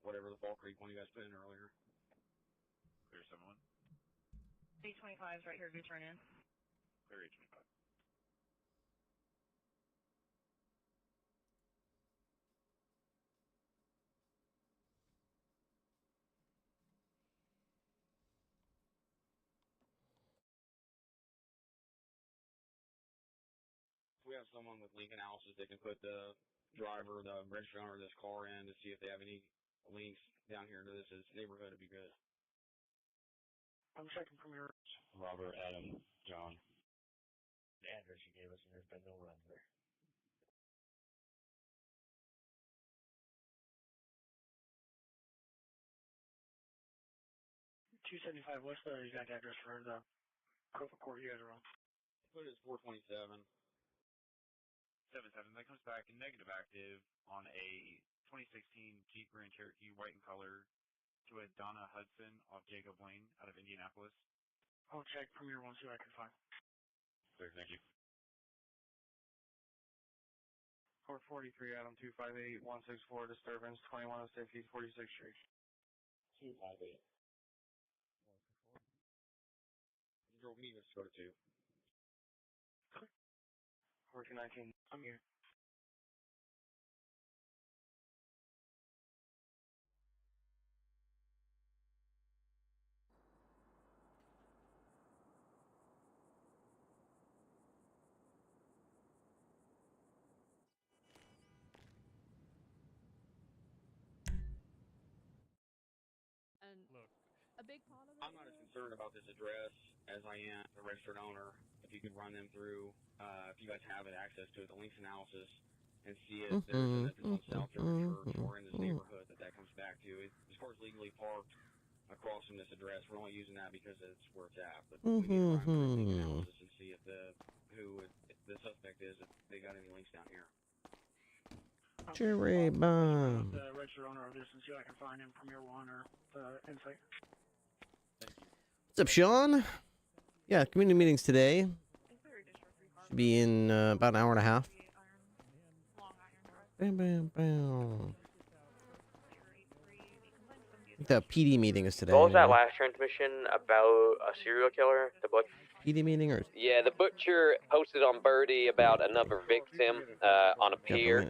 whatever the Fall Creek one you guys put in earlier. Clear 7-1. 825 is right here, good turn in. Clear 825. If we have someone with link analysis that can put the driver, the registered owner of this car in to see if they have any links down here to this neighborhood, it'd be good. I'm checking from your Robert, Adam, John. the address you gave us, and there's been no run there. 275. What's the exact address for the court you guys are on? Put it as 427. 7-7. That comes back in negative active on a 2016 Jeep Grand Cherokee, white in color, to a Donna Hudson off Jacob Lane out of Indianapolis. I'll check Premier 1, see what I can find. Clear, thank you. 443 Adam 258 164 disturbance 2106 East 46th Street. 258. You drove me to go to 2. 1419. I'm here. And look, a big part of it. I'm not as concerned about this address as I am the registered owner. If you could run them through, if you guys have it, access to it, the links analysis, and see if there's if it's on South German Church or in this neighborhood that comes back to. As far as legally parked across from this address, we're only using that because it's where it's at. But we need to run through link analysis and see if the suspect is, if they got any links down here. Cherry bomb. The registered owner of this and see what I can find in Premier 1 or Insight. What's up, Sean? Yeah, community meetings today. Should be in about an hour and a half. Bam, bam, bam. The PD meeting is today. What was that last transmission about a serial killer? The butcher? PD meeting or? Yeah, the butcher posted on Birdie about another victim on a pier.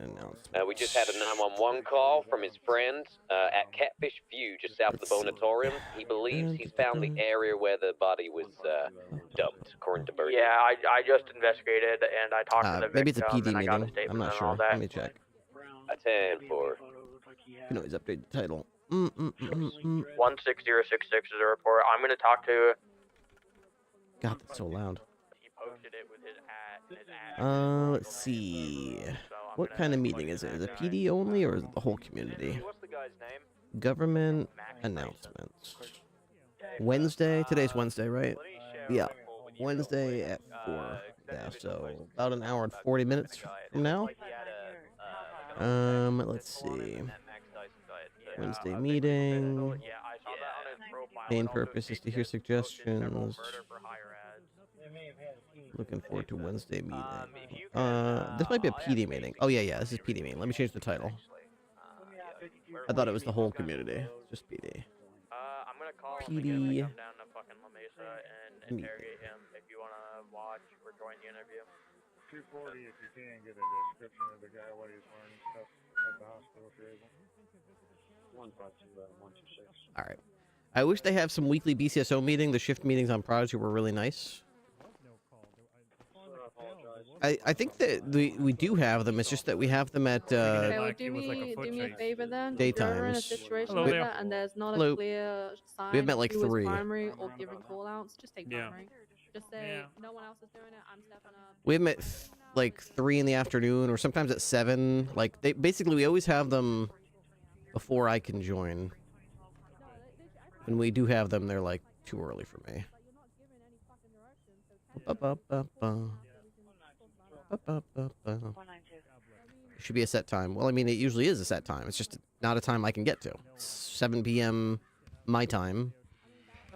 We just had a 911 call from his friend at Catfish View, just south of the Bonatorium. He believes he's found the area where the body was dumped, according to Birdie. Yeah, I just investigated and I talked to the victim. Maybe it's a PD meeting. I'm not sure. Let me check. A 10-4. You can always update the title. 16066 is a report. I'm going to talk to... God, that's so loud. He posted it with his ad. Let's see. What kind of meeting is it? Is it PD only or is it the whole community? What's the guy's name? Government announcements. Wednesday? Today's Wednesday, right? Yeah. Wednesday at 4. Yeah, so about an hour and 40 minutes from now. Let's see. Wednesday meeting. Main purpose is to hear suggestions. Looking forward to Wednesday meeting. This might be a PD meeting. Oh yeah, this is PD meeting. Let me change the title. I thought it was the whole community. Just PD. I'm gonna call him PD. again, come down to fucking La Mesa and interrogate him if you wanna watch or join the interview. 240 if you can get a description of the guy, what he's wearing stuff at the hospital if you're able. 152 126. All right. I wish they have some weekly BCSO meeting. The shift meetings on Prodigy were really nice. I think that we do have them. It's just that we have them at okay, well, do me a favor then. Daytimes. If you're in a situation like that and there's not a clear sign we have met like who is 3. primary or giving call-outs, just take primary. Just say, no one else is doing it, I'm stepping up. We have met like 3 in the afternoon or sometimes at 7. Like, we always have them before I can join. When we do have them, they're like too early for me. It should be a set time. Well, I mean, it usually is a set time. It's just not a time I can get to. 7 p.m. my time.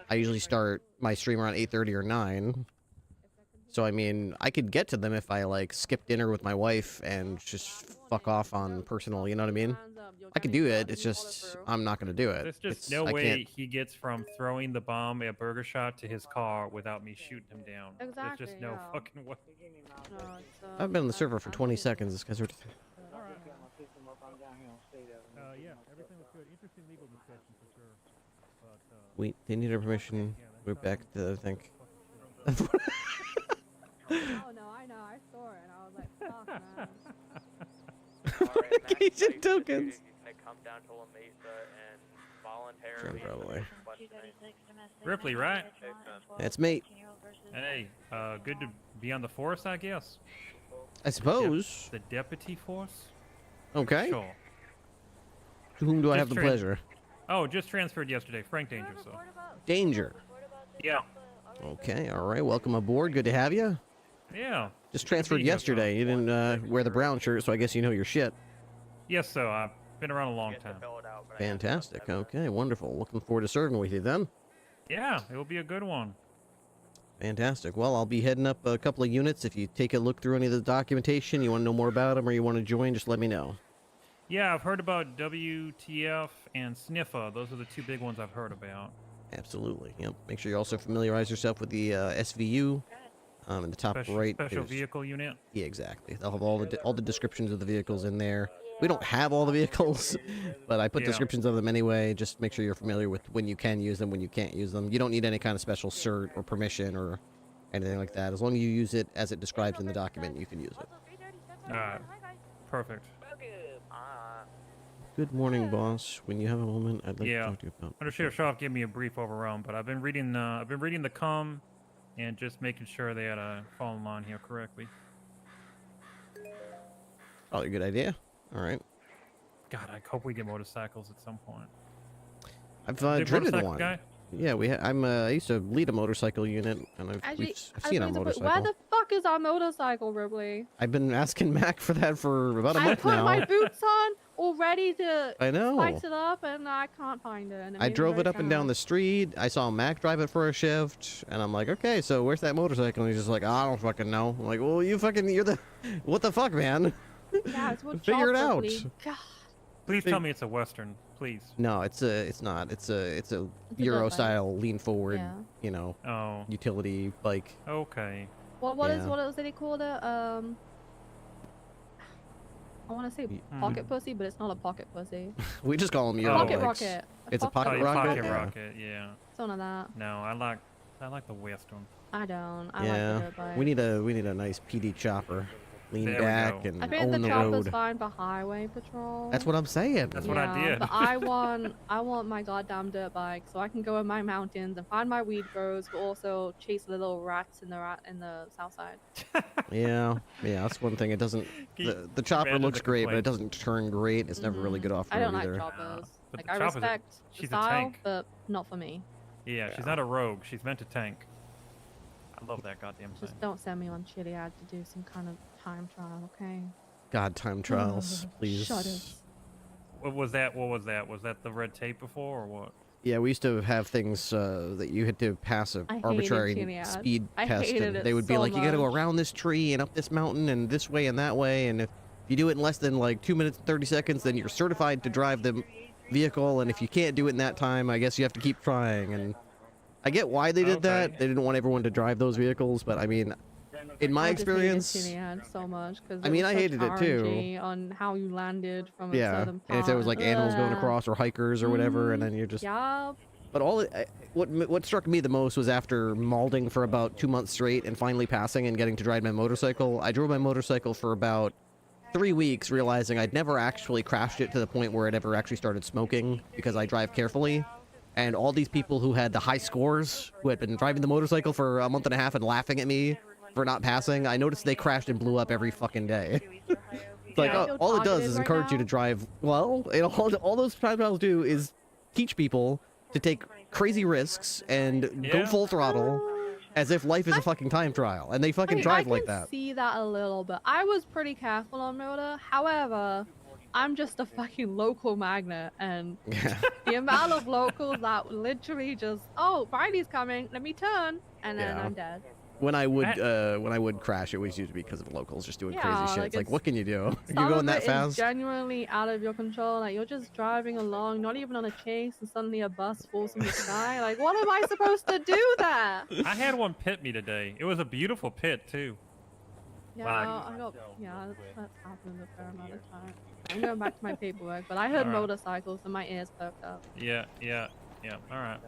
I usually start my stream around 8:30 or 9. So I mean, I could get to them if I like skip dinner with my wife and just fuck off on personal. You know what I mean? I could do it. It's just I'm not gonna do it. There's just no way he gets from throwing the bomb at Burger Shot to his car without me shooting him down. Exactly. There's just no fucking way. I've been on the server for 20 seconds. This guy's yeah, everything was good. Interesting legal discussion for sure. But, they need our permission. We're back to, I think. Oh no, I know. I saw it and I was like, fuck, man. Notification tokens. Come down to La Mesa and voluntarily. Probably. Ripley, right? That's me. Hey, good to be on the force, I guess. I suppose. The deputy force? Okay. Sure. To whom do I have the pleasure? Oh, just transferred yesterday. Frank Danger, so. Danger. Yeah. Okay, all right. Welcome aboard. Good to have you. Yeah. Just transferred yesterday. You didn't wear the brown shirt, so I guess you know your shit. Yes, so I've been around a long time. Fantastic. Okay, wonderful. Looking forward to serving with you then. Yeah, it'll be a good one. Fantastic. Well, I'll be heading up a couple of units. If you take a look through any of the documentation, you want to know more about them, or you want to join, just let me know. Yeah, I've heard about WTF and Sniffer. Those are the two big ones I've heard about. Absolutely. Yep. Make sure you also familiarize yourself with the SVU. In the top right. Special vehicle unit. Yeah, exactly. They'll have all the descriptions of the vehicles in there. We don't have all the vehicles, but I put descriptions of them anyway. Just make sure you're familiar with when you can use them, when you can't use them. You don't need any kind of special cert or permission or anything like that. As long as you use it as it describes in the document, you can use it. Perfect. Good morning, boss. When you have a moment, I'd like to talk to you about. Undersheriff Shaw gave me a brief overrun, but I've been reading the comm and just making sure they had fallen on here correctly. Probably a good idea. All right. God, I hope we get motorcycles at some point. I've driven one. Guy? Yeah, I used to lead a motorcycle unit, and I've seen a motorcycle. Where the fuck is our motorcycle, Ripley? I've been asking Mac for that for about a month now. I put my boots on, all ready to spice it up, and I can't find it. I drove it up and down the street. I saw Mac drive it for a shift, and I'm like, okay, so where's that motorcycle? And he's just like, I don't fucking know. I'm like, well, you're the, what the fuck, man? Yeah, it's what figure it out. Please tell me it's a Western, please. No, it's not. It's a Euro style lean forward, utility bike. Okay. What was it called? I want to say pocket pussy, but it's not a pocket pussy. We just call them Euro pocket bikes. rocket. It's a pocket rocket. Pocket rocket, yeah. Something like that. No, I like the Western. I don't. I like the dirt bike. We need a nice PD chopper. Lean back and own the road. I think the chopper's fine for highway patrol. That's what I'm saying. That's what I did. But I want my goddamn dirt bike so I can go in my mountains and find my weed grows, but also chase little rats in the south side. Yeah, that's one thing. It doesn't. The chopper looks great, but it doesn't turn great. It's never really good off road either. I don't like choppers. Like I respect the style, but not for me. Yeah, she's not a rogue. She's meant to tank. I love that goddamn thing. Just don't send me on Chili. I had to do some kind of time trial, okay? God, time trials, please. Shut it. What was that? Was that the red tape before, or what? Yeah, we used to have things that you had to pass an arbitrary speed test, and they would be like, you got to go around this tree and up this mountain and this way and that way, and if you do it in less than like 2 minutes and 30 seconds, then you're certified to drive the vehicle, and if you can't do it in that time, I guess you have to keep trying. And I get why they did that. They didn't want everyone to drive those vehicles, but I mean, in my experience, so much because I mean, I hated it too. On how you landed from a southern part. And if there was like animals going across or hikers or whatever, and then you're just But what struck me the most was after malding for about 2 months straight and finally passing and getting to ride my motorcycle. I drove my motorcycle for about 3 weeks, realizing I'd never actually crashed it to the point where it ever actually started smoking because I drive carefully. And all these people who had the high scores, who had been driving the motorcycle for a month and a half and laughing at me for not passing, I noticed they crashed and blew up every fucking day. It's like, all it does is encourage you to drive well. All those time trials do is teach people to take crazy risks and go full throttle as if life is a fucking time trial. And they fucking drive like that. I can see that a little bit. I was pretty careful on motor. However, I'm just a fucking local magnet, and the amount of locals that literally just, oh, Friday's coming, let me turn, and then I'm dead. when I would crash, it always used to be because of locals just doing crazy shit. like, It's like, what can you do? some You're going of that it is fast? genuinely out of your control. Like, you're just driving along, not even on a chase, and suddenly a bus falls from the sky. Like, what am I supposed to do there? I had one pit me today. It was a beautiful pit too. Yeah, Wow. that's happened a fair amount of time. I'm going back to my paperwork, but I heard All right. motorcycles and my ears perked up. Yeah. All right.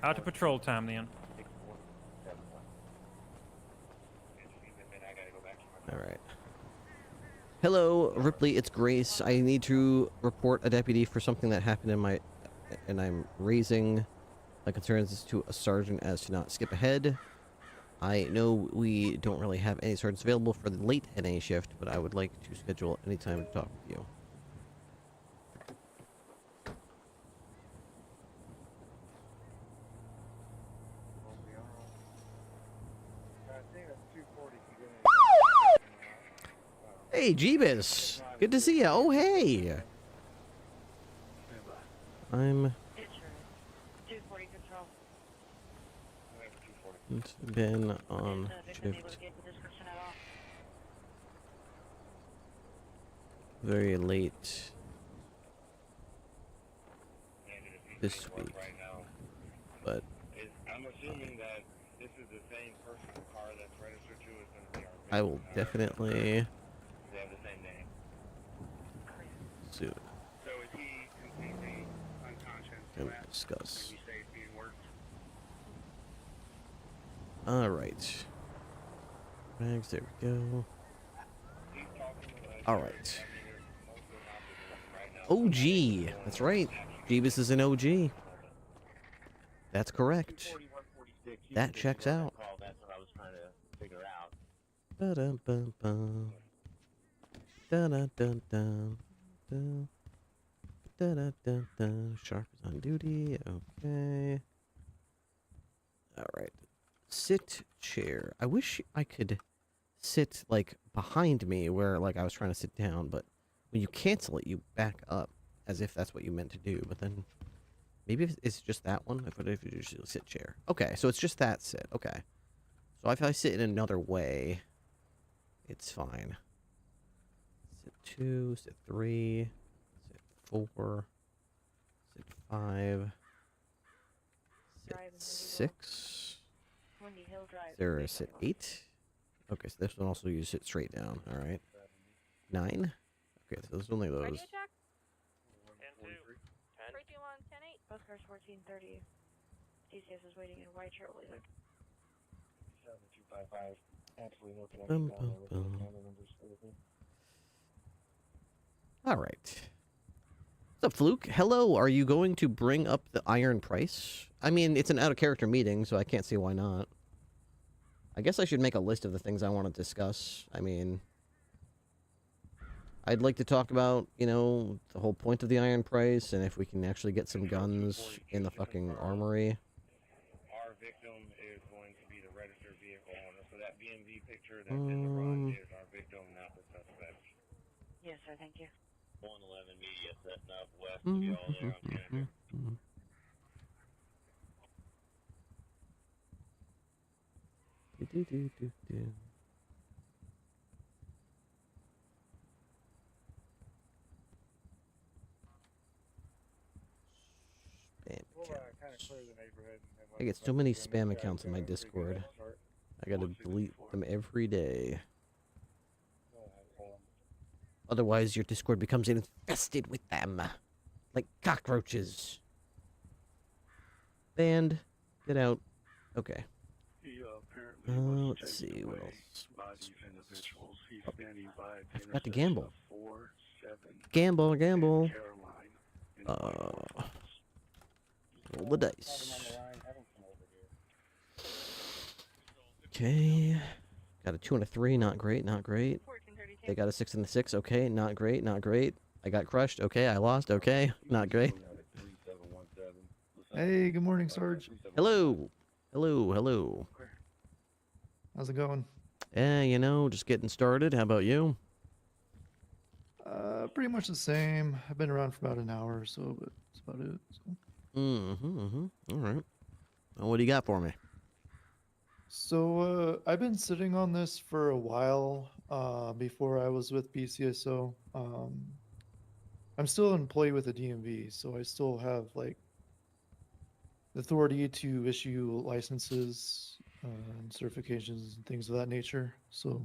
Out to patrol time then. All right. Hello, Ripley. It's Grace. I need to report a deputy for something that happened and I'm raising my concerns to a sergeant as to not skip ahead. I know we don't really have any sergeants available for the late NA shift, but I would like to schedule any time to talk with you. Hey, Jeebus! Good to see you. Oh, hey! I'm... been on shift very late this week, but I'm assuming that this is the same person's car that's registered to is going to be our I will definitely They have the same name. soon So is he completely unconscious? and discuss. Can you say it's being worked? Alright. Rags, there we go. Alright. OG! That's right. Jeebus is an OG. That's correct. That checks out. That's what I was trying to figure out. Ba-dum-bum-bum. Da-da-dun-dun. Dun. Da-da-dun-dun. Sharp is on duty. Okay. Alright. Sit chair. I wish I could sit, like, behind me where, like, I was trying to sit down, but when you cancel it, you back up as if that's what you meant to do, but then maybe it's just that one. If you just sit chair. Okay, so it's just that sit. Okay. So if I sit in another way, it's fine. Sit 2, sit 3, sit 4, sit 5, sit 6. There is sit 8. Okay, so this one also you sit straight down. All right. 9. Okay, so there's only those. Ready to check? 10-2. 321, 10-8. Both cars 1430. TCS is waiting in white shirt blazer. 7255. Absolutely no Bum, connection down there with the bum, bum. camera numbers. Everything. All right. What's up, Fluke? Hello, are you going to bring up the iron price? I mean, it's an out-of-character meeting, so I can't see why not. I guess I should make a list of the things I want to discuss. I mean, I'd like to talk about, you know, the whole point of the iron price, and if we can actually get some guns in the fucking armory. Our victim is going to be the registered vehicle owner. So that BMV picture that's in the front is our victim, not the suspect. Yes, sir, thank you. 111 media setting up west of y'all there on Canada. I get so many spam accounts in my Discord. I gotta delete them every day. Otherwise, your Discord becomes infested with them. Like cockroaches. Banned. Get out. Okay. Let's see, what else? I forgot to gamble. Gamble, gamble. Roll the dice. Okay. Got a 2 and a 3, not great, not great. They got a 6 and a 6, okay, not great, not great. I got crushed, okay, I lost, okay, not great. Hey, good morning, Sarge. Hello. Hello, hello. How's it going? You know, just getting started. How about you? Pretty much the same. I've been around for about an hour or so, but that's about it. So. All right. Well, what do you got for me? So I've been sitting on this for a while. Before I was with BCSO, I'm still an employee with the DMV, so I still have like the authority to issue licenses and certifications and things of that nature. So,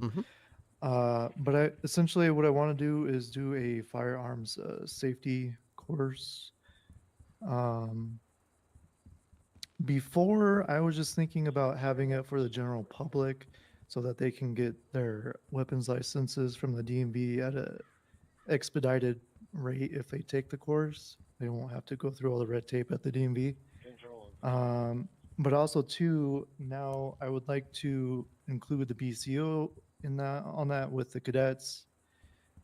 but essentially what I want to do is do a firearms safety course. Before, I was just thinking about having it for the general public so that they can get their weapons licenses from the DMV at a expedited rate if they take the course. They won't have to go through all the red tape at the DMV. But also too, now I would like to include the BCO in that on that with the cadets,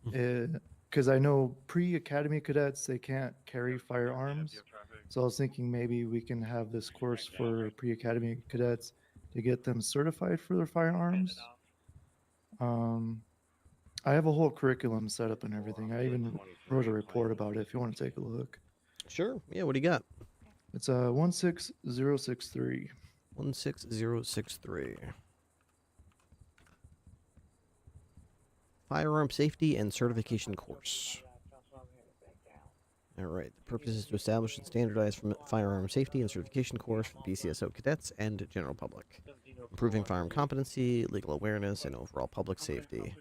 because I know pre-academy cadets, they can't carry firearms. So I was thinking maybe we can have this course for pre-academy cadets to get them certified for their firearms. I have a whole curriculum set up and everything. I even wrote a report about it if you want to take a look. Sure. Yeah, what do you got? It's 16063. 16063. Firearm safety and certification course. All right. The purpose is to establish and standardize firearm safety and certification course for BCSO cadets and general public, improving firearm competency, legal awareness, and overall public safety.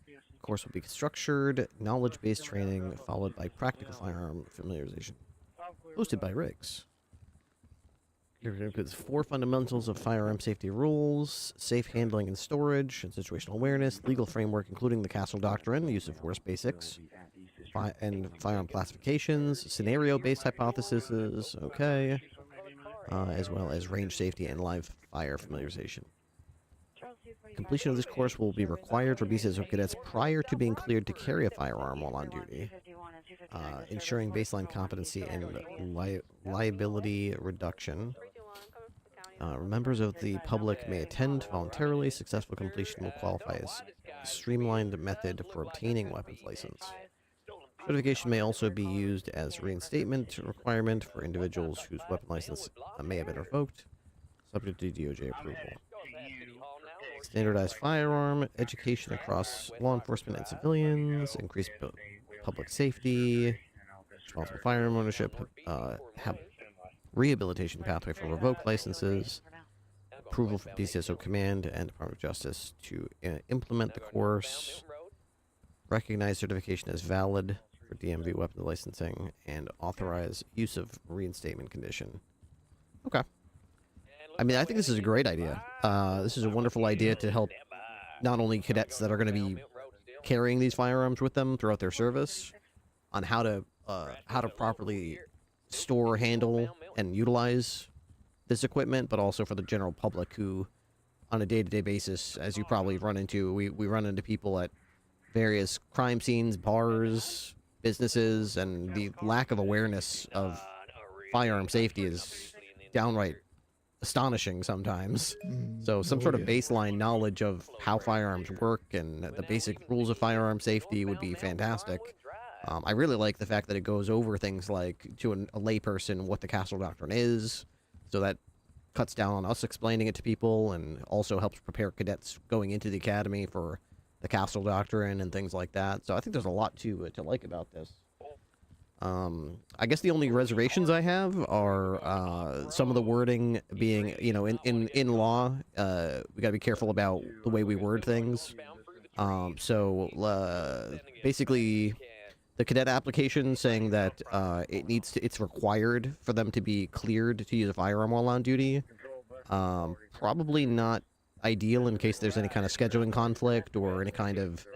The course will be structured, knowledge-based training, followed by practical firearm familiarization. Hosted by Riggs. It includes 4 fundamentals of firearm safety rules, safe handling and storage, and situational awareness, legal framework including the Castle Doctrine, use of force basics, and firearm classifications, scenario-based hypotheses, okay, as well as range safety and live fire familiarization. Completion of this course will be required for BCSO cadets prior to being cleared to carry a firearm while on duty, ensuring baseline competency and liability reduction. Members of the public may attend voluntarily. Successful completion will qualify as a streamlined method for obtaining weapons license. Certification may also be used as reinstatement requirement for individuals whose weapon license may have been revoked, subject to DOJ approval. Standardized firearm education across law enforcement and civilians, increased public safety, responsible firearm ownership, have rehabilitation pathway for revoked licenses, approval from BCSO Command and Department of Justice to implement the course, recognize certification as valid for DMV weapons licensing, and authorize use of reinstatement condition. Okay. I mean, I think this is a great idea. This is a wonderful idea to help not only cadets that are going to be carrying these firearms with them throughout their service on how to properly store, handle, and utilize this equipment, but also for the general public who, on a day-to-day basis, as you probably run into, we run into people at various crime scenes, bars, businesses, and the lack of awareness of firearm safety is downright astonishing sometimes. So some sort of baseline knowledge of how firearms work and the basic rules of firearm safety would be fantastic. I really like the fact that it goes over things like, to a layperson, what the Castle Doctrine is, so that cuts down on us explaining it to people and also helps prepare cadets going into the academy for the Castle Doctrine and things like that. So I think there's a lot to like about this. I guess the only reservations I have are some of the wording being, you know, in law, we gotta be careful about the way we word things. Basically, the cadet application saying that it's required for them to be cleared to use a firearm while on duty. Probably not ideal in case there's any kind of scheduling conflict or any kind of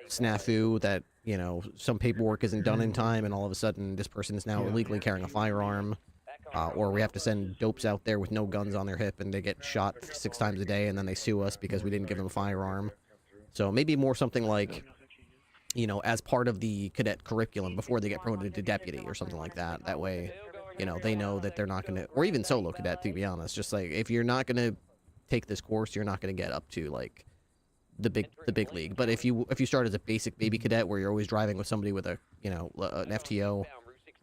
snafu that, you know, some paperwork isn't done in time and all of a sudden this person is now illegally carrying a firearm, or we have to send dopes out there with no guns on their hip and they get shot 6 times a day and then they sue us because we didn't give them a firearm. So maybe more something like, you know, as part of the cadet curriculum before they get promoted to deputy or something like that. That way, you know, they know that they're not going to, or even solo cadet, to be honest, just like, if you're not going to take this course, you're not going to get up to like the big league. But if you start as a basic baby cadet where you're always driving with somebody with a, you know, an FTO,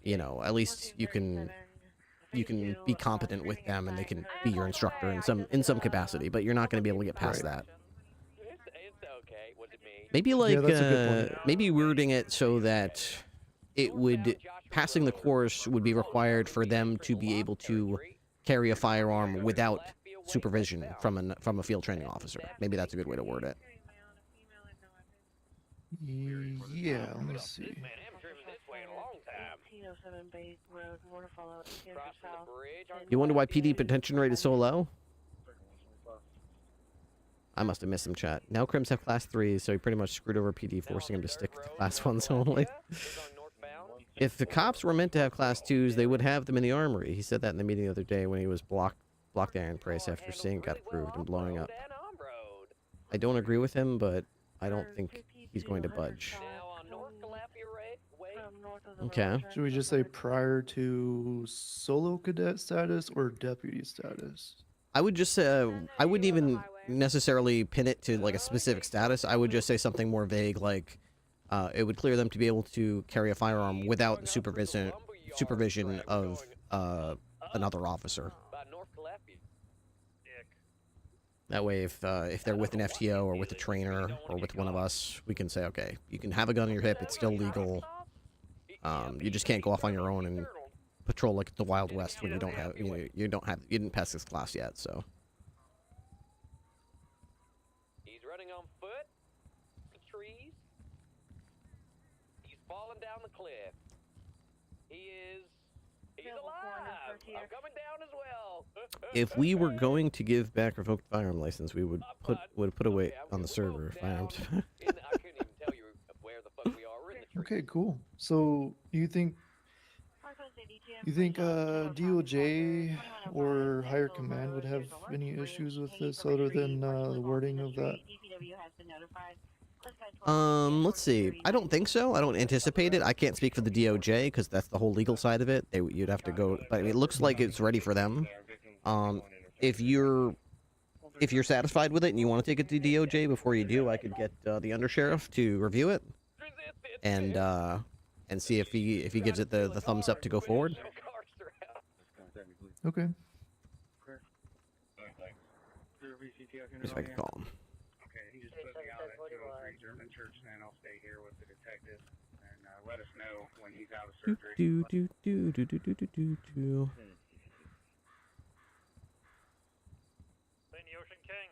you know, at least you can you can be competent with them and they can be your instructor in some capacity, but you're not going to be able to get past that. It's okay. What's it mean? Maybe like that's a good point. maybe wording it so that it would passing the course would be required for them to be able to carry a firearm without supervision from a field training officer. Maybe that's a good way to word it. Yeah, let me see. Man, I haven't driven this way in a long time. 1807 Bay Road, Waterfall, Crossing the bridge. You wonder why PD detention rate is so low? I must have missed some chat. Now Crims have class 3s, so he pretty much screwed over PD, forcing him to stick to class 1s only. If the cops were meant to have class 2s, they would have them in the armory. He said that in the meeting the other day when he was blocked the iron price after seeing it got approved and blowing up. I don't agree with him, but I don't think he's going to budge. Okay. Should we just say prior to solo cadet status or deputy status? I would just say, I wouldn't even necessarily pin it to like a specific status. I would just say something more vague, like it would clear them to be able to carry a firearm without the supervision of another officer. That way, if they're with an FTO or with a trainer or with one of us, we can say, okay, you can have a gun on your hip. It's still legal. You just can't go off on your own and patrol like the Wild West when you didn't pass this class yet. So. He's running on foot. The trees. He's falling down the cliff. He's alive. I'm coming down as well. If we were going to give back revoked firearm license, we would put away on the server firearms. I couldn't even tell you where the fuck we are. We're in the trees. Okay, cool. So you think DOJ or higher command would have any issues with this other than the wording of that? Let's see. I don't think so. I don't anticipate it. I can't speak for the DOJ because that's the whole legal side of it. You'd have to go. But I mean, it looks like it's ready for them. If you're satisfied with it and you want to take it to DOJ before you do, I could get the undersheriff to review it and see if he gives it the thumbs up to go forward. Okay. If I could call him. He just put me out at 203 German Church, and I'll stay here with the detective and let us know when he's out of surgery. Playing the Ocean King.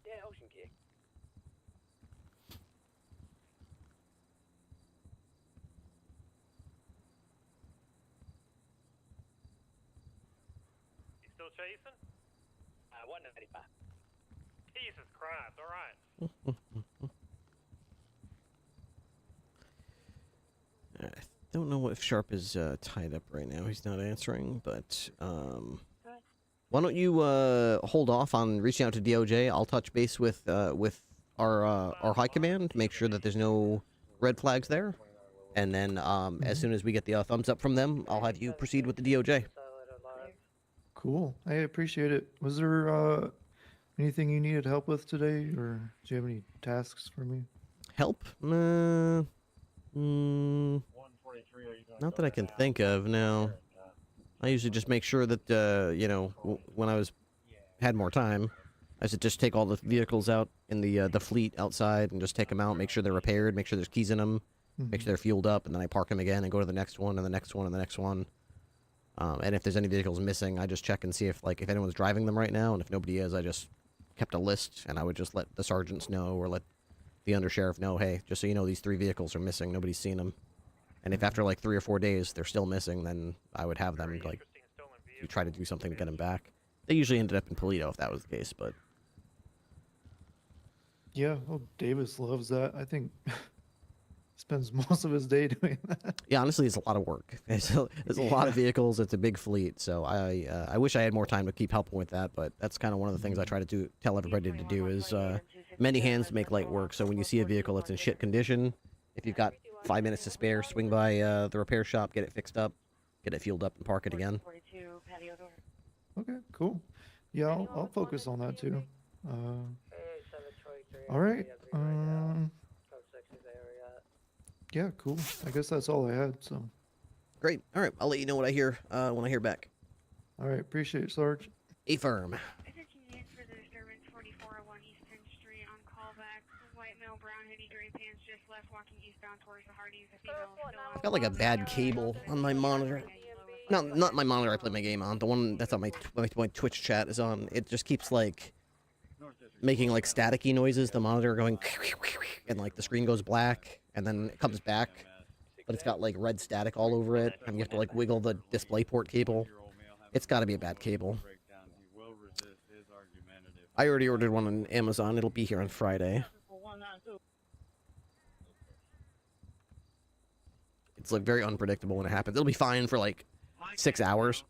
Yeah, Ocean King. You still chasing? 195. Jesus Christ, alright. I don't know if Sharp is tied up right now. He's not answering, but why don't you hold off on reaching out to DOJ? I'll touch base with our high command, make sure that there's no red flags there, and then as soon as we get the thumbs up from them, I'll have you proceed with the DOJ. Cool. I appreciate it. Was there anything you needed help with today, or do you have any tasks for me? Help? Not that I can think of, no. I usually just make sure that, you know, when I had more time, I should just take all the vehicles out in the fleet outside and just take them out, make sure they're repaired, make sure there's keys in them, make sure they're fueled up, and then I park them again and go to the next one and the next one and the next one. And if there's any vehicles missing, I just check and see if anyone's driving them right now, and if nobody is, I just kept a list, and I would just let the sergeants know or let the undersheriff know, hey, just so you know, these 3 vehicles are missing, nobody's seen them. And if after like 3 or 4 days they're still missing, then I would have them like try to do something to get them back. They usually ended up in Polito if that was the case, but Yeah, well, Davis loves that. I think spends most of his day doing that. yeah, honestly, it's a lot of work. There's a lot of vehicles. It's a big fleet, so I wish I had more time to keep helping with that. But that's kind of one of the things I try to tell everybody to do is many hands make light work. So when you see a vehicle that's in shit condition, if you've got 5 minutes to spare, swing by the repair shop, get it fixed up, get it fueled up, and park it again. Okay, cool. Yeah, I'll focus on that too. All right. Yeah, cool. I guess that's all I had. So. Great. All right. I'll let you know what I hear when I hear back. All right, appreciate it, Sarge. Affirm. Attention for the disturbance 4401 Eastern Street on callback. White male, brown hoodie, gray pants, just left, walking eastbound towards the Hardee's. The female still on. Got like a bad cable on my monitor. No, not my monitor I play my game on. The one that's on my Twitch chat is on. It just keeps like making like staticky noises. The monitor going and like the screen goes black and then it comes back, but it's got like red static all over it, and you have to like wiggle the display port cable. It's got to be a bad cable. I already ordered one on Amazon. It'll be here on Friday. It's like very unpredictable when it happens. It'll be fine for like 6 hours,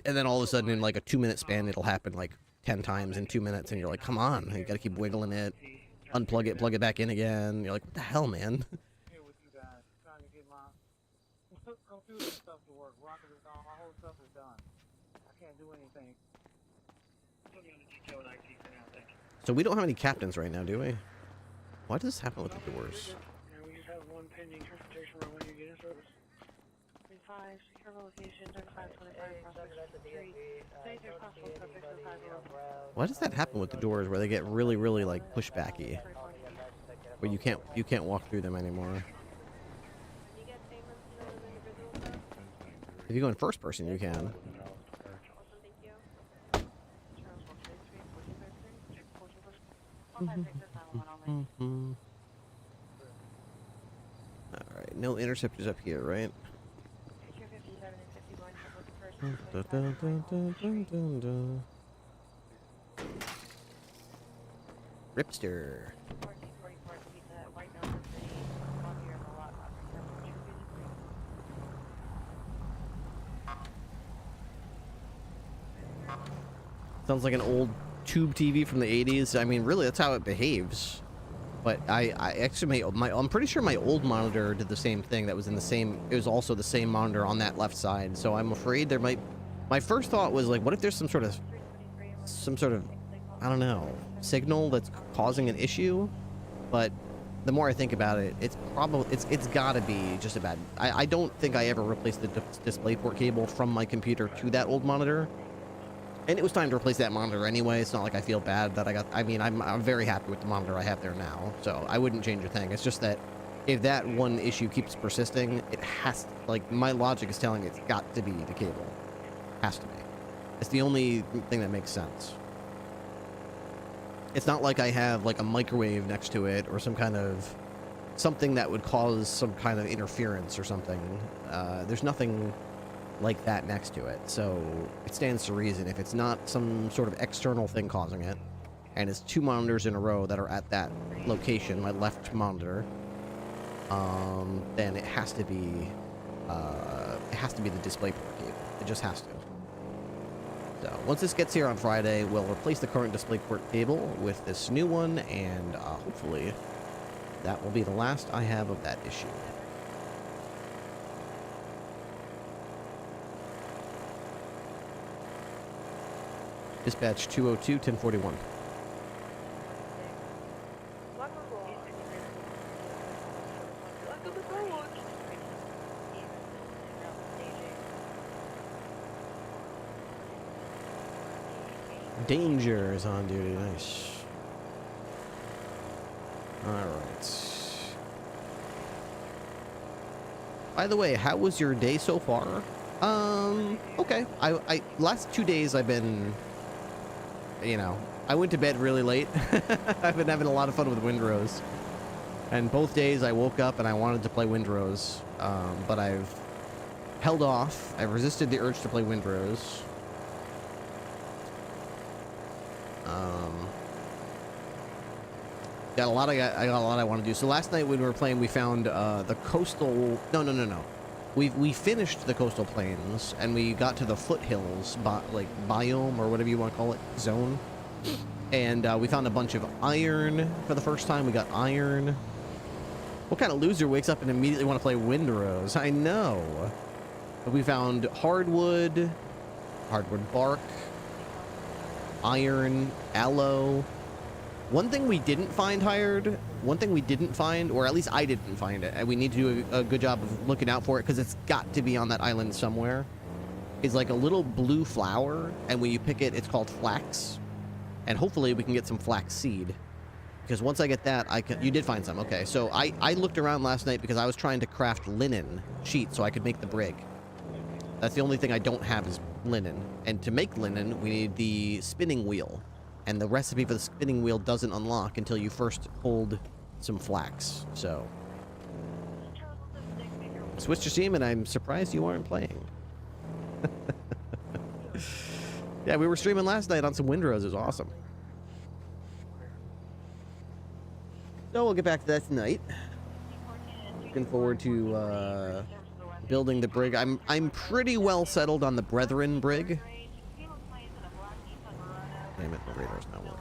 and then all of a sudden in like a 2-minute span it'll happen like 10 times in 2 minutes, and you're like, come on, you gotta keep wiggling it, unplug it, plug it back in again. You're like, what the hell, man? Here with you guys, trying to get my computer stuff to work. Rocket is on, my whole stuff is done. I can't do anything. So we don't have any captains right now, do we? Why does this happen with the doors? And we just have one pending transportation run when you get in service. 5, secure location, 3525 Prospect Street. Say there's possible subject to 5 Why does that happen with the doors where they get really, really like pushbacky? Where you can't walk through them anymore. If you go in first person, you can. Alright, no interceptors up here, right? Ripster. Sounds like an old tube TV from the 80s. I mean, really, that's how it behaves. But I actually, I'm pretty sure my old monitor did the same thing. That was in the same, it was also the same monitor on that left side. So I'm afraid there might, my first thought was like, what if there's some sort of, I don't know, signal that's causing an issue? But the more I think about it, it's probably, it's gotta be just a bad, I don't think I ever replaced the display port cable from my computer to that old monitor. And it was time to replace that monitor anyway. It's not like I feel bad that I'm very happy with the monitor I have there now. So I wouldn't change a thing. It's just that if that one issue keeps persisting, it has to, like, my logic is telling me it's got to be the cable. Has to be. It's the only thing that makes sense. It's not like I have like a microwave next to it or some kind of something that would cause some kind of interference or something. There's nothing like that next to it, so it stands to reason if it's not some sort of external thing causing it, and it's 2 monitors in a row that are at that location, my left monitor, then it has to be the display port cable. It just has to. So once this gets here on Friday, we'll replace the current display port cable with this new one, and hopefully that will be the last I have of that issue. Dispatch 202, 1041. Danger is on duty. Nice. Alright. By the way, how was your day so far? Okay. I last 2 days I've been, you know, I went to bed really late. I've been having a lot of fun with Windrose. And both days I woke up and I wanted to play Windrose. But I've held off. I've resisted the urge to play Windrose. I got a lot I want to do. So last night when we were playing, we found the coastal. No. We finished the coastal plains and we got to the foothills, like biome or whatever you want to call it, zone. And we found a bunch of iron for the first time. We got iron. What kind of loser wakes up and immediately want to play Windrose? I know. But we found hardwood bark, iron, aloe. One thing we didn't find hired one thing we didn't find, or at least I didn't find it, and we need to do a good job of looking out for it because it's got to be on that island somewhere, is like a little blue flower, and when you pick it, it's called flax. And hopefully we can get some flax seed. Because once I get that, I can... You did find some. Okay, so I looked around last night because I was trying to craft linen sheets so I could make the brig. That's the only thing I don't have is linen. And to make linen, we need the spinning wheel. And the recipe for the spinning wheel doesn't unlock until you first hold some flax. So... Switch to Steam, and I'm surprised you aren't playing. Yeah, we were streaming last night on some Windrows. It was awesome. So we'll get back to that tonight. Looking forward to building the brig. I'm pretty well settled on the Brethren brig. Damn it, the radar's not working.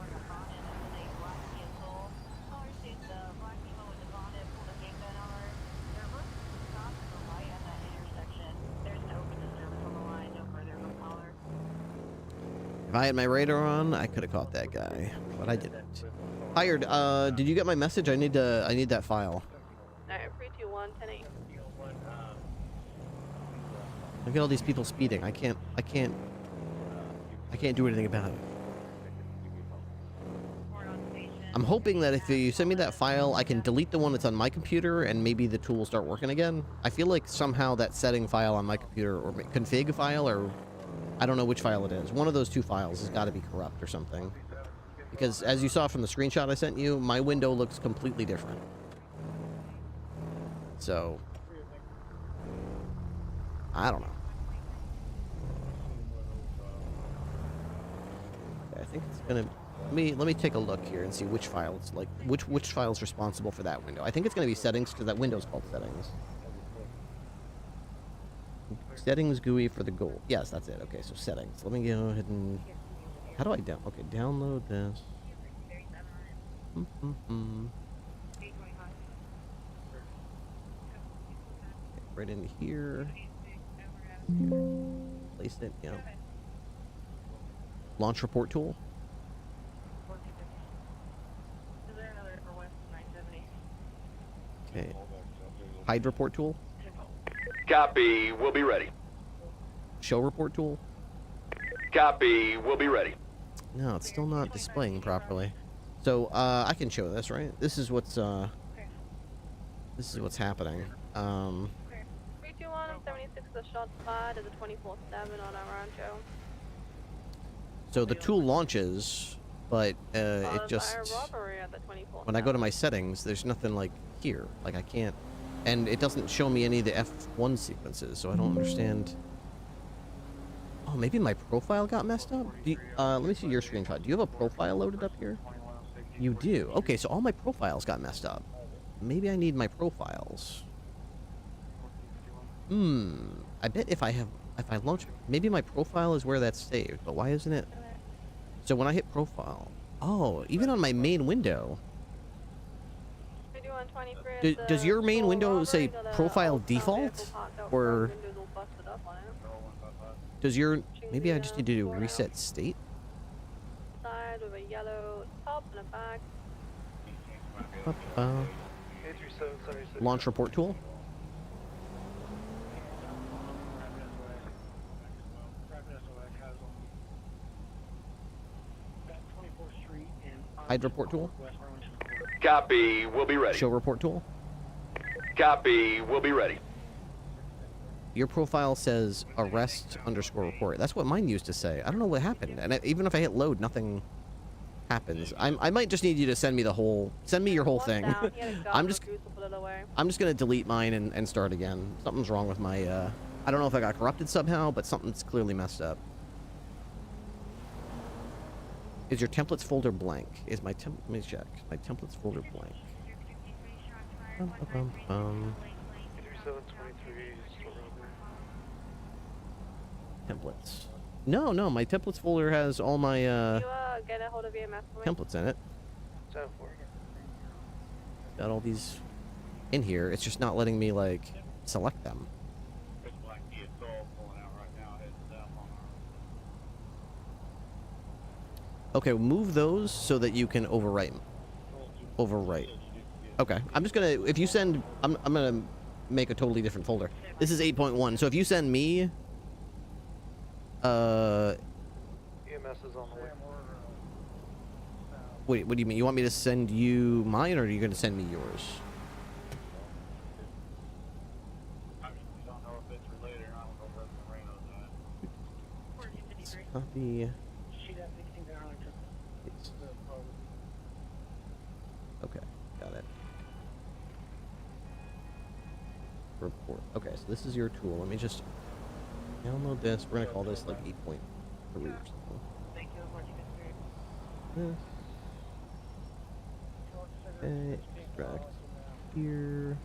If I had my radar on, I could have caught that guy, but I didn't. Hired, did you get my message? I need that file. Alright, 321, 10-8. Look at all these people speeding. I can't do anything about it. I'm hoping that if you send me that file, I can delete the one that's on my computer and maybe the tool will start working again. I feel like somehow that setting file on my computer, or config file, or I don't know which file it is. One of those two files has got to be corrupt or something. Because as you saw from the screenshot I sent you, my window looks completely different. So, I don't know. Okay, I think it's gonna... Let me take a look here and see which file it's like, which file is responsible for that window. I think it's gonna be settings, because that window's called settings. Settings GUI for the goal. Yes, that's it. Okay, so settings. Let me go ahead and... How do I down? Okay, download this. Right into here. Place it. Yeah. Launch report tool. Okay. Hide report tool. Copy. We'll be ready. Show report tool. Copy. We'll be ready. No, it's still not displaying properly. So, I can show this, right? This is what's happening. 321, 76, the shot spot is a 24/7 on our Rancho. So the tool launches, but it just... When I go to my settings, there's nothing like here. Like I can't... And it doesn't show me any of the F1 sequences, so I don't understand... Oh, maybe my profile got messed up? Do you, let me see your screenshot. Do you have a profile loaded up here? You do. Okay, so all my profiles got messed up. Maybe I need my profiles. I bet if I launch... Maybe my profile is where that's saved, but why isn't it... So when I hit profile... Oh, even on my main window... Does your main window say profile default? Or... Does your... Maybe I just need to do reset state? Side with a yellow top and a back. Launch report tool. Hide report tool. Copy. We'll be ready. Show report tool. Copy. We'll be ready. Your profile says arrest _report. That's what mine used to say. I don't know what happened. And even if I hit load, nothing happens. I might just need you to send me the whole... Send me your whole thing. I'm just gonna delete mine and start again. Something's wrong with my... I don't know if I got corrupted somehow, but something's clearly messed up. Is your templates folder blank? Is my let me check. My templates folder blank. Templates. No, my templates folder has all my Get a hold of templates in it. Got all these in here. It's just not letting me like select them. Okay, move those so that you can overwrite. Okay, I'm just gonna, if you send, I'm gonna make a totally different folder. This is 8.1, so if you send me, EMS is on the way. wait, what do you mean? You want me to send you mine, or are you gonna send me yours? Copy. Okay, got it. Report. Okay, so this is your tool. Let me just download this. We're gonna call this like 8.3 or something. This. Okay, extract here.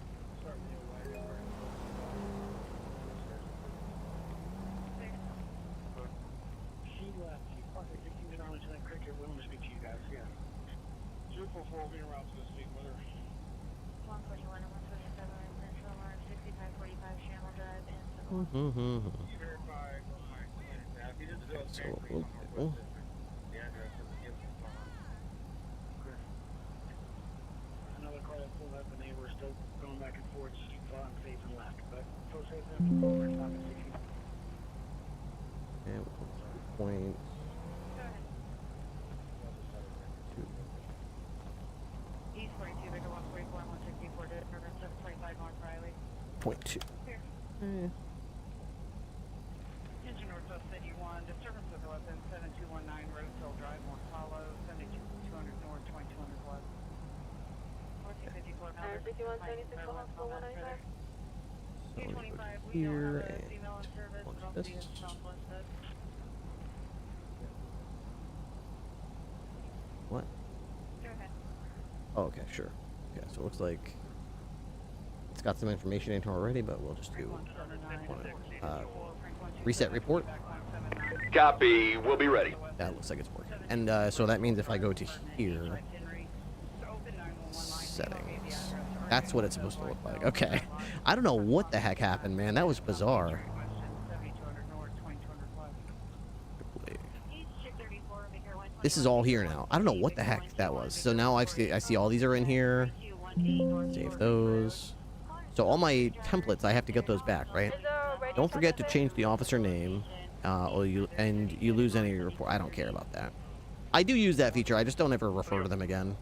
So we'll do. Another car that pulled up and they were still going back and forth, fought and safe and left. But so safe and forward, stop at 60. And we'll point. East 42, Victor 144, 164, to 725 North Riley. Point 2. Engine Northwest City 1, disturbance of the weapon, 7219 Roseville Drive, North Hollow, 7200 North, 2200 West. 1454 Melbourne. 5176 Hospital 195. 225, we Here don't have a and female in service, but I'll see you in Southwest. What? Go ahead. Oh, okay, sure. Okay, so it looks like it's got some information in here already, but we'll just do reset report. Copy. We'll be ready. That looks like it's working. And so that means if I go to here, settings, that's what it's supposed to look like. Okay. I don't know what the heck happened, man. That was bizarre. This is all here now. I don't know what the heck that was. So now I see all these are in here. Save those. So all my templates, I have to get those back, right? Don't forget to change the officer name, or you lose any report. I don't care about that. I do use that feature. I just don't ever refer to them again.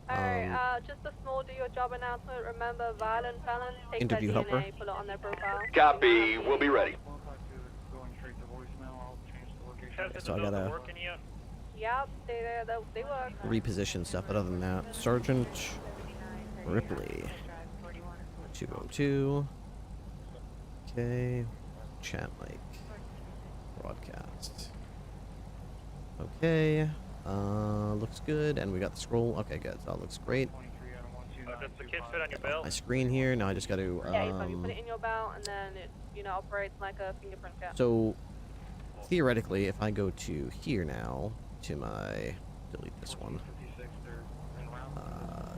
Alright, just a small do your job announcement. Remember, violent felons, take Interview their DNA, helper. put it on their profile. Copy. We'll be ready. Okay, so I gotta Yep, they work. reposition stuff, but other than that, Sergeant Ripley, 202. Okay, chat mic, broadcast. Okay, looks good, and we got the scroll. Okay, good, so that looks great. Does the kit fit on your belt? My screen here. Now I just got to. Yeah, you put it in your belt, and then it, operates like a fingerprint scan. So theoretically, if I go to here now, to my delete this one.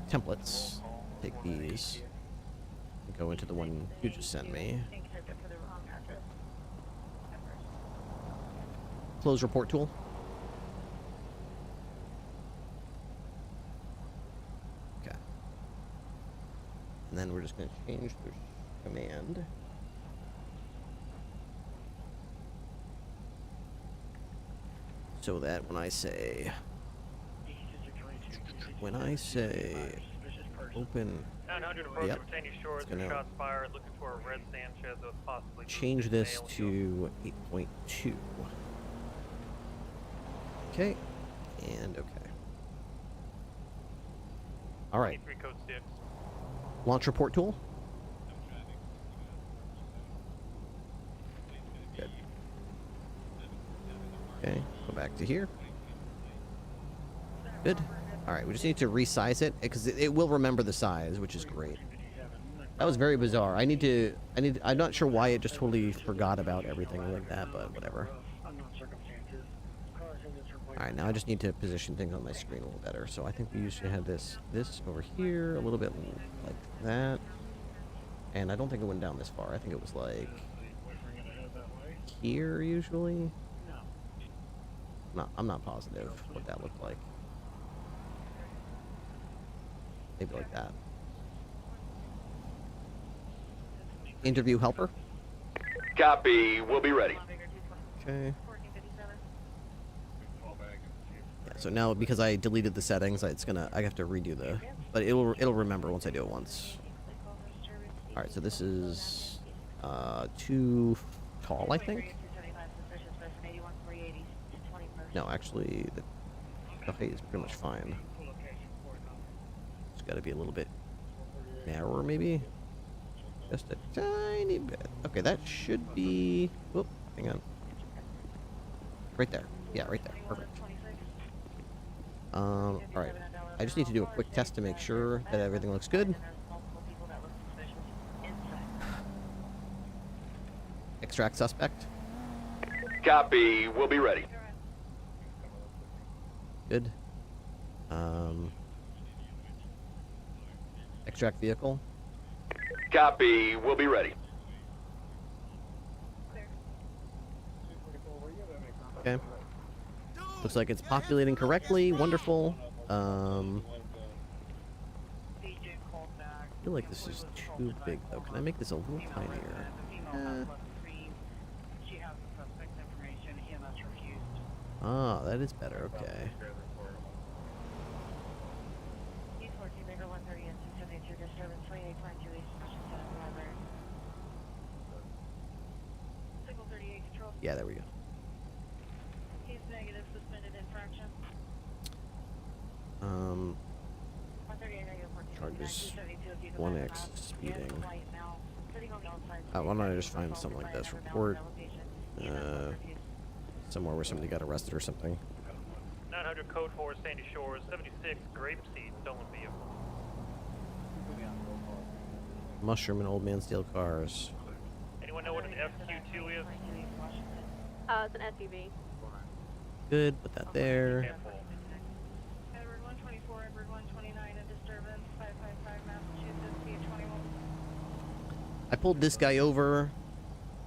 Templates. Take these. Go into the one you just sent me. Close report tool. Okay. And then we're just going to change the command. So that when I say open, yep, it's gonna change this to 8.2. Okay, and okay. All right. Launch report tool. Good. Okay, go back to here. Good. All right, we just need to resize it because it will remember the size, which is great. That was very bizarre. I'm not sure why it just totally forgot about everything like that, but whatever. All right, now I just need to position things on my screen a little better. So I think we usually have this over here, a little bit like that. And I don't think it went down this far. I think it was like here usually. No, I'm not positive what that looked like. Maybe like that. Interview helper. Copy. We'll be ready. Okay. Yeah, so now because I deleted the settings, I have to redo the, but it'll remember once I do it once. All right, so this is too tall, I think. No, actually, the height is pretty much fine. It's got to be a little bit narrower, maybe. Just a tiny bit. Okay, that should be... Whoop, hang on. Right there. Yeah, right there. Perfect. Alright. I just need to do a quick test to make sure that everything looks good. Extract suspect. Copy. We'll be ready. Good. Extract vehicle. Copy. We'll be ready. Okay. Looks like it's populating correctly. Wonderful. I feel like this is too big, though. Can I make this a little tinier? Ah, that is better. Okay. Yeah, there we go. He's negative, suspended infraction. Charges 1x speeding. Why don't I just find something like this? Report, somewhere where somebody got arrested or something. 900 code 4 Sandy Shores, 76 Grapeseed, stolen vehicle. Mushroom and old man steal cars. Anyone know what an FQ2 is? It's an SUV. Good, put that there. Edward 124, Edward 129, a disturbance, 555 Massachusetts, via 21. I pulled this guy over.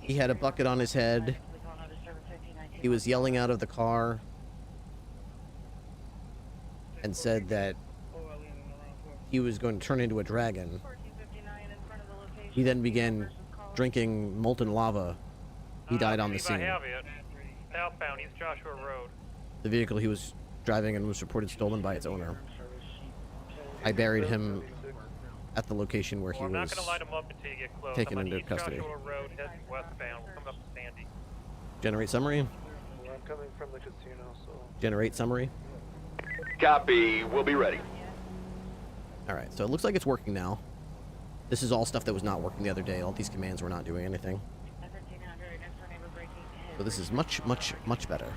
He had a bucket on his head. He was yelling out of the car and said that he was going to turn into a dragon. He then began drinking molten lava. He died on the scene. Southbound, East Joshua Road. The vehicle he was driving and was reported stolen by its owner. I buried him at the location where he was not gonna light him up until you get close. taken into custody. Joshua Road, heading westbound. We'll come up to Sandy. Generate summary. Well, I'm coming from the casino, so... Generate summary. Copy. We'll be ready. Alright, so it looks like it's working now. This is all stuff that was not working the other day. All these commands were not doing anything. So this is much, much, much better.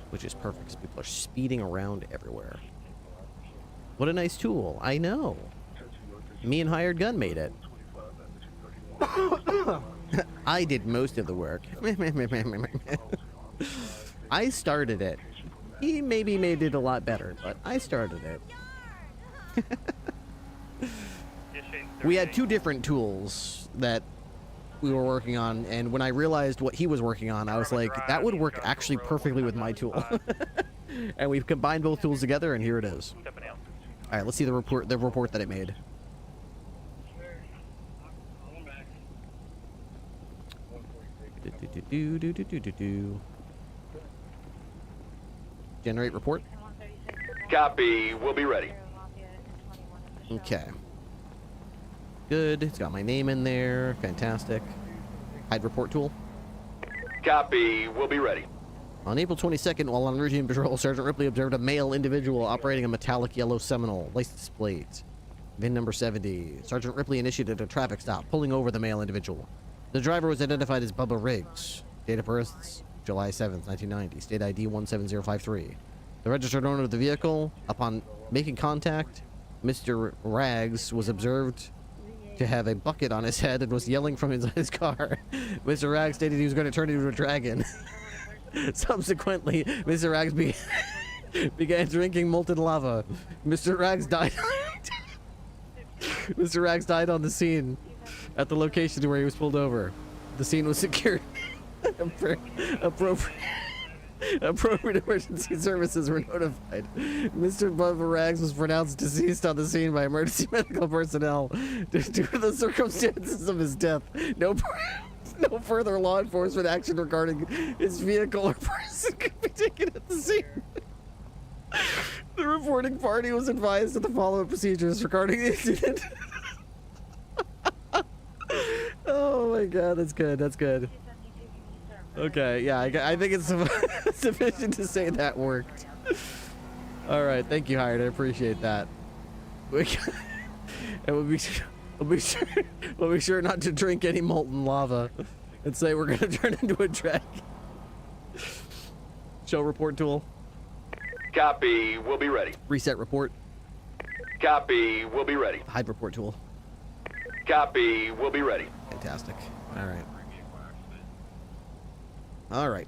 Which is perfect, because people are speeding around everywhere. What a nice tool. I know. Me and Hired Gun made it. I did most of the work. I started it. He maybe made it a lot better, but I started it. We had two different tools that we were working on, and when I realized what he was working on, I was like, that would work actually perfectly with my tool. And we've combined both tools together, and here it is. All right, let's see the report that it made. Generate report. Copy. We'll be ready. Okay. Good. It's got my name in there. Fantastic. Hide report tool. Copy. We'll be ready. On April 22nd, while on routine patrol, Sergeant Ripley observed a male individual operating a metallic yellow Seminole, license plate, VIN number 70. Sergeant Ripley initiated a traffic stop, pulling over the male individual. The driver was identified as Bubba Riggs. Date of birth, July 7th, 1990. State ID 17053. The registered owner of the vehicle, upon making contact, Mr. Rags was observed to have a bucket on his head and was yelling from inside his car. Mr. Rags stated he was going to turn into a dragon. Subsequently, Mr. Rags began drinking molten lava. Mr. Rags died. Mr. Rags died on the scene at the location where he was pulled over. The scene was secured. Appropriate emergency services were notified. Mr. Bubba Rags was pronounced deceased on the scene by emergency medical personnel due to the circumstances of his death. No further law enforcement action regarding his vehicle or person could be taken at the scene. The reporting party was advised of the following procedures regarding the incident. Oh my god, that's good, that's good. Okay, yeah, I think it's sufficient to say that worked. Alright, thank you, Hired, I appreciate that. And we'll be sure not to drink any molten lava and say we're gonna turn into a dragon. Show report tool. Copy, we'll be ready. Reset report. Copy, we'll be ready. Hide report tool. Copy, we'll be ready. Fantastic. Alright. Alright.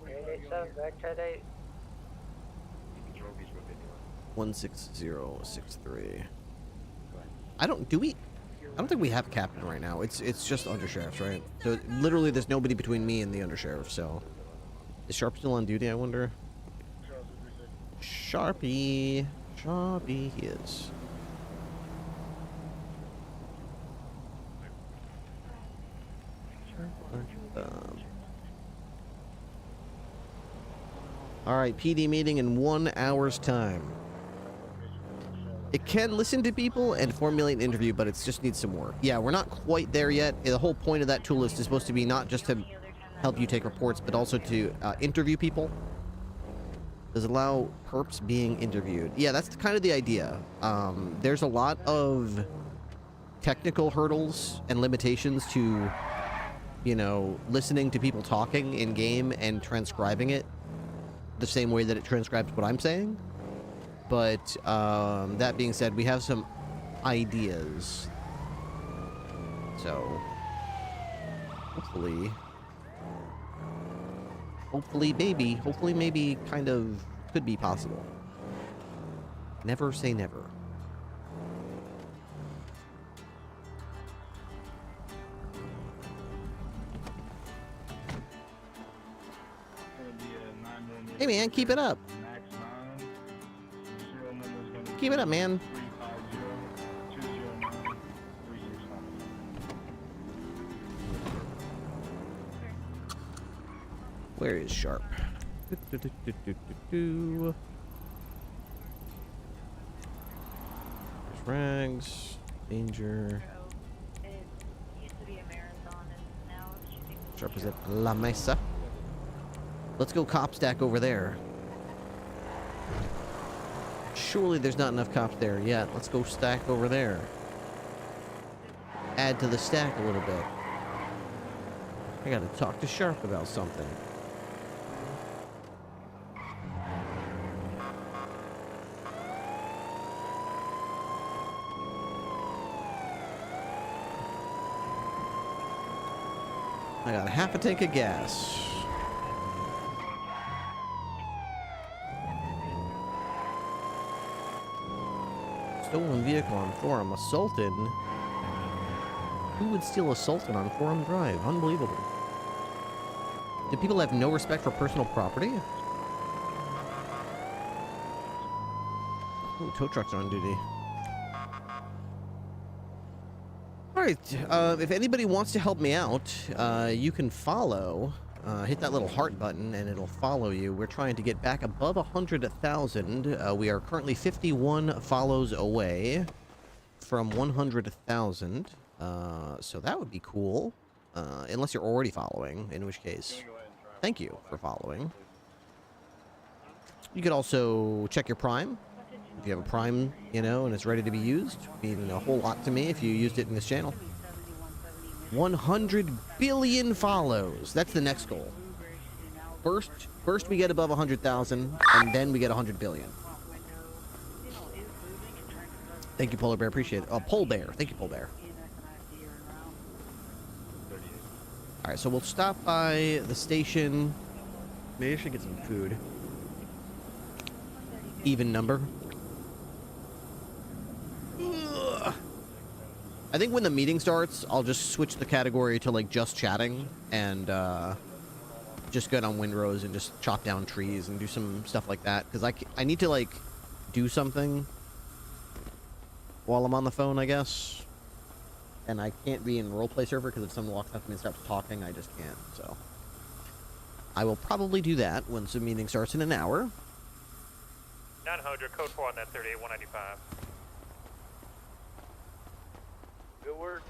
887, back to 8. 16063. I don't think we have a captain right now. It's just undersheriffs, right? So literally there's nobody between me and the undersheriff, so is Sharp still on duty, I wonder? Sharpie he is. Alright, PD meeting in 1 hour's time. It can listen to people and formulate an interview, but it just needs some work. Yeah, we're not quite there yet. The whole point of that tool is supposed to be not just to help you take reports, but also to interview people. Does it allow perps being interviewed? Yeah, that's kind of the idea. There's a lot of technical hurdles and limitations to, you know, listening to people talking in game and transcribing it the same way that it transcribes what I'm saying. But that being said, we have some ideas. So hopefully maybe kind of could be possible. Never say never. Hey man, keep it up. Keep it up, man. Where is Sharp? There's Rags, Danger. Sharp is at La Mesa. Let's go cop stack over there. Surely there's not enough cops there yet. Let's go stack over there. Add to the stack a little bit. I gotta talk to Sharp about something. I got half a tank of gas. Stolen vehicle on Forum. A Sultan? Who would steal a Sultan on Forum Drive? Unbelievable. Do people have no respect for personal property? Ooh, tow trucks are on duty. Alright, if anybody wants to help me out, you can follow. Hit that little heart button and it'll follow you. We're trying to get back above 100,000. We are currently 51 follows away from 100,000. So that would be cool. Unless you're already following, in which case, thank you for following. You could also check your Prime. If you have a Prime, you know, and it's ready to be used, it'd mean a whole lot to me if you used it in this channel. 100 billion follows. That's the next goal. First we get above 100,000, and then we get 100 billion. Thank you, Polar Bear. Appreciate it. Oh, Pole Bear. Thank you, Pole Bear. All right, so we'll stop by the station. Maybe I should get some food. Even number. Ugh. I think when the meeting starts, I'll just switch the category to like just chatting and just get on windrows and just chop down trees and do some stuff like that because I need to like do something while I'm on the phone, I guess. And I can't be in roleplay server because if someone walks up to me and starts talking, I just can't. So I will probably do that once the meeting starts in an hour. 900, code 4 on that 38195. Good work.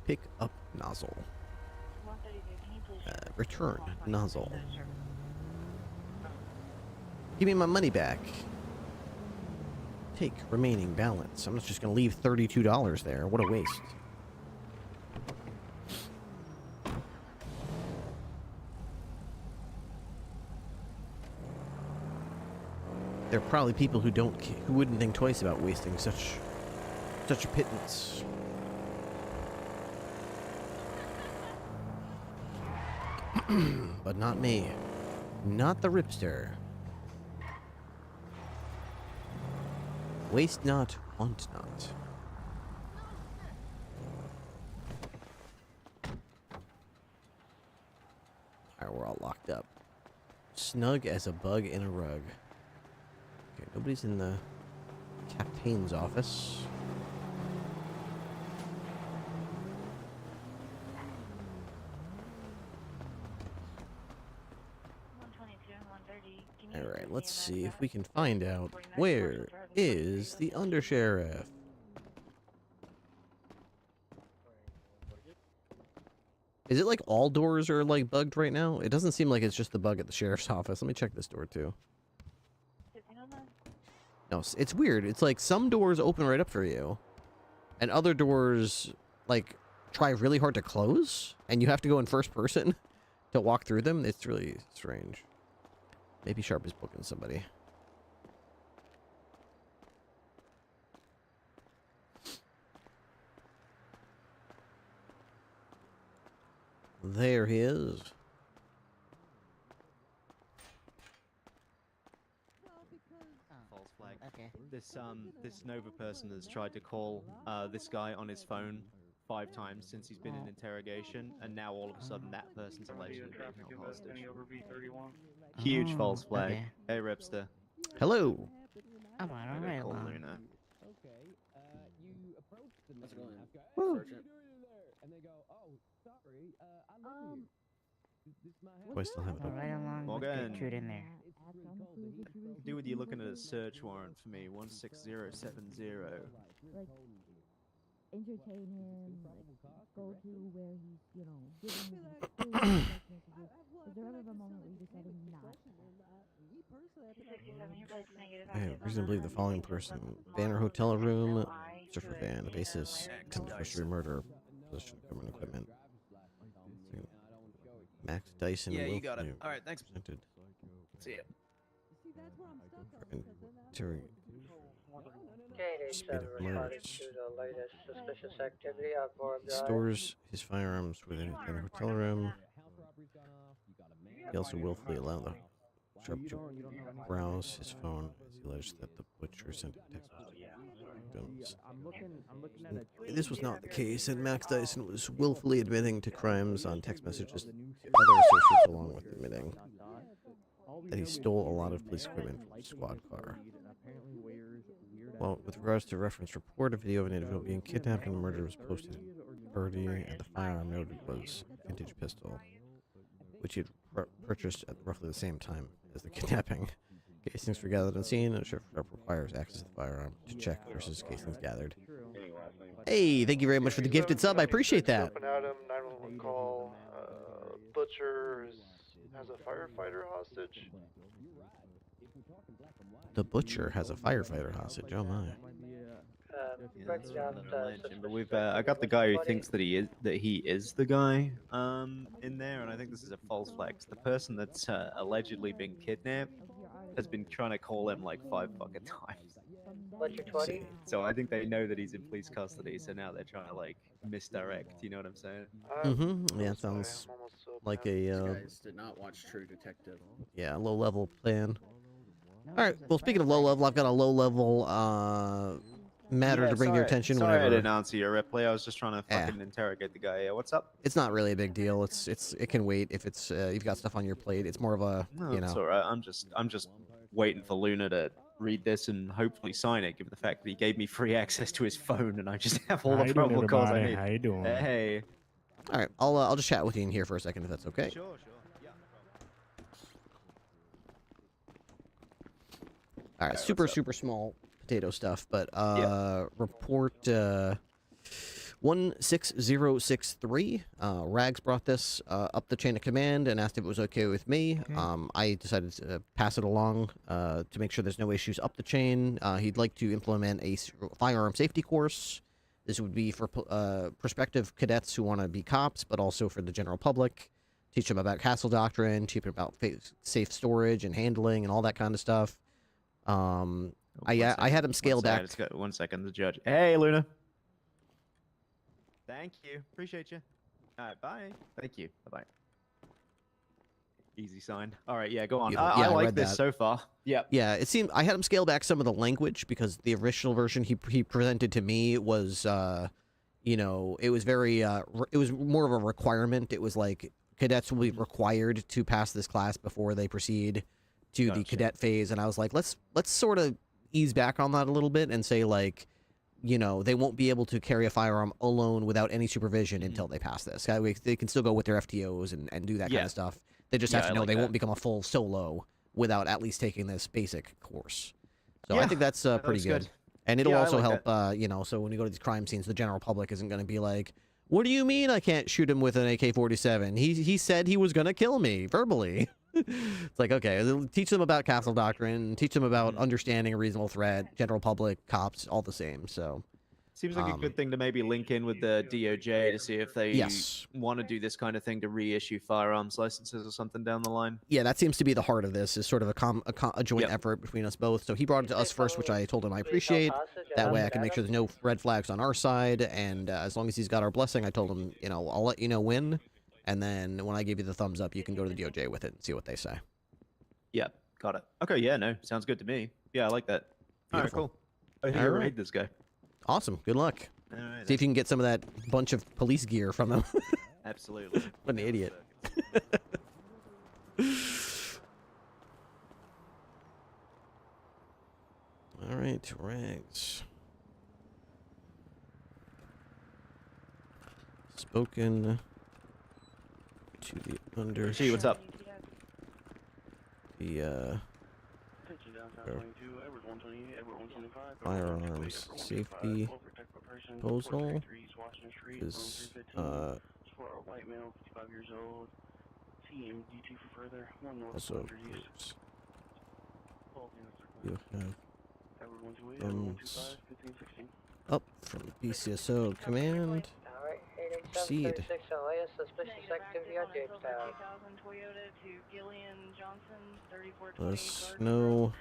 Pick up nozzle. Return nozzle. Give me my money back. Take remaining balance. I'm just going to leave $32 there. What a waste. There are probably people who wouldn't think twice about wasting such a pittance. But not me. Not the Ripster. Waste not, want not. Alright, we're all locked up. Snug as a bug in a rug. Okay, nobody's in the captain's office. Alright, let's see if we can find out where is the undersheriff. Is it like all doors are like bugged right now? It doesn't seem like it's just the bug at the sheriff's office. Let me check this door too. No, it's weird. It's like some doors open right up for you, and other doors like try really hard to close, and you have to go in first person to walk through them. It's really strange. Maybe Sharp is booking somebody. There he is. False flag. Okay. This Nova person has tried to call this guy on his phone 5 times since he's been in interrogation, and now all of a sudden that person's allegedly being held hostage. Huge false flag. Okay. Hey, Ripster. Hello. I'm on right Call along. Luna. Woo. Do I still have it All open? right along. Morgan. Let's get Trude in there. Do with you looking at a search warrant for me, 16070. Like, entertain him, like, go to where he's, you know, giving his text messages. Was there ever a moment where you decided not to? I have reason to believe the following person: Banner Hotel Room, Surfer Van, Basis, attempted first degree murder, possession of government equipment. Max Dyson. Yeah, you willfully got it. All right, thanks. presented See ya. for spate of murders. the latest suspicious activity on board the Stores his firearms within the hotel room. He also willfully allowed the Sharp to browse his phone as he alleged that the butcher sent a text message to victims. This was not the case, and Max Dyson was willfully admitting to crimes on text messages to other associates, along with admitting that he stole a lot of police equipment from his squad car. Well, with regards to reference report, a video of an individual being kidnapped and murdered was posted in Birdie, and the firearm noted was a vintage pistol, which he had purchased at roughly the same time as the kidnapping. Casings were gathered on scene, and Sheriff requires access to the firearm to check versus casings gathered. Hey, thank you very much for the gifted sub. I appreciate that. Open Adam, 911 call. Butcher has a firefighter hostage. The butcher has a firefighter hostage. Oh my. But we've I got the guy who thinks that he is the guy in there, and I think this is a false flag. The person that's allegedly been kidnapped has been trying to call him like 5 fucking times. Butcher 20. So I think they know that he's in police custody, so now they're trying to like misdirect. You know what I'm saying? Yeah, it sounds like a These guys did not watch True Detective. yeah, low level plan. All right. Well, speaking of low level, I've got a low level matter Yeah, to bring to your attention. Sorry, whenever I didn't answer your Ripley. I was just trying to fucking interrogate the guy. Yeah, what's up? It's not really a big deal. It can wait if it's you've got stuff on your plate. It's more of a No, you it's know. all right. I'm just waiting for Luna to read this and hopefully sign it, given the fact that he gave me free access to his phone and I just have all How the you doing, probable cause I everybody? need. How you doing? Hey. All right. I'll just chat with you in here for a second if that's okay. Sure. Yeah. All right. Super small potato stuff, but report 16063. Rags brought this up the chain of command and asked if it was okay with me. I decided to pass it along to make sure there's no issues up the chain. He'd like to implement a firearm safety course. This would be for prospective cadets who want to be cops, but also for the general public. Teach them about castle doctrine, teach them about safe storage and handling and all that kind of stuff. I had him scale back. Let's go. 1 second. The judge. Hey, Luna. Thank you. Appreciate you. All right. Bye. Thank you. Bye. Easy sign. All right. Yeah. Go on. I like this so far. Yeah. Yeah. It seemed I had him scale back some of the language because the original version he presented to me was, you know, it was very it was more of a requirement. It was like cadets will be required to pass this class before they proceed to the cadet phase, and I was like, let's sort of ease back on that a little bit and say like, you know, they won't be able to carry a firearm alone without any supervision until they pass this. They can still go with their FTOs and do that kind of stuff. They just have to know they won't become a full solo without at least taking this basic course. So I think that's pretty good. And it'll also help, you know, so when you go to these crime scenes, the general public isn't going to be like, what do you mean I can't shoot him with an AK-47? He said he was going to kill me verbally. It's like, okay, teach them about castle doctrine, teach them about understanding a reasonable threat, general public, cops, all the same. So seems like a good thing to maybe link in with the DOJ to see if they Yes. want to do this kind of thing to reissue firearms licenses or something down the line. Yeah, that seems to be the heart of this, is sort of a joint effort between us both. So he brought it to us first, which I told him I appreciate. That way I can make sure there's no red flags on our side. And as long as he's got our blessing, I told him, you know, I'll let you know when. And then when I give you the thumbs up, you can go to the DOJ with it and see what they say. Yeah, got it. Okay, yeah, no, sounds good to me. Yeah, I like that. All right, Beautiful. cool. I think I'll raid this guy. Awesome. Good luck. All right, See if you can get some of that bunch of police gear from him. Absolutely. What an idiot. All right, Rags. Spoken to the under. Gee, what's up? The firearms safety proposal is also groups. You have thumbs up from BCSO command. Proceed. Suspicious activity on Jamestown. Let us know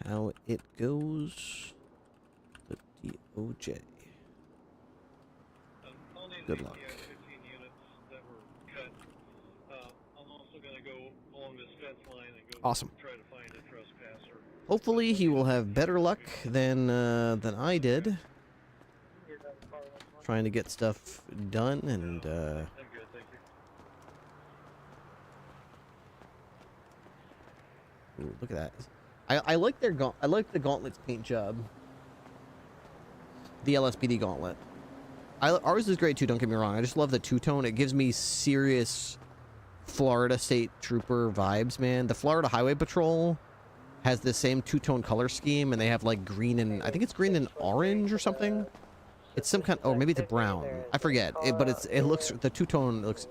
how it goes. The DOJ. Good luck. Awesome. Hopefully he will have better luck than I did. Trying to get stuff done and ooh, look at that. I like their I like the Gauntlet's paint job. The LSPD Gauntlet. Ours is great too, don't get me wrong. I just love the two-tone. It gives me serious Florida State Trooper vibes, man. The Florida Highway Patrol has the same two-tone color scheme, and they have like green and I think it's green and orange or something. It's some kind, or maybe it's brown. I forget. But it looks, the two-tone looks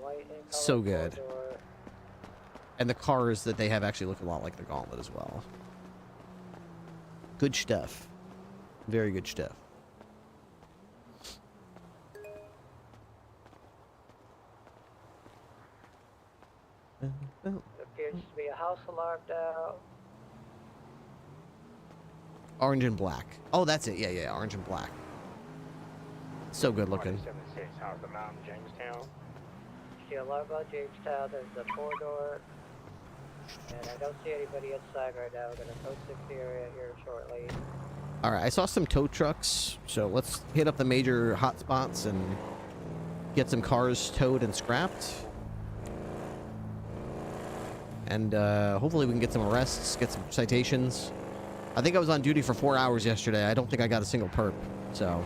so good. And the cars that they have actually look a lot like the Gauntlet as well. Good stuff. Very good stuff. There appears to be a house alarm out. Orange and black. Oh, that's it. Yeah, yeah, orange and black. So good looking. 76, how's the mountain, Jamestown? Still low about Jamestown, there's the 4-door. And I don't see anybody inside right now. We're gonna code 6 the area here shortly. All right, I saw some tow trucks, so let's hit up the major hotspots and get some cars towed and scrapped. And hopefully we can get some arrests, get some citations. I think I was on duty for 4 hours yesterday. I don't think I got a single perp, so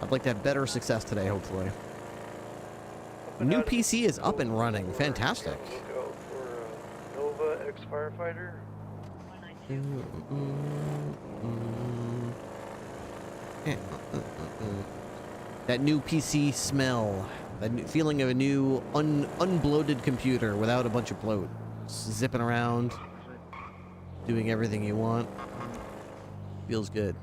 I'd like to have better success today, hopefully. New PC is up and running. Fantastic. Look out for Nova ex-firefighter. That new PC smell. That new feeling of a new unbloated computer without a bunch of bloat. Zipping around. Doing everything you want. Feels good.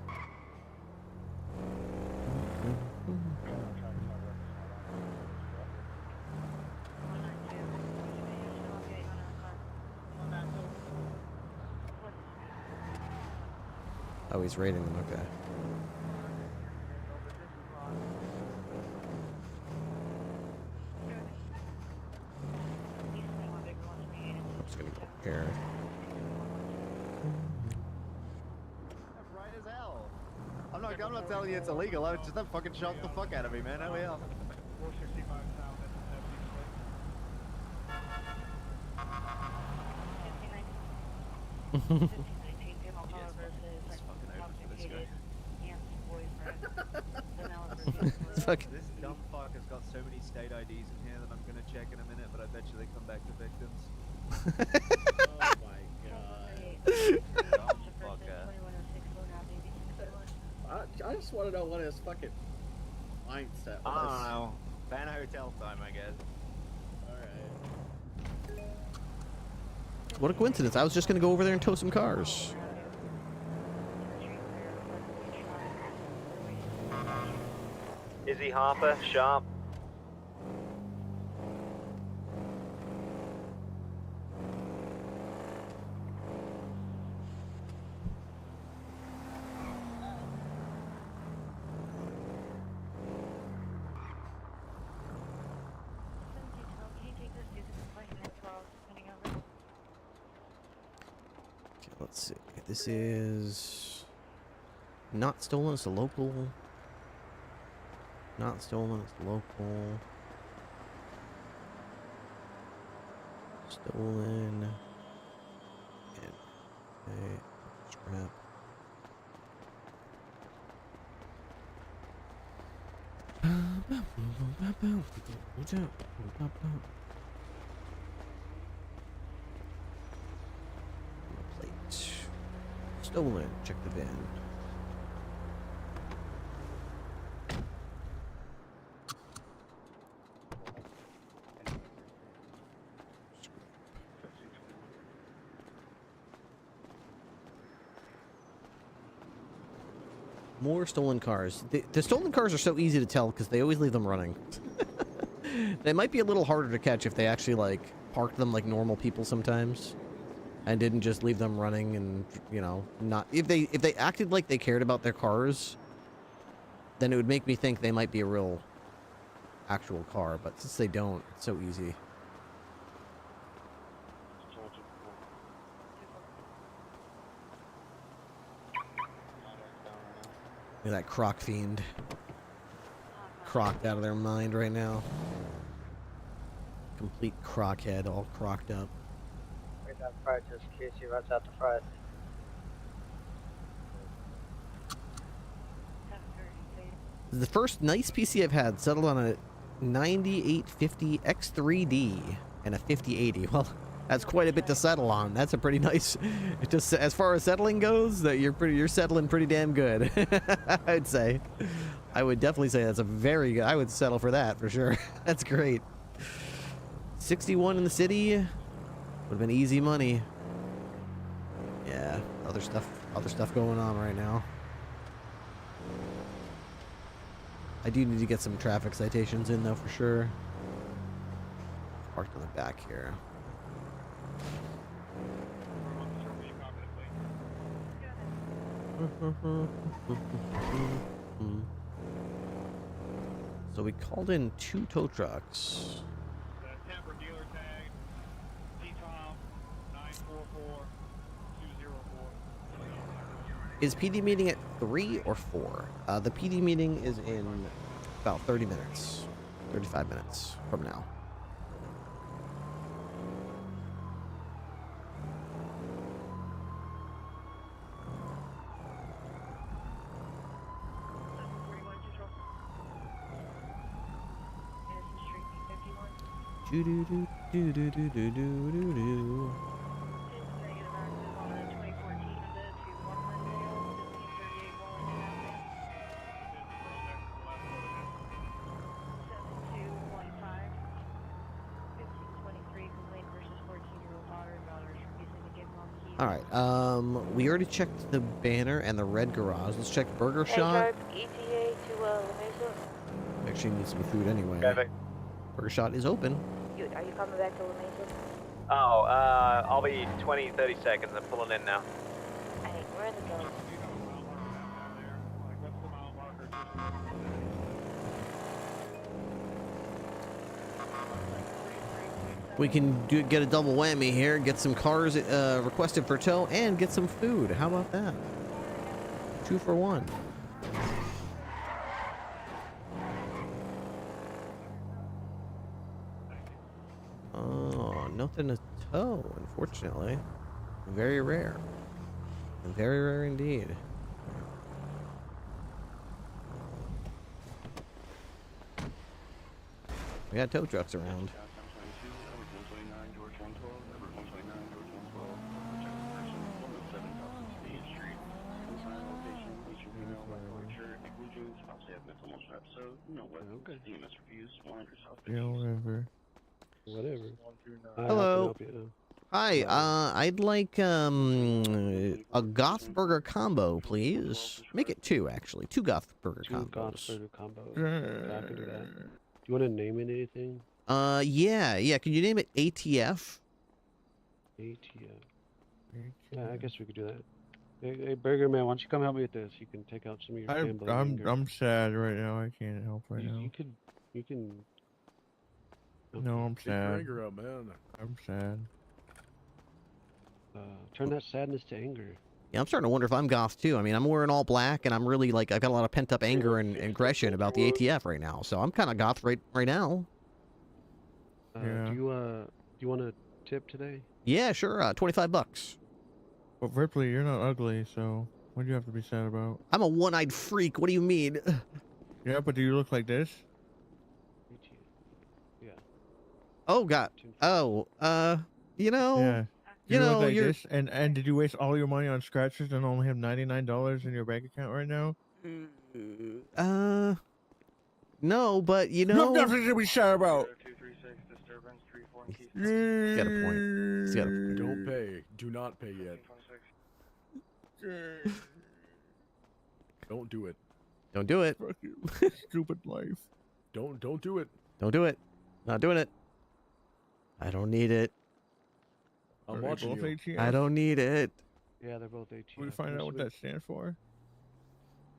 Oh, he's raiding them. Okay. I'm just gonna go here. Right as hell. I'm not telling you it's illegal. I just that fucking shocked the fuck out of me, man. Hell yeah. 465 south at the 70 split. This dumb fuck has got so many state IDs in here that I'm gonna check in a minute, but I bet you they come back to victims. Oh my god. Dumb fucker. I just want to know what his fucking mindset was. I don't know. Van hotel time, I guess. Alright. What a coincidence. I was just gonna go over there and tow some cars. Izzy Harper, sharp. Okay, let's see. This is not stolen. It's a local. Not stolen, it's local. Stolen. And okay, scrap. Plate. Stolen. Check the bin. More stolen cars. The stolen cars are so easy to tell because they always leave them running. They might be a little harder to catch if they actually like parked them like normal people sometimes, and didn't just leave them running and not. If they acted like they cared about their cars, then it would make me think they might be a real, actual car. But since they don't, it's so easy. Look at that croc fiend. Crocked out of their mind right now. Complete croc head, all crocked up. Right down front, just in case he runs out the front. The first nice PC I've had settled on a 9850 X3D and a 5080. Well, that's quite a bit to settle on. That's a pretty nice. Just as far as settling goes, that you're settling pretty damn good. I'd say. I would definitely say that's a very good. I would settle for that for sure. That's great. 61 in the city would have been easy money. Yeah, other stuff going on right now. I do need to get some traffic citations in though for sure. Parked in the back here. So we called in 2 tow trucks. Tamper dealer tag, T-Tom 944-204. Is PD meeting at 3 or 4? The PD meeting is in about 30 minutes, 35 minutes from now. Do do do do do do do do do. All right. We already checked the banner and the red garage. Let's check Burger Shot. ETA to La Mesa. Actually, need some food anyway. Burger Shot is open. Are you coming back to La Mesa? Oh, I'll be 20, 30 seconds. I'm pulling in now. Hey, we're in the zone. We can get a double whammy here. Get some cars requested for tow and get some food. How about that? 2 for 1. Oh, nothing to tow, unfortunately. Very rare. Very rare indeed. We got tow trucks around. Whatever. Hello. Hi, I'd like a Goth Burger combo, please. Make it 2, actually. 2 Goth Burger combos. Goth Burger combos. I can do that. Do you want to name it anything? Yeah. Can you name it ATF? ATF. Yeah, I guess we could do that. Hey, Burger Man, why don't you come help me with this? You can take out some of your family anger. I'm sad right now. I can't help right now. You can. No, I'm Take your sad. anger out, man. I'm sad. Turn that sadness to anger. Yeah, I'm starting to wonder if I'm goth too. I mean, I'm wearing all black, and I'm really like I've got a lot of pent up anger and aggression about the ATF right now. So I'm kind of goth right now. Do you want a tip today? Yeah, sure. $25. But Ripley, you're not ugly, so what do you have to be sad about? I'm a one-eyed freak. What do you mean? Yeah, but do you look like this? Yeah. Oh God. Oh. You know. Yeah. You look know. like You're. this? And did you waste all your money on scratches and only have $99 in your bank account right now? No, but you know. You have nothing to be sad about. He's got a point. He's got a point. Don't pay. Do not pay yet. Don't do it. Don't do it. Stupid life. Don't do it. Don't do it. Not doing it. I don't need it. I'm watching you. ATF? I don't need it. Yeah, they're both ATF. Can we find out what that stands for?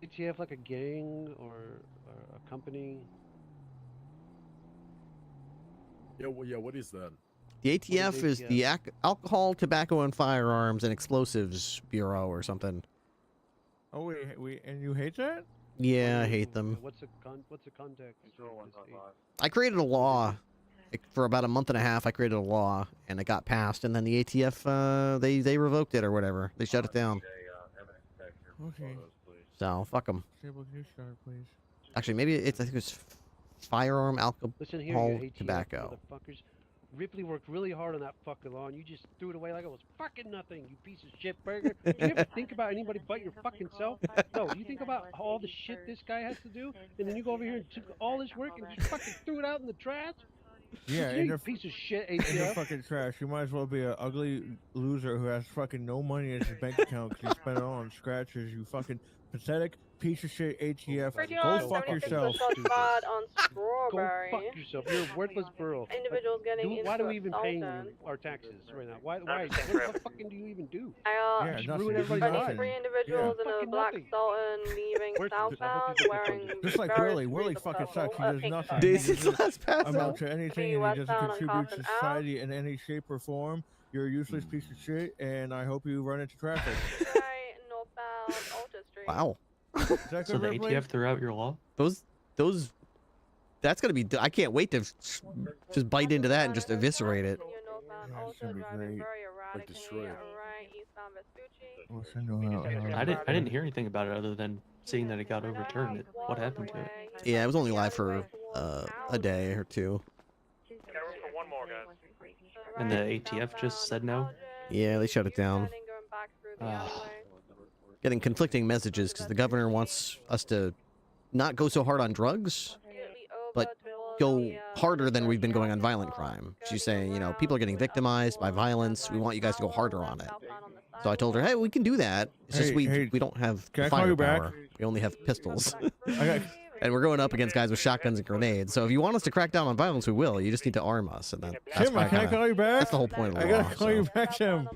ATF like a gang or a company? Yeah, what is that? The ATF is the Alcohol, Tobacco, and Firearms and Explosives Bureau or something. Oh wait, and you hate that? Yeah, I hate them. What's the context? I created a law for about a month and a half. I created a law and it got passed, and then the ATF they revoked it or whatever. They shut it down. Okay. So fuck them. Disable new start, please. Actually, maybe I think it's firearm, Listen here, alcohol, you ATF tobacco. motherfuckers. Ripley worked really hard on that fucking law, and you just threw it away like it was fucking nothing, you piece of shit, Burger. Do you ever think about anybody but your fucking self? No, you think about all the shit this guy has to do, and then you go over here and took all this work and just fucking threw it out in the trash? Yeah, you in the piece of shit, in the ATF. fucking trash. You might as well be an ugly loser who has fucking no money in his bank account because you spent it all on scratches. You fucking pathetic piece of shit ATF. Pretty Go much fuck 76 yourself. was shot bad on Strawberry. Go fuck yourself. You're a worthless girl. Individuals getting into Why do we even paying you assaulted. our taxes right now? Why? What the fucking do you even do? I Yeah, Just nothing. ruin You do everybody's nothing. lives. 23 individuals in a Fucking black nothing. Sultan leaving Where's the- southbound wearing Just like various Willie. Willie degrees of fucking purple. sucks. He does Pink nothing. card. He Daisy's doesn't last pass amount out. to anything, Be and he doesn't westbound on contribute to Coffin Ave. society in any shape or form. You're a useless piece of shit, and I hope you run into traffic. Right, northbound Alta Street. Wow. Is that So good, the Ripley? ATF threw out your law? Those. That's gonna be. I can't wait to just bite into that and just eviscerate it. That's gonna be great. Like destroy it. Wish I knew how. I didn't hear anything about it other than seeing that it got overturned. What happened to it? Yeah, it was only live for a day or two. And the ATF just said no? Yeah, they shut it down. Getting conflicting messages because the governor wants us to not go so hard on drugs, but go harder than we've been going on violent crime. She's saying, you know, people are getting victimized by violence. We want you guys to go harder on it. So I told her, hey, we can do that. It's just we don't have Can I call you back? firepower. We only have pistols. And we're going up against guys with shotguns and grenades. So if you want us to crack down on violence, we will. You just need to arm us. And that's Tim, can I call you back? That's the whole point of the I law. gotta call you back, Tim.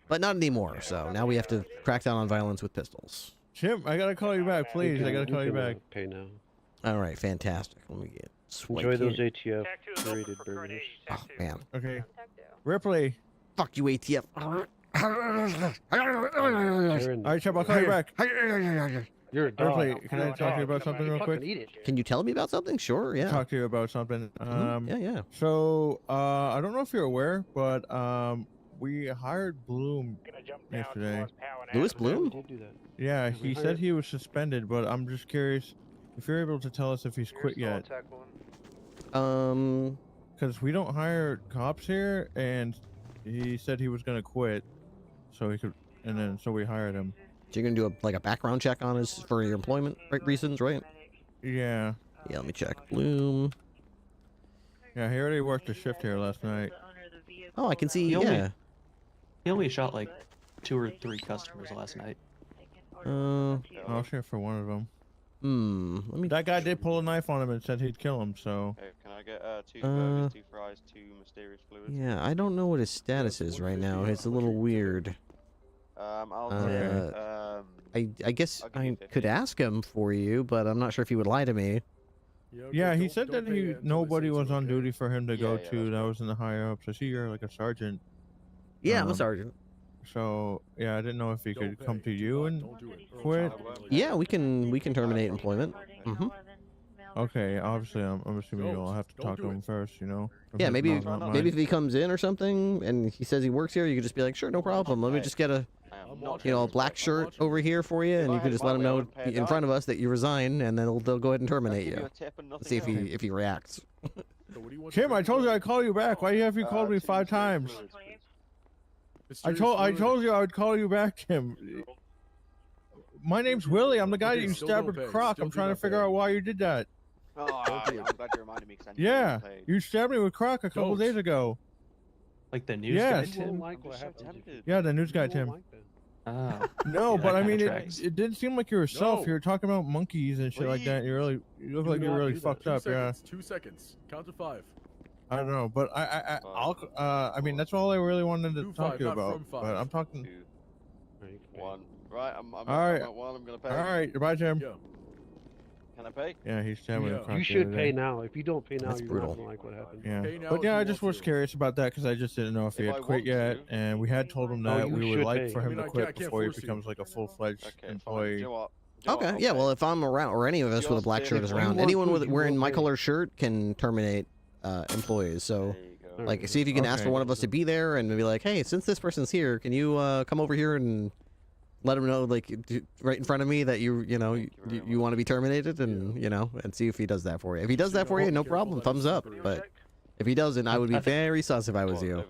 But not anymore. So now we have to crack down on violence with pistols. Tim, I gotta call you back, please. I gotta call you back. Pay now. All right, fantastic. Let me get swipe Enjoy those here. ATF curated burgers. Oh man. Okay. Ripley. Fuck you, ATF. Alright, Chip, I'll call you back. You're a dog. Ripley, can I talk to you about something real quick? Can you tell me about something? Sure, yeah. Talk to you about something. Yeah. So, I don't know if you're aware, but we hired Bloom yesterday. Louis Bloom? Yeah, he said he was suspended, but I'm just curious if you're able to tell us if he's quit yet. Because we don't hire cops here, and he said he was gonna quit, so he could, and then so we hired him. So you're gonna do a background check on us for your employment reasons, right? Yeah. Yeah, let me check. Bloom. Yeah, he already worked a shift here last night. Oh, I can see. He only shot like 2 or 3 customers last night. I'll share for one of them. Let me. That guy did pull a knife on him and said he'd kill him. So. Hey, can I get 2 burgers, 2 fries, 2 mysterious fluids? Yeah, I don't know what his status is right now. It's a little weird. I'll I guess I could ask him for you, but I'm not sure if he would lie to me. Yeah, he said that nobody was on duty for him to go to. That was in the higher ups. I see you're like a sergeant. Yeah, I'm a sergeant. So yeah, I didn't know if he could come to you and quit. Yeah, we can terminate employment. Okay, obviously I'm assuming you'll have to talk to him first, you know. Yeah, maybe Not if he comes in or something and he says he works here, you could just be like, sure, no problem. Let me just get a black shirt over here for you, and you can just let him know in front of us that you resign, and then they'll go ahead and terminate you. See if he reacts. Tim, I told you I'd call you back. Why have you called me 5 times? I told you I would call you back, Tim. My name's Willie. I'm the guy that you stabbed with a crock. I'm trying to figure out why you did that. Oh, I'm glad you reminded me. Yeah, you stabbed me with crock a couple days ago. Like the news Yes. guy, Tim? Yeah, the news guy, Tim. No, Yeah, but that I kinda mean, tracks. it didn't seem like you yourself. You were talking about monkeys and shit like that. You look like you're really fucked up. Yeah. 2 seconds. Count to 5. I don't know, but I mean, that's all I really wanted to talk to you about. But I'm talking. 2, 1. Right, I'm All right. at 1. I'm gonna pay. All right, goodbye, Tim. Can I pay? Yeah, he's stabbing a crock You the should other pay day. now. If you don't pay now, That's you're brutal. not gonna like what happened. Yeah, but yeah, I just was curious about that because I just didn't know if he had quit yet, and we had told him that you we would should like pay. for him to I quit can't before he force you. becomes like a full-fledged employee. Okay, yeah. Well, if I'm around, or any of us with a black shirt is around, anyone wearing my color shirt can terminate employees. So, like, see if you can ask for one of us to be there and be like, hey, since this person's here, can you come over here and let him know, like, right in front of me that you want to be terminated, and and see if he does that for you. If he does that for you, no problem, thumbs up. But if he doesn't, I would be very sus if I was you.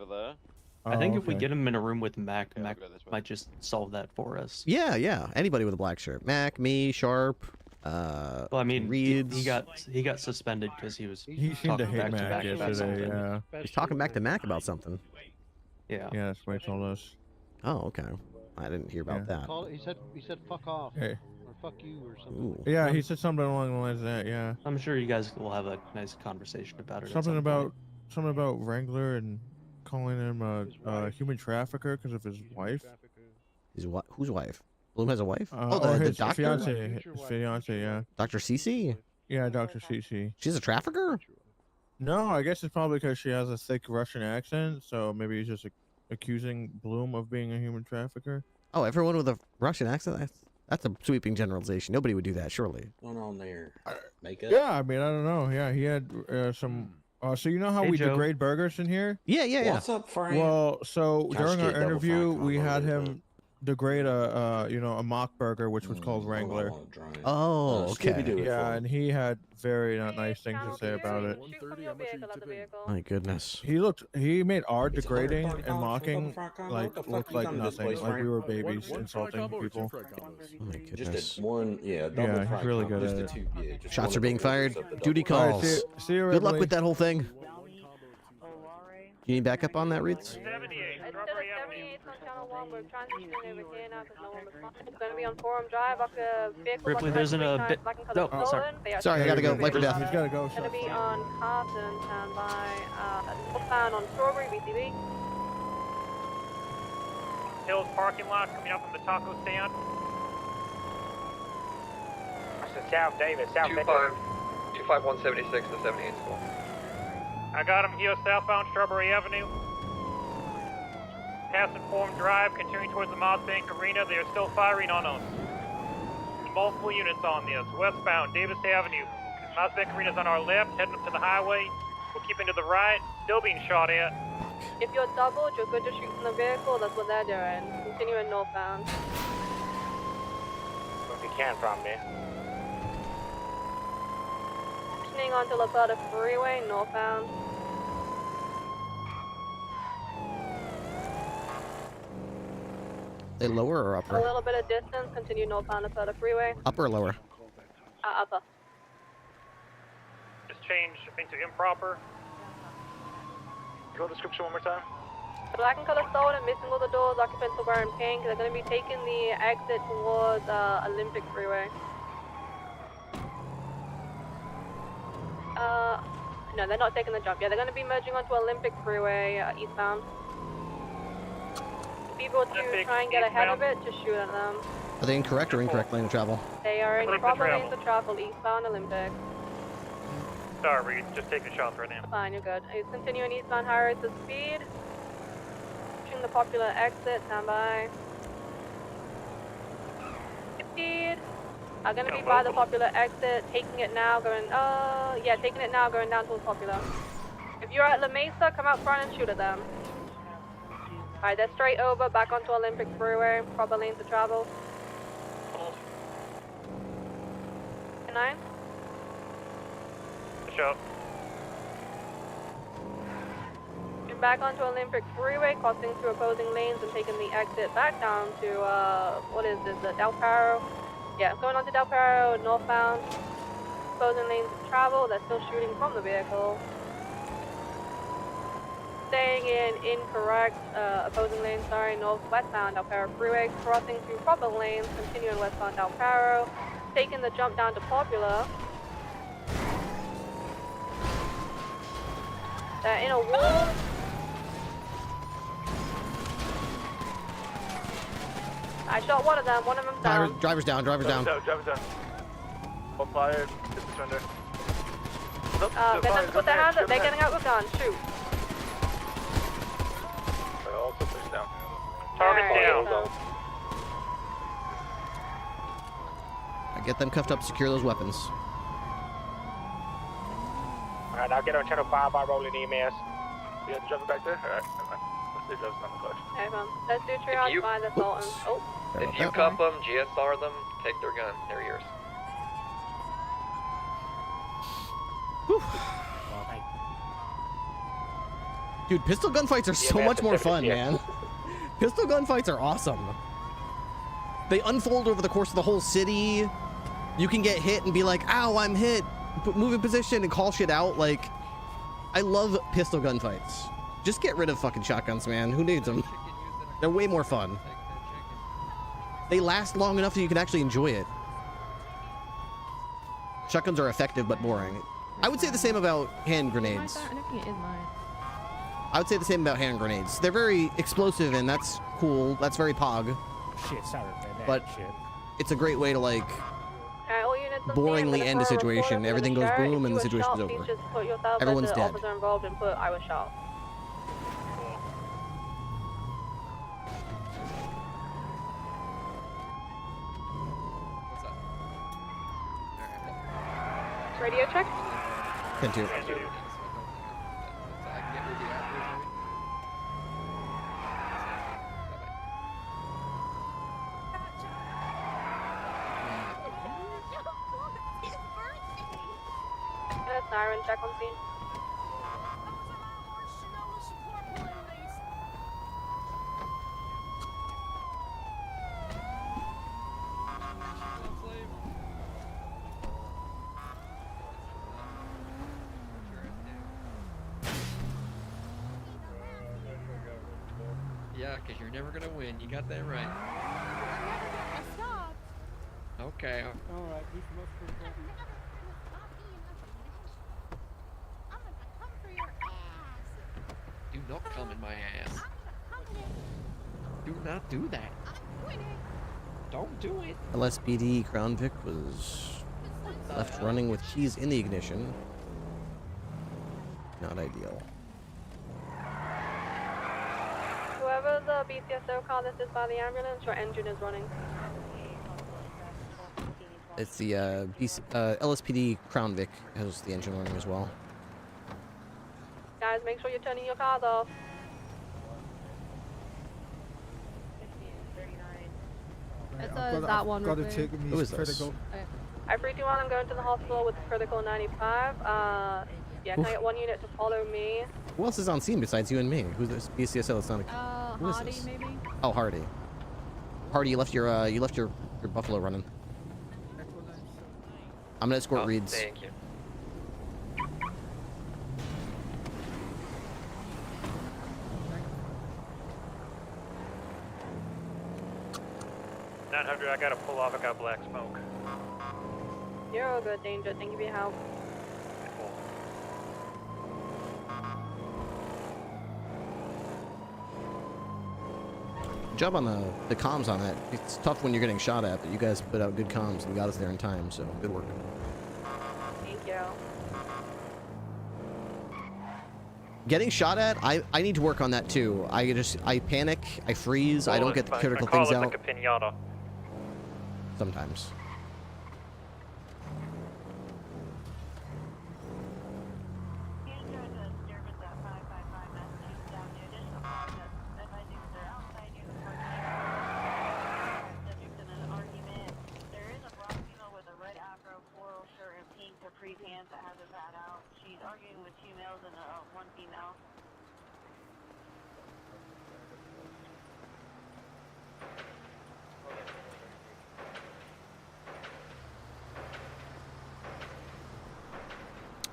I think if we get him in a room with Mac might just solve that for us. Yeah. Anybody with a black shirt, Mac, me, Sharp. Well, I mean, Reeds. he got suspended because he was He seemed to talking hate back to Mac back about yesterday. something. Yeah. He's talking back to Mac about something. Yeah. Yeah, that's what he told us. Oh, okay. I didn't hear about that. He said fuck off. Hey. Or fuck you or something. Like Yeah, he said something along the lines of that. Yeah. I'm sure you guys will have a nice conversation about it. Something at some point. about Wrangler and calling him a human trafficker because of his wife. His what? Whose wife? Bloom has a wife? Or the his doctor. fiance. His fiance, yeah. Dr. Cece. Yeah, Dr. Cece. She's a trafficker. No, I guess it's probably because she has a thick Russian accent. So maybe he's just accusing Bloom of being a human trafficker. Oh, everyone with a Russian accent? That's a sweeping generalization. Nobody would do that, surely. What's going on there? Makeup? Yeah, I mean, I don't know. Yeah, he had some. So you know how Hey, we Joe. degrade burgers in here? Yeah. What's up, Frank? Well, so Try to during our get double interview, fry we combo had there, him degrade a mock burger, which was called Wrangler. Oh, okay. Scooby-Doo it for Yeah, me. and he had very not nice things to say about it. My goodness. He made our It's degrading $140 and mocking for double fry combo? like What the look fuck you like come to this nothing, place, like Frank? we were babies insulting people. Oh my Just goodness. a one, yeah, double Yeah, fry he's really combo, good just at the it. two, yeah, just Shots one are being of the burgers fired. of the Duty double All fry. right, calls. see you, Good luck Ripley. with that whole thing. You need backup on that, Reeds? It's going to be on Forum Drive after vehicle. Ripley, there's a bit. No, sorry. Sorry, I gotta go. Life or death. He's gotta go. It's going to be on Carson, standby, northbound on Strawberry, BCB. Hills parking lot coming up from the taco stand. South Davis, South Davis. 25176 to 78 school. I got him here southbound Strawberry Avenue. Passing Forum Drive, continuing towards the Moss Bank Arena. They are still firing on us. Multiple units on this. Westbound Davis Avenue. Moss Bank Arena's on our left, heading up to the highway. We're keeping to the right, still being shot at. If you're doubled, you're good to shoot from the vehicle. That's what they're doing. Continuing northbound. If you can from me. Continuing onto La Plata Freeway, northbound. They lower or A upper? little bit of distance. Continue northbound La Plata Freeway. Upper or lower? Upper. Just change into improper. Go description one more time. Black and color sold and missing all the doors. Occupants are wearing pink. They're going to be taking the exit towards Olympic Freeway. No, they're not taking the jump. Yeah, they're going to be merging onto Olympic Freeway eastbound. People to try and get ahead of it, just shoot at them. Are they in correct or incorrect lane of travel? They are in Olympic proper travel. lanes of travel eastbound Olympic. Sorry, Reed, just taking shots right now. Fine, you're good. He's continuing eastbound high rates of speed. Pushing the popular exit, stand by. Speed. Gonna be by the popular exit, taking it now, going, taking it now, going down towards popular. If you're at La Mesa, come out front and shoot at them. Alright, they're straight over, back onto Olympic Freeway, proper lanes of travel. 9. Shot. Back onto Olympic Freeway, crossing through opposing lanes and taking the exit back down to, what is this, Del Perro? Yeah, going on to Del Perro, northbound, opposing lanes of travel. They're still shooting from the vehicle. Staying in incorrect opposing lanes, northwestbound Del Perro Freeway, crossing through proper lanes, continuing westbound Del Perro, taking the jump down to Popular. They're in a wall. I shot one of them down. Driver's down. Driver's down. One fired. Just surrender. Get them to put their hands up. They're getting out with guns. Shoot. Also push down. Target down. Get them cuffed up, secure those weapons. Alright, I'll get on channel 5 by rolling EMS. You got the driver back there? Alright, never mind. Let's do driver's on the clutch. Okay, fun. Let's do triage by the Sultan. Oh. If you cuff them, GSR them, take their gun. They're yours. Dude, pistol gunfights are so much more fun, man. Pistol gunfights are awesome. They unfold over the course of the whole city. You can get hit and be like, ow, I'm hit. Move in position and call shit out. Like, I love pistol gunfights. Just get rid of fucking shotguns, man. Who needs them? They're way more fun. They last long enough that you can actually enjoy it. Shotguns are effective but boring. I would say the same about hand grenades. I think it is mine. I would say the same about hand grenades. They're very explosive and that's cool. That's very pog. Shit, sorry for that But shit. it's a great way to like Alright, all units on scene, boringly I'm end a gonna put report situation. up for Everything the goes sheriff. boom If and the you were situation's shot, over. please just put yourself Everyone's as the dead. officer involved and put I was shot. Radio check. Can do. Siren check on scene. Yeah, because you're never gonna win. You got that right. Okay. Alright, Do not come in my ass. Do not do that. Don't do it. LSPD Crown Vic was left running with keys in the ignition. Not ideal. Whoever the BCSO car this is by the ambulance, your engine is running. It's the LSPD Crown Vic has the engine running as well. Guys, make sure you're turning your cars off. It's that one. Who is this? I 321, I'm going to the hospital with critical 95. Yeah, can I get one unit to follow me? Who else is on scene besides you and me? Who's this BCSO? That's not a. Who is Hardy, this? maybe? Oh, Hardy. Hardy, you left your buffalo running. I'm gonna escort Reeds. Thank you. I gotta pull off. I got black smoke. You're all good, Danger. Thank you for your help. Good job on the comms on that. It's tough when you're getting shot at, but you guys put out good comms and got us there in time, so good work. Thank you. Getting shot at, I need to work on that too. I panic, I freeze, I don't get the critical things out. Like a pinata. Sometimes.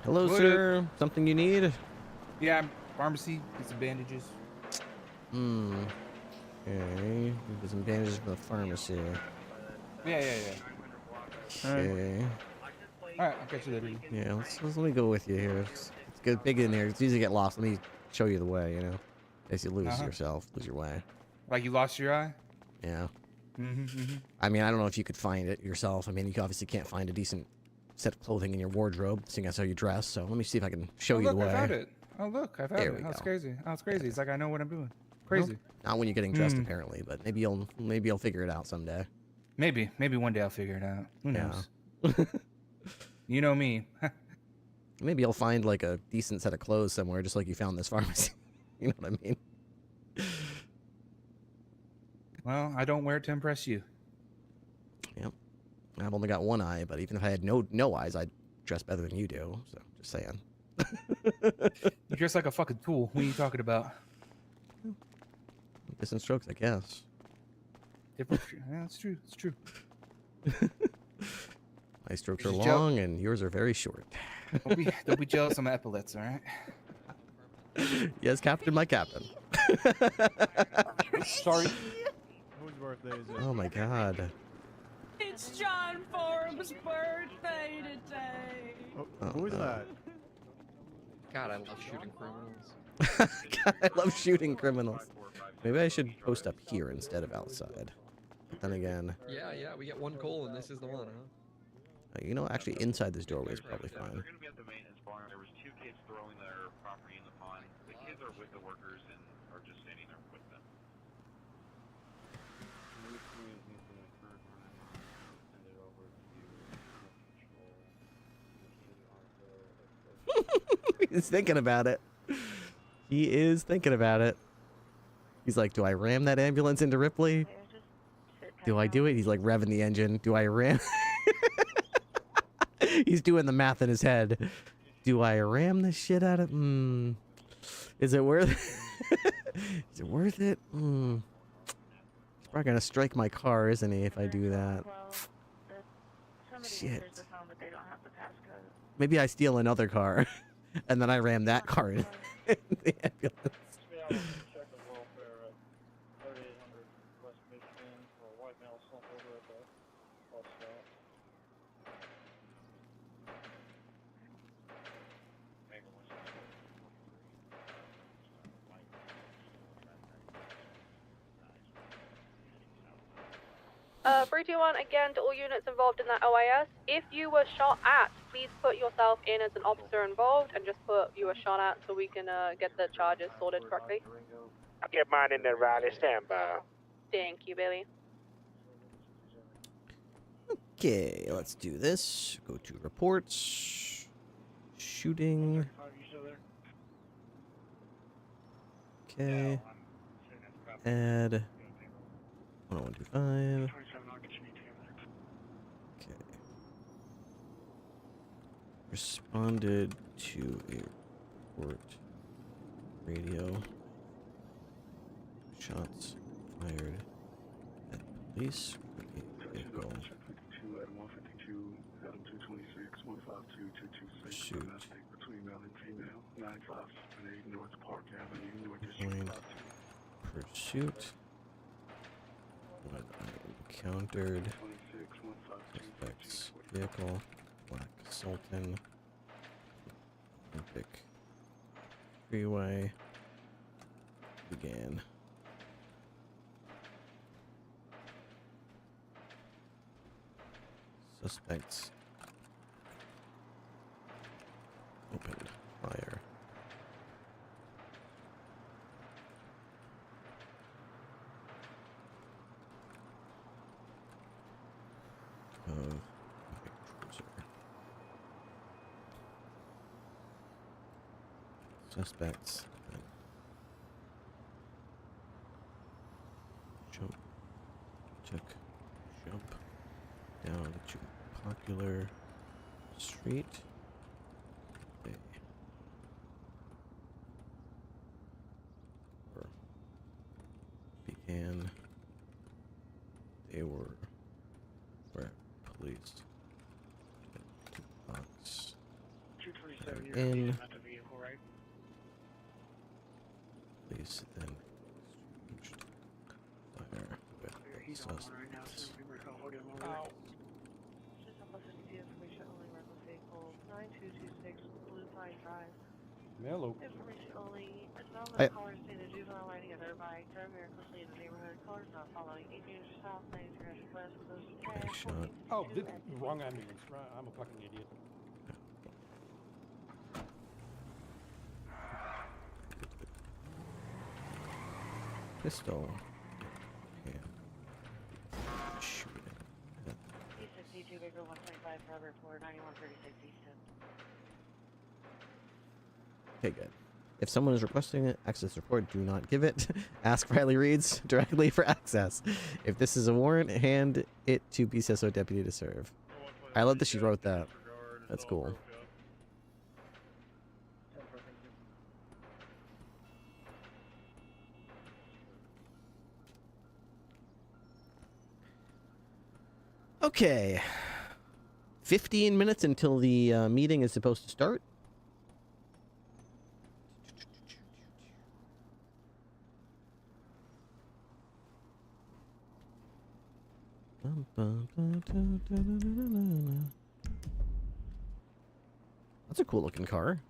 Hello, sir. Something you need? Yeah, pharmacy. Get some bandages. Okay. Get some bandages from the pharmacy. Yeah. Okay. Alright, I'll catch you later. Yeah, let me go with you here. It's good, big in here. It's easy to get lost. Let me show you the way, you know? In case you lose yourself, lose your way. Like you lost your eye? Yeah. I mean, I don't know if you could find it yourself. I mean, you obviously can't find a decent set of clothing in your wardrobe, seeing as how you dress. So let me see if I can show you the way. I found it. Oh, look, I found There it. we That's go. crazy. That's crazy. It's like I know what I'm doing. Crazy. Nope. Not when you're getting dressed, apparently, but maybe you'll figure it out someday. Maybe one day I'll figure it out. Who Yeah. knows? You know me. Maybe you'll find like a decent set of clothes somewhere, just like you found this pharmacy. You know what I mean? Well, I don't wear it to impress you. Yep. I've only got one eye, but even if I had no eyes, I'd dress better than you do. So just saying. You dress like a fucking tool. What are you talking about? Different strokes, I guess. Different. Yeah, it's true. It's true. My strokes are Just joke. long, and yours are very short. Don't be jealous of my epaulets, all right? Yes, Captain, my captain. Sorry. Whose birthday is it? Oh my God. It's It's John Forbes' birthday today. Who is that? God, I love shooting criminals. God, I love shooting criminals. Maybe I should post up here instead of outside. But then again, Yeah, we get one call and this is the one, huh? you know, actually inside this doorway is probably fine. They're going to be at the maintenance barn. There was 2 kids throwing their property in the pond. The kids are with the workers and are just standing there with them. He's thinking about it. He is thinking about it. He's like, do I ram that ambulance into Ripley? Do I do it? He's like revving the engine. Do I ram? He's doing the math in his head. Do I ram the shit out of? Is it worth it? Is it worth it? He's probably gonna strike my car, isn't he, if I do that? Shit. Maybe I steal another car, and then I ram that car in the ambulance. Uh, 321, again, to all units involved in that OIS, if you were shot at, please put yourself in as an officer involved and just put you were shot at so we can get the charges sorted correctly. I'll get mine in there, Riley. Stand by. Thank you, Bailey. Okay, let's do this. Go to reports. Shooting. Okay. Add 10125. Okay. Responded to a report. Radio. Shots fired at police vehicle. Pursuit. Joined pursuit. When I encountered suspect's vehicle, Black Sultan, Olympic Freeway, began. Suspects opened fire. Of my cruiser. Suspects then jump down to Popular Street. They began. They were where police box in. Police then exchanged fire with suspects. Hello. Information only. I- Callers say the juvenile riding a motorbike, driving recklessly in the neighborhood. Callers not following 8 meters south, 93 west, close to 10. Shot. Oh, wrong ambulance. I'm a fucking idiot. Pistol. Yeah. Shoot it. D62, Bigger 125, forever for 9136 Easton. Okay, good. If someone is requesting an access report, do not give it. Ask Riley Reeds directly for access. If this is a warrant, hand it to BCSO deputy to serve. I love that she wrote that. That's cool. Okay. 15 minutes until the meeting is supposed to start. That's a cool looking car.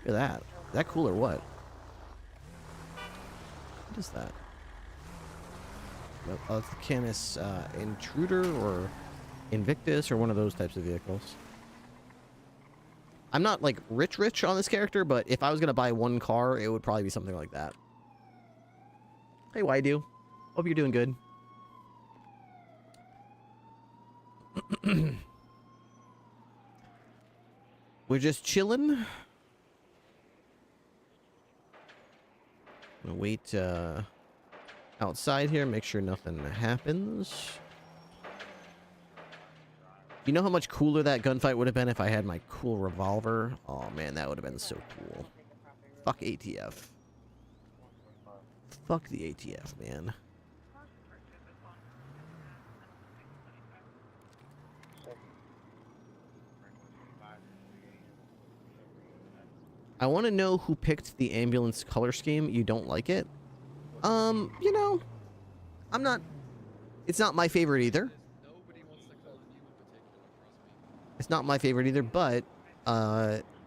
Look at that. Is that cool or what? What is that? Oh, it's the Canis Intruder or Invictus or one of those types of vehicles. I'm not like rich on this character, but if I was gonna buy one car, it would probably be something like that. Hey, Waidu. Hope you're doing good. We're just chilling. Gonna wait outside here, make sure nothing happens. You know how much cooler that gunfight would have been if I had my cool revolver? Oh man, that would have been so cool. Fuck ATF. Fuck the ATF, man. I want to know who picked the ambulance color scheme. You don't like it? You know, I'm not... It's not my favorite either. It's not my favorite either, but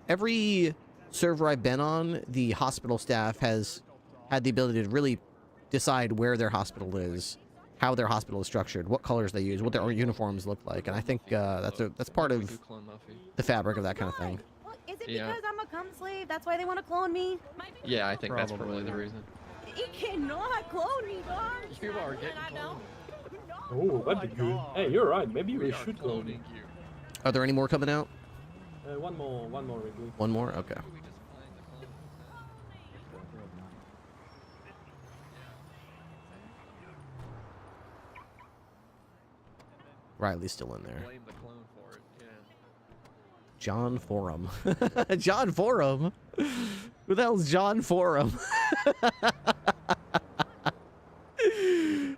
every server I've been on, the hospital staff has had the ability to really decide where their hospital is, how their hospital is structured, what colors they use, what their uniforms look like, and I think that's part of the fabric of that kind of thing. Well, is it because I'm a cum slave? That's why they want to clone me? Yeah, I think that's probably the reason. You cannot clone me, dog. You are getting cloned. Oh, that'd be good. Hey, you're right. Maybe we should clone you. Are there any more coming out? One more, Ripley. One more? Okay. Riley's still in there. Blame the clone for it, yeah. John Forum. John Forum? Who the hell's John Forum?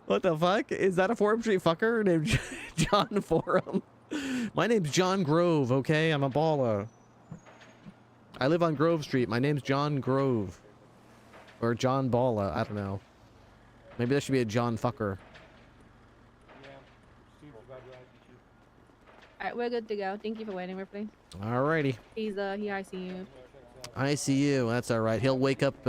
What the fuck? Is that a Forum Street fucker named John Forum? My name's John Grove, okay? I'm a baller. I live on Grove Street. My name's John Grove. Or John Balla. I don't know. Maybe there should be a John Fucker. Alright, we're good to go. Thank you for waiting, Ripley. Alrighty. He ICU. ICU. That's alright. He'll wake up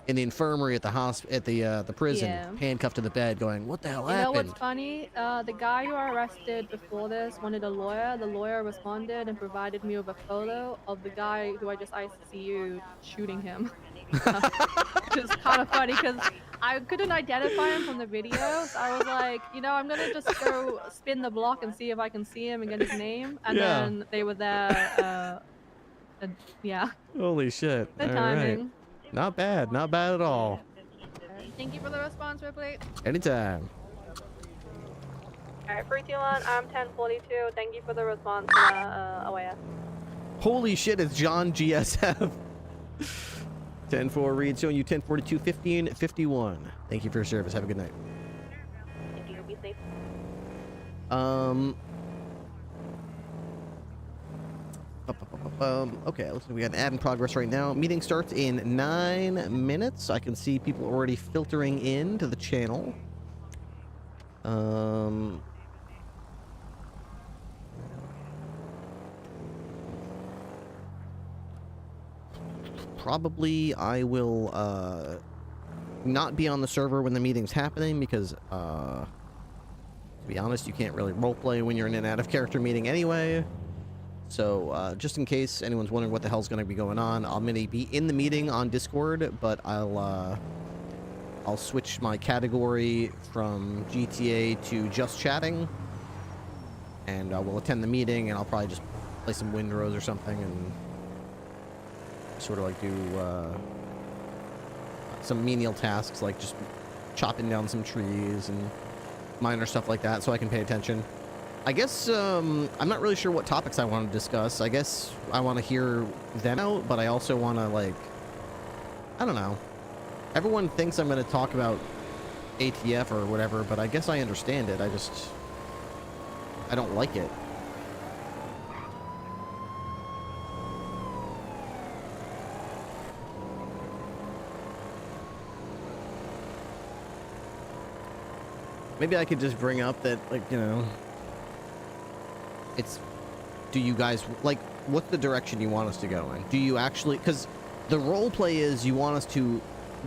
in the infirmary at the prison, handcuffed to the bed, going, "What the hell happened?" You know what's funny? The guy who I arrested before this wanted a lawyer. The lawyer responded and provided me with a photo of the guy who I just ICU'd shooting him. Which is kind of funny because I couldn't identify him from the video, so I was like, you know, I'm gonna just go spin the block and see if I can see him and get his name. And then they were there. Yeah. Holy shit! Good All timing. right. Not bad. Not bad at all. Thank you for the response, Ripley. Anytime. Alright, 321, I'm 1042. Thank you for the response, OAS. Holy shit! It's John GSF. 10-4 read showing you 1042 1551. Thank you for your service. Have a good night. Thank you. Be safe. Okay, looks like we got an ad in progress right now. Meeting starts in 9 minutes. I can see people already filtering in to the channel. Probably I will not be on the server when the meeting's happening because to be honest, you can't really roleplay when you're in an out-of-character meeting anyway. So just in case anyone's wondering what the hell's going to be going on, I'm going to be in the meeting on Discord, but I'll switch my category from GTA to just chatting, and I will attend the meeting, and I'll probably just play some Windrose or something and sort of like do some menial tasks like just chopping down some trees and minor stuff like that so I can pay attention. I guess I'm not really sure what topics I want to discuss. I guess I want to hear them out, but I also want to, like, I don't know. Everyone thinks I'm going to talk about ATF or whatever, but I guess I understand it. I don't like it. Maybe I could just bring up that, like, you know, it's, do you guys, like, what's the direction you want us to go in? Do you actually, because the role play is you want us to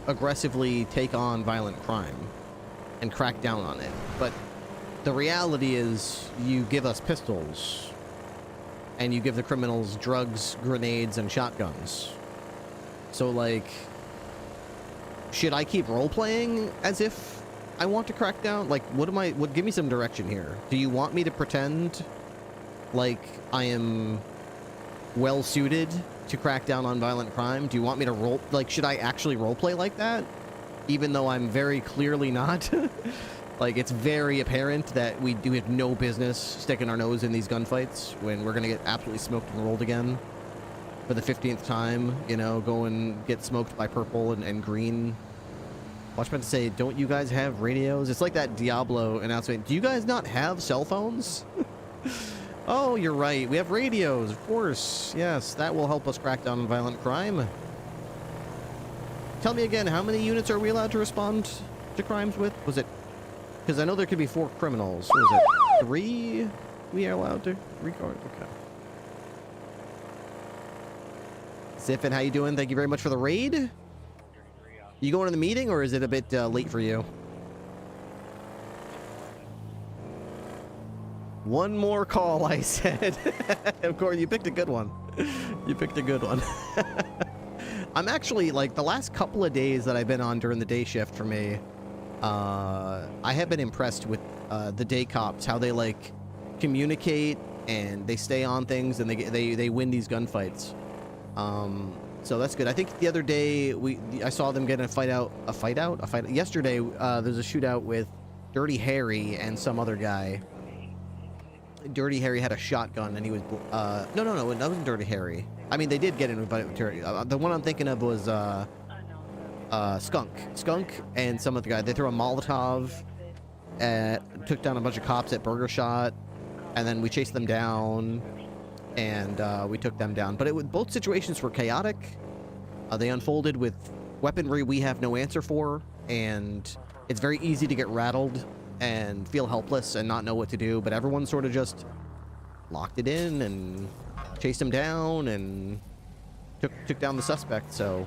aggressively take on violent crime and crack down on it. But the reality is you give us pistols and you give the criminals drugs, grenades, and shotguns. So, like, should I keep role-playing as if I want to crack down? Like, give me some direction here. Do you want me to pretend like I am well-suited to crack down on violent crime? Do you want me to should I actually roleplay like that? Even though I'm very clearly not? Like, it's very apparent that we have no business sticking our nose in these gunfights when we're gonna get absolutely smoked and rolled again for the 15th time, you know, go and get smoked by purple and green. Watchman to say, don't you guys have radios? It's like that Diablo announcement. Do you guys not have cell phones? Oh, you're right. We have radios, of course. Yes, that will help us crack down on violent crime. Tell me again, how many units are we allowed to respond to crimes with? Was it... Because I know there could be 4 criminals. Was it 3 we are allowed to record? Okay. Ziffin, how you doing? Thank you very much for the raid. You going to the meeting, or is it a bit late for you? One more call, I said. Of course, you picked a good one. You picked a good one. I'm actually, like, the last couple of days that I've been on during the day shift for me, I have been impressed with the day cops, how they, like, communicate and they stay on things and they win these gunfights. So that's good. I think the other day I saw them get in a fight out. Yesterday, there's a shootout with Dirty Harry and some other guy. Dirty Harry had a shotgun and he was no, that wasn't Dirty Harry. I mean, they did get in a fight with Dirty. The one I'm thinking of was Skunk and some other guy. They threw a Molotov took down a bunch of cops at Burger Shot, and then we chased them down and we took them down. But both situations were chaotic. They unfolded with weaponry we have no answer for, and it's very easy to get rattled and feel helpless and not know what to do, but everyone sort of just locked it in and chased him down and took down the suspect. So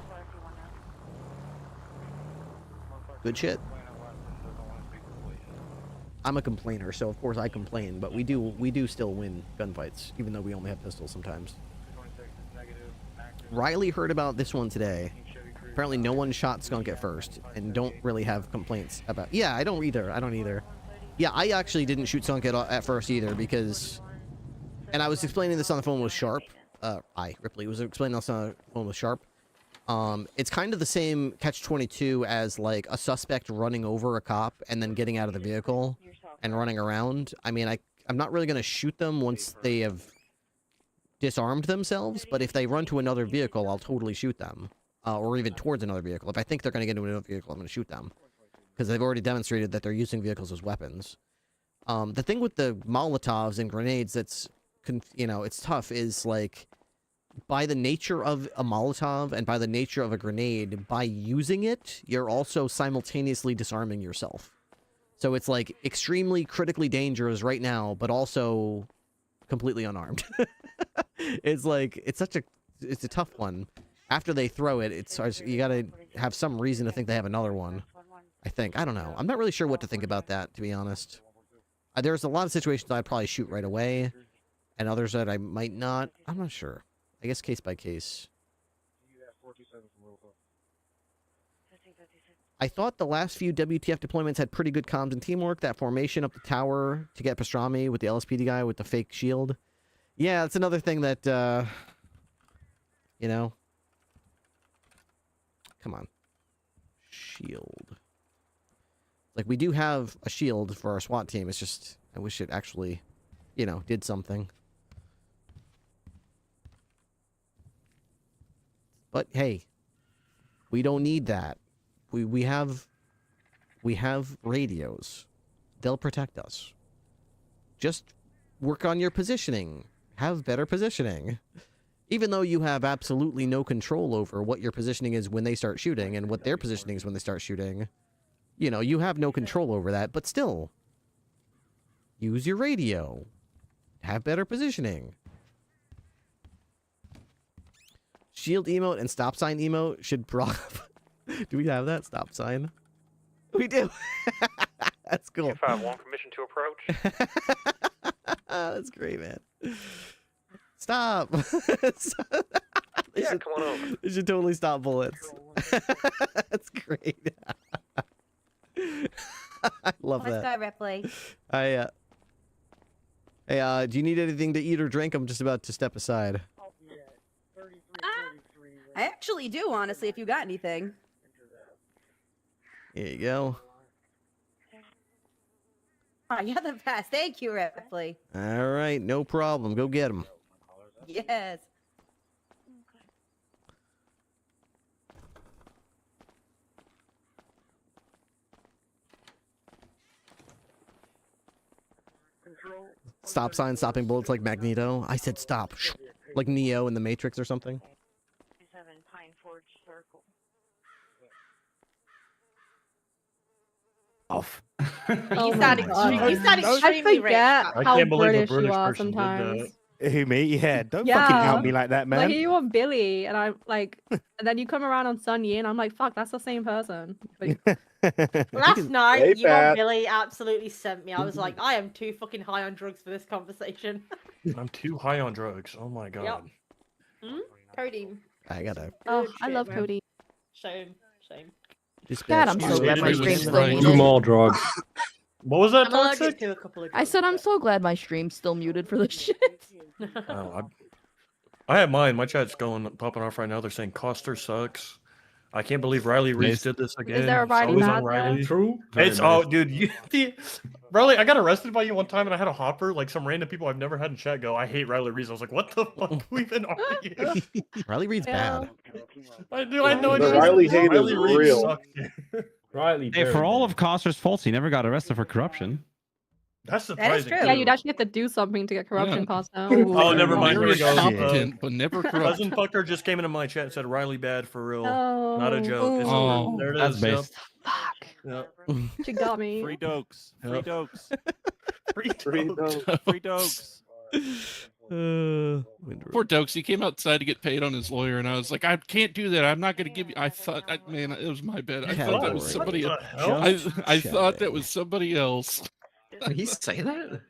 good shit. I'm a complainer, so of course I complain, but we do still win gunfights, even though we only have pistols sometimes. Riley heard about this one today. Apparently no one shot Skunk at first, and don't really have complaints about... Yeah, I don't either. Yeah, I actually didn't shoot Skunk at first either, because... And I was explaining this on the phone with Sharp. Ripley was explaining this on the phone with Sharp. It's kind of the same catch-22 as, like, a suspect running over a cop and then getting out of the vehicle and running around. I mean, I'm not really going to shoot them once they have disarmed themselves, but if they run to another vehicle, I'll totally shoot them. Or even towards another vehicle. If I think they're going to get into another vehicle, I'm going to shoot them. Because they've already demonstrated that they're using vehicles as weapons. The thing with the Molotovs and grenades that's, it's tough is, like, by the nature of a Molotov and by the nature of a grenade, by using it, you're also simultaneously disarming yourself. So it's, like, extremely critically dangerous right now, but also completely unarmed. It's like, it's a tough one. After they throw it, you gotta have some reason to think they have another one. I think. I don't know. I'm not really sure what to think about that, to be honest. There's a lot of situations I'd probably shoot right away, and others that I might not. I'm not sure. I guess case by case. I thought the last few WTF deployments had pretty good comms and teamwork. That formation up the tower to get pastrami with the LSPD guy with the fake shield. Yeah, that's another thing that, Come on. Shield. Like, we do have a shield for our SWAT team. It's just, I wish it actually, did something. But, hey, we don't need that. We have radios. They'll protect us. Just work on your positioning. Have better positioning. Even though you have absolutely no control over what your positioning is when they start shooting and what their positioning is when they start shooting, you have no control over that. But still, Use your radio. Have better positioning. Shield emote and stop sign emote should Do we have that stop sign? We do. That's cool. 251, permission to approach. That's great, man. Stop. Yeah, come on over. They should totally stop bullets. That's great. I love Let's that. go, Ripley. Hey, do you need anything to eat or drink? I'm just about to step aside. I actually do, honestly, if you got anything. Here you go. Oh, you're the best. Thank you, Ripley. All right, no problem. Go get him. Yes. Stop sign, stopping bullets like Magneto. I said stop. Like Neo in the Matrix or something. 7 Pine Forge Circle. Off. You sound extremely rich. I I how can't believe a British British you are person did sometimes. Who, me? Yeah, don't fucking out me like that, man. Like, here you want Billy, and I'm like, and then you come around on Sun Yi, and I'm like, fuck, that's the same person. But Last night, Hey, you Pat. and Billy absolutely sent me. I was like, I am too fucking high on drugs for this conversation. I'm too high on drugs. Oh my god. Hmm? Codeine. I gotta. oh, Good I shit, love man. Cody. Shame. God, I'm so glad my stream's still Do muted. more drugs. What was that, I'm allergic Toxic? to a couple of I said I'm so glad my stream's still muted for this shit. Oh, I have mine. My chat's popping off right now. They're saying Coster sucks. I can't believe Riley Reese did this again. there a Riley Always Matt on Riley. there? True. Very It's nice. dude. Riley, I got arrested by you one time, and I had a hopper. Like some random people I've never had in chat go, "I hate Riley Reese." I was like, "What the fuck? We even are you?" Riley Reed's bad. I had no The idea. Riley hate is Reese real. sucked. Riley. Hey, for all of Coster's faults, he never got arrested for corruption. That's That is surprising. true. Yeah, you'd actually have to do something to get corruption Yeah. cost now. Oh, never mind. You're Here we go. incompetent, but never corrupt. Cousin fucker just came into my chat and said Riley bad for real. Oh. Not a joke. It's Oh, there it that's is. based. Yep. She got me. Free dokes. Free Yep. dokes. Free dokes. Free dokes. Poor Dokes, he came outside to get paid on his lawyer, and I was like, I can't do that. I'm not going to give you. I thought, man, it was my bad. I thought that was somebody else. I thought that was somebody else. Did he say that?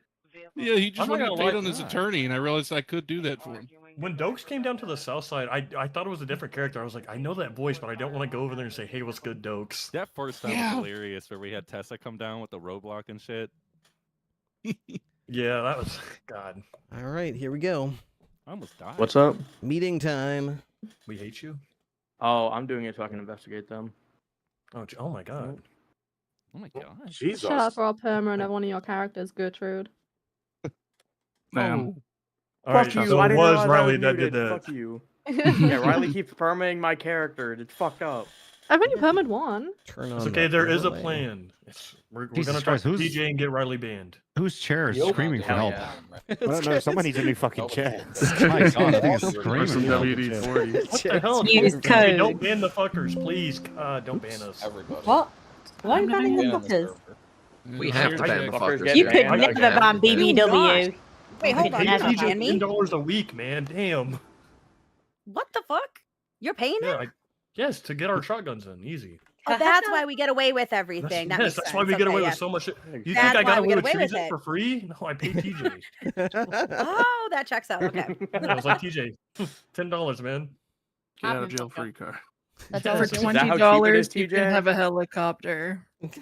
Yeah, he just I'm not wanted to gonna get paid lie. on his attorney, and I realized I could do that for him. When Dokes came down to the south side, I thought it was a different character. I was like, I know that voice, but I don't want to go over there and say, hey, what's good, Dokes? That first time Yeah. was hilarious, where we had Tessa come down with the roadblock and shit. Yeah, that was God. All right, here we go. I almost died. What's up? Meeting time. We hate you. Oh, I'm doing it so I can investigate them. Oh my God. Oh my god. Jesus. Shout out for all perma and every one of your characters, Gertrude. Damn. All right, Fuck you. so I it didn't was realize I Riley was that did muted. that. Fuck you. Yeah, Riley keeps permaing my character. It's fucked up. I've only permed one. Turn It's on. okay, the there is a overlay. plan. We're Jesus gonna talk Christ, to who's- DJ and get Riley banned. Whose chair is Yup. screaming for Hell help? yeah. I don't know. Someone needs a new fucking chair. My God, I think it's Or screaming some for help. WD-40. What the hell? Use DJ, code. don't ban the fuckers, please. Don't ban us. Everybody. What? Why are you banning the Ban on this fuckers? server. We have to ban the fuckers. You You could could never never ban BBW. Wait, hold on. Hey, Never TJ, ban me. $10 a week, man. Damn. What the fuck? You're paying Yeah, him? yes, to get our shotguns in, easy. Oh, that's why we get away with everything. That Yes, makes that's sense. why we get Okay, away yeah. with so much. You think That's I why got we away get with away with treason it. for free? No, I paid TJ. Oh, that checks out. Okay. I was like, TJ, $10, man. Get out of jail free car. That's Yeah, for is that $20. how cheap it is, You TJ? can have a helicopter. It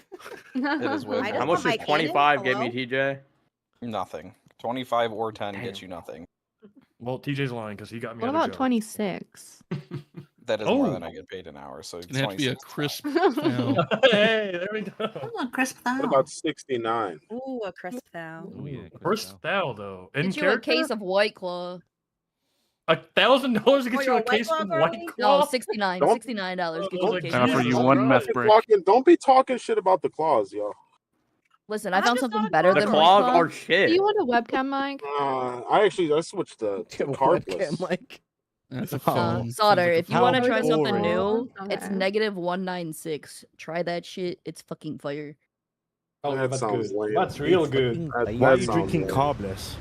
is way I more. just How want much my does 25 get me, cannon. TJ? Nothing. 25 or 10 gets you nothing. Well, TJ's lying because he got me What out of about jail. 26? That is more Oh. than I get paid an hour, so it's It's gonna have to be a 26. crisp. Hey, there we go. crisp What about 69? Ooh, a crisp thou. Oh, yeah, First thou, though. In Get you a character? case of White Claw. $1,000 to get Oh, you you're a a White case Claw of girl? White No, Claw? $69. Don't- $69. Get Oh, you a like case Can I of offer White you Claw. one Don't meth be brick? don't be talking shit about the claws, yo. Listen, I I'm found just something not better The than White claws Claw. are Do shit. you want a webcam mic? I switched to cardless. Mike. That's a phone. Solder, if you How want to try something boring. new, it's Okay. -196. Try that shit. It's fucking fire. Oh, that that's sounds good. lame. That's real good. Why Why are that you sounds drinking lame. carbless?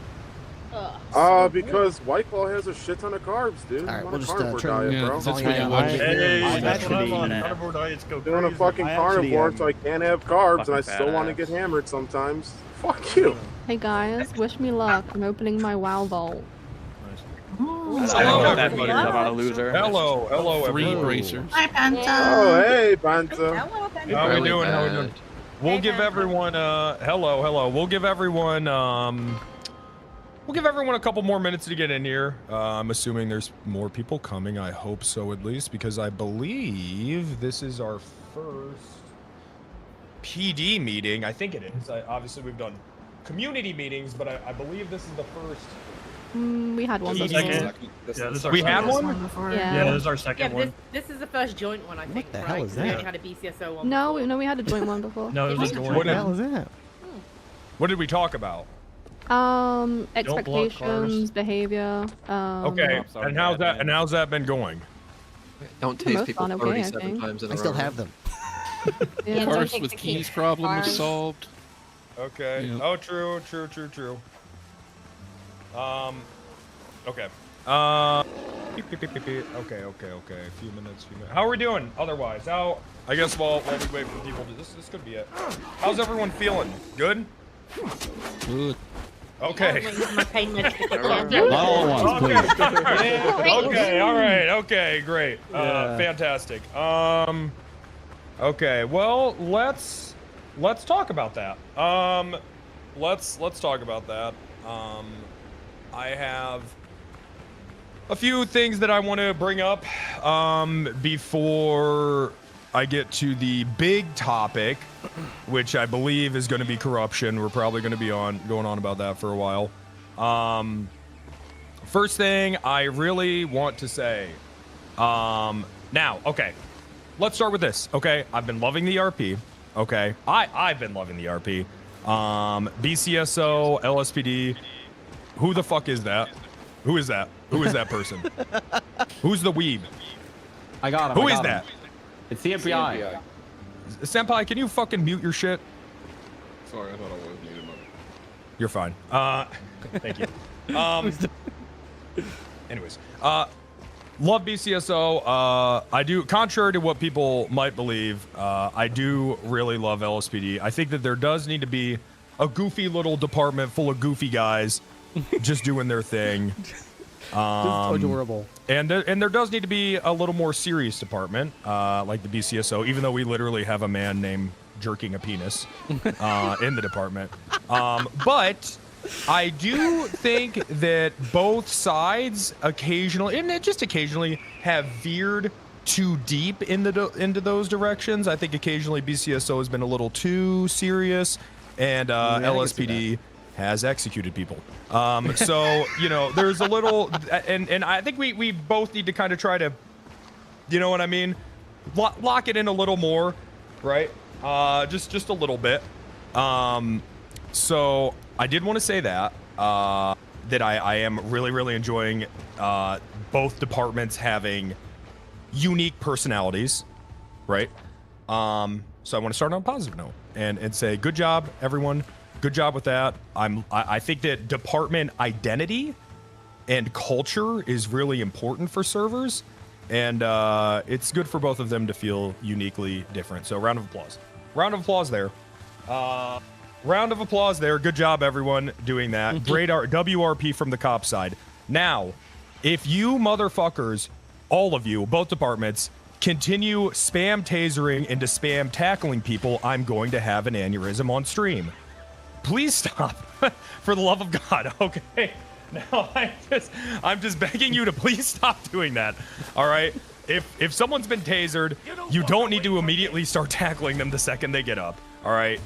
Because White Claw has a shit ton of carbs, dude. All right, I'm on we'll a just carnivore turn diet, the bro. volume down a little bit here. Hey, I'm that's what I'm on. actually, Carnivore diets go Doing a crazy. fucking carnivore, so I can't have carbs, and I Fucking still want to badass. get hammered sometimes. Fuck you. Hey guys, wish me luck. I'm opening my WoW vault. I don't know what that means. I'm not a loser. Hello, Three everyone. bracers. Hi, Penta. Oh, hey, Banta. Hello, Penta. How we Really doing? How we bad. doing? We'll give everyone hello. We'll give everyone a couple more minutes to get in here. I'm assuming there's more people coming. I hope so, at least, because I believe this is our first PD meeting. I think it is. Obviously, we've done community meetings, but I believe this is the first. We had one before. Yeah, this is our second one before. Yeah, this is our second Yeah, but one. this is the first joint one, I think. the right? hell is 'Cause we that? only had a BCSO one. No, we had a joint one before. No, it was a joint. What the hell is that? What did we talk about? Expectations, behavior. Okay, and how's that been going? Don't tase people 37 times in a I still row. have them. Yeah. Cars with keys problem was solved. Okay. Yeah. Oh, true. Okay. Okay. A few minutes. How are we doing? Otherwise, how? I guess while we wait for people to this could be it. How's everyone feeling? Good. Good. Okay. Not all at once, please. Okay. All right. Okay. Great. Fantastic. Okay. Well, let's talk about that. Let's talk about that. I have a few things that I want to bring up before I get to the big topic, which I believe is going to be corruption. We're probably going to be going on about that for a while. First thing I really want to say, now, okay, let's start with this. Okay, I've been loving the RP. Okay, I've been loving the RP. BCSO, LSPD. Who the fuck is that? Who is that? Who is that person? Who's the weeb? I got him. Who is that? It's the MPI. Senpai, can you fucking mute your shit? Sorry, I thought I was muted. You're fine. Thank you. Anyways, love BCSO. I do, contrary to what people might believe, I do really love LSPD. I think that there does need to be a goofy little department full of goofy guys just doing their thing. Just adorable. And there does need to be a little more serious department, like the BCSO, even though we literally have a man named Jerking a Penis in the department. But I do think that both sides occasionally, and just occasionally, have veered too deep into those directions. I think occasionally BCSO has been a little too serious, and LSPD has executed people. So, you know, there's a little, and I think we both need to kind of try to, you know what I mean? Lock it in a little more, right? Just a little bit. So I did want to say that, that I am really enjoying, both departments having unique personalities, right? So I want to start on a positive note and say, good job, everyone. Good job with that. I think that department identity and culture is really important for servers, and it's good for both of them to feel uniquely different. So round of applause. Round of applause there. Round of applause there. Good job, everyone, doing that. Great WRP from the cop side. Now, if you motherfuckers, all of you, both departments, continue spam tasering into spam tackling people, I'm going to have an aneurysm on stream. Please stop. For the love of God, okay? Now, I'm just begging you to please stop doing that, all right? If someone's been tasered, you don't need to immediately start tackling them the second they get up, all right?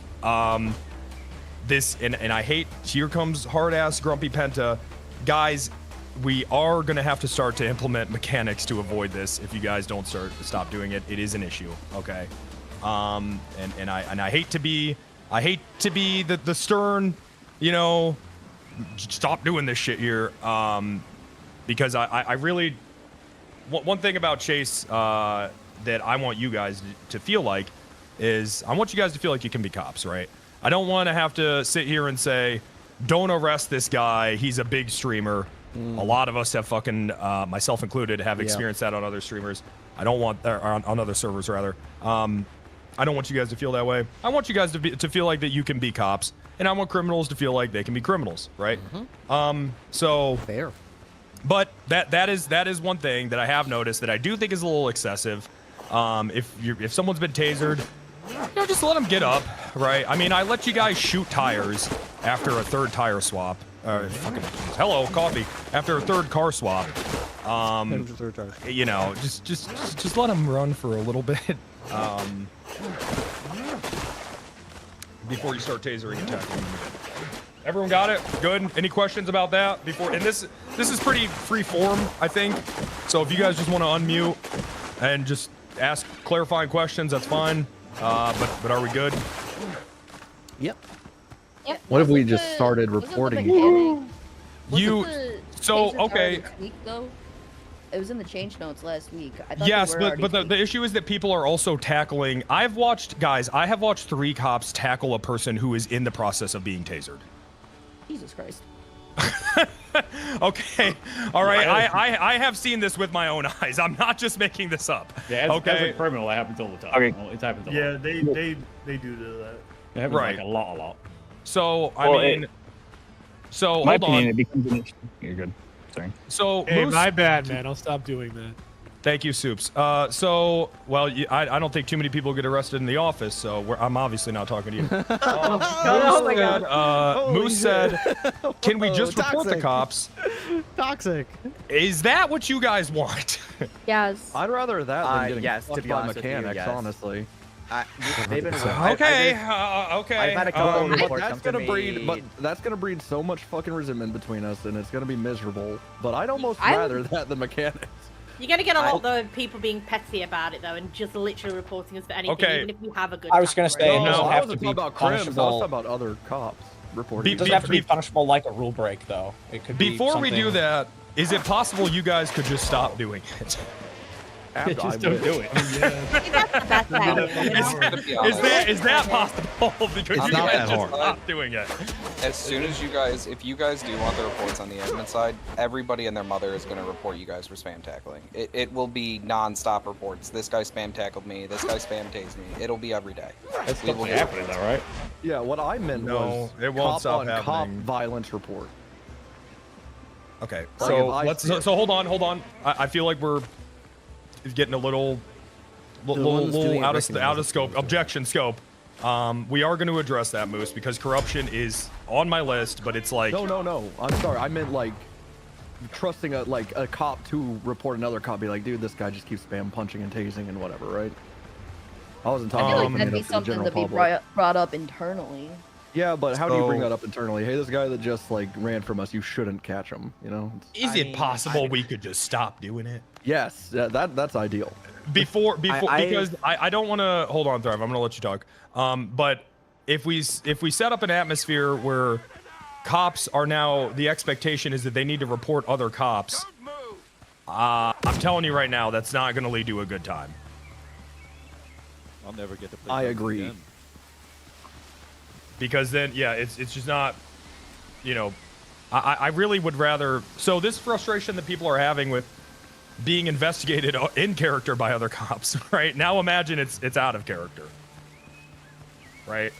This, and I hate, here comes hard-ass Grumpy Penta. Guys, we are going to have to start to implement mechanics to avoid this. If you guys don't stop doing it, it is an issue, okay? And I hate to be the stern, you know, stop doing this shit here, because I really, one thing about Chase that I want you guys to feel like is, I want you guys to feel like you can be cops, right? I don't want to have to sit here and say, don't arrest this guy. He's a big streamer. A lot of us have fucking, myself included, have experienced that on other streamers. I don't want, on other servers rather. I don't want you guys to feel that way. I want you guys to feel like that you can be cops, and I want criminals to feel like they can be criminals, right? So fair. But that is one thing that I have noticed that I do think is a little excessive. If someone's been tasered, just let them get up, right? I mean, I let you guys shoot tires after a third tire swap. Hello, coffee. After a third car swap, just let them run for a little bit. Before you start tasering attacking. Everyone got it? Good. Any questions about that before? And this is pretty free form, I think. So if you guys just want to unmute and just ask clarifying questions, that's fine. But are we good? Yep. What if we just started reporting? Okay. Week, though? It was in the change notes last week. I thought Yes, but the issue is that people are also tackling. I have watched 3 cops tackle a person who is in the process of being tasered. Jesus Christ. Okay, all right. I have seen this with my own eyes. I'm not just making this up. Yeah, as a criminal, it happens all the time. Okay. It happens a lot. Yeah, they do that. It happens Right. like a lot. So Well, my hold opinion, on. it becomes an issue. You're good. Sorry. So Hey, Moose, my bad, man. I'll stop doing that. Thank you, Soups. I don't think too many people get arrested in the office, so I'm obviously not talking to you. Moose said, "Can we just report the cops?" Toxic. Is that what you guys want? Yes. I'd rather that than getting yes, to fucked be by honest with you, mechanics, yes. honestly. They've been Okay. I've had a couple But reports that's come to gonna breed. me. But that's gonna breed so much fucking resentment between us, and it's gonna be miserable. But I'd almost I rather would- that than mechanics. You're gonna get a lot though of people being petty about it though, and just literally reporting us for anything, Okay. even if we have a good. I was gonna say, no, I wasn't talking about crims. I was talking about other cops reporting. It doesn't have to be punishable like a rule break, though. It could be Before we do something- that, is it possible you guys could just stop doing it? Just don't do it. Is that possible? Because It's you not guys that just hard. stop doing it. As soon as if you guys do want the reports on the admin side, everybody and their mother is going to report you guys for spam tackling. It will be non-stop reports. This guy spam tackled me. This guy spam tased me. It'll be every day. That's We will definitely get happening, though, right? Yeah, what I meant No, was it won't cop stop on cop happening. violence report. Okay, Like, so if I let's. see So hold on. I feel like we're getting a little out of scope. Objection scope. We are going to address that, Moose, because corruption is on my list, but it's like No. I'm sorry. I meant like trusting a cop to report another cop. Be like, dude, this guy just keeps spam punching and tasing and whatever, right? I wasn't I talking feel about like that'd be for the something general to be public. brought up internally. Yeah, but how do you bring So- that up internally? Hey, this guy that just like ran from us, you shouldn't catch him. You know? Is it possible we could just stop doing it? Yes, that's ideal. Because I don't want to hold on, Thrive. I'm going to let you talk. But if we set up an atmosphere where cops are now, the expectation is that they need to report other cops. I'm telling you right now, that's not going to lead to a good time. I'll never get to play. I guns agree. again. Because then, yeah, it's just not, I really would rather. So this frustration that people are having with being investigated in character by other cops, right? Now imagine it's out of character, right?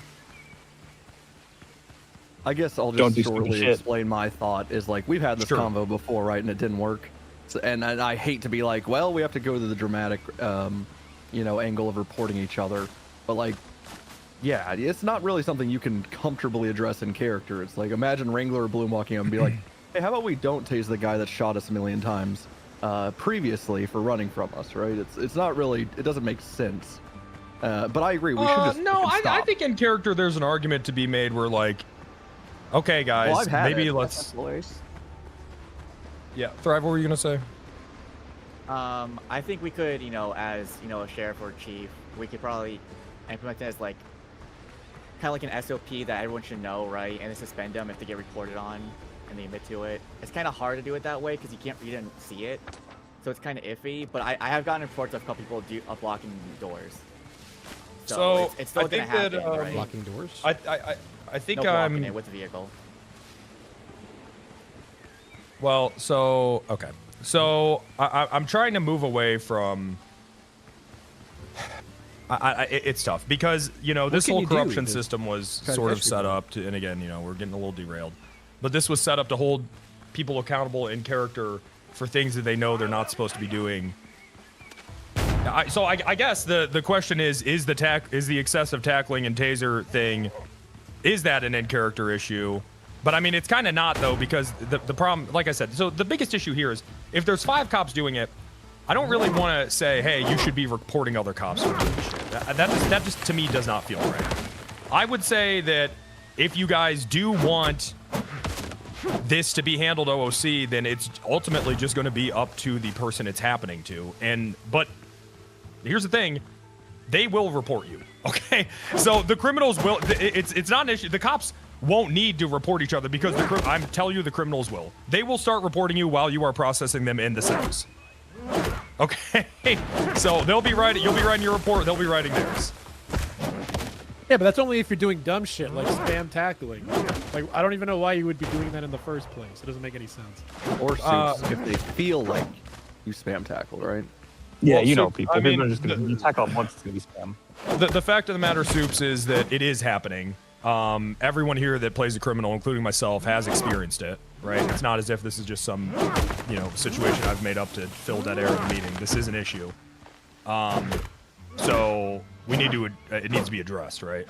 I guess I'll Don't just do stupid shortly shit. explain my thought. Is like we've had this Sure. convo before, right? And it didn't work. So, and I hate to be like, well, we have to go to the dramatic, angle of reporting each other. But like, yeah, it's not really something you can comfortably address in character. It's like imagine Wrangler or Bloom walking up and be like, hey, how about we don't tase the guy that shot us a million times previously for running from us, right? It's not really. It doesn't make sense. But I agree. We should just No, fucking I stop. think in character there's an argument to be made where like, okay, guys, Well, I've had maybe it. let's. Yeah, Thrive. What were you gonna say? I think we could, as a sheriff or chief, we could probably implement it as like kind of like an SOP that everyone should know, right? And then suspend them if they get reported on and they admit to it. It's kind of hard to do it that way because you didn't see it, so it's kind of iffy. But I have gotten reports of a couple people blocking doors. So it's still I think gonna happen, that right? Locking doors. I think No blocking I'm it with the vehicle. well. So okay. So I'm trying to move away from. It's tough because this whole corruption system was sort of set up to, and again we're getting a little derailed, but this was set up to hold people accountable in character for things that they know they're not supposed to be doing. So I guess the question is the excessive tackling and taser thing, is that an in-character issue? But I mean, it's kind of not though, because the problem, like I said, so the biggest issue here is if there's 5 cops doing it, I don't really want to say, hey, you should be reporting other cops for doing this shit. That just to me does not feel right. I would say that if you guys do want this to be handled OOC, then it's ultimately just going to be up to the person it's happening to. But here's the thing, they will report you. Okay, so the criminals will. It's not an issue. The cops won't need to report each other because I'm telling you, the criminals will. They will start reporting you while you are processing them in the cells. Okay, so they'll be writing. You'll be writing your report. They'll be writing theirs. Yeah, but that's only if you're doing dumb shit like spam tackling. Like, I don't even know why you would be doing that in the first place. It doesn't make any sense. Or if they feel like you spam tackle, right? Yeah, Well, people. I mean, They're just gonna, you tackle them once, it's gonna be spam. The fact of the matter, Soups, is that it is happening. Everyone here that plays a criminal, including myself, has experienced it, right? It's not as if this is just some, situation I've made up to fill dead air in the meeting. This is an issue. So we need to, it needs to be addressed, right?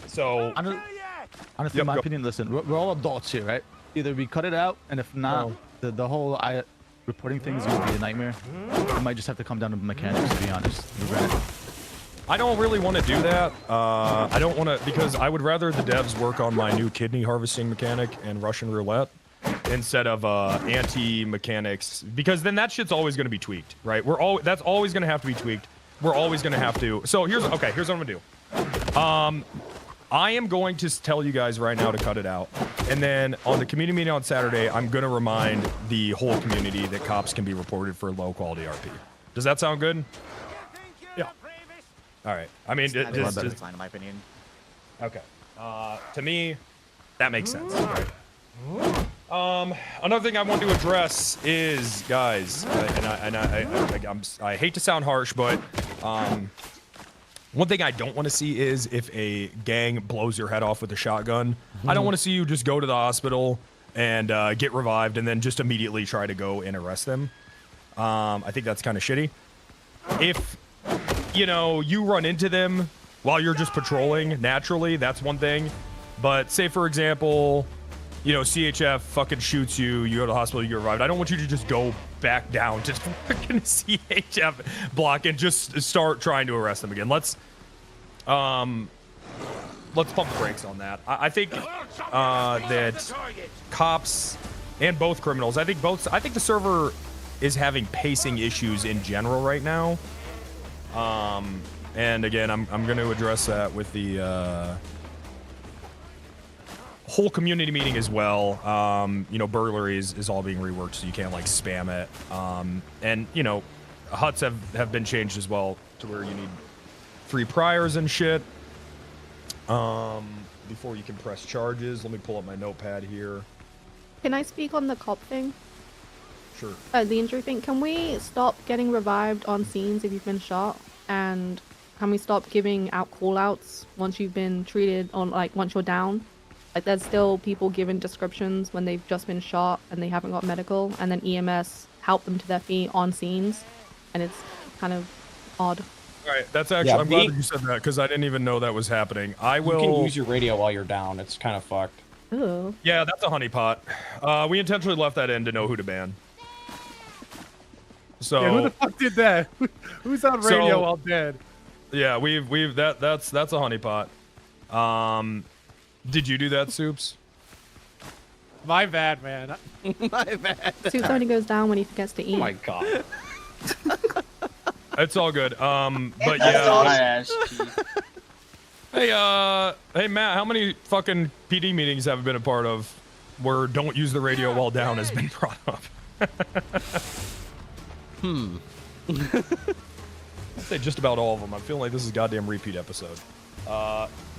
So honestly, in my opinion, listen, we're all adults here, right? Either we cut it out, and if not, the whole reporting thing is gonna be a nightmare. We might just have to come down to mechanics, to be honest. I don't really want to do that. I don't want to, because I would rather the devs work on my new kidney harvesting mechanic and Russian roulette instead of anti-mechanics, because then that shit's always going to be tweaked, right? That's always going to have to be tweaked. We're always going to have to. So here's what I'm going to do. I am going to tell you guys right now to cut it out. And then on the community meeting on Saturday, I'm going to remind the whole community that cops can be reported for low quality RP. Does that sound good? Yeah. All right. I mean, That's fine in my opinion. Okay. To me, that makes sense. Right? Another thing I want to address is, guys, I hate to sound harsh, but one thing I don't want to see is if a gang blows your head off with a shotgun. I don't want to see you just go to the hospital and get revived and then just immediately try to go and arrest them. I think that's kind of shitty. If you run into them while you're just patrolling naturally, that's one thing. But say, for example, CHF fucking shoots you, you go to the hospital, you get revived. I don't want you to just go back down to fucking CHF block and just start trying to arrest them again. Let's pump the brakes on that. I think that cops and both criminals, I think the server is having pacing issues in general right now. And again, I'm going to address that with the whole community meeting as well. Burglaries is all being reworked, so you can't like spam it. And huts have been changed as well to where you need 3 priors and shit before you can press charges. Let me pull up my notepad here. Can I speak on the cop thing? Sure. The injury thing. Can we stop getting revived on scenes if you've been shot? And can we stop giving out call-outs once you've been treated on, once you're down? There's still people giving descriptions when they've just been shot and they haven't got medical, and then EMS help them to their feet on scenes, and it's kind of odd. All right, that's actually, I'm glad that you said that, because I didn't even know that was happening. You can use your radio while you're down. It's kind of fucked. Ooh. Yeah, that's a honeypot. We intentionally left that in to know who to ban. So yeah, who the fuck did that? Who's on radio while dead? Yeah, that's a honeypot. Did you do that, Soups? My bad, man. My bad. Soups only goes down when he forgets to eat. Oh my god. It's all good. But That's all I asked. Hey, Matt, how many fucking PD meetings have you been a part of where don't use the radio while down has been brought up? I'd say just about all of them. I'm feeling like this is a goddamn repeat episode.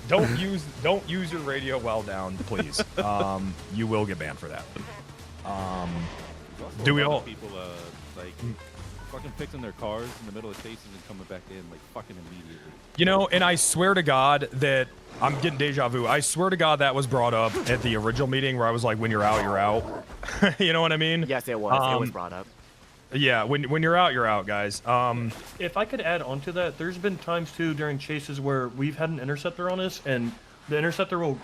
Don't use your radio while down, please. You will get banned for that. Do we all? People like fucking fixing their cars in the middle of chases and coming back in like fucking immediately. You know, and I swear to God that I'm getting deja vu. I swear to God that was brought up at the original meeting where I was like, when you're out, you're out. You know what I mean? Yes, it was. It was brought up. Yeah, when you're out, guys. If I could add on to that, there's been times too during chases where we've had an interceptor on us, and the interceptor will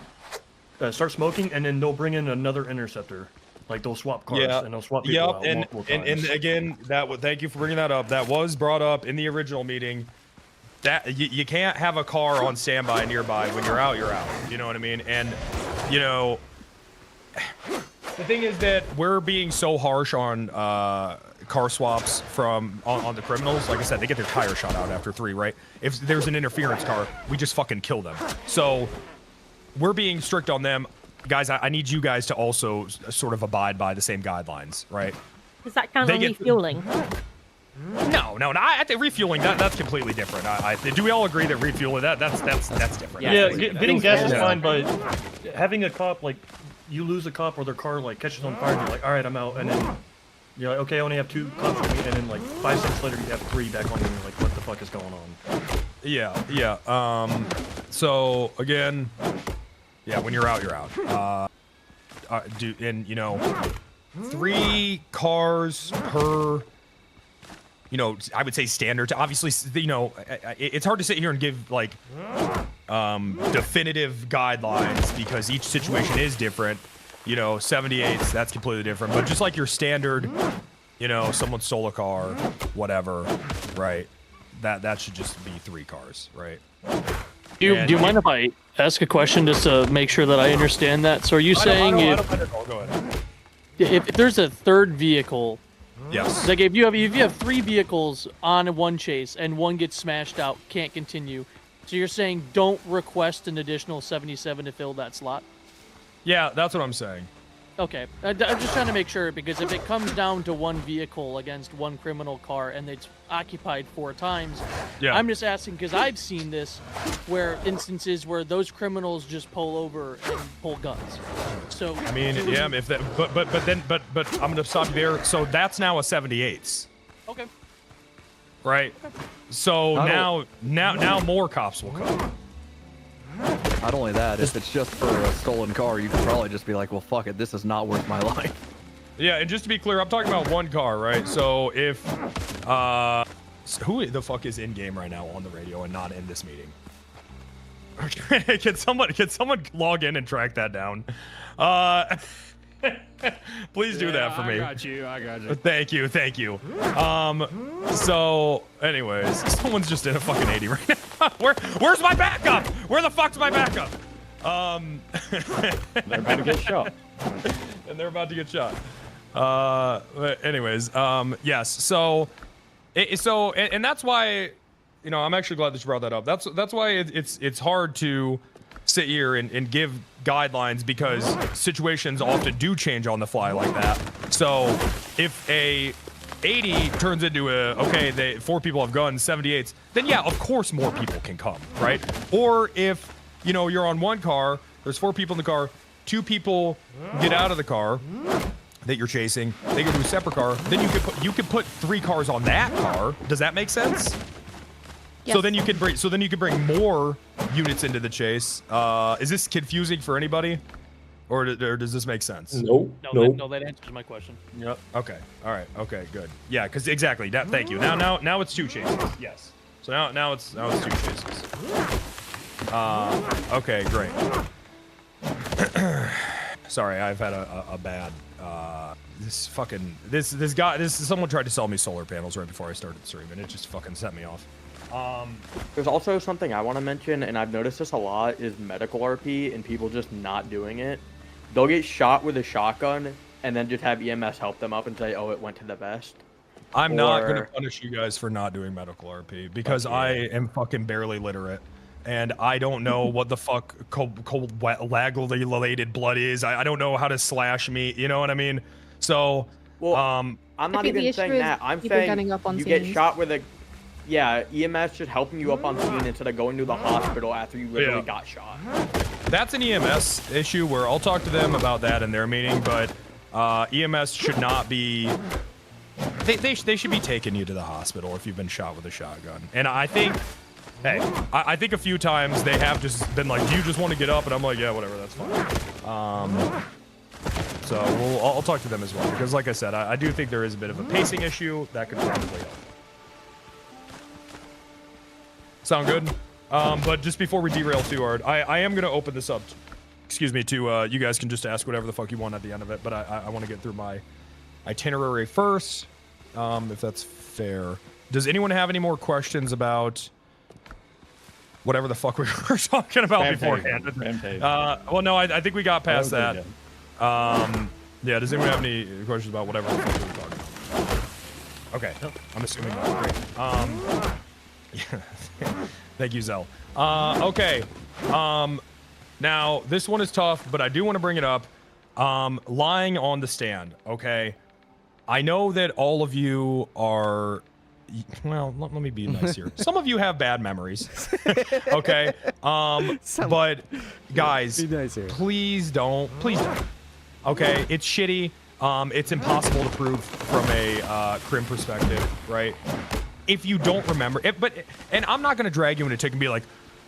start smoking, and then they'll bring in another interceptor. Like they'll swap cars and they'll swap people out multiple times. And again, thank you for bringing that up. That was brought up in the original meeting. That you can't have a car on standby nearby. When you're out, you're out. You know what I mean? And you know, the thing is that we're being so harsh on car swaps on the criminals. Like I said, they get their tire shot out after 3, right? If there's an interference car, we just fucking kill them. So we're being strict on them. Guys, I need you guys to also sort of abide by the same guidelines, right? Does that count on refueling? No. I think refueling that's completely different. Do we all agree that refueling that's different? Yeah, getting gas is fine, but having a cop like you lose a cop or their car like catches on fire, and you're like, all right, I'm out, and then you're like, okay, I only have 2 cops on me, and then like 5 seconds later you have 3 back on you, and you're like, what the fuck is going on? Yeah. So again. Yeah, when you're out, you're out. And you know, 3 cars per, you know, I would say standard. Obviously, you know, it's hard to sit here and give like definitive guidelines because each situation is different. You know, 78s, that's completely different. But just like your standard, you know, someone stole a car, whatever, right? That should just be 3 cars, right? Do you mind if I ask a question just to make sure that I understand that? So are you saying go ahead. If there's a third vehicle, yes, like if you have 3 vehicles on one chase and one gets smashed out, can't continue. So you're saying don't request an additional 77 to fill that slot? Yeah, that's what I'm saying. Okay, I'm just trying to make sure because if it comes down to 1 vehicle against 1 criminal car and it's occupied 4 times, yeah. I'm just asking because I've seen this where instances where those criminals just pull over and pull guns. So I mean, yeah, if that, but I'm gonna stop you there. So that's now a 78s. Okay. Right. So now more cops will come. Not only that, if it's just for a stolen car, you could probably just be like, well, fuck it, this is not worth my life. Yeah, and just to be clear, I'm talking about 1 car, right? So if, who the fuck is in game right now on the radio and not in this meeting? Can someone log in and track that down? Please do that for me. I got you. Thank you. So, anyways, someone's just in a fucking 80 right now. Where's my backup? Where the fuck's my backup? They're about to get shot. And they're about to get shot. But anyways, yes. So that's why, you know, I'm actually glad that you brought that up. That's why it's hard to sit here and give guidelines because situations often do change on the fly like that. So if a 80 turns into a 4 people have guns, 78s, then yeah, of course more people can come, right? Or if, you know, you're on 1 car, there's 4 people in the car, 2 people get out of the car that you're chasing, they go to a separate car, then you could put 3 cars on that car. Does that make sense? Yes. So then you could bring more units into the chase. Is this confusing for anybody? Or does this make sense? No, that answers my question. Yep. Okay. All right. Okay. Good. Yeah. Because exactly. Thank you. Now it's 2 chases. Yes. So now it's 2 chases. Okay. Great. Sorry, I've had a bad. Someone tried to sell me solar panels right before I started the stream, and it just fucking set me off. There's also something I want to mention, and I've noticed this a lot, is medical RP and people just not doing it. They'll get shot with a shotgun and then just have EMS help them up and say, oh, it went to the vest. I'm not going to punish you guys for not doing medical RP because I am fucking barely literate. And I don't know what the fuck coagulated blood is. I don't know how to slash meat. You know what I mean? So, I'm not even saying that. I'm saying you get shot with a Yeah, EMS just helping you up on scene instead of going to the hospital after you literally Yeah. got shot. That's an EMS issue where I'll talk to them about that in their meeting, but EMS should not be. They should be taking you to the hospital if you've been shot with a shotgun. And I think, hey, I think a few times they have just been like, "Do you just want to get up?" And I'm like, "Yeah, whatever, that's fine." So I'll talk to them as well because, like I said, I do think there is a bit of a pacing issue that could probably help. Sound good? But just before we derail too hard, I am gonna open this up. Excuse me, to you guys can just ask whatever the fuck you want at the end of it, but I want to get through my itinerary first, if that's fair. Does anyone have any more questions about whatever the fuck we were talking about beforehand? Well, no, I think we got past that. Yeah, does anyone have any questions about whatever the fuck we were talking about? Okay, I'm assuming not. Great. Yeah. Thank you, Zell. Okay. Now, this one is tough, but I do want to bring it up. Lying on the stand, okay? I know that all of you are... Well, let me be nice here. Some of you have bad memories, okay? But, guys, please don't. Please don't. Okay? It's shitty. It's impossible to prove from a crim perspective, right? If you don't remember it, and I'm not gonna drag you into a tick and be like,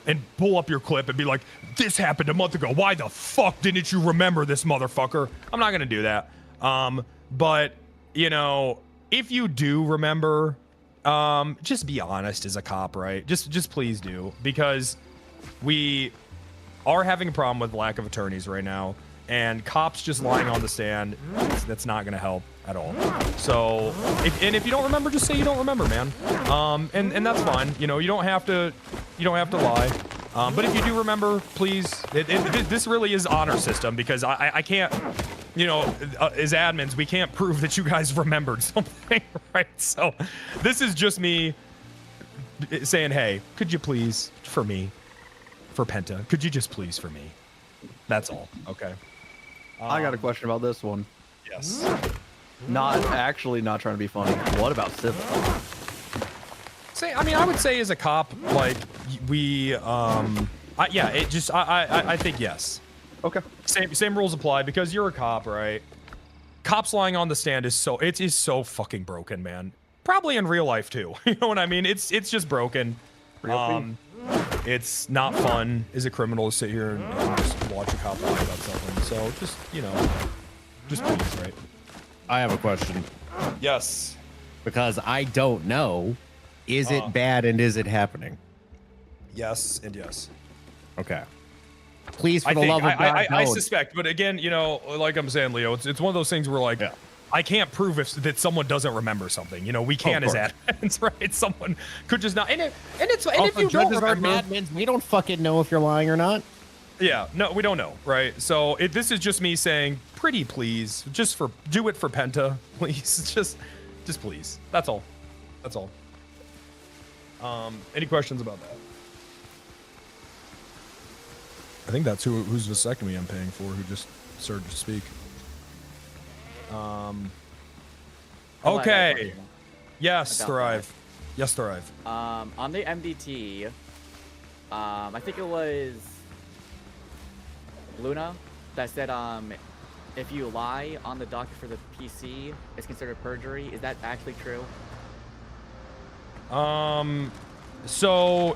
and pull up your clip and be like, this happened a month ago. Why the fuck didn't you remember this motherfucker? I'm not gonna do that. But you know, if you do remember, just be honest as a cop, right? Just please do, because we are having a problem with lack of attorneys right now, and cops just lying on the stand, that's not gonna help at all. So, if you don't remember, just say you don't remember, man. And that's fine. You know, you don't have to lie. But if you do remember, please. This really is honor system, because I can't, you know, as admins, we can't prove that you guys remembered something, right? So, this is just me saying, hey, could you please, for me, for Penta, could you just please for me? That's all. Okay. I got a question about this one. Yes. Not trying to be funny. What about civil? I mean, I would say as a cop, like we, yeah, it just, I think yes. Okay. Same rules apply because you're a cop, right? Cops lying on the stand is so fucking broken, man. Probably in real life too. You know what I mean? It's just broken. It's not fun as a criminal to sit here and just watch a cop lie about something. So just, you know, just please, right? I have a question. Yes. Because I don't know. Is it bad and is it happening? Yes and yes. Okay. Please, for the love of God, I suspect, but again, you know, like I'm saying, Leo, it's one of those things where like, I can't prove that someone doesn't remember something. You know, we can as admins, right? Someone could just not, and if you don't remember, admins, we don't fucking know if you're lying or not. Yeah, no, we don't know, right? So this is just me saying, pretty please, do it for Penta, please, just please. That's all. That's all. Any questions about that? I think that's whose vasectomy I'm paying for, who just started to speak. Okay. Yes, Thrive. Yes, Thrive. On the MDT, I think it was Luna that said, if you lie on the docket for the PC, it's considered perjury. Is that actually true? So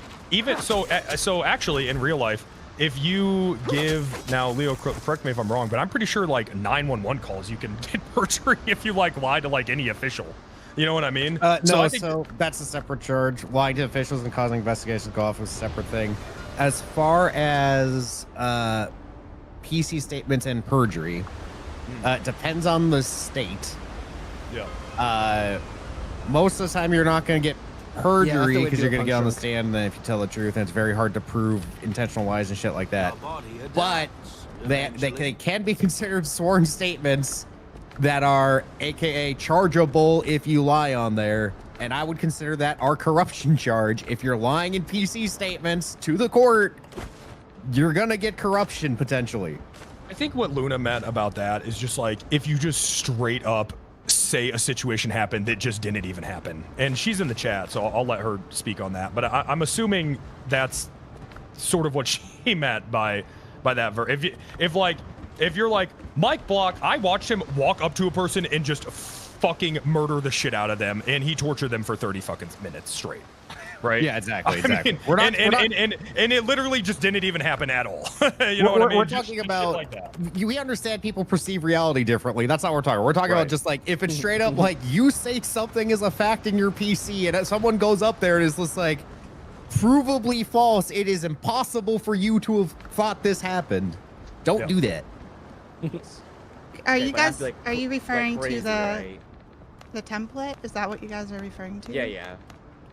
actually in real life, if you give, now Leo, correct me if I'm wrong, but I'm pretty sure like 911 calls, you can get perjury if you like lie to like any official. You know what I mean? No, so that's a separate charge. Lying to officials and causing investigations to go off is a separate thing. As far as PC statements and perjury, it depends on the state. Yeah. Most of the time, you're not going to get perjury because you're going to get on the stand, and then if you tell the truth, and it's very hard to prove intentional lies and shit like that. But they can be considered sworn statements that are AKA chargeable if you lie on there, and I would consider that our corruption charge. If you're lying in PC statements to the court, you're gonna get corruption potentially. I think what Luna meant about that is just like, if you just straight up say a situation happened that just didn't even happen. And she's in the chat, so I'll let her speak on that. But I'm assuming that's sort of what she meant by that verse. If you're like Mike Block, I watched him walk up to a person and just fucking murder the shit out of them, and he tortured them for 30 fucking minutes straight. Right? Yeah, exactly. I mean, and it literally just didn't even happen at all. You know what I mean? We're talking about like we understand people perceive reality differently. That's not what we're talking about. We're talking about just like if it's straight up like you say something is a fact in your PC and someone goes up there and is just like provably false. It is impossible for you to have thought this happened. Don't do that. Are you guys? Are you referring to the template? Is that what you guys are referring to? Yeah.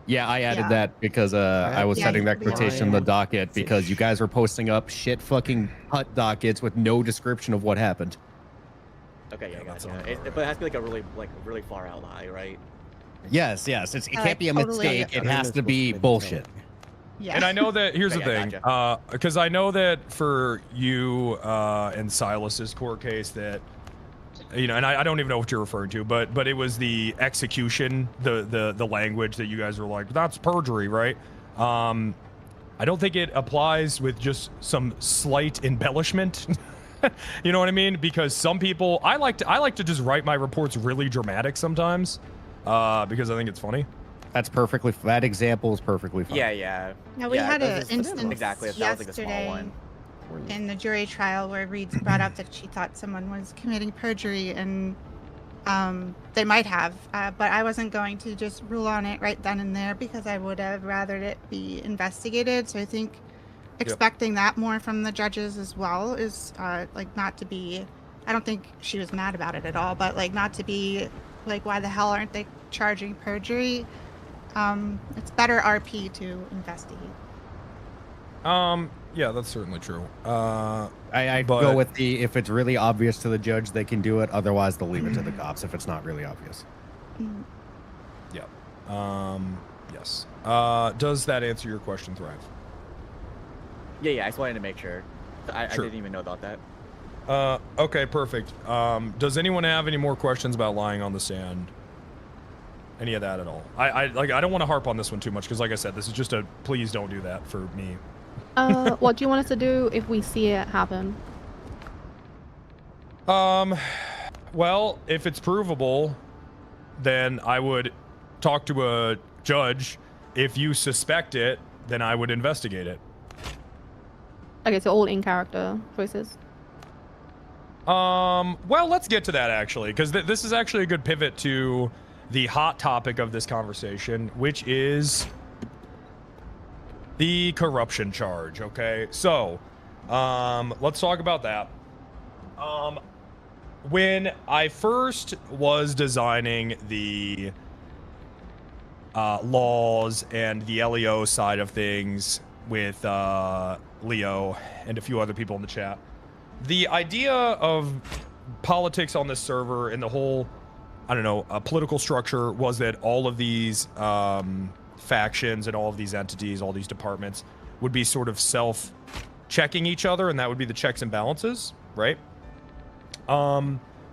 Yeah, I added that because I was setting the expectation in the docket because you guys were posting up shit fucking hut dockets with no description of what happened. Okay, yeah, gotcha. But it has to be like a really far out lie, right? Yes. It can't be a mistake. It has to be bullshit. Yeah. And I know that here's the thing, because I know that for you and Silas's court case that, and I don't even know what you're referring to, but it was the execution, the language that you guys were like, that's perjury, right? I don't think it applies with just some slight embellishment. You know what I mean? Because some people, I like to just write my reports really dramatic sometimes, because I think it's funny. That example is perfectly fine. Yeah. Now we had an instance exactly. That was like a small one. In the jury trial where Reed brought up that she thought someone was committing perjury, and they might have, but I wasn't going to just rule on it right then and there because I would have rathered it be investigated. So I think expecting that more from the judges as well is like not to be, I don't think she was mad about it at all, but like not to be like, why the hell aren't they charging perjury? It's better RP to investigate. Yeah, that's certainly true. I go with the, if it's really obvious to the judge, they can do it. Otherwise, they'll leave it to the cops if it's not really obvious. Yeah. Yes. Does that answer your question, Thrive? Yeah. I just wanted to make sure. I didn't even know about that. Okay, perfect. Does anyone have any more questions about lying on the stand? Any of that at all? I don't want to harp on this one too much because, like I said, this is just a please don't do that for me. What do you want us to do if we see it happen? Well, if it's provable, then I would talk to a judge. If you suspect it, then I would investigate it. Okay, so all in character choices. Well, let's get to that actually, because this is actually a good pivot to the hot topic of this conversation, which is the corruption charge. Okay, so let's talk about that. When I first was designing the laws and the LEO side of things with Leo and a few other people in the chat, the idea of politics on this server and the whole, I don't know, political structure was that all of these factions and all of these entities, all these departments would be sort of self-checking each other, and that would be the checks and balances, right?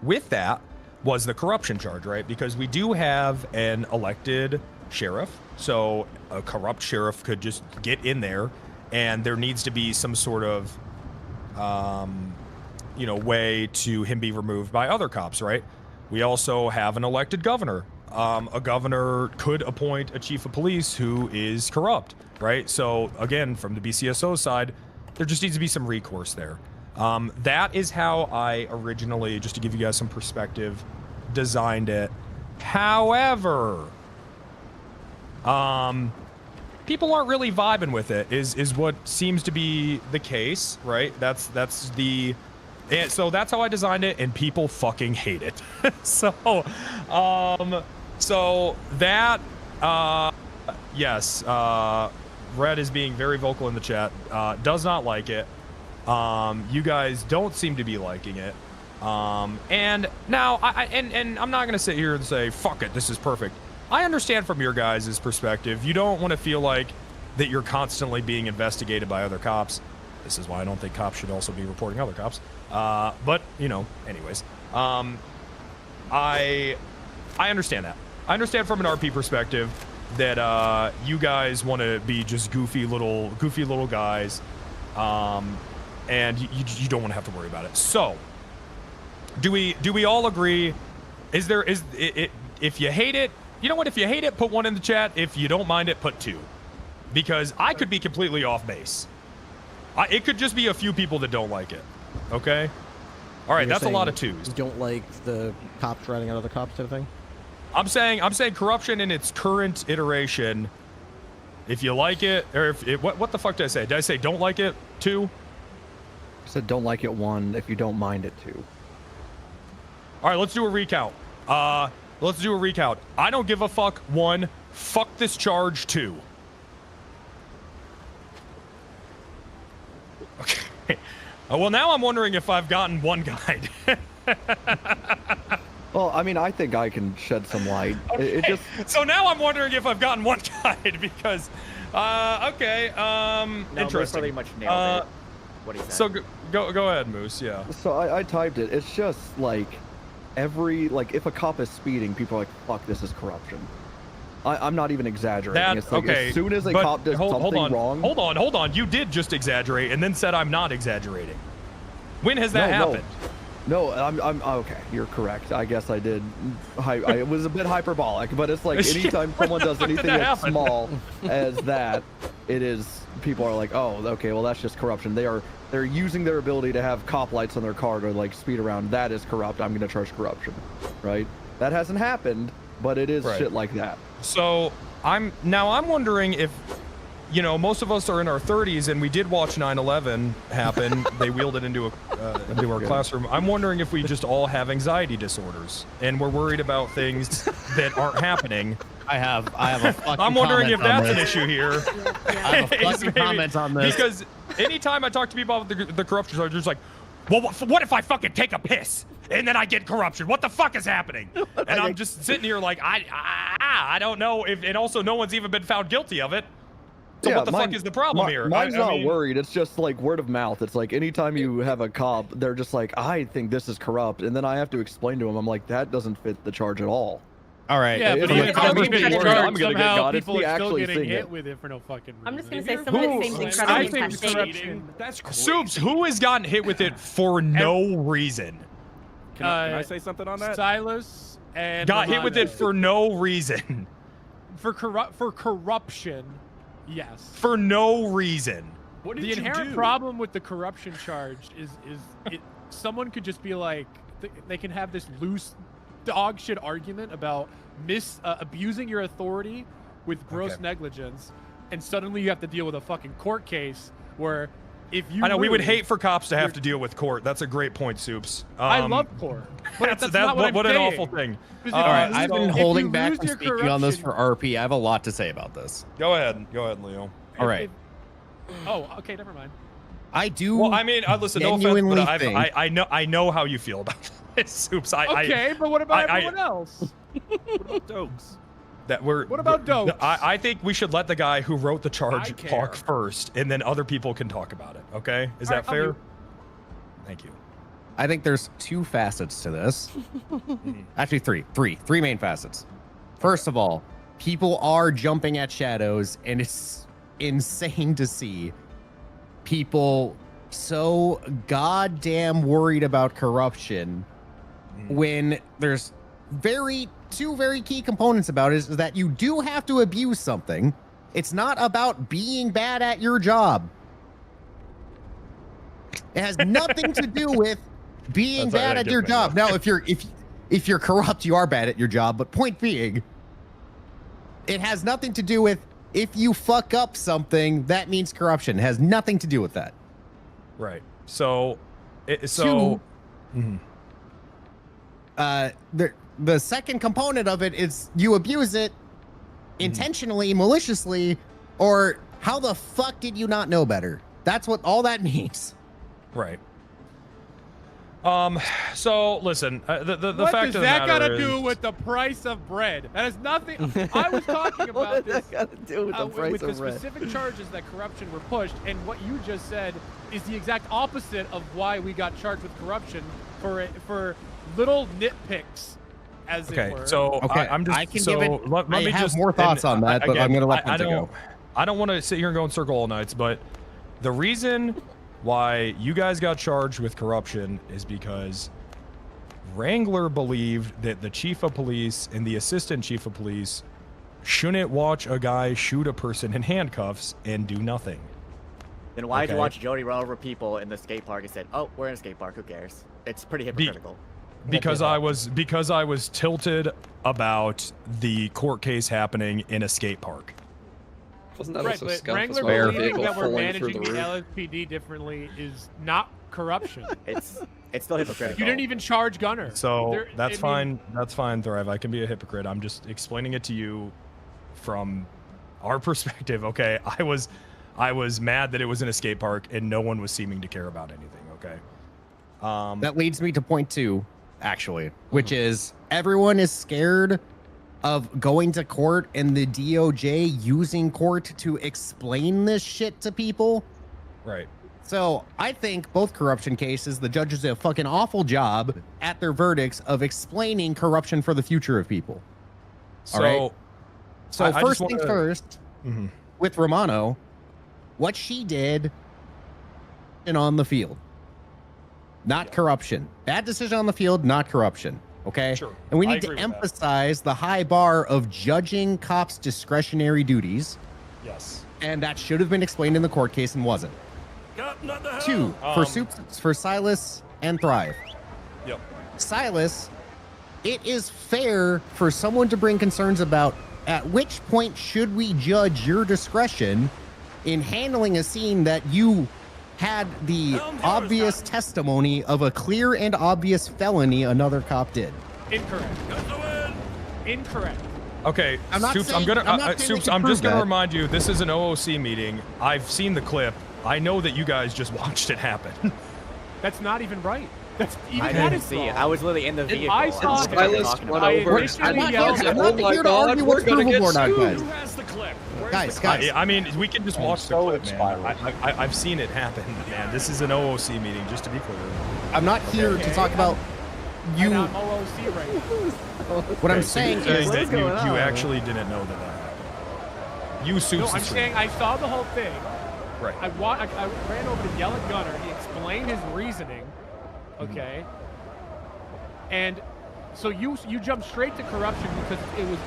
With that was the corruption charge, right? Because we do have an elected sheriff, so a corrupt sheriff could just get in there, and there needs to be some sort of way to him be removed by other cops, right? We also have an elected governor. A governor could appoint a chief of police who is corrupt, right? So again, from the BCSO side, there just needs to be some recourse there. That is how I originally, just to give you guys some perspective, designed it. However, people aren't really vibing with it, is what seems to be the case, right? And so that's how I designed it, and people fucking hate it. So that, yes, Red is being very vocal in the chat, does not like it. You guys don't seem to be liking it. And now, and I'm not gonna sit here and say, fuck it, this is perfect. I understand from your guys' perspective, you don't want to feel like that you're constantly being investigated by other cops. This is why I don't think cops should also be reporting other cops. But, anyways. I I understand that. I understand from an RP perspective that you guys want to be just goofy little guys, and you don't want to have to worry about it. So, do we all agree? If you hate it, you know what? If you hate it, put 1 in the chat. If you don't mind it, put 2, because I could be completely off base. It could just be a few people that don't like it. Okay. All right, that's a lot of 2s. You don't like the cops riding out of the cops type of thing? I'm saying corruption in its current iteration. If you like it, or what the fuck did I say? Did I say don't like it 2? I said don't like it 1. If you don't mind it 2. All right, let's do a recount. I don't give a fuck 1. Fuck this charge 2. Okay. Well, now I'm wondering if I've gotten 1 guide. Well, I mean, I think I can shed some light. Okay. So now I'm wondering if I've gotten 1 guide because, okay, No, interesting. pretty much nailed it. What he said. So go ahead, Moose. Yeah. So I typed it. It's just like if a cop is speeding, people are like, "Fuck, this is corruption." I'm not even exaggerating. It's like, okay. As soon as a cop does something wrong. Hold on. You did just exaggerate and then said I'm not exaggerating. When has that happened? No, I'm okay. You're correct. I guess I did. It was a bit hyperbolic, but it's like anytime someone does anything as small as that, it is. People are like, oh, okay, well that's just corruption. They're using their ability to have cop lights on their car to like speed around. That is corrupt. I'm gonna charge corruption, right? That hasn't happened, but it is shit like that. So I'm wondering if, most of us are in our 30s and we did watch 9/11 happen. They wheeled it into our classroom. I'm wondering if we just all have anxiety disorders and we're worried about things that aren't happening. I have a fucking I'm wondering if that's an this. issue here. I have a fucking comment on this. Because anytime I talk to people about the corruption, they're just like, well, what if I fucking take a piss and then I get corruption? What the fuck is happening? And I'm just sitting here like, I don't know if, and also no one's even been found guilty of it. So what the fuck is the problem here? Mine's not worried. It's just like word of mouth. It's like anytime you have a cop, they're just like, I think this is corrupt. And then I have to explain to them, I'm like, that doesn't fit the charge at all. All right. Yeah, but even if I'm I'm getting charged, somehow it's people me are still actually getting seeing hit it. with it for no fucking reason. I'm just gonna say some of the same things. I think corruption. That's crazy. Soups, who has gotten hit with it for no reason? Can I say something on that? Silas and got hit with it for no reason. For corruption, yes. For no reason. What did The you inherent do? problem with the corruption charge is someone could just be like, they can have this loose dog shit argument about abusing your authority with gross negligence, and suddenly you have to deal with a fucking court case where if you I know we would lose, hate for cops to have to deal with court. That's a great point, Soups. I love court, but that's not what I'm an saying. awful thing. All right, I've been holding you back lose from your speaking on this for RP. I have a lot to say about this. Go ahead, Leo. All right. Oh, okay, never mind. I do. Well, I mean, listen, no offense, genuinely but think- I know how you feel about this, Soups. Okay, but what about everyone else? What about Dokes? What about Dokes? I think we should let the guy who wrote the I charge care. talk first, and then other people can talk about it. Okay? Is All that right, I'll fair? mute. Thank you. I think there's 2 facets to this. Actually, three main facets. First of all, people are jumping at shadows, and it's insane to see people so goddamn worried about corruption when there's two very key components about it is that you do have to abuse something. It's not about being bad at your job. It has nothing to do with being bad at your job. Now, if you're corrupt, you are bad at your job. But point being, it has nothing to do with if you fuck up something, that means corruption. It has nothing to do with that. Right. So, the second component of it is you abuse it intentionally, maliciously, or how the fuck did you not know better? That's what all that means. Right. So listen, the What fact does of the that got matter to do is- with the price of bread? That has nothing. I was talking about What this does that got to do with the price with the of bread? specific charges that corruption were pushed, and what you just said is the exact opposite of why we got charged with corruption for little nitpicks as it Okay, were. so I'm just I can so give it. let I me have just more thoughts on that, but I'm gonna let I Quinta go. don't want to sit here and go in circle all nights, but the reason why you guys got charged with corruption is because Wrangler believed that the chief of police and the assistant chief of police shouldn't watch a guy shoot a person in handcuffs and do nothing. Then why did you watch Jody run over people in the skate park and said, "Oh, we're in a skate park. Who cares?" It's pretty hypocritical. Because I was tilted about the court case happening in a skate park. Wasn't that also Wrangler believing that we're managing the LSPD differently is not corruption. It's still hypocritical. You didn't even charge Gunner. So that's fine. That's fine, Thrive. I can be a hypocrite. I'm just explaining it to you from our perspective. Okay, I was mad that it was in a skate park and no one was seeming to care about anything. Okay. That leads me to point 2, actually, which is everyone is scared of going to court and the DOJ using court to explain this shit to people. Right. So I think both corruption cases, the judges do a fucking awful job at their verdicts of explaining corruption for the future of people. So, all right. So I first just things wanna- first, Mhm. with Romano, what she did and on the field, not corruption. Bad decision on the field, not corruption. Okay. Sure. And we I need to agree with that. emphasize the high bar of judging cops' discretionary duties. Yes. And that should have been explained in the court case and wasn't. 2, for Silas and Thrive. Yep. Silas, it is fair for someone to bring concerns about at which point should we judge your discretion in handling a scene that you had the obvious testimony of a clear and obvious felony another cop did. Incorrect. Incorrect. Okay, I'm not Soups, saying- I'm gonna, I'm not saying we Soups, can I'm prove just gonna that. remind you, this is an OOC meeting. I've seen the clip. I know that you guys just watched it happen. That's not even right. That's even I that didn't is see wrong. it. I was literally in the vehicle. I saw and I was talking about it. I'm not here to argue what's provable or not, guys. Who has the clip? Guys, I mean, we can just watch the clip, man. I've seen it happen, man. This is an OOC meeting, just to be clear. I'm not here to talk about you. And I'm OOC right now. What I'm Okay, so saying you're is that you actually didn't know that happened. You Soups. No, I'm saying I saw the whole thing. Right. I ran over to yell at Gunner. He explained his reasoning. Okay. And so you jumped straight to corruption because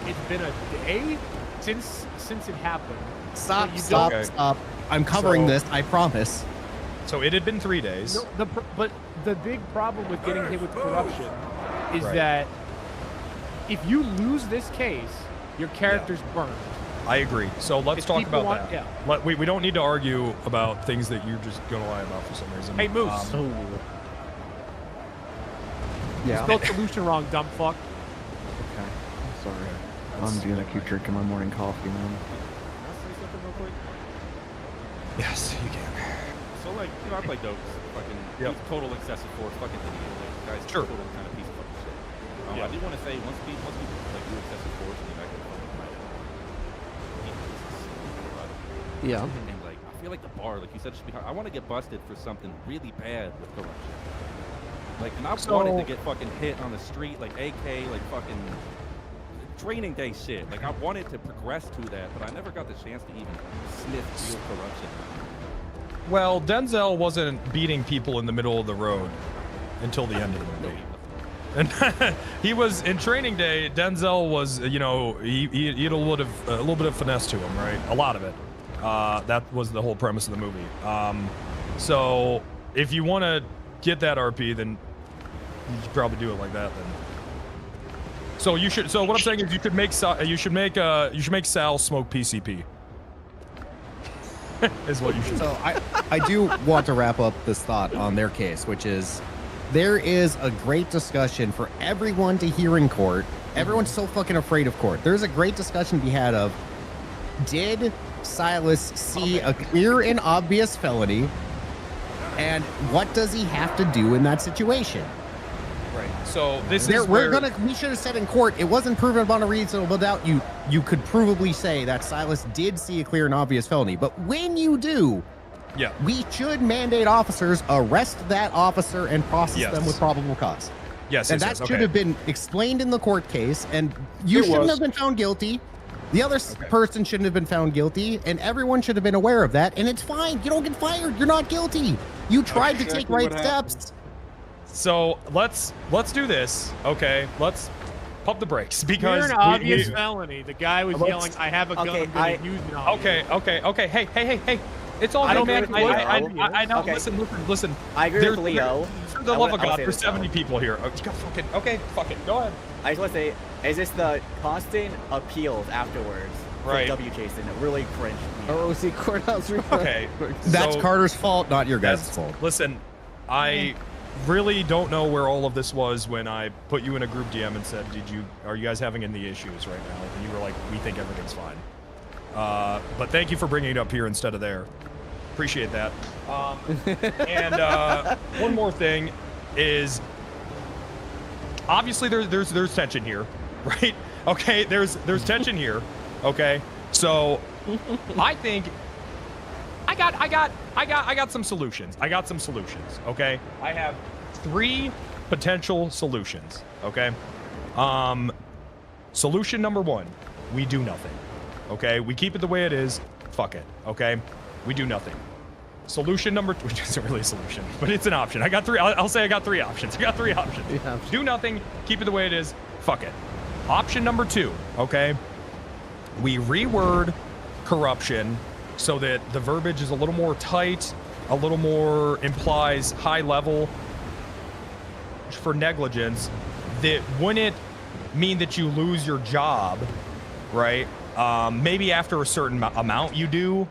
it's been a day since it happened. Stop, But you stop, don't- stop. I'm covering So- this, I promise. So it had been 3 days. No, but the big problem with getting hit with corruption is Right. that if you lose this case, your character's burned. I agree. So let's If talk people about want- that. We don't need to argue about things that you're just gonna lie about for some reason. Hey, Moose. You spelled solution wrong, dumb fuck. Okay. I'm sorry. I'm gonna keep drinking my morning coffee, man. Yes, you can. So like, you know, I play Dokes, fucking total excessive force, fucking idiot. Like, guys, Sure. total kind of piece of fucking shit. I do want to say once people like do excessive force and you back to fucking Yeah. And like, I feel like the bar, like you said, should be hard. I want to get busted for something really bad with corruption. Like, and I wanted to get fucking hit on the street, like AK, like fucking training day shit. Like, I wanted to progress to that, but I never got the chance to even sniff real corruption. Well, Denzel wasn't beating people in the middle of the road until the end of the movie. And he was in Training Day. Denzel was, you know, he had a little bit of finesse to him, right? A lot of it. That was the whole premise of the movie. So if you want to get that RP, then you should probably do it like that. Then. So you should. So what I'm saying is, you should make Sal smoke PCP. Is what you should. So I do want to wrap up this thought on their case, which is there is a great discussion for everyone to hear in court. Everyone's so fucking afraid of court. There's a great discussion to be had of, did Silas see a clear and obvious felony, and what does he have to do in that situation? Right. So this There, is we're where gonna. We should have said in court it wasn't proven upon a reasonable doubt. You could provably say that Silas did see a clear and obvious felony. But when you do, yeah, we should mandate officers arrest that officer and process Yes. them with probable cause. Yes, and yes, that yes, should okay. have been explained in the court case, and you It shouldn't was. have been found guilty. The other person shouldn't have been found guilty, and everyone should have been aware of that, and it's fine. You don't get fired. You're not guilty. You tried to take right steps. So let's do this. Okay, let's pump the brakes You're because an obvious felony. The guy was Let's- yelling, "I have a gun. Okay, I'm going to use it on you." Okay. Hey. It's all I good, don't man. agree with Leo. I know. Okay. Listen. I agree with Leo. For the love of God, there's 70 people here. Okay, fuck it. Go ahead. I just want to say, is this the constant appeals afterwards? Right. W Jason, it really cringed me. OOC courthouse. Okay. That's so- Carter's fault, not your guys' fault. Listen, I really don't know where all of this was when I put you in a group DM and said, are you guys having any issues right now? And you were like, we think everything's fine. But thank you for bringing it up here instead of there. Appreciate that. And one more thing is, obviously there's tension here, right? Okay, there's tension here. Okay, so I think I got some solutions. Okay, I have 3 potential solutions. Okay, solution number 1, we do nothing. Okay, we keep it the way it is. Fuck it. Okay, we do nothing. Solution number 2, which isn't really a solution, but it's an option. I got 3. I'll say I got 3 options. Do nothing. Keep it the way it is. Fuck it. Option number 2. Okay, we reword corruption so that the verbiage is a little more tight, a little more implies high level for negligence that wouldn't mean that you lose your job, right? Maybe after a certain amount you do.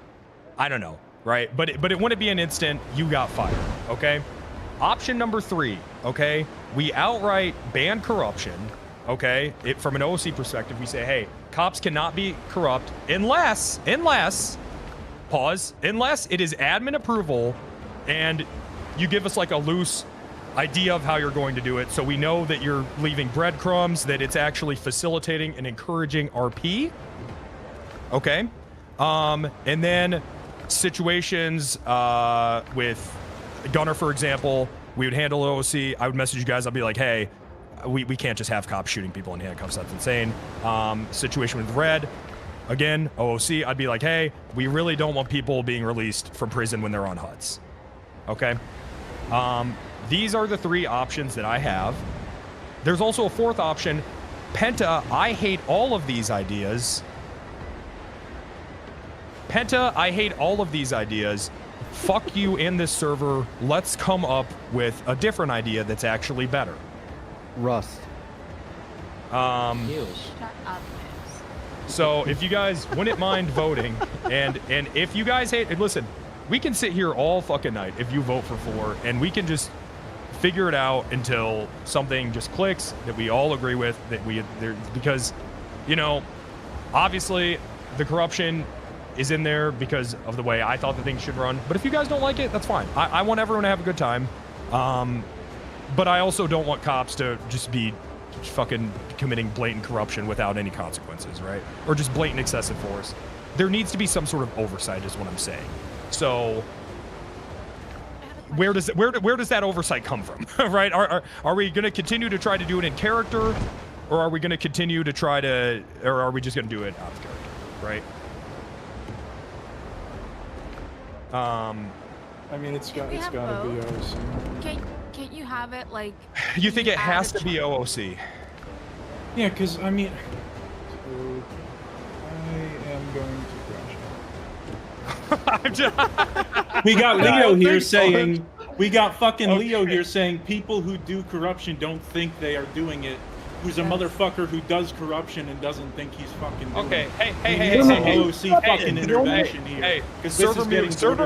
I don't know, right? But it wouldn't be an instant you got fired, okay? Option number 3, okay? We outright ban corruption, okay? From an OOC perspective, we say, hey, cops cannot be corrupt unless it is admin approval and you give us like a loose idea of how you're going to do it, so we know that you're leaving breadcrumbs, that it's actually facilitating and encouraging RP. Okay. And then situations with Gunner, for example, we would handle OOC. I would message you guys. I'll be like, hey, we can't just have cops shooting people in handcuffs. That's insane. Situation with Red, again, OOC, I'd be like, hey, we really don't want people being released from prison when they're on HUDs. Okay. These are the 3 options that I have. There's also a 4th option. Penta, I hate all of these ideas. Fuck you in this server. Let's come up with a different idea that's actually better. Rust. So if you guys wouldn't mind voting, and if you guys hate, and listen, we can sit here all fucking night if you vote for 4, and we can just figure it out until something just clicks that we all agree with, because, you know, obviously the corruption is in there because of the way I thought the thing should run. But if you guys don't like it, that's fine. I want everyone to have a good time. But I also don't want cops to just be fucking committing blatant corruption without any consequences, right? Or just blatant excessive force. There needs to be some sort of oversight is what I'm saying. So where does that oversight come from? Right? Are we going to continue to try to do it in character, or are we going to continue to try to, or are we just going to do it out of character, right? I mean, it's gotta be OOC. Can't you have it like? You think it has to be OOC? Yeah, because I mean, so I am going to crash. We got Leo here saying. We got fucking Leo here saying people who do corruption don't think they are doing it. Who's a motherfucker who does corruption and doesn't think he's fucking doing it. Hey, OOC fucking intervention here. Hey, server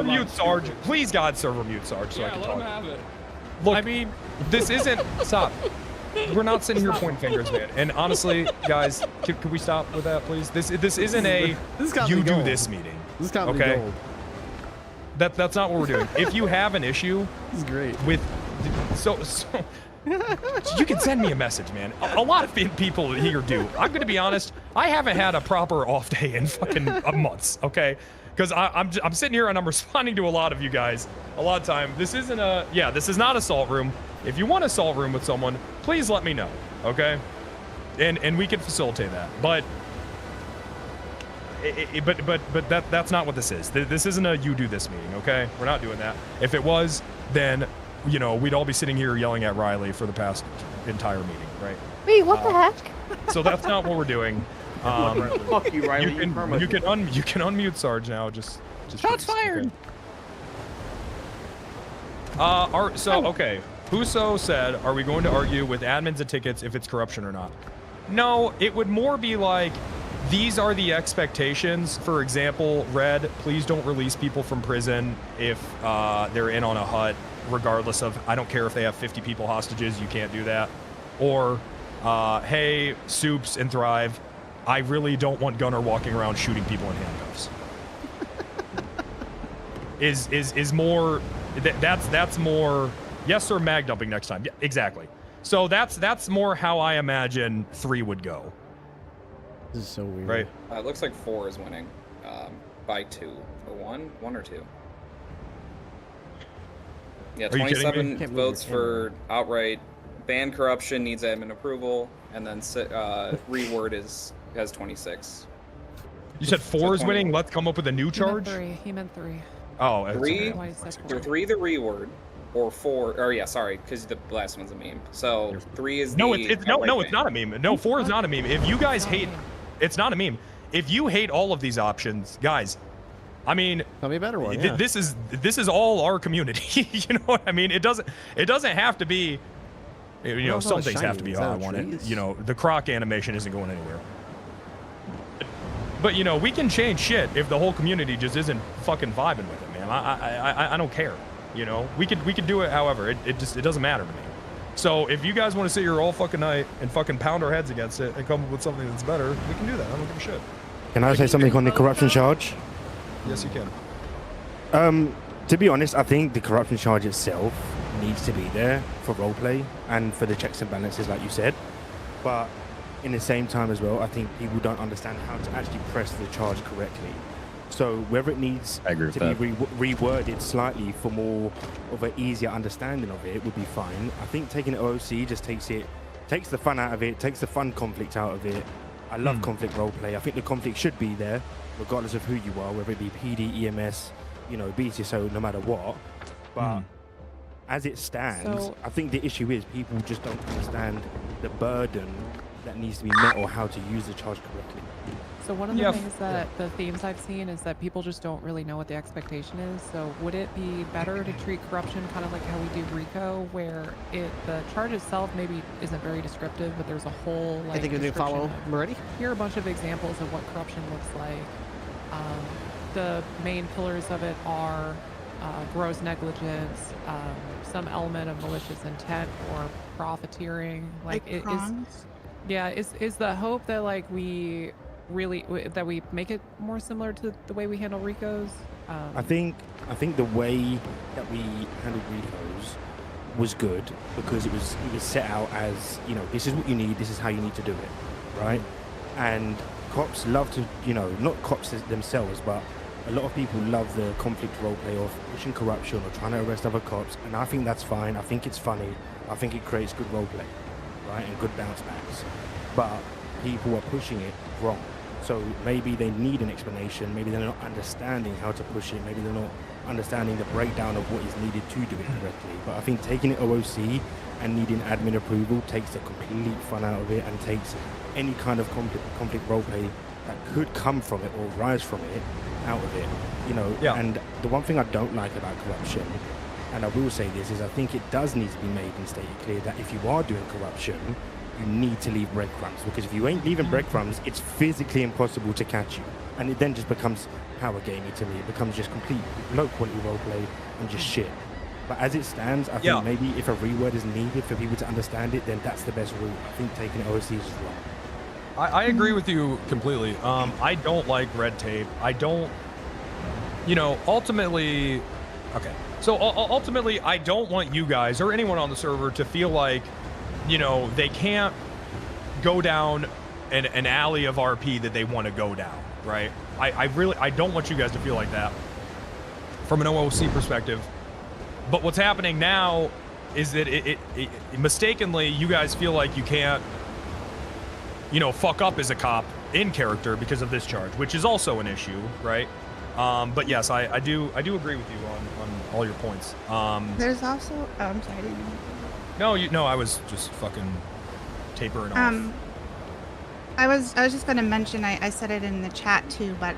mute Sarge. Please, God, server mute Sarge so I can talk. Let him have it. Look, I mean, this isn't... Stop. We're not sitting here pointing fingers, man. And honestly, guys, can we stop with that, please? This isn't a you do this meeting. This is comedy okay? gold. That's not what we're doing. If you have an issue with... So you can send me a message, man. A lot of people here do. I'm going to be honest. I haven't had a proper off day in fucking months, okay? because I'm sitting here and I'm responding to a lot of you guys a lot of time. This isn't this is not Assault Room. If you want Assault Room with someone, please let me know, okay? And we can facilitate that. But that's not what this is. This isn't a you do this meeting, okay? We're not doing that. If it was, then we'd all be sitting here yelling at Riley for the past entire meeting, right? Wait, what the heck? So that's not what we're doing. Fuck you, Riley. You can unmute Sarge now. Just shots fired. Okay. Okay. Huso said, "Are we going to argue with admins and tickets if it's corruption or not?" No, it would more be like, these are the expectations. For example, Red, please don't release people from prison if they're in on a hut, regardless of, I don't care if they have 50 people hostages, you can't do that. Or, hey, Soups and Thrive, I really don't want Gunner walking around shooting people in handcuffs. is more, that's more, yes sir, mag dumping next time. Yeah, exactly. So that's more how I imagine 3 would go. This is so weird. Right. It looks like 4 is winning by 2 or 1 or 2. Yeah, 27 votes for outright ban corruption, needs admin approval, and then reword has 26. You said 4 is winning. Let's come up with a new charge. He meant 3. Oh, 3. 3 the reword, or 4. Or yeah, sorry, because the last one's a meme. So 3 is no, the it's not a meme. No, 4 is not a meme. If you guys hate, it's not a meme. If you hate all of these options, guys, I mean, tell me a better one. Yeah. This is all our community. You know what I mean? It doesn't have to be. Some things have to be how I want it. The croc animation isn't going anywhere. But we can change shit if the whole community just isn't fucking vibing with it, man. I don't care. We could do it however. It doesn't matter to me. So if you guys want to sit here all fucking night and fucking pound our heads against it and come up with something that's better, we can do that. I don't give a shit. Can I say something on the corruption charge? Yes, you can. To be honest, I think the corruption charge itself needs to be there for roleplay and for the checks and balances, like you said. But in the same time as well, I think people don't understand how to actually press the charge correctly. So whether it needs to be reworded slightly for more of an easier understanding of it would be fine. I think taking it OOC just takes the fun out of it, takes the fun conflict out of it. I love conflict roleplay. I think the conflict should be there, regardless of who you are, whether it be PD, EMS, BTSO, no matter what. But as it stands, I think the issue is people just don't understand the burden that needs to be met or how to use the charge correctly. So one of the things that the themes I've seen is that people just don't really know what the expectation is. So would it be better to treat corruption kind of like how we do RICO, where the charge itself maybe isn't very descriptive, but there's a whole I think we need to follow Moretti. Here are a bunch of examples of what corruption looks like. The main pillars of it are gross negligence, some element of malicious intent or profiteering. Is the hope that we make it more similar to the way we handle RICOs? I think the way that we handled RICOs was good because it was set out as, this is what you need, this is how you need to do it, right? And cops love to, not cops themselves, but a lot of people love the conflict roleplay of pushing corruption or trying to arrest other cops, and I think that's fine. I think it's funny. I think it creates good roleplay, right, and good bounce backs. But people are pushing it wrong. So maybe they need an explanation. Maybe they're not understanding how to push it. Maybe they're not understanding the breakdown of what is needed to do it correctly. But I think taking it OOC and needing admin approval takes the complete fun out of it and takes any kind of conflict roleplay that could come from it or rise from it out of it. And the one thing I don't like about corruption, and I will say this, is I think it does need to be made and stated clear that if you are doing corruption, you need to leave breadcrumbs, because if you ain't leaving breadcrumbs, it's physically impossible to catch you, and it then just becomes power gaming to me. It becomes just complete low quality roleplay and just shit. But as it stands, I think maybe if a reword is needed for people to understand it, then that's the best route. I think taking it OOC is just wrong. I agree with you completely. I don't like red tape. I don't, ultimately, okay. So ultimately, I don't want you guys or anyone on the server to feel like, they can't go down an alley of RP that they want to go down, right? I don't want you guys to feel like that from an OOC perspective. But what's happening now is that it mistakenly you guys feel like you can't, fuck up as a cop in character because of this charge, which is also an issue, right? But yes, I do agree with you on all your points. There's also, oh, I'm sorry. No, I was just fucking tapering off. I was just going to mention, I said it in the chat too, but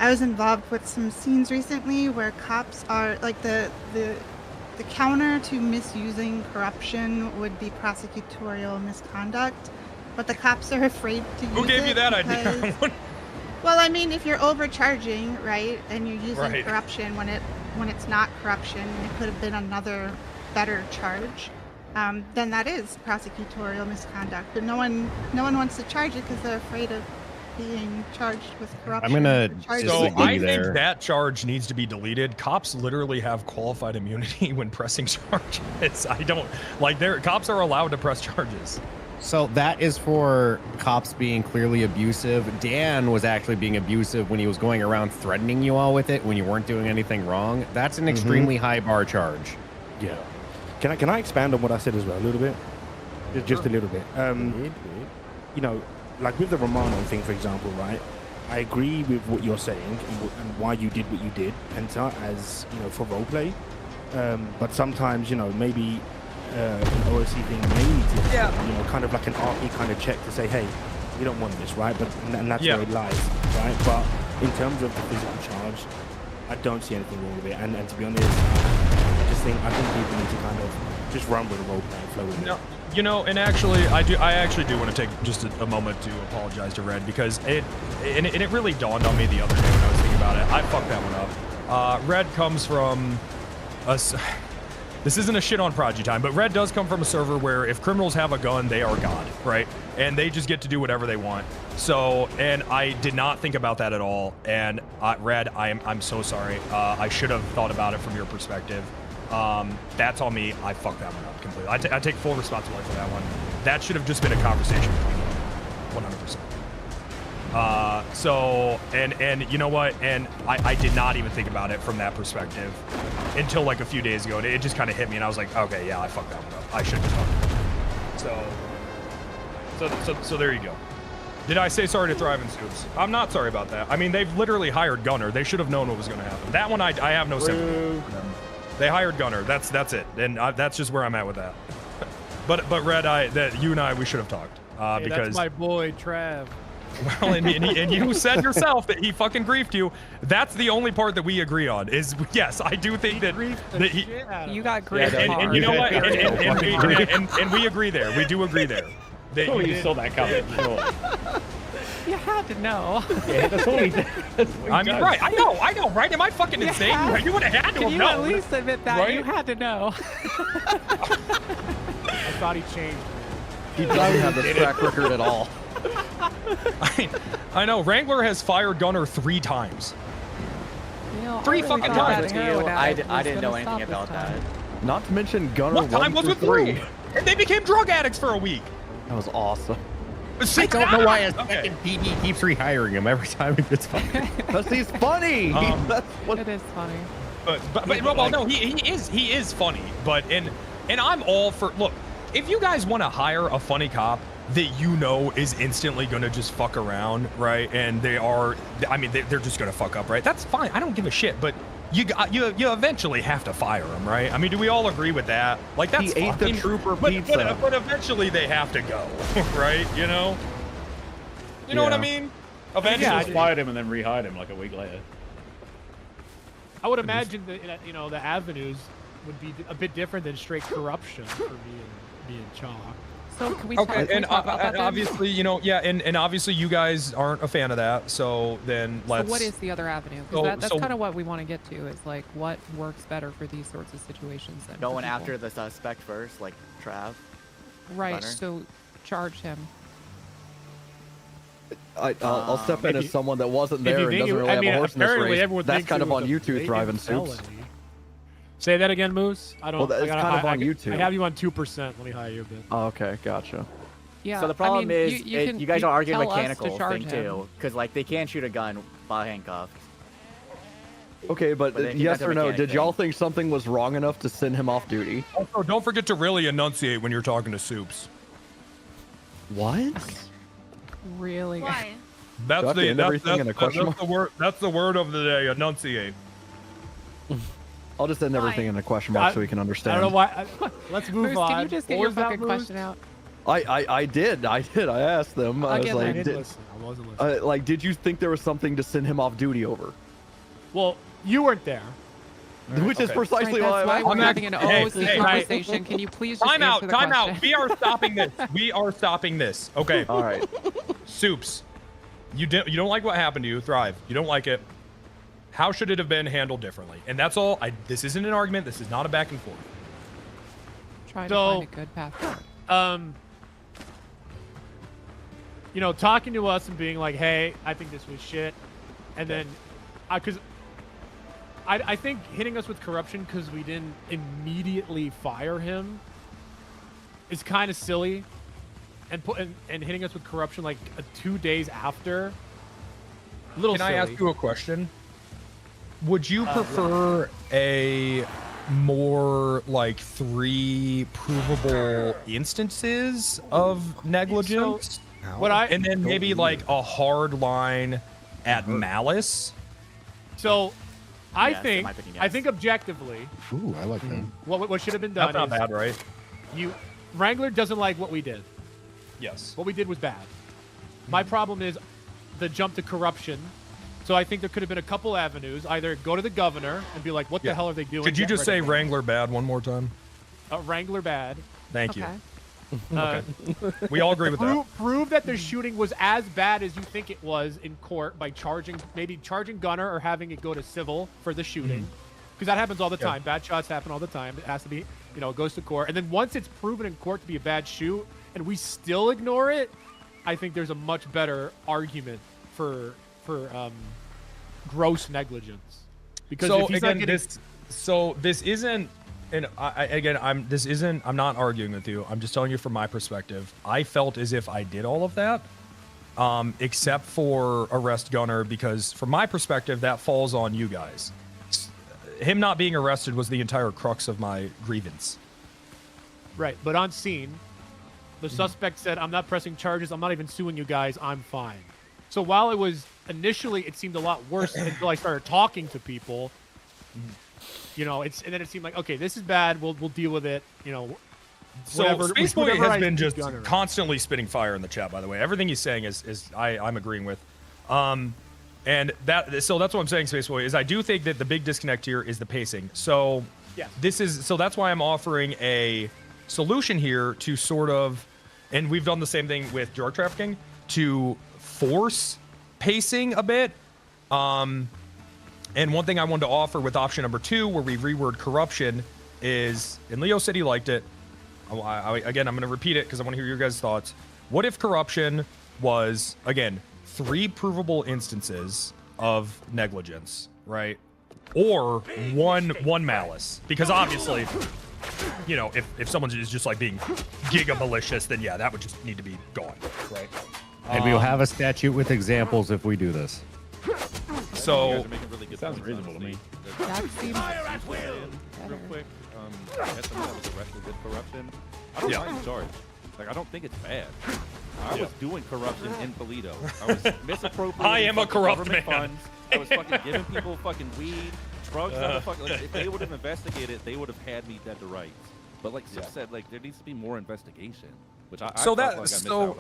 I was involved with some scenes recently where cops are like the counter to misusing corruption would be prosecutorial misconduct, but the cops are afraid to use it. Who gave you that because, idea? well, I mean, if you're overcharging, right, and you're using Right. corruption when it's not corruption, and it could have been another better charge, then that is prosecutorial misconduct. But no one wants to charge it because they're afraid of being charged with corruption. I'm gonna So I think that charge needs to be deleted. Cops literally have qualified immunity when pressing charges. I don't like cops are allowed to press charges. So that is for cops being clearly abusive. Dan was actually being abusive when he was going around threatening you all with it when you weren't doing anything wrong. That's an extremely high bar charge. Yeah. Can I expand on what I said as well a little bit? Just a little bit. Like with the Romano thing, for example, right? I agree with what you're saying and why you did what you did, Penta, as for roleplay. But sometimes, maybe an OOC thing may need to, kind of like an RP kind of check to say, hey, you don't want this, right? And that's where it lies, right? But in terms of the physical charge, I don't see anything wrong with it. And to be honest, I think people need to kind of just run with the roleplay and flow with it. And actually, I actually do want to take just a moment to apologize to Red because it really dawned on me the other day when I was thinking about it. I fucked that one up. Red comes from this isn't a shit on Prodigy time, but Red does come from a server where if criminals have a gun, they are God, right? And they just get to do whatever they want. So, and I did not think about that at all. And Red, I'm so sorry. I should have thought about it from your perspective. That's on me. I fucked that one up completely. I take full responsibility for that one. That should have just been a conversation between you, 100%. And you know what? And I did not even think about it from that perspective until like a few days ago. And it just kind of hit me, and I was like, okay, yeah, I fucked that one up. I should have talked. So there you go. Did I say sorry to Thrive and Scoops? I'm not sorry about that. I mean, they've literally hired Gunner. They should have known what was going to happen. That one, I have no sympathy for them. They hired Gunner. That's it. And that's just where I'm at with that. But Red, you and I, we should have talked Hey, because that's my boy Trav. Well, and you said yourself that he fucking griefed you. That's the only part that we agree on. Is yes, I do think that he. You got griefed. And you know what? And we agree there. We do agree there. Oh, you saw that coming. You had to know. Yeah, that's what we did. I mean, right? I know, right? Am I fucking insane? You would have had to have known. Can you at least admit that? Right? You had to know. I thought he changed. He doesn't have the track record at all. I know. Wrangler has fired Gunner 3 times. You know, 3 fucking times. I didn't know anything about that. Not to mention Gunner What time was with 3. Blue? And they became drug addicts for a week. That was awesome. I don't know why a second PD keeps rehiring him every time he gets fired. Because he's funny. It is funny. But well, no, he is funny. But and I'm all for. Look, if you guys want to hire a funny cop that you know is instantly going to just fuck around, right? And they're just going to fuck up, right? That's fine. I don't give a shit. But you eventually have to fire them, right? I mean, do we all agree with that? Like, that's he ate the trooper pizza. But eventually they have to go, right? You know what I mean? Eventually, I just fired him and then rehired him like a week later. I would imagine that the avenues would be a bit different than straight corruption for me and Chalk. So can we talk about that then? obviously, and obviously you guys aren't a fan of that, so then let's... So what is the other avenue? Because that's kind of what we want to get to, is like what works better for these sorts of situations. Then Going after the suspect first, like Trav. Right, Gunner. so charge him. I'll step in as someone that wasn't there and doesn't really have a horse in this race. That's kind of on you two, Thrive and Soups. Say that again, Moose. I don't. Well, it's kind of on YouTube. I have you on 2%. Let me hire you a bit. Oh, okay, gotcha. Yeah. So the problem is, you guys are arguing tell us to mechanical charge thing him. too, because like they can shoot a gun while handcuffed. Okay, but But then yes that's a or no, mechanic did thing. y'all think something was wrong enough to send him off duty? Also, don't forget to really enunciate when you're talking to Soups. What? Really? Why? That's Do I have to end everything in a question that's the word. That's the word of the day. Enunciate. I'll just end everything in a question mark so we can understand. I don't know why. Let's move Moose, on. can you just get What your was that, fucking Moose? question out? I did. I asked them. I was Again, I like, didn't listen. I wasn't listening. like, did you think there was something to send him off duty over? Well, you weren't there. Which is precisely Right, why that's why I'm we're having an Hey, OOC hey, conversation. Can you please just Time out. answer the Time question? out. We are stopping this. We are stopping this. Okay. All right. Soups. You don't like what happened to you. Thrive. You don't like it. How should it have been handled differently? And that's all. This isn't an argument. This is not a back and forth. Trying to find a good path forward. You know, talking to us and being like, "Hey, I think this was shit," and then, because I think hitting us with corruption because we didn't immediately fire him is kind of silly, and hitting us with corruption like 2 days after. A little Can silly. I ask you a question? Would you prefer a more like 3 provable instances of negligence? And then maybe like a hard line at malice? So, I Yes, in think my opinion, I yes. think objectively, Ooh, I like that. what should have been done That's not is bad, right? Wrangler doesn't like what we did. Yes. What we did was bad. My problem is the jump to corruption. So I think there could have been a couple avenues. Either go to the governor and be like, what the hell are they doing? Could you Get just rid say of them. Wrangler bad one more time? Wrangler bad. Thank you. Okay. We all agree with that. Prove that the shooting was as bad as you think it was in court by maybe charging gunner or having it go to civil for the shooting. Because that happens all the time. Bad shots happen all the time. It has to be, it goes to court. And then once it's proven in court to be a bad shoot and we still ignore it, I think there's a much better argument for gross negligence. Because if he's not getting... this isn't, and I'm not arguing with you. I'm just telling you from my perspective. I felt as if I did all of that, except for arrest gunner, because from my perspective, that falls on you guys. Him not being arrested was the entire crux of my grievance. Right, but on scene, the suspect said, "I'm not pressing charges. I'm not even suing you guys. I'm fine." So while it was initially, it seemed a lot worse until I started talking to people. And then it seemed like, okay, this is bad. We'll deal with it. So Space Boy whatever has I been see just gunner. constantly spitting fire in the chat. By the way, everything he's saying is I'm agreeing with. And that's what I'm saying, Space Boy, is I do think that the big disconnect here is the pacing. So Yes. that's why I'm offering a solution here to sort of, and we've done the same thing with drug trafficking, to force pacing a bit. And one thing I wanted to offer with option number 2, where we reword corruption, is, and Leo said he liked it. Again, I'm going to repeat it because I want to hear your guys' thoughts. What if corruption was, again, 3 provable instances of negligence, right? Or one malice? Because obviously, if someone is just like being giga malicious, then yeah, that would just need to be gone, right? And we'll have a statute with examples if we do this. So Sounds reasonable to me. That seems Real quick, as someone that was arrested with corruption, I don't mind the charge. Like, I don't think it's bad. I was doing corruption in Toledo. I was misappropriating. I am a corrupt government man. funds. I was fucking giving people fucking weed, drugs. Like, if they would have investigated, they would have had me dead to rights. But like Sip said, like there needs to be more investigation, which I felt like I missed out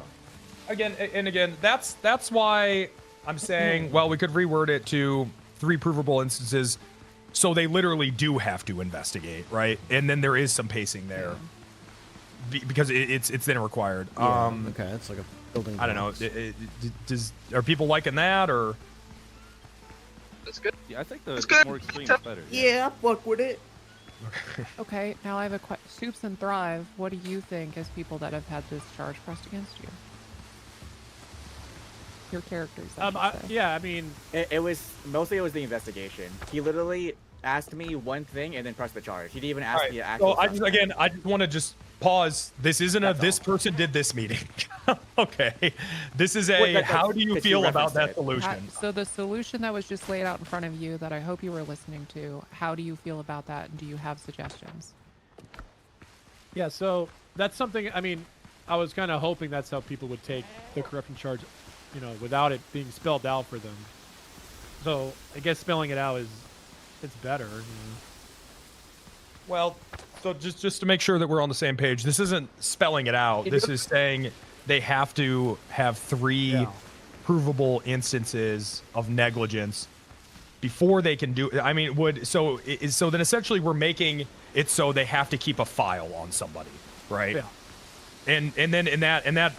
on. Again, that's why I'm saying, well, we could reword it to 3 provable instances, so they literally do have to investigate, right? And then there is some pacing there, because it's then required. Okay, it's like a building. I don't know. Are people liking that, or? That's good. Yeah, I think the more extreme is better. Yeah, fuck with it. Okay, now I have a question. Soups and Thrive, what do you think as people that have had this charge pressed against you? Your characters, I should say. Yeah, I mean... It was the investigation. He literally asked me one thing and then pressed the charge. He didn't even ask me So I just want to Pause. This isn't a this person did this meeting. Okay. This is a how do you feel about that solution? So the solution that was just laid out in front of you that I hope you were listening to, how do you feel about that? And do you have suggestions? Yeah, so that's something, I mean, I was kind of hoping that's how people would take the corruption charge, you know, without it being spelled out for them. So I guess spelling it out it's better. You know? Well, so just to make sure that we're on the same page, this isn't spelling it out. This is saying they have to have 3 provable instances of negligence before they can do. I mean, so then essentially we're making it so they have to keep a file on somebody, right? Yeah. And then in that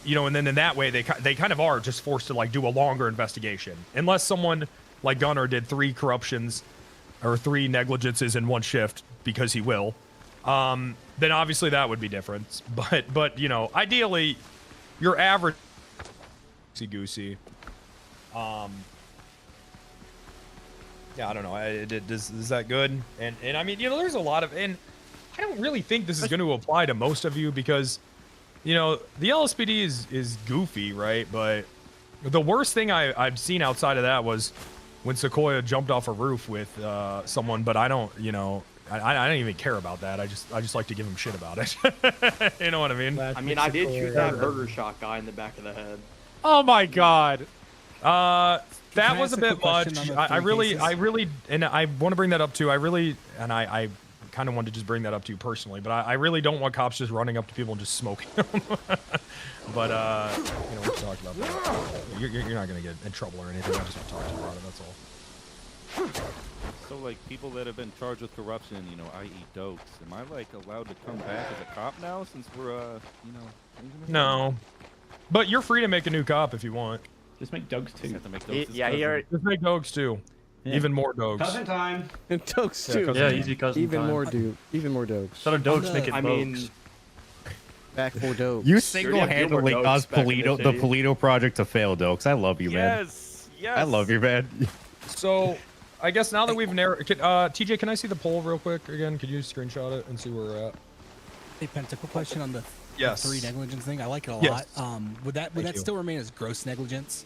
you know, and then in that way they kind of are just forced to like do a longer investigation, unless someone like Gunnar did 3 corruptions or 3 negligences in one shift because he will. Then obviously that would be different. But you know, ideally, your average goosey. Yeah, I don't know. Is that good? And I mean, you know, there's a lot of, and I don't really think this is going to apply to most of you because, you know, the LSPD is goofy, right? But the worst thing I've seen outside of that was when Sequoia jumped off a roof with someone. But I don't, you know, I don't even care about that. I just like to give him shit about it. You know what I mean? I mean, I did shoot that burger shot guy in the back of the head. Oh my god. That was a bit much. I really, and I want to bring that up too. I kind of wanted to just bring that up to you personally, but I really don't want cops just running up to people and just smoking them. But you know, we can talk about that. You're not gonna get in trouble or anything. I just want to talk to you about it. That's all. So, like, people that have been charged with corruption, you know, i.e. dokes, am I, like, allowed to come back as a cop now since we're, you know... No. But you're free to make a new cop if you want. Just make dokes too. Have to make dokes Yeah, he already... Just make dokes too. Yeah. Even more dokes. Cousin time. Dokes too. Yeah, easy cousin Even time. more Even more dokes. Instead of dokes, make it I mean... Back 4 dokes. You single-handedly caused the Polito project to fail, dokes. I love you, man. Yes. I love you, man. So... I guess now that we've narrowed, TJ, can I see the poll real quick again? Could you screenshot it and see where we're at? Hey, Penta, quick question on the Yes. 3 negligence thing. I like it a Yes. lot. Would that still remain as gross negligence?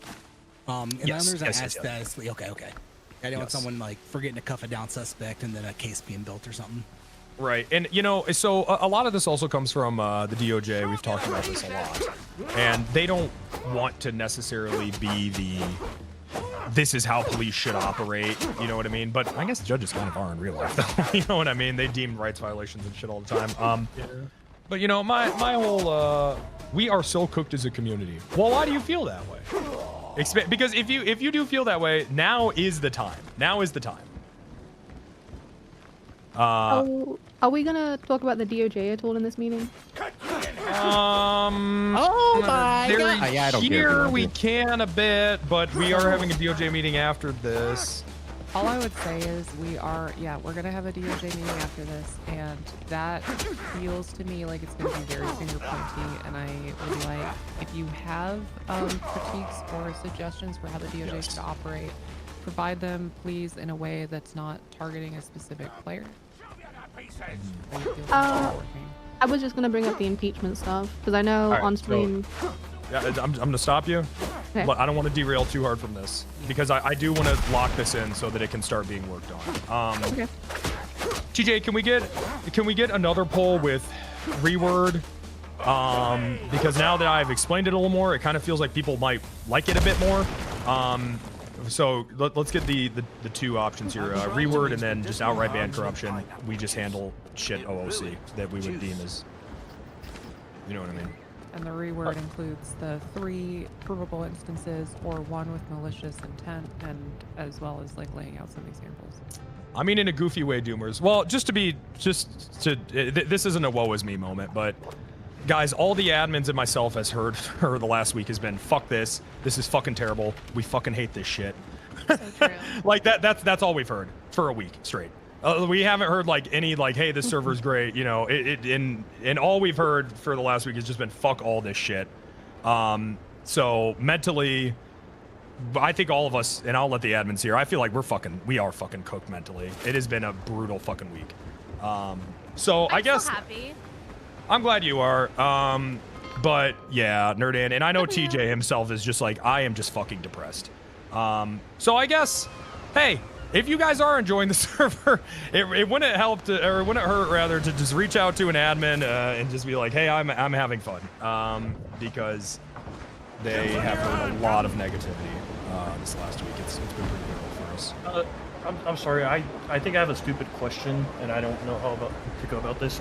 And Yes. the others I Yes, asked that is okay. I didn't want someone like forgetting to cuff a down suspect and then a case being built or something. Right, and you know, so a lot of this also comes from the DOJ. We've talked about this a lot, and they don't want to necessarily be the this is how police should operate, you know what I mean? But I guess judges kind of are in real life, though. You know what I mean? They deem rights violations and shit all the time. But you know, my whole we are so cooked as a community. Well, why do you feel that way? Because if you do feel that way, now is the time. Now is the time. Are we gonna talk about the DOJ at all in this meeting? Oh my god! Yeah, I don't here care. we can a bit, but we are having a DOJ meeting after this. All I would say is we're gonna have a DOJ meeting after this, and that feels to me like it's gonna be very finger pointy, and I would like, if you have critiques or suggestions for how the DOJ should operate, provide them please in a way that's not targeting a specific player. I was just gonna bring up the impeachment stuff because I know on stream. Yeah, I'm gonna stop you. Okay. But I don't want to derail too hard from this because I do want to lock this in so that it can start being worked on. Okay. TJ, can we get another poll with reword? Because now that I've explained it a little more, it kind of feels like people might like it a bit more. So let's get the 2 options here, reword and then just outright ban corruption. We just handle shit OOC that we would deem as, you know what I mean? And the reword includes the 3 provable instances or 1 with malicious intent, and as well as like laying out some examples. I mean, in a goofy way, Doomers. Well, this isn't a woe is me moment, but guys, all the admins and myself has heard for the last week has been, fuck this. This is fucking terrible. We fucking hate this shit. So true. Like that's all we've heard for a week straight. We haven't heard like any like, hey, this server's great. You know, and all we've heard for the last week has just been fuck all this shit. So mentally, I think all of us, and I'll let the admins here, I feel like we are fucking cooked mentally. It has been a brutal fucking week. So I guess. So happy. I'm glad you are. But yeah, Nerdan, and I know TJ himself is just like, I am just fucking depressed. So I guess, hey, if you guys are enjoying the server, it wouldn't help to, or it wouldn't hurt rather to just reach out to an admin and just be like, hey, I'm having fun, because they have heard a lot of negativity this last week. It's been pretty brutal for us. I'm sorry. I think I have a stupid question, and I don't know how to go about this.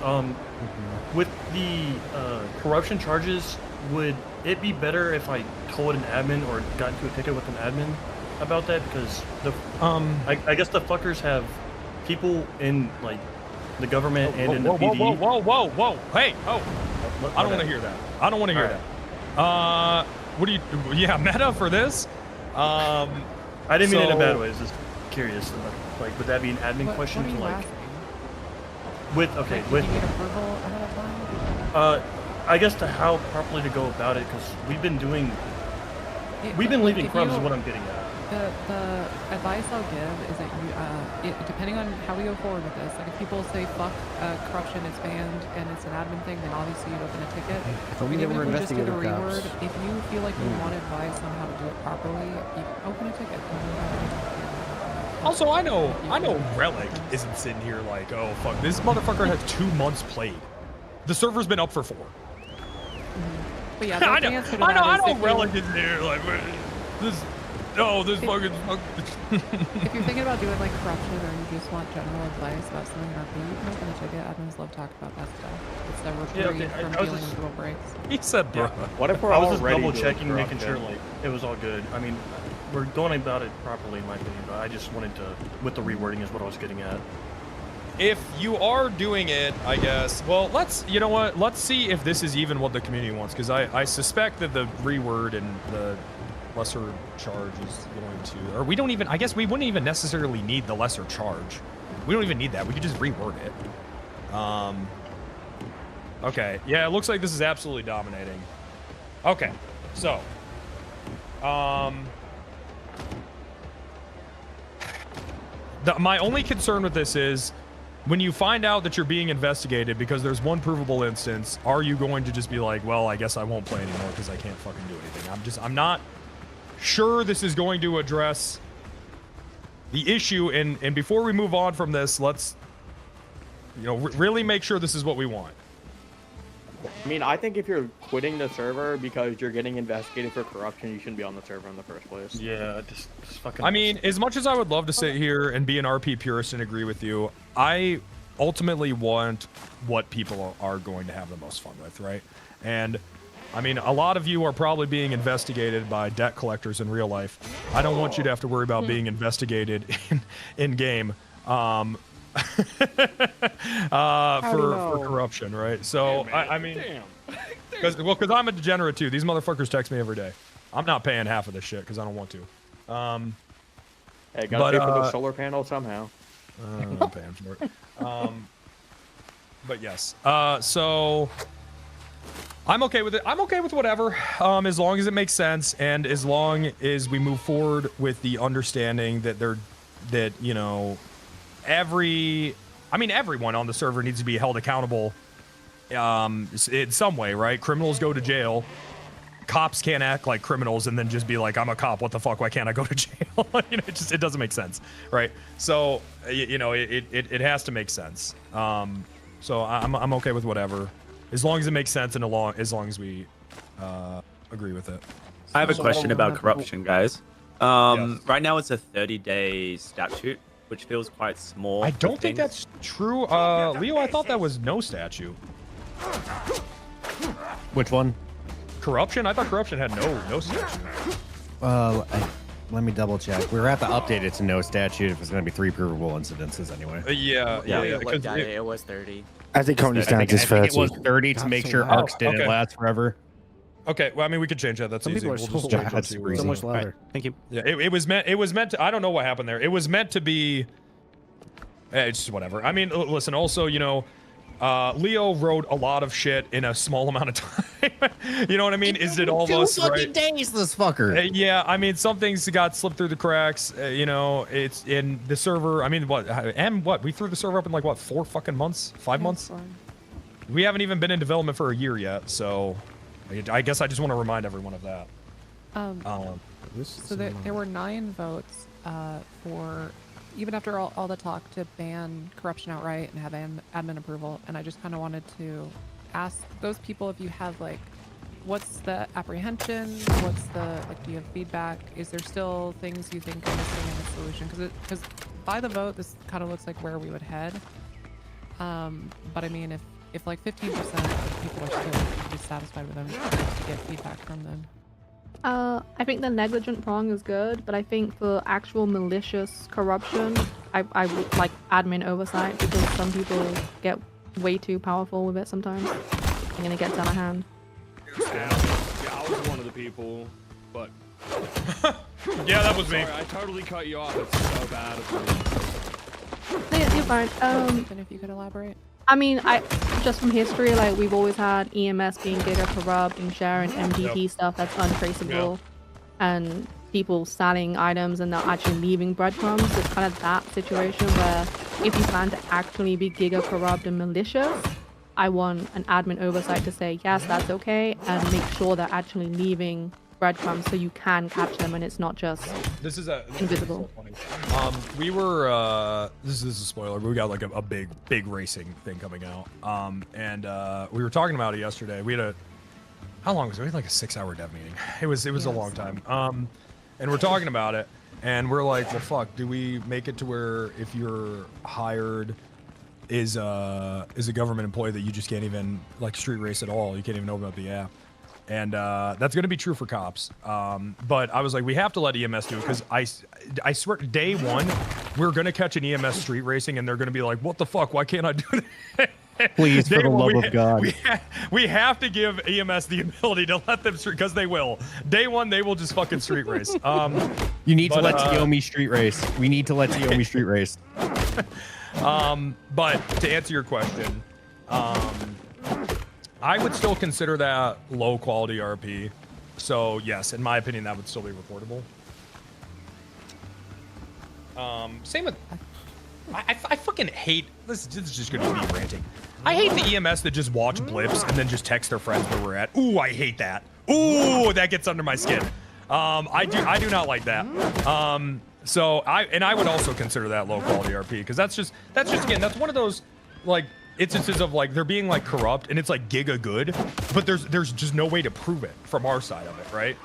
With the corruption charges, would it be better if I told an admin or got into a ticket with an admin about that? Because I guess the fuckers have people in like the government and in the PD. Whoa! Hey, I don't want to hear that. I don't want to hear that. What do you? Yeah, meta for this. I didn't mean it in a bad way. It's just curious. Like, would that be an admin question? What are you Like, asking? with Do you need approval ahead of time? I guess to how properly to go about it, because we've been leaving crumbs is what I'm getting at. The advice I'll give is that depending on how we go forward with this, like if people say fuck corruption is banned and it's an admin thing, then obviously you'd open a ticket. So we never investigated investigated reword. cops. If you feel like you want advice on how to do it properly, you can open a ticket. Also, I know Relic isn't sitting here like, oh fuck, this motherfucker has 2 months played. The server's been up for 4. But yeah, I the know, answer to I know, that I is know if you- Relic isn't here like, this fucking. If you're thinking about doing like corruption or you just want general advice about something in RP, you can open a ticket. Admins love to talk about that stuff. It's the recovery from dealing with rule breaks. He said, bro. What if we're I was just already double doing checking, making corruption? sure like it was all good. I mean, we're going about it properly in my opinion, but I just wanted to, with the rewording is what I was getting at. If you are doing it, I guess, well, you know what? Let's see if this is even what the community wants, because I suspect that the reword and the lesser charge is going to, or we don't even, I guess we wouldn't even necessarily need the lesser charge. We don't even need that. We could just reword it. Okay. Yeah, it looks like this is absolutely dominating. Okay. So, my only concern with this is when you find out that you're being investigated because there's one provable instance, are you going to just be like, well, I guess I won't play anymore because I can't fucking do anything? I'm not sure this is going to address the issue, and before we move on from this, let's really make sure this is what we want. I mean, I think if you're quitting the server because you're getting investigated for corruption, you shouldn't be on the server in the first place. Yeah, just fucking. I mean, as much as I would love to sit here and be an RP purist and agree with you, I ultimately want what people are going to have the most fun with, right? And I mean, a lot of you are probably being investigated by debt collectors in real life. I don't want you to have to worry about being investigated in game for corruption, right? So I mean, because I'm a degenerate too. These motherfuckers text me every day. I'm not paying half of this shit because I don't want to. Hey, gotta pay for the solar panel somehow. I'm paying for it. But yes. So I'm okay with it. I'm okay with whatever, as long as it makes sense and as long as we move forward with the understanding that everyone on the server needs to be held accountable in some way, right? Criminals go to jail. Cops can't act like criminals and then just be like, I'm a cop, what the fuck, why can't I go to jail? It doesn't make sense, right? So, it has to make sense. So I'm okay with whatever, as long as it makes sense and as long as we agree with it. I have a question about corruption, guys. Yes. Right now it's a 30-day statute, which feels quite small. I don't think that's true. Leo, I thought that was no statute. Which one? Corruption? I thought corruption had no statute. Let me double check. We were at to update it to no statute if it's going to be 3 provable incidences anyway. Yeah. It was 30. As it currently stands, it's 30. I think it was 30 to make sure arcs didn't last forever. Okay, well, I mean, we could change that. That's easy. Some people are so much louder. Right. Thank you. Yeah, it was meant to. I don't know what happened there. It was meant to be. It's just whatever. I mean, listen. Also, Leo wrote a lot of shit in a small amount of time. You know what I mean? Is it all of us? 2 fucking days, this fucker. Yeah, I mean, some things got slipped through the cracks. It's in the server. I mean, what? We threw the server up in like what, 4 fucking months? 5 months? We haven't even been in development for a year yet, so I guess I just want to remind everyone of that. So there were 9 votes for, even after all the talk, to ban corruption outright and have admin approval. And I just kind of wanted to ask those people if you have like, what's the apprehension? What's the, like, do you have feedback? Is there still things you think are missing in the solution? Because by the vote, this kind of looks like where we would head. But I mean, if like 15% of people are still dissatisfied with them, to get feedback from them. I think the negligent prong is good, but I think for actual malicious corruption, I would like admin oversight, because some people get way too powerful with it sometimes, and it gets out of hand. Yeah, I was one of the people, but... Yeah, that was me. Sorry, I totally cut you off. It's so bad of me. No, yeah, you're fine. And if you could elaborate. I mean, just from history, like, we've always had EMS being giga corrupt and sharing MDT stuff that's untraceable, and people selling items and not actually leaving breadcrumbs. It's kind of that situation where if you plan to actually be giga corrupt and malicious, I want an admin oversight to say, yes, that's okay, and make sure they're actually leaving breadcrumbs so you can catch them and it's not just invisible. We were this is a spoiler, but we got like a big racing thing coming out. And we were talking about it yesterday. We had how long was it? We had like a 6-hour dev meeting. It was a long time. And we're talking about it, and we're like, well, fuck, do we make it to where if you're hired is a government employee that you just can't even like street race at all? You can't even know about the app. And that's going to be true for cops. But I was like, we have to let EMS do it, because I swear, day one, we're going to catch an EMS street racing, and they're going to be like, what the fuck? Why can't I do it? Please, for the love of God. We have to give EMS the ability to let them street, because they will. Day one, they will just fucking street race. You need to let Tiomi street race. We need to let Tiomi street race. But to answer your question, I would still consider that low quality RP. So yes, in my opinion, that would still be reportable. Same with, I fucking hate, this is just gonna be me ranting. I hate the EMS that just watch blips and then just text their friends where we're at. Ooh, I hate that. Ooh, that gets under my skin. I do not like that. So I would also consider that low quality RP, because that's just again, that's one of those like instances of like they're being like corrupt and it's like giga good, but there's just no way to prove it from our side of it, right?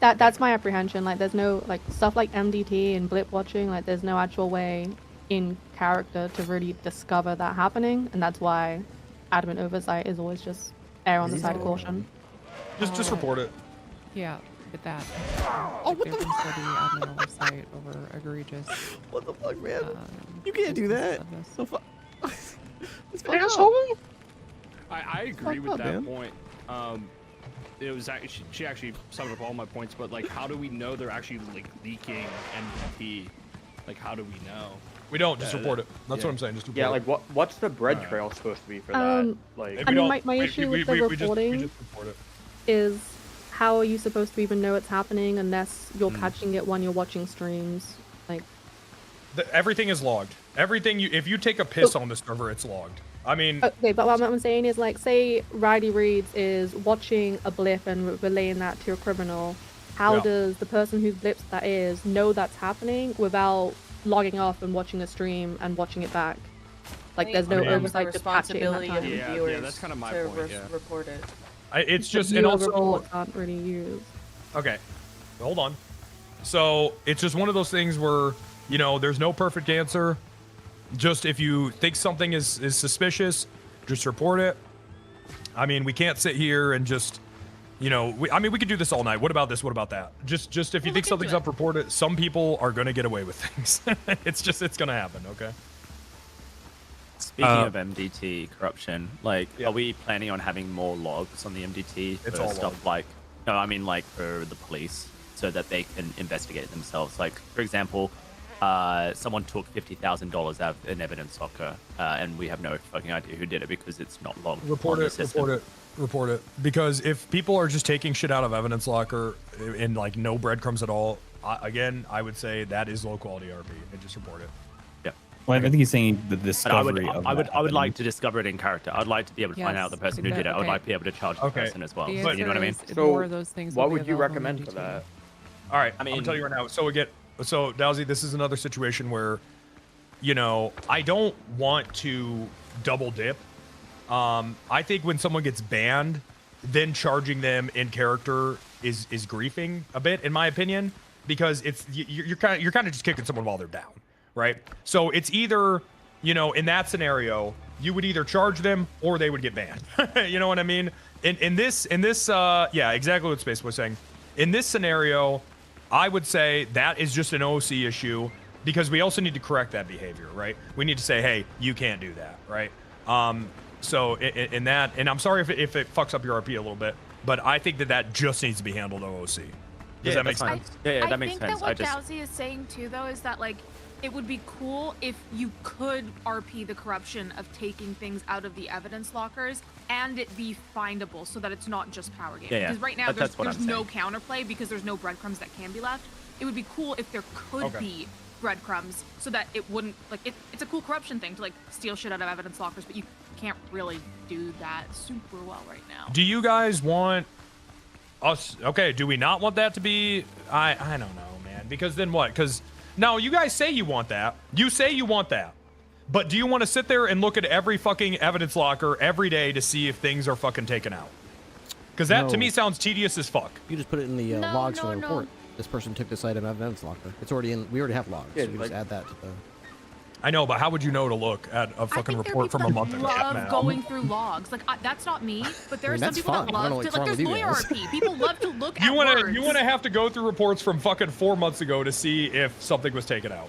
That's my apprehension. Like, there's no like stuff like MDT and blip watching. Like, there's no actual way in character to really discover that happening, and that's why admin oversight is always just err on the side of caution. Just report it. Yeah, with that. Oh, what the fuck? The admin oversight over egregious. What the fuck, man? You can't do that. So Asshole. I agree with that point. It was actually, she actually summed up all my points, but like, how do we know they're actually like leaking MDT? Like, how do we know? We don't, just report it. That's what I'm saying. Just report it. Like what's the bread trail supposed to be for that? Like, I mean, my issue with the reporting is how are you supposed to even know it's happening unless you're catching it when you're watching streams? Like, everything is logged. Everything if you take a piss on the server, it's logged. I mean, okay, but what I'm saying is, like, say Riley Reeds is watching a blip and relaying that to a criminal. How does the person whose blips that is know that's happening without logging off and watching a stream and watching it back? Like, there's no oversight to catch it in that time. Yeah, that's kind of my point. Report it. It's just, and and also reports aren't really used. Okay, hold on. So it's just one of those things where, you know, there's no perfect answer. Just if you think something is suspicious, just report it. I mean, we can't sit here and just, you know, I mean, we could do this all night. What about this? What about that? Just if you think something's up, report it. Some people are going to get away with things. It's going to happen, okay? Speaking of MDT corruption, like, are we planning on having more logs on the MDT for It's all stuff logged. like, no, I mean, like, for the police, so that they can investigate it themselves? Like, for example, someone took $50,000 out of an evidence locker, and we have no fucking idea who did it because it's not logged. Report it. Because if people are just taking shit out of evidence locker in like no breadcrumbs at all, again, I would say that is low quality RP, and just report it. Yeah. Well, I think he's saying the discovery But of I would like to discover it in character. I'd like to be able to find Yes, out the person who did it. I would okay. like to be able to charge the person as well. The You know what I mean? answer is more of those things will what be would you available in recommend for GTA. that? All right, I mean- I'm telling you right now. So Dowsy, this is another situation where, you know, I don't want to double dip. I think when someone gets banned, then charging them in character is griefing a bit, in my opinion, because you're kind of just kicking someone while they're down, right? So it's either, you know, in that scenario, you would either charge them or they would get banned. You know what I mean? In this, yeah, exactly what Space was saying. In this scenario, I would say that is just an OC issue because we also need to correct that behavior, right? We need to say, hey, you can't do that, right? So in that, and I'm sorry if it fucks up your RP a little bit, but I think that just needs to be handled OOC. Does that make sense? Yeah, that I makes think sense. that what Dowsy is saying too, though, is that like it would be cool if you could RP the corruption of taking things out of the evidence lockers and it be findable, so that it's not just power game. Yeah, yeah. Because right now That's what there's I'm no counterplay because there's no breadcrumbs that can be left. It would be cool if there could be breadcrumbs so that it wouldn't like it's a cool corruption thing to like steal shit out of evidence lockers, but you can't really do that super well right now. Do you guys want us? Okay, do we not want that to be? I don't know, man. Because then what? Because no, you guys say you want that. You say you want that. But do you want to sit there and look at every fucking evidence locker every day to see if things are fucking taken out? Because that to me sounds tedious as fuck. You just put it in the logs for the report. This person took this item out of evidence locker. It's already in. We already have logs. Yeah, so we like- just add that to the. I know, but how would you know to look at a fucking report from a month ago? Love going through logs. Like that's not me, but there are some people that love to. Like there's lawyer RP. People love to look at words. You wanna have to go through reports from fucking 4 months ago to see if something was taken out.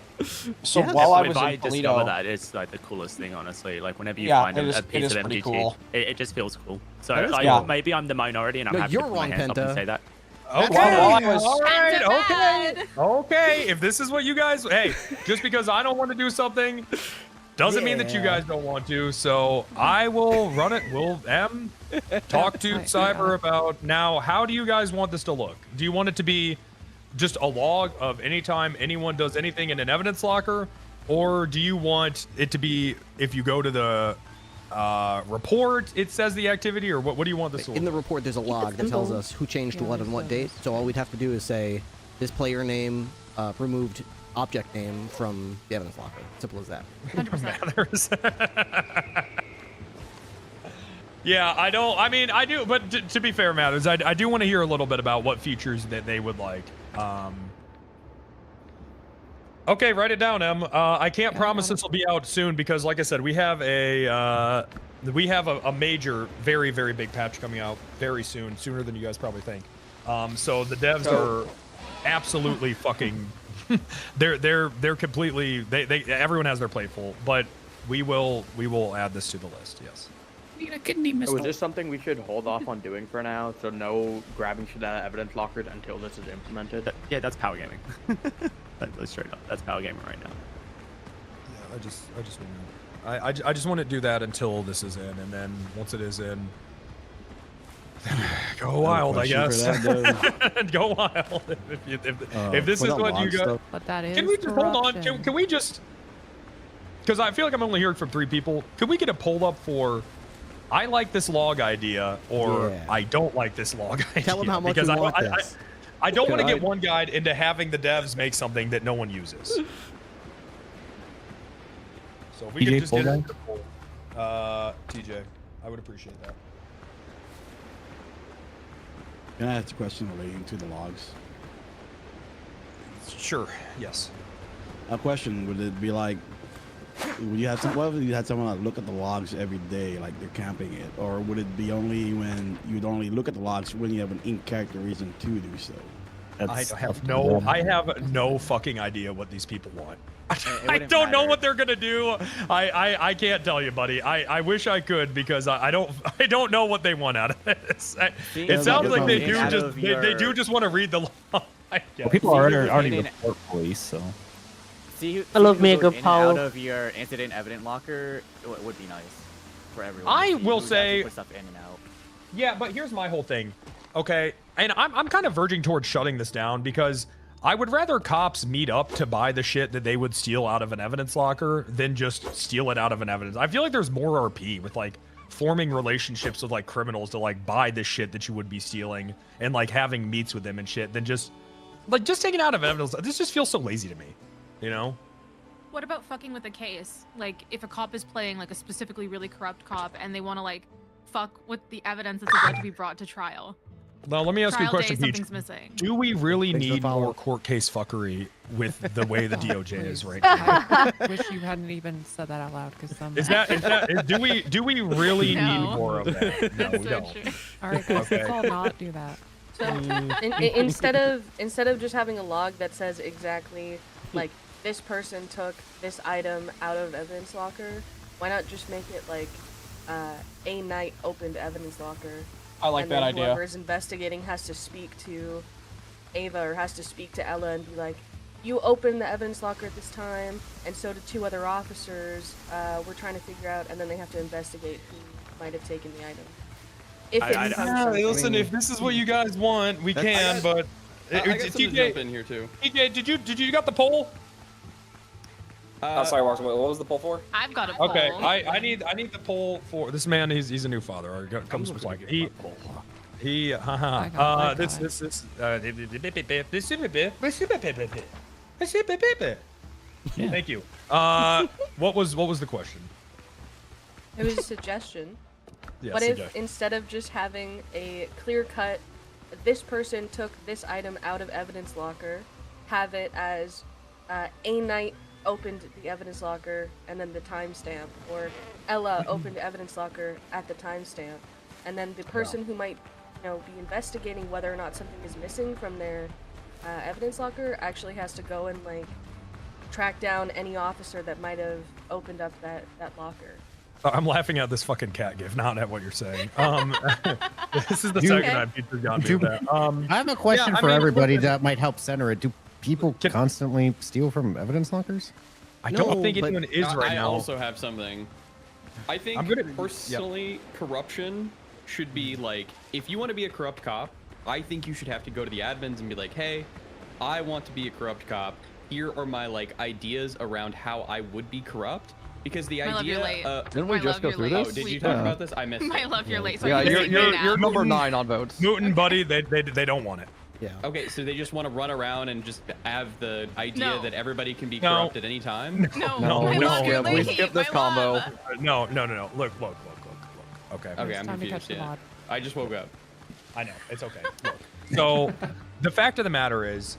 So while I was if I in discover Toledo, that, it's like the coolest thing, honestly. Like whenever you Yeah, find it is- a it piece is of pretty MGT, cool. it just feels cool. So That is like, cool. maybe I'm the minority, and I'm No, happy you're to put my wrong, hands up and Penta. say that. Okay, all right, okay. If this is what you guys, hey, just because I don't want to do something, doesn't mean that you guys don't want to. So I will run it. We'll talk to Cyber about now. How do you guys want this to look? Do you want it to be just a log of anytime anyone does anything in an evidence locker, or do you want it to be if you go to the report, it says the activity, or what do you want this to look In the report, there's a log that tells us who changed what on what date. So all we'd have to do is say this player name removed object name from the evidence locker. Simple as that. 100%. Yeah, I don't. I mean, I do. But to be fair, Mathers, I do want to hear a little bit about what features that they would like. Okay, write it down, Em. I can't promise this will be out soon because, like I said, we have a major, very, very big patch coming out very soon, sooner than you guys probably think. So the devs are absolutely fucking. they're completely. Everyone has their plate full, but we will add this to the list. Yes. So is this something we should hold off on doing for now? So no grabbing shit out of evidence lockers until this is implemented? Yeah, that's power gaming. That's straight up. That's power gaming right now. Yeah, I just want to do that until this is in, and then once it is in, go wild, I guess. Go wild. If this is what you got, But that is can we just hold on? corruption. Can we just? Because I feel like I'm only hearing from 3 people. Can we get a poll up for? I like this log idea, or I don't like this log idea. Tell them how much because you I, want I, this. I don't want to get one guide into having the devs make something that no one uses. So if we TJ could just get poll it to poll, TJ, I would appreciate that. Can I ask a question relating to the logs? Sure. Yes. A question: would it be like, would you have some? What if you had someone like look at the logs every day, like they're camping it, or would it be only when you'd only look at the logs when you have an in-character reason to do so? I have no fucking idea what these people want. I don't know what they're gonna do. I can't tell you, buddy. I wish I could because I don't know what they want out of this. It sounds like they do just want to read the law. Well, people are already report police, so. See, I love who me a goes good in and poll. out of your incident evident locker would be nice for everyone. I to see will who's say- actually put stuff in and out. Yeah, but here's my whole thing. Okay, and I'm kind of verging towards shutting this down because I would rather cops meet up to buy the shit that they would steal out of an evidence locker than just steal it out of an evidence. I feel like there's more RP with like forming relationships with like criminals to like buy the shit that you would be stealing and like having meets with them and shit than just taking out of evidence. This just feels so lazy to me, you know? What about fucking with a case? Like, if a cop is playing like a specifically really corrupt cop and they want to like fuck with the evidence that's about to be brought to trial. Now, let me ask you a Trial question, day, Peach. something's missing. Do we really Thanks for need following. more court case fuckery with the way the DOJ is right now? I wish you hadn't even said that out loud because some. Do we really No. need more of that? No, we don't. All right, guys, let's all not do that. So instead of just having a log that says exactly like this person took this item out of evidence locker, why not just make it like a night opened evidence locker? I like and that then idea. Whoever's investigating has to speak to Ava or has to speak to Ella and be like, you opened the evidence locker at this time, and so did 2 other officers. We're trying to figure out, and then they have to investigate who might have taken the item. If it becomes something. Listen, if this is what you guys want, we can, but I got something to jump in here too. TJ, did you got the poll? Sorry, Walker, what was the poll for? I've got a poll. Okay, I need the poll for this man. He's a new father. Or comes with like he Thank you. What was the question? It was a suggestion. Yeah, What if suggestion. instead of just having a clear cut, this person took this item out of evidence locker, have it as a night opened the evidence locker and then the timestamp, or Ella opened the evidence locker at the timestamp, and then the person who might, be investigating whether or not something is missing from their evidence locker actually has to go and like track down any officer that might have opened up that locker. I'm laughing at this fucking cat gif, not at what you're saying. This is the Do- second time Peter's got me with that. I have a question for everybody that might help center it. Do people constantly steal from evidence lockers? I don't think anyone is right I now. also have something. I think personally, corruption should be like, if you want to be a corrupt cop, I think you should have to go to the admins and be like, hey, I want to be a corrupt cop. Here are my like ideas around how I would be corrupt. Because the I love idea, you're late. Didn't we I just love go you're through late. this? did you talk about this? I missed I it. love you're late. So Yeah, I can you're say now. you're number 9 on votes. Newton, buddy, they don't want it. Yeah. Okay, so they just want to run around and just have the idea that everybody can be No. corrupt at any time? We skipped this combo. No. Look. Okay. Okay, I'm confused. Yeah. I just woke up. I know. It's okay. Look. So, the fact of the matter is,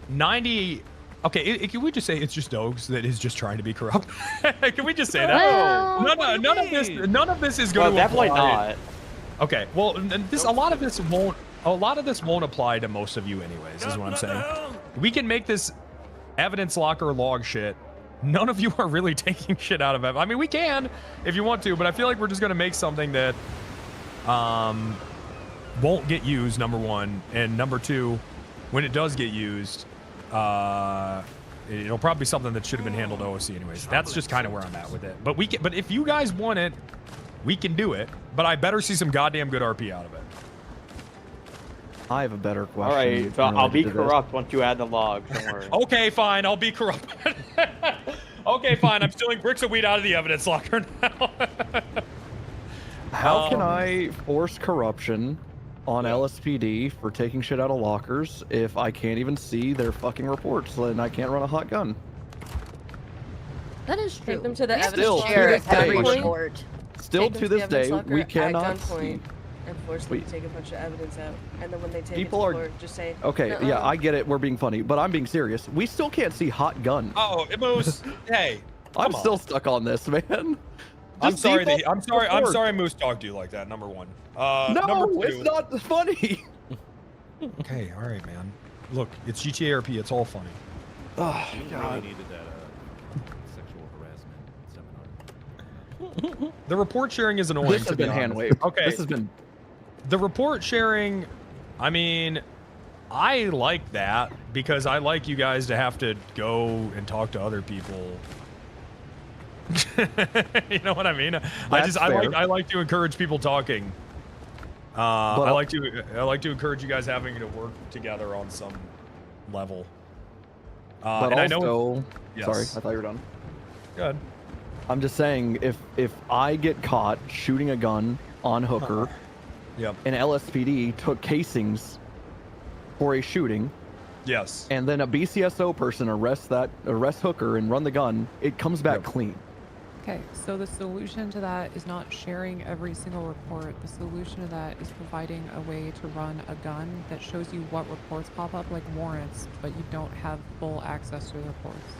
90. Okay, can we just say it's just Dogs that is just trying to be corrupt? Can we just say that? Well, None of this is going to definitely apply. not. Okay. Well, a lot of this won't apply to most of you anyways, is what I'm saying. We can make this evidence locker log shit. None of you are really taking shit out of it. I mean, we can if you want to, but I feel like we're just going to make something that won't get used, number one, and number two, when it does get used, it'll probably be something that should have been handled OOC anyways. That's just kind of where I'm at with it. But but if you guys want it, we can do it. But I better see some goddamn good RP out of it. I have a better question. All right, so I'll be corrupt once you add the log. Don't worry. Okay, fine. I'll be corrupt. Okay, fine. I'm stealing bricks of weed out of the evidence locker now. How can I force corruption on LSPD for taking shit out of lockers if I can't even see their fucking reports and I can't run a hot gun? That is true. Take them to the Still, evidence to locker this at day- gunpoint. Still Take them to the this evidence day, locker we at cannot gunpoint see. and force them to take a bunch of evidence out, and then when they take People it are to court, just say, okay. "Nuh-uh." Yeah, I get it. We're being funny, but I'm being serious. We still can't see hot gun. Oh, Moose. Hey, I'm come still on. stuck on this, man. I'm Just sorry. default I'm report. sorry. Moose talked to you like that. Number one. No, number two. it's not funny. Okay, all right, man. Look, it's ChaseRP. It's all funny. Oh, You God. really needed that sexual harassment seminar. The report sharing is annoying. This has to be been hand honest. waved. Okay. This has been. The report sharing, I mean, I like that because I like you guys to have to go and talk to other people. You know what I mean? I like to encourage people talking. I like to encourage you guys having to work together on some level. But and also, Yes. sorry, I thought you were done. Good. I'm just saying, if I get caught shooting a gun on Hooker, Yep. and LSPD took casings for a shooting, yes, and then a BCSO person arrests Hooker and run the gun, it comes back clean. Okay, so the solution to that is not sharing every single report. The solution to that is providing a way to run a gun that shows you what reports pop up, like warrants, but you don't have full access to the reports.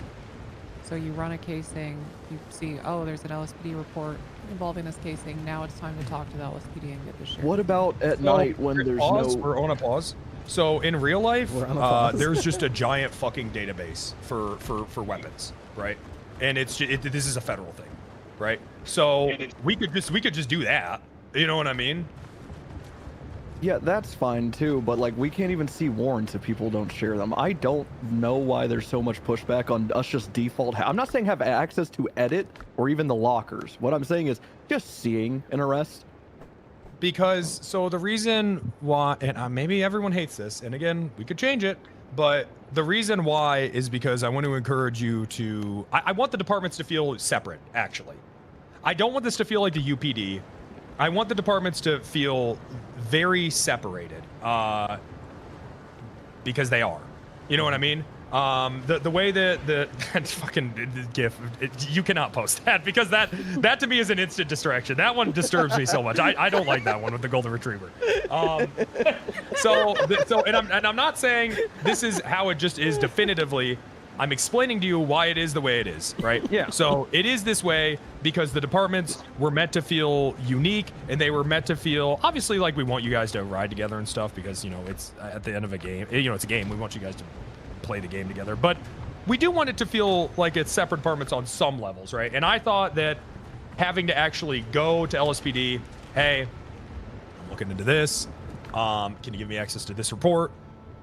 So you run a casing, you see, oh, there's an LSPD report involving this casing. Now it's time to talk to the LSPD and get this shit. What about at night when there's pause? no... We're on a pause. So in real life, We're on a pause. there's just a giant fucking database for weapons, right? And this is a federal thing, right? So we could just do that. You know what I mean? Yeah, that's fine too, but like we can't even see warrants if people don't share them. I don't know why there's so much pushback on us just default. I'm not saying have access to edit or even the lockers. What I'm saying is just seeing an arrest. Because so the reason why, and maybe everyone hates this, and again we could change it, but the reason why is because I want to encourage you to. I want the departments to feel separate. Actually, I don't want this to feel like the UPD. I want the departments to feel very separated, because they are. You know what I mean? The way that that's fucking GIF, you cannot post that because that to me is an instant distraction. That one disturbs me so much. I don't like that one with the golden retriever. And I'm not saying this is how it just is definitively. I'm explaining to you why it is the way it is, right? Yeah. So it is this way because the departments were meant to feel unique, and they were meant to feel, obviously, like we want you guys to ride together and stuff because, you know, it's at the end of a game. You know, it's a game. We want you guys to play the game together. But we do want it to feel like it's separate departments on some levels, right? And I thought that having to actually go to LSPD, hey, I'm looking into this. Can you give me access to this report?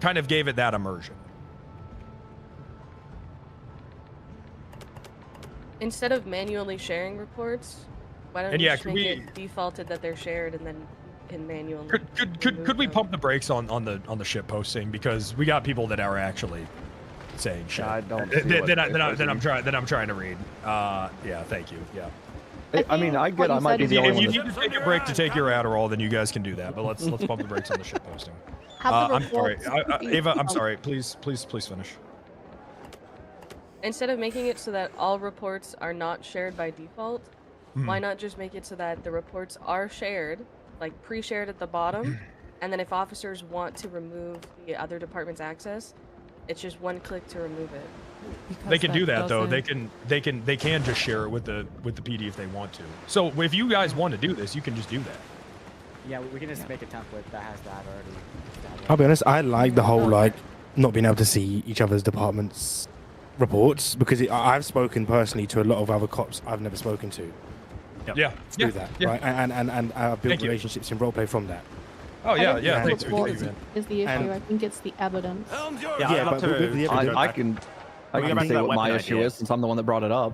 Kind of gave it that immersion. Instead of manually sharing reports, why don't you just make it defaulted that they're shared and then you can manually... Could we pump the brakes on the shit posting, because we got people that are actually saying shit. I don't. Then I'm trying to read. Yeah, thank you. Yeah. I mean, I get. I might be the only If one. you need to take a break to take your Adderall, then you guys can do that. But let's pump the brakes on the shit posting. I'm sorry, Ava. I'm sorry. Please finish. Instead of making it so that all reports are not shared by default, why not just make it so that the reports are shared, like pre-shared at the bottom, and then if officers want to remove the other department's access, it's just one click to remove it. Because they can do that though. doesn't- They can just share it with the PD if they want to. So if you guys want to do this, you can just do that. Yeah, we can just make a template that has that already. I'll be honest, I like the whole like not being able to see each other's departments' reports, because I've spoken personally to a lot of other cops I've never spoken to. Yeah. Through that, right? And I've built relationships in roleplay from that. Oh yeah, yeah. I Thanks. think reports is the issue. And- I think it's the evidence. Yeah, but with the evidence, I can say what my issue is since I'm the one that brought it up.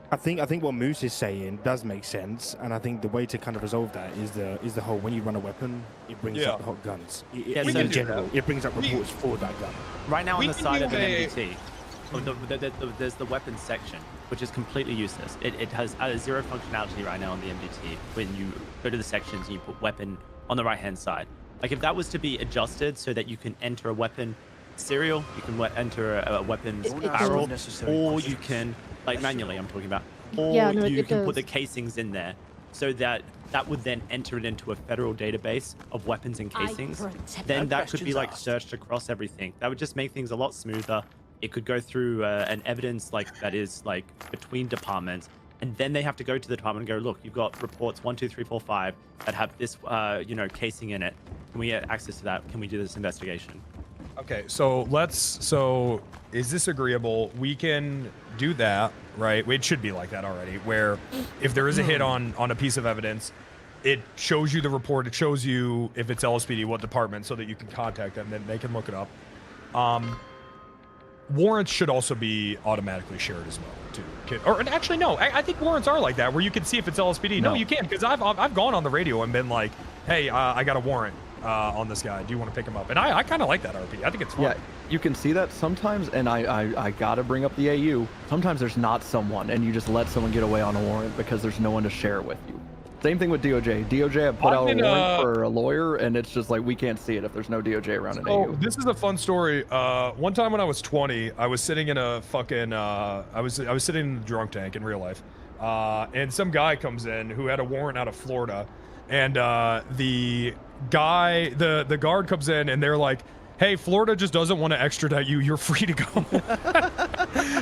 I think what Moose is saying does make sense, and I think the way to kind of resolve that is the whole when you run a weapon, it brings up the hot guns. In general, it brings up reports for that gun. Right now on the side of an a- MDT, there's the weapons section, which is completely useless. It has zero functionality right now on the MDT. When you go to the sections and you put weapon on the right-hand side. Like if that was to be adjusted so that you can enter a weapon serial, you can enter a weapons barrel, or you can, like manually I'm talking about, or you can put the casings in there so that would then enter it into a federal database of weapons and casings. Then that could be like searched across everything. That would just make things a lot smoother. It could go through an evidence like that is like between departments, and then they have to go to the department and go, look, you've got reports 1, 2, 3, 4, 5 that have this casing in it. Can we get access to that? Can we do this investigation? Okay, so is this agreeable? We can do that, right? It should be like that already, where if there is a hit on a piece of evidence, it shows you the report, it shows you if it's LSPD, what department, so that you can contact them, then they can look it up. Warrants should also be automatically shared as well, too. Or actually, no, I think warrants are like that, where you can see if it's LSPD. No, you can't, because I've gone on the radio and been like, hey, I got a warrant. on this guy. Do you want to pick him up? And I kind of like that RP. I think it's fun. Yeah, you can see that sometimes, and I gotta bring up the AU. Sometimes there's not someone, and you just let someone get away on a warrant because there's no one to share it with you. Same thing with DOJ. DOJ have put out a warrant for a lawyer, and it's just like we can't see it if there's no DOJ around an AU. This is a fun story. One time when I was 20, I was sitting in a fucking I was sitting in the drunk tank in real life, and some guy comes in who had a warrant out of Florida, and the guy, the guard comes in, and they're like, hey, Florida just doesn't want to extradite you. You're free to go.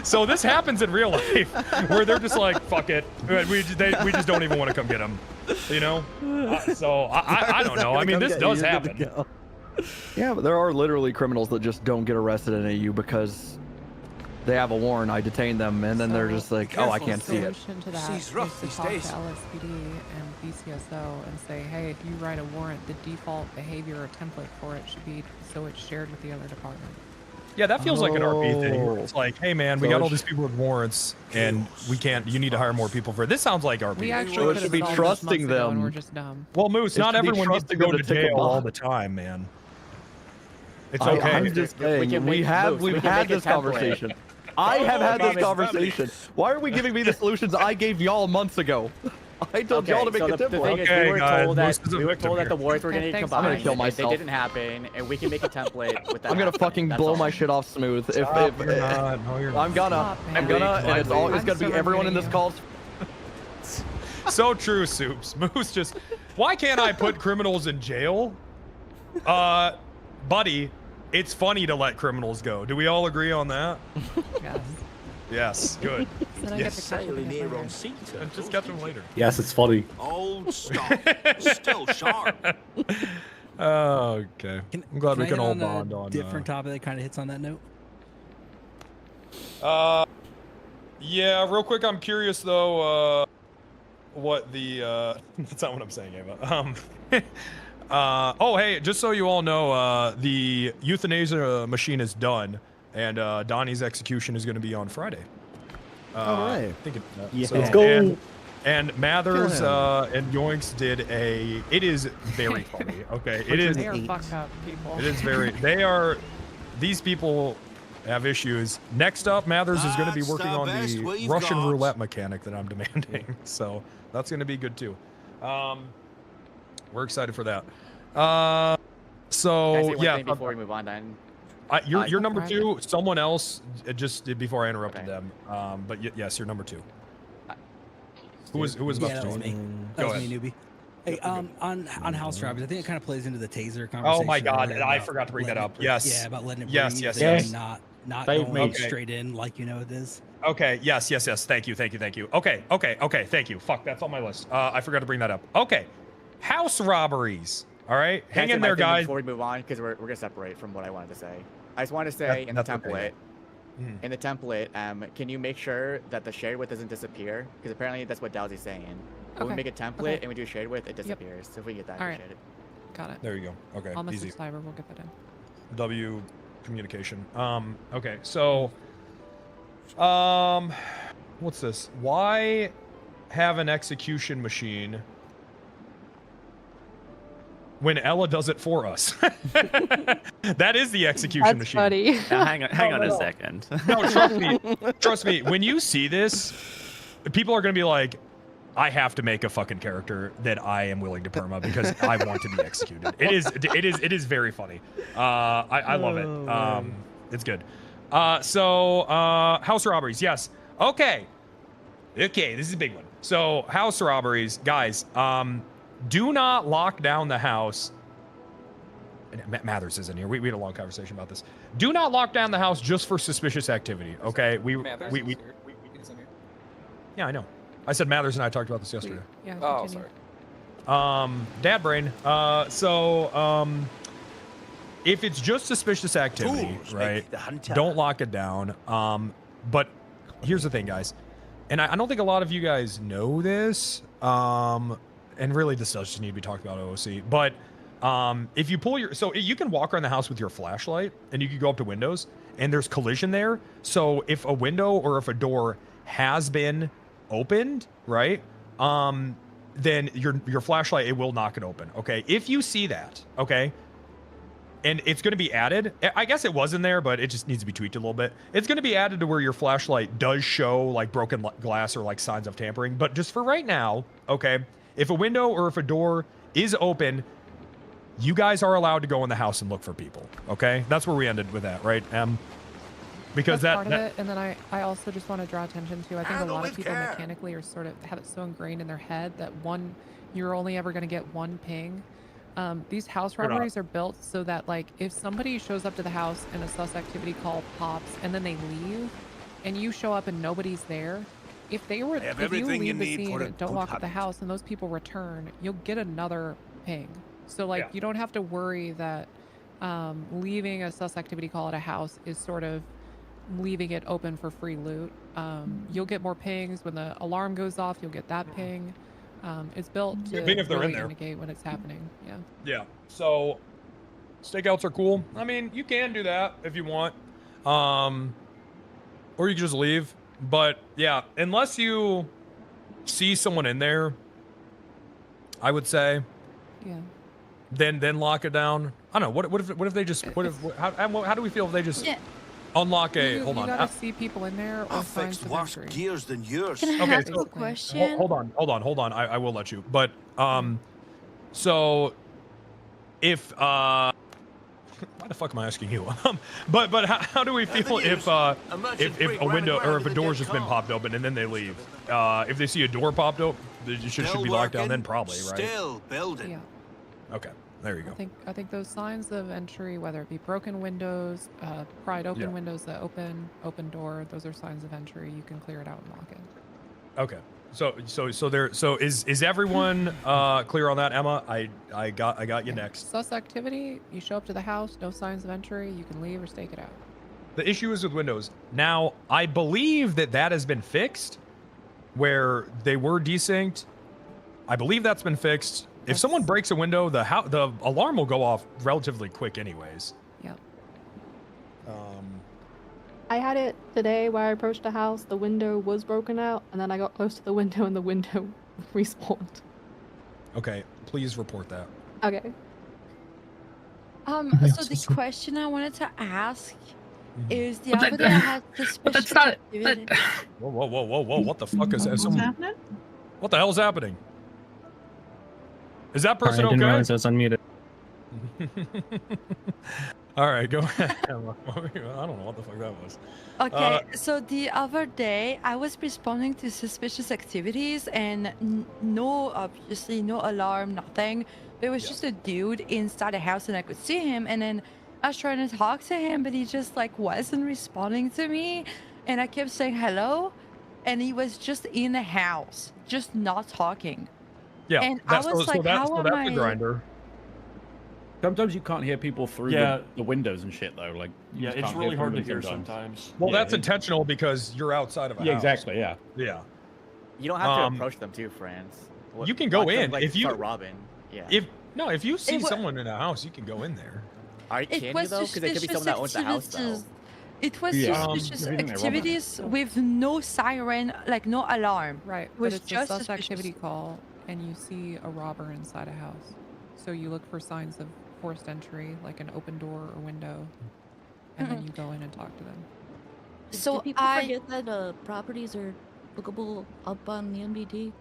So this happens in real life, where they're just like, fuck it. We just don't even want to come get him. You know? So I don't know. I mean, this does happen. Yeah, but there are literally criminals that just don't get arrested in AU because they have a warrant. I detain them, and then they're just like, oh, I can't see it. To that is to talk to LSPD and BCSO and say, hey, if you write a warrant, the default behavior or template for it should be so it's shared with the other department. Yeah, that feels like an RP thing. Where it's like, hey man, we got all these people with warrants, and we can't. You need to hire more people for it. This sounds like RP. We actually should be trusting them. And we're just dumb. Well, Moose, not everyone needs to go to jail all the time, man. It's okay. I'm just saying, we've had this conversation. I have had this conversation. Why are we giving me the solutions I gave y'all months ago? I told y'all to make a template. The thing is, we were told that the warrants were going to get combined. I'm going to kill myself. It didn't happen, and we can make a template with that. I'm going to fucking blow my shit off smooth. You're not. No, you're not. I'm gonna, and it's going to be everyone in this call. So true, Soups. Moose just, why can't I put criminals in jail? Buddy, it's funny to let criminals go. Do we all agree on that? Yes. Yes, good. Yes. Sailing here on sea And just catch them later. Yes, it's funny. Old stock, still sharp. Okay. I'm glad we can all bond on. Different topic that kind of hits on that note. Yeah, real quick, I'm curious though, what the that's not what I'm saying, Ava. Oh, hey, just so you all know, the euthanasia machine is done, and Donnie's execution is going to be on Friday. All right. I think Yeah. so, Let's go. And Mathers and Yoinks did a. It is very funny. Okay, it is. They are fucked up people. It is very. They are. These people have issues. Next up, Mathers is going to be working on the Russian roulette mechanic that I'm demanding. So that's going to be good too. We're excited for that. So yeah. Before we move on, then. You're number 2. Someone else just before I interrupted them. But yes, you're number 2. Who was about that to was join? me. That was me, newbie. Hey, on house robberies, I think it kind of plays into the taser conversation. Oh my God, earlier I about forgot to bring that letting up. it Yes. Yeah, about letting it Yes, breathe yes, and yes. not Save going me. straight in like you know it is. Okay, yes. Thank you. Okay, thank you. Fuck, that's on my list. I forgot to bring that up. Okay, house robberies. All right, hang in there, guys. Before we move on, because we're gonna separate from what I wanted to say. I just want to say in the template, can you make sure that the shared width doesn't disappear? Because apparently that's what Dowsy's saying. When we make a template and we do shared width, it disappears. So if we get that, appreciate it. Got it. There you go. Okay, I'll easy. message Cyber. We'll get that in. W communication. Okay, so what's this? Why have an execution machine when Ella does it for us? That is the execution machine. Funny. Now, hang on a second. No, trust me. When you see this, people are gonna be like, I have to make a fucking character that I am willing to perma because I want to be executed. It is very funny. I love it. It's good. So house robberies, yes. Okay, this is a big one. So house robberies, guys. Do not lock down the house. Mathers isn't here. We had a long conversation about this. Do not lock down the house just for suspicious activity. Okay, we yeah, I know. I said Mathers and I talked about this yesterday. Yeah. Oh, sorry. Dad brain. If it's just suspicious activity, right? Don't lock it down. But here's the thing, guys, and I don't think a lot of you guys know this. And really, this does just need to be talked about OOC. But if you pull so you can walk around the house with your flashlight, and you can go up to windows, and there's collision there. So if a window or if a door has been opened, right? then your flashlight, it will knock it open. Okay, if you see that, okay, and it's going to be added. I guess it was in there, but it just needs to be tweaked a little bit. It's going to be added to where your flashlight does show like broken glass or like signs of tampering. But just for right now, okay, if a window or if a door is open, you guys are allowed to go in the house and look for people. Okay, that's where we ended with that, right? Because that's part of it. And then I also just want to draw attention to, I think a lot of people mechanically are sort of have it so ingrained in their head that you're only ever going to get one ping. These house robberies are built so that like if somebody shows up to the house and a sus activity call pops and then they leave and you show up and nobody's there, if you leave the scene and don't lock up the house and those people return, you'll get another ping. So like you don't have to worry that leaving a sus activity call at a house is sort of leaving it open for free loot. You'll get more pings when the alarm goes off. You'll get that ping. It's built to really indicate when it's happening. Yeah. Yeah. So stakeouts are cool. I mean, you can do that if you want, or you can just leave. But yeah, unless you see someone in there, I would say. Yeah. Then lock it down. I don't know. What if they just how do we feel if they just unlock a hold on? You gotta see people in there or signs of worse entry. gears than yours. Can I ask a question? Hold on. I will let you. But so if why the fuck am I asking you? But how do we feel if a window or if a door's just been popped open and then they leave? If they see a door popped open, it should be locked down then probably, right? Still building. Yeah. Okay. There you go. I think those signs of entry, whether it be broken windows, pried open windows that open door, those are signs of entry. You can clear it out and lock it. Okay. So is everyone clear on that, Emma? I got you next. Sus activity, you show up to the house, no signs of entry, you can leave or stake it out. The issue is with windows. Now, I believe that has been fixed where they were desynced. I believe that's been fixed. If someone breaks a window, the alarm will go off relatively quick anyways. Yep. I had it today where I approached a house, the window was broken out, and then I got close to the window and the window respawned. Okay, please report that. Okay. So the question I wanted to ask is the other day I had suspicious activity. Whoa! What the fuck is that? What's happening? What the hell is happening? Is that person I didn't okay? realize I was unmuted. All right, go ahead. I don't know what the fuck that was. Okay, so the other day I was responding to suspicious activities and obviously no alarm, nothing. There was just a dude inside the house and I could see him, and then I was trying to talk to him, but he just like wasn't responding to me, and I kept saying hello, and he was just in the house, just not talking. Yeah, and I was like, how am I? The grinder. Sometimes you can't hear people through the windows and shit though. Like it's really hard to hear sometimes. Well, that's intentional because you're outside of a house. Exactly. Yeah. Yeah. You don't have to approach them too, friends. You can go in if you start robbing. Yeah. If you see someone in a house, you can go in there. Can you though? Because there could be someone that owns the house though. It was suspicious activities with no siren, like no alarm. Right. It was but it's just a sus activity call, and you see a robber inside a house. So you look for signs of forced entry, like an open door or window, and then you go in and talk to them. So do people forget that properties are bookable up on the MBD?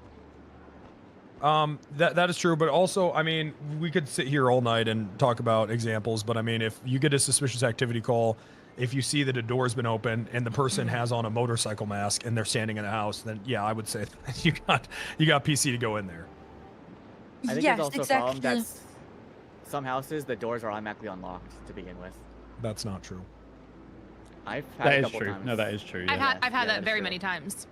That is true, but also, I mean, we could sit here all night and talk about examples, but I mean, if you get a suspicious activity call, if you see that a door's been open and the person has on a motorcycle mask and they're standing in a house, then yeah, I would say you got PC to go in there. I think there's also a problem that some houses, the doors are automatically unlocked to begin with. That's not true. I've had that a is couple true. times. No, that is true. I've had that very many times.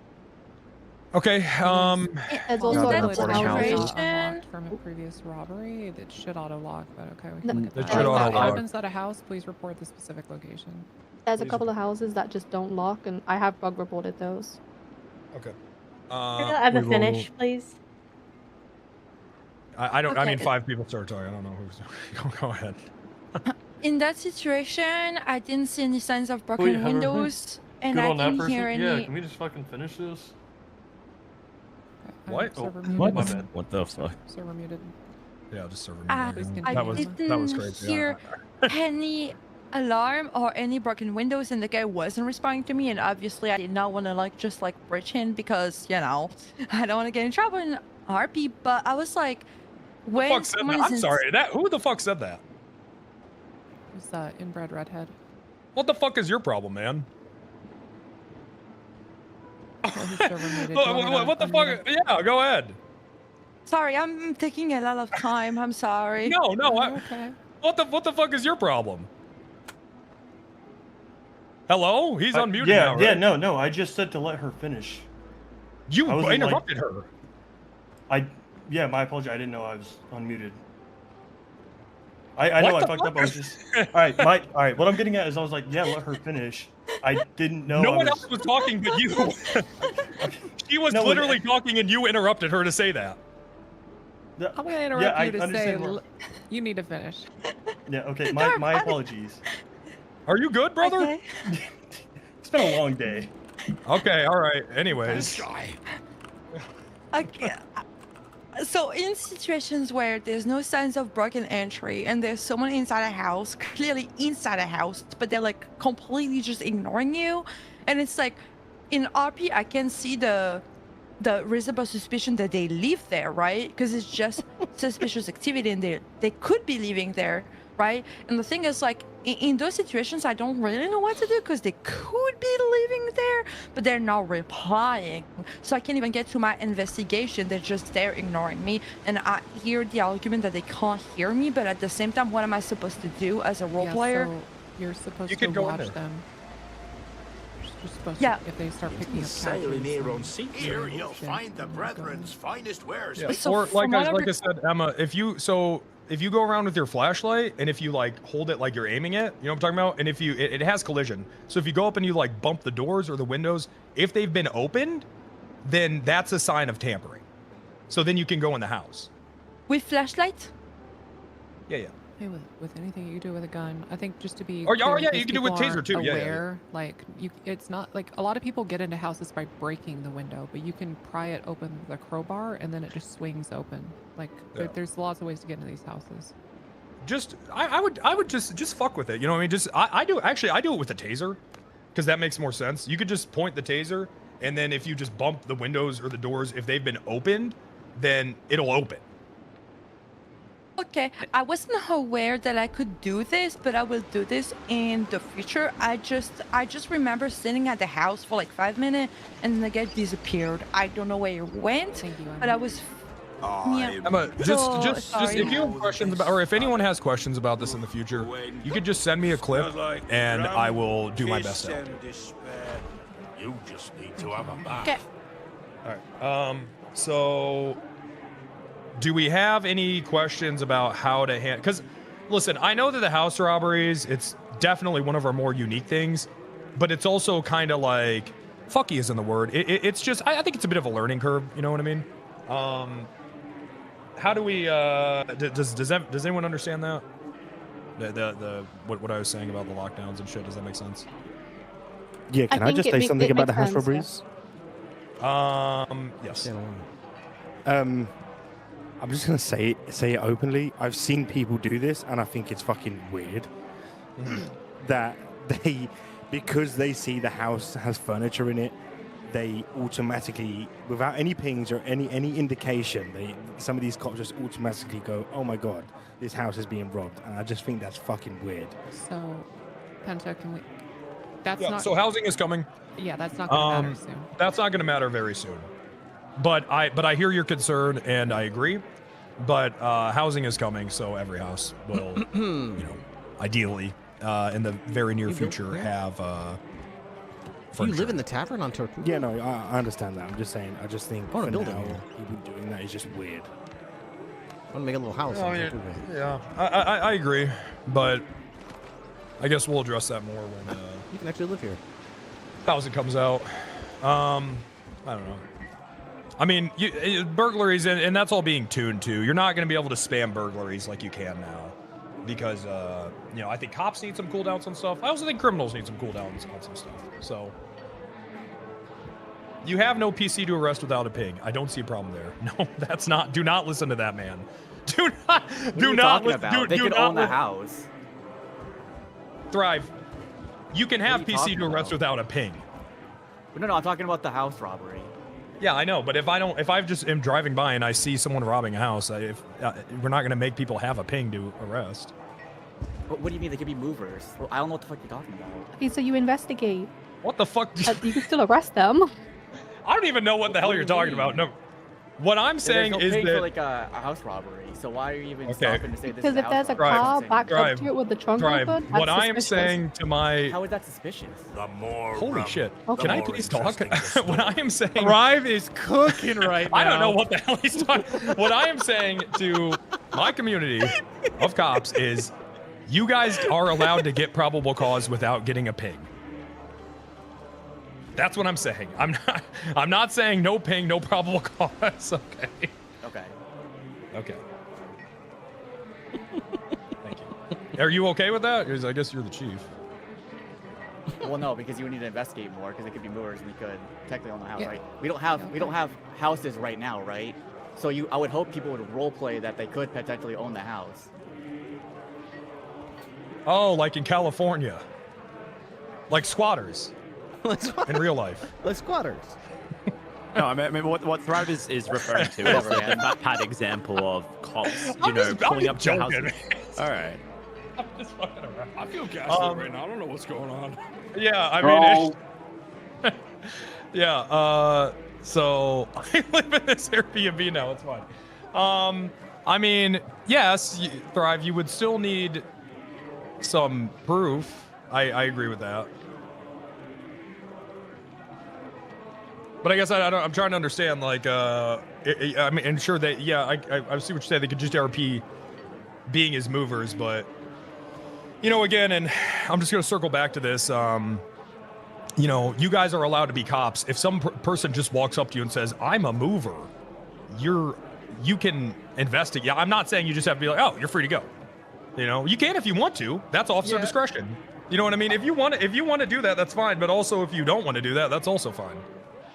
Okay. It's also unlocked celebration from a previous robbery. It should auto lock, but okay, we can look at It that. should If that auto-lock. happens at a house, please report the specific location. There's a couple of houses that just don't lock, and I have bug reported those. Okay. I have a finish, please. I don't. I Okay. mean, 5 people start talking. I don't know who's. Go ahead. In that situation, I didn't see any signs of broken windows, and Good I on that didn't person. hear any. Yeah, can we just fucking finish this? What? Server What? muted. What the fuck? Server muted. Yeah, just server I muted. didn't That was crazy. hear any alarm or any broken windows, and the guy wasn't responding to me. And obviously, I did not want to just breach in because I don't want to get in trouble in RP. But I was like, when Who the fuck said someone that? is I'm sorry. Who the fuck said that? Who's that inbred redhead? What the fuck is your problem, man? What the fuck? Yeah, go ahead. Sorry, I'm taking a lot of time. I'm sorry. No, Okay. What the fuck is your problem? Hello? He's unmuted yeah, now, right? Yeah, no. I just said to let her finish. You I wasn't, interrupted her. Yeah, my apology. I didn't know I was unmuted. I know I fucked up. I was just all right. What I'm getting at is I was like, yeah, let her finish. I didn't know. No one else was talking but you. She was literally talking and you interrupted her to say that. I'm gonna interrupt you to say you need to finish. Yeah. Okay. My apologies. Are you good, brother? Okay. It's been a long day. Okay. All right. Anyways. Okay. So in situations where there's no signs of broken entry and there's someone inside a house, clearly inside a house, but they're completely just ignoring you, and it's in RP I can see the reasonable suspicion that they live there, right? Because it's just suspicious activity and they could be living there, right? And the thing is in those situations I don't really know what to do because they could be living there, but they're not replying, so I can't even get to my investigation. They're just there ignoring me, and I hear the argument that they can't hear me, but at the same time, what am I supposed to do as a role player? So you're supposed You to can go in watch there. them. You're supposed Yeah. to, if they start picking up Sailing here on couches sea. and Here you'll shit, find the brethren's finest wares. Yeah. So Or from what like I said, Emma, if you go around with your flashlight and if you hold it like you're aiming it, you know what I'm talking about? And if it has collision. So if you go up and you bump the doors or the windows, if they've been opened, then that's a sign of tampering. So then you can go in the house. With flashlight? Yeah. Hey, with anything you do with a gun, I think just to be Or, yeah, clear, you because can do it with people taser aren't too, yeah. aware, it's not a lot of people get into houses by breaking the window, but you can pry it open with a crowbar and then it just swings open. There's lots of ways to get into these houses. I would just fuck with it. You know what I mean? I do it with a taser because that makes more sense. You could just point the taser, and then if you just bump the windows or the doors, if they've been opened, then it'll open. Okay, I wasn't aware that I could do this, but I will do this in the future. I just remember sitting at the house for 5 minutes, and then the guy disappeared. I don't know where he went, but I was. Yeah. Emma, just sorry. if you have questions about, or if anyone has questions about this in the future, you could just send me a clip, and I will do my best to help. You just need to have a bath. Okay. All right. So, do we have any questions about how to handle? Because, listen, I know that the house robberies, it's definitely one of our more unique things, but it's also kind of fucky isn't the word. It's just, I think it's a bit of a learning curve. You know what I mean? How do we? Does anyone understand that? What I was saying about the lockdowns and shit. Does that make sense? Yeah. Can I just say something about the house robberies? Yes. I'm just gonna say it openly. I've seen people do this, and I think it's fucking weird that because they see the house has furniture in it, they automatically, without any pings or any indication, some of these cops just automatically go, "Oh my god, this house is being robbed," and I just think that's fucking weird. So, Penta, can we? That's Yeah. not. So housing is coming. Yeah, that's not going to matter soon. That's not going to matter very soon. But I hear your concern and I agree. But housing is coming, so every house will, ideally, in the very near future, have. Do you live in the tavern on Tortuga? Yeah, no, I understand that. I'm just saying. I just think Oh, for building. now, people doing that is just weird. I want to make a little house. Oh, on yeah, Tortuga. yeah. I agree, but I guess we'll address that more when You can actually live here. housing comes out. I don't know. I mean, burglaries, and that's all being tuned to. You're not going to be able to spam burglaries like you can now. Because, I think cops need some cooldowns on stuff. I also think criminals need some cooldowns on some stuff. So, You have no PC to arrest without a ping. I don't see a problem there. No, that's not. Do not listen to that man. Do not. What Do are you not talking listen. about? They Do could not own the listen. house. Thrive. You can have What are you PC talking to arrest about? without a ping. No, I'm talking about the house robbery. Yeah, I know, but if I just am driving by and I see someone robbing a house, we're not going to make people have a ping to arrest. What do you mean? They could be movers. Well, I don't know what the fuck you're talking about. Okay, so you investigate. What the fuck? You can still arrest them. I don't even know what the hell you're talking about. No, what I'm saying There's no is ping that for like a house robbery. So why are you even stopping to say this? Because is if there's a house car robbery? backed up to it with the trunk open, that's what I am suspicious. saying to my How is that suspicious? The more. holy shit! Okay. Can I please talk? What I am saying. Thrive is cooking right now. I don't know what the hell he's talking. What I am saying to my community of cops is, you guys are allowed to get probable cause without getting a ping. That's what I'm saying. I'm not saying no ping, no probable cause. Okay. Okay. Okay. Thank you. Are you okay with that? 'Cause I guess you're the chief. Well, no, because you would need to investigate more because it could be movers and they could technically own the house, Yeah. right? We don't have houses right now, right? So I would hope people would role play that they could potentially own the house. Oh, like in California. Like squatters. In real life. Like squatters. No, I mean what Thrive is referring to is Whatever, the man. fat pad example of cops, you I'm know, just pulling up to your joking, house. All right. I'm just fucking around. I feel gaslit right now. I don't know what's going on. Yeah, I mean, it's, yeah. So I live in this Airbnb now. It's fine. I mean, yes, Thrive. You would still need some proof. I agree with that. But I guess I'm trying to understand. Like, I mean, and sure they. Yeah, I see what you say. They could just RP being as movers, but. You know, again, and I'm just going to circle back to this. You know, you guys are allowed to be cops. If some person just walks up to you and says, "I'm a mover," you can investigate. Yeah, I'm not saying you just have to be like, "Oh, you're free to go." You know, you can if you want to. That's officer discretion. You know what I mean? If you want to do that, that's fine. But also, if you don't want to do that, that's also fine.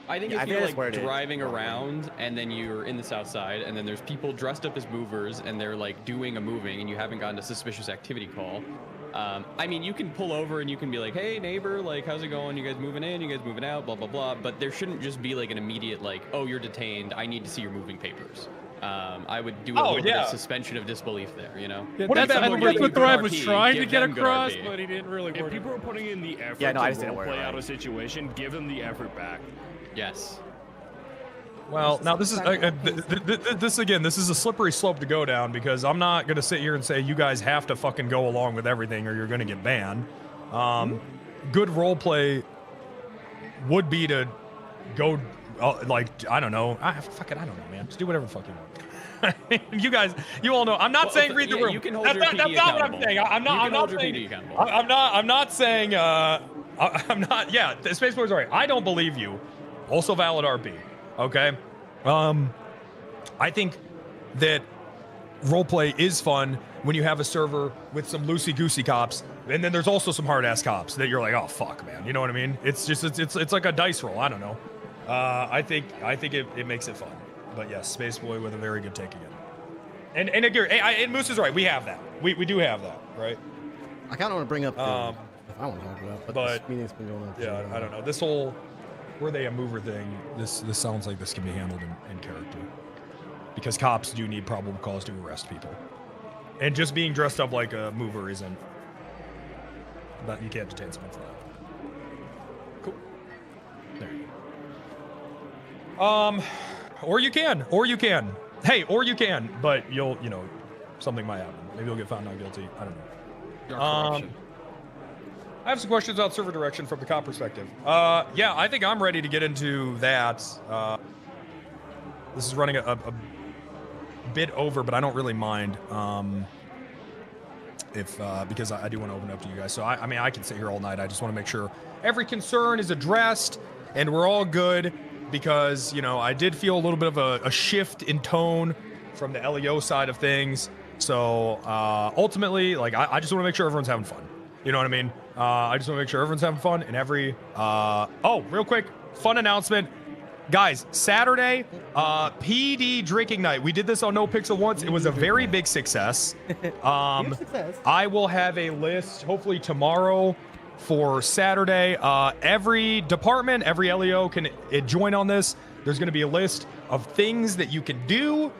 I think Yeah, I if think you're that's where like it is. driving around and then you're in the south side and then there's people dressed up as movers and they're like doing a moving and you haven't gotten a suspicious activity call, I mean, you can pull over and you can be like, "Hey neighbor, like how's it going? You guys moving in? You guys moving out? Blah blah blah." But there shouldn't just be like an immediate like, "Oh, you're detained. I need to see your moving papers." I would do a little bit of suspension of disbelief there, you know. Yeah, What that's about I when think you what go Thrive RP, was trying to give get them good across, RP. but he didn't really If work. people are putting in the effort Yeah, no, I just to didn't role work play right. out a situation, give them the effort back. Yes. Well, now this is this again. This is a slippery slope to go down because I'm not gonna sit here and say you guys have to fucking go along with everything or you're gonna get banned. Good role play would be to go like I don't know. I don't know, man. Just do whatever the fuck you want. You guys, you all know. I'm not saying read the room. You can hold That's your not, PD that's not what I'm accountable. saying. I'm not. You can I'm not hold your saying. PD accountable. I'm not saying. I'm not. Yeah, the Space Boy's right. I don't believe you. Also valid RP. Okay. I think that roleplay is fun when you have a server with some loosey-goosey cops, and then there's also some hard-ass cops that you're like, oh fuck, man. You know what I mean? It's just it's like a dice roll. I don't know. I think it makes it fun. But yes, Space Boy with a very good take again. And again, and Moose is right. We have that. We do have that, right? I kind of want to bring up the, if I want to talk about, but this meeting's been going on. for so Yeah, long. I don't know. This whole were they a mover thing? This sounds like this can be handled in character, because cops do need probable cause to arrest people, and just being dressed up like a mover isn't. But you can't detain someone for that. Cool. There you go. Or you can. Hey, or you can, but you know, something might happen. Maybe you'll get found not guilty. I don't know. I have some questions about server direction from the cop perspective. Yeah, I think I'm ready to get into that. This is running a bit over, but I don't really mind. Because I do want to open up to you guys. So I mean, I can sit here all night. I just want to make sure every concern is addressed and we're all good, because, you know, I did feel a little bit of a shift in tone from the LEO side of things. So ultimately, like, I just want to make sure everyone's having fun. You know what I mean? I just want to make sure everyone's having fun, and every... oh, real quick, fun announcement. guys, Saturday, PD drinking night. We did this on No Pixel once. It was a very big success. I will have a list hopefully tomorrow for Saturday. Every department, every LEO can join on this. There's going to be a list of things that you can do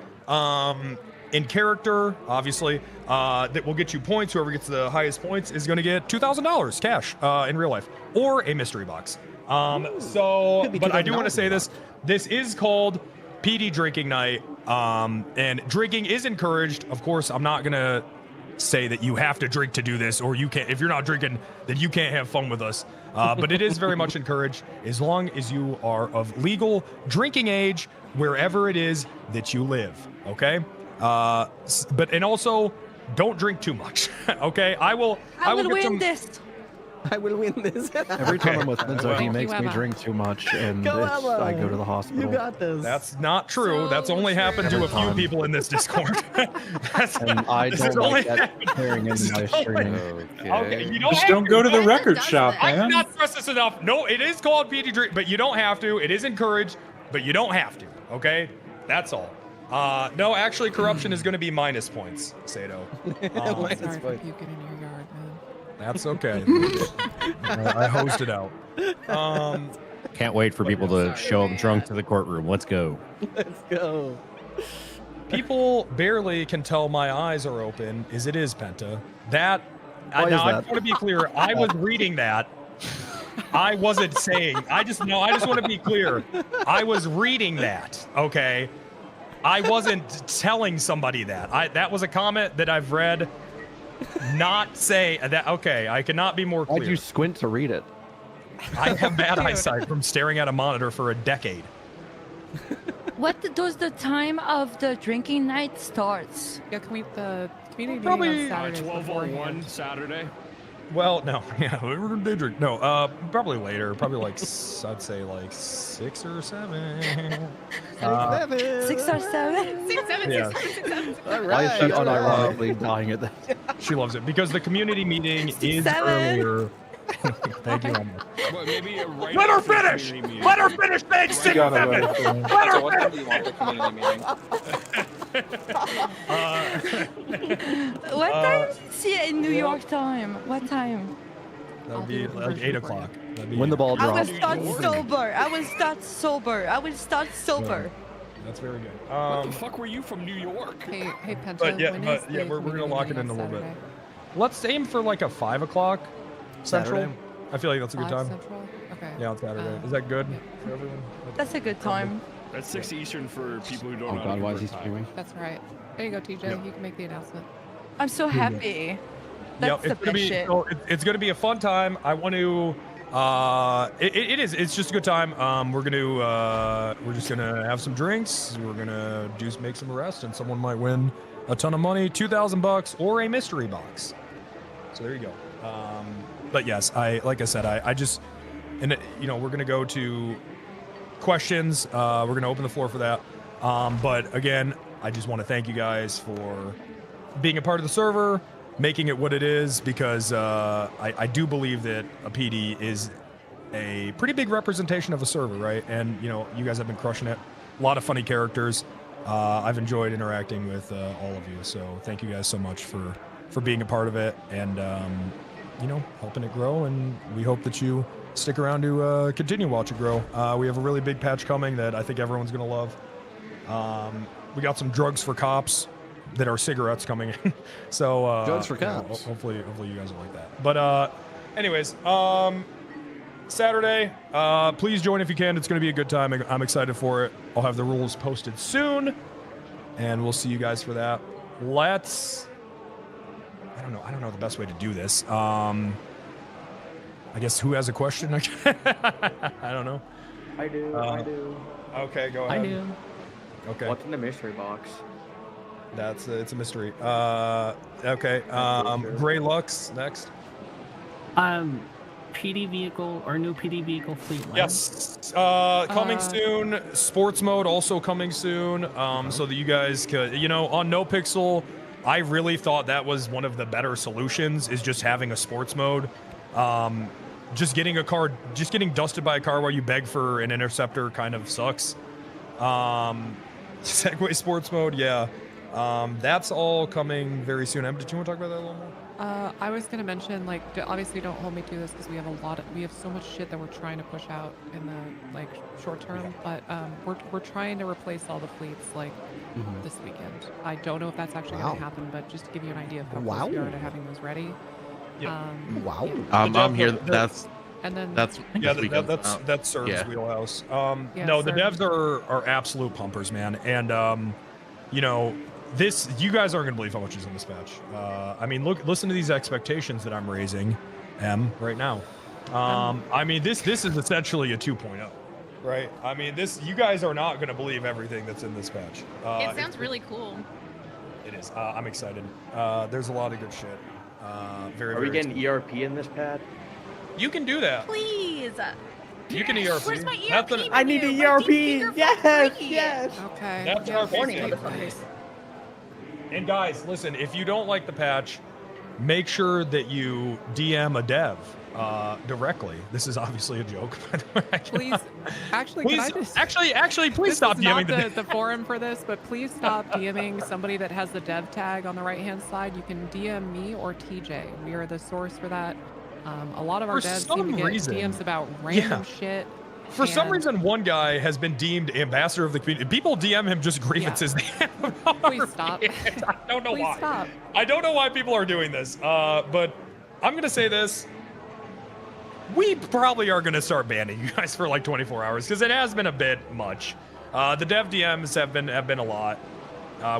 in character, obviously, that will get you points. Whoever gets the highest points is going to get $2,000 cash in real life, or a mystery box. But I do want to say this. This is called PD Drinking Night, and drinking is encouraged. Of course, I'm not going to say that you have to drink to do this, or you can't. If you're not drinking, then you can't have fun with us. But it is very much encouraged as long as you are of legal drinking age wherever it is that you live. Okay. And also don't drink too much. Okay. I will win this. I will win this. Every time I'm with Lindsay, he makes me drink too much, and I go to the hospital. You got this. That's not true. That's only happened to a few people in this Discord. And I don't like that comparing into my stream. Okay, you Just don't go to the record shop, I man. cannot stress this enough. No, it is called PD Drink, but you don't have to. It is encouraged, but you don't have to. Okay, that's all. No, actually, corruption is going to be minus points, Sato. Sorry for puking in your yard, man. That's okay. I hosted out. Can't wait for people to show up drunk to the courtroom. Let's go. Let's go. People barely can tell my eyes are open. It is Penta. That. Why is now I that? want to be clear. I was reading that. I wasn't saying. I just want to be clear. I was reading that. Okay. I wasn't telling somebody that. That was a comment that I've read. Not say that. Okay, I cannot be more clear. Why'd you squint to read it? I have bad eyesight from staring at a monitor for a decade. What does the time of the drinking night starts? Yeah, can we the community Probably meeting on Saturdays 12:01 beforehand? Saturday. Well, no, yeah, we're gonna day drink. No, probably later. Probably like I'd say like 6 or 7. 6 or 7? 6, 7, Yeah. 6, 7, 6, 7, 6, 7. Why is she unironically dying at that? She loves it because the community meeting is 7. earlier. Thank you, Emma. Well, maybe right Let her after the finish! community meeting. Let her finish, page 6, 7! Let her finish! What time is it in New York time? What time? That would be like 8 o'clock. When the ball I will drops. start sober. I will start sober. That's very good. What the fuck were you from New York? Hey, Penta. But yeah, when is the we're gonna community lock it meeting in a on little bit. Saturday? Let's aim for like a 5 o'clock central. Saturday? I feel like that's a good 5 time. Central? Okay. Yeah, on Saturday. Is that good for everyone? That's a good time. That's 6 Eastern for people who don't Oh know. God, why is he New York time. streaming? That's right. There you go, TJ. Yep. You can make the announcement. I'm so happy. That's the it's gonna best be shit. it's gonna be a fun time. I want to. It is. It's just a good time. We're just gonna have some drinks. We're gonna make some arrests, and someone might win a ton of money, $2,000 or a mystery box. So there you go. But yes, like I said, I just, and we're gonna go to questions. We're gonna open the floor for that. But again, I just want to thank you guys for being a part of the server, making it what it is, because I do believe that a PD is a pretty big representation of a server, right? And you guys have been crushing it. A lot of funny characters. I've enjoyed interacting with all of you, so thank you guys so much for being a part of it and helping it grow. And we hope that you stick around to continue watch it grow. We have a really big patch coming that I think everyone's gonna love. We got some drugs for cops that are cigarettes coming in. So Drugs for cops. Hopefully you guys will like that. But anyways, Saturday, please join if you can. It's going to be a good time. I'm excited for it. I'll have the rules posted soon, and we'll see you guys for that. I don't know the best way to do this. I guess who has a question? I don't know. I do. Okay, go ahead. I do. Okay. What's in the mystery box? It's a mystery. Okay. Gray Lux next. PD vehicle or new PD vehicle fleet. Yes. Coming soon. Sports mode also coming soon. So that you guys could, on No Pixel, I really thought that was one of the better solutions, is just having a sports mode. just getting dusted by a car while you beg for an interceptor kind of sucks. Segway sports mode, yeah. That's all coming very soon. Em, did you want to talk about that a little more? I was gonna mention, like, obviously don't hold me to this because we have so much shit that we're trying to push out in the like short term, but we're trying to replace all the fleets like this weekend. I don't know if that's actually gonna happen, but just to give you an idea of how close we are to having those ready. Yeah. Wow. I'm here. That's and then that's that's Serve's wheelhouse. Yeah, No, the Serve. devs are absolute pumpers, man, and you know. You guys aren't gonna believe how much is in this patch. I mean, listen to these expectations that I'm raising, right now. I mean, this is essentially a 2.0, right? I mean, you guys are not gonna believe everything that's in this patch. It sounds really cool. It is. I'm excited. There's a lot of good shit. Are we getting ERP in this pad? You can do that. Please. You can ERP. Where's my That's ERP? an- I need menu? an My ERP. finger Yes, felt freaky. yes. Okay. That's yeah, our morning, PC. motherfuckers. And guys, listen, if you don't like the patch, make sure that you DM a dev directly. This is obviously a joke, by the way. Please, actually, Please, can I just actually, please this stop is not DMing the forum for this, but please stop DMing somebody that has the dev tag on the right hand side. You can DM me or TJ. We are the source for that. A lot of our For devs some seem to get reason- DMs about random Yeah. shit. For some and- reason, one guy has been deemed ambassador of the community. People DM him just grievances. Please stop. I don't know Please why. stop. I don't know why people are doing this. But I'm gonna say this. We probably are gonna start banning you guys for like 24 hours because it has been a bit much. The dev DMs have been a lot.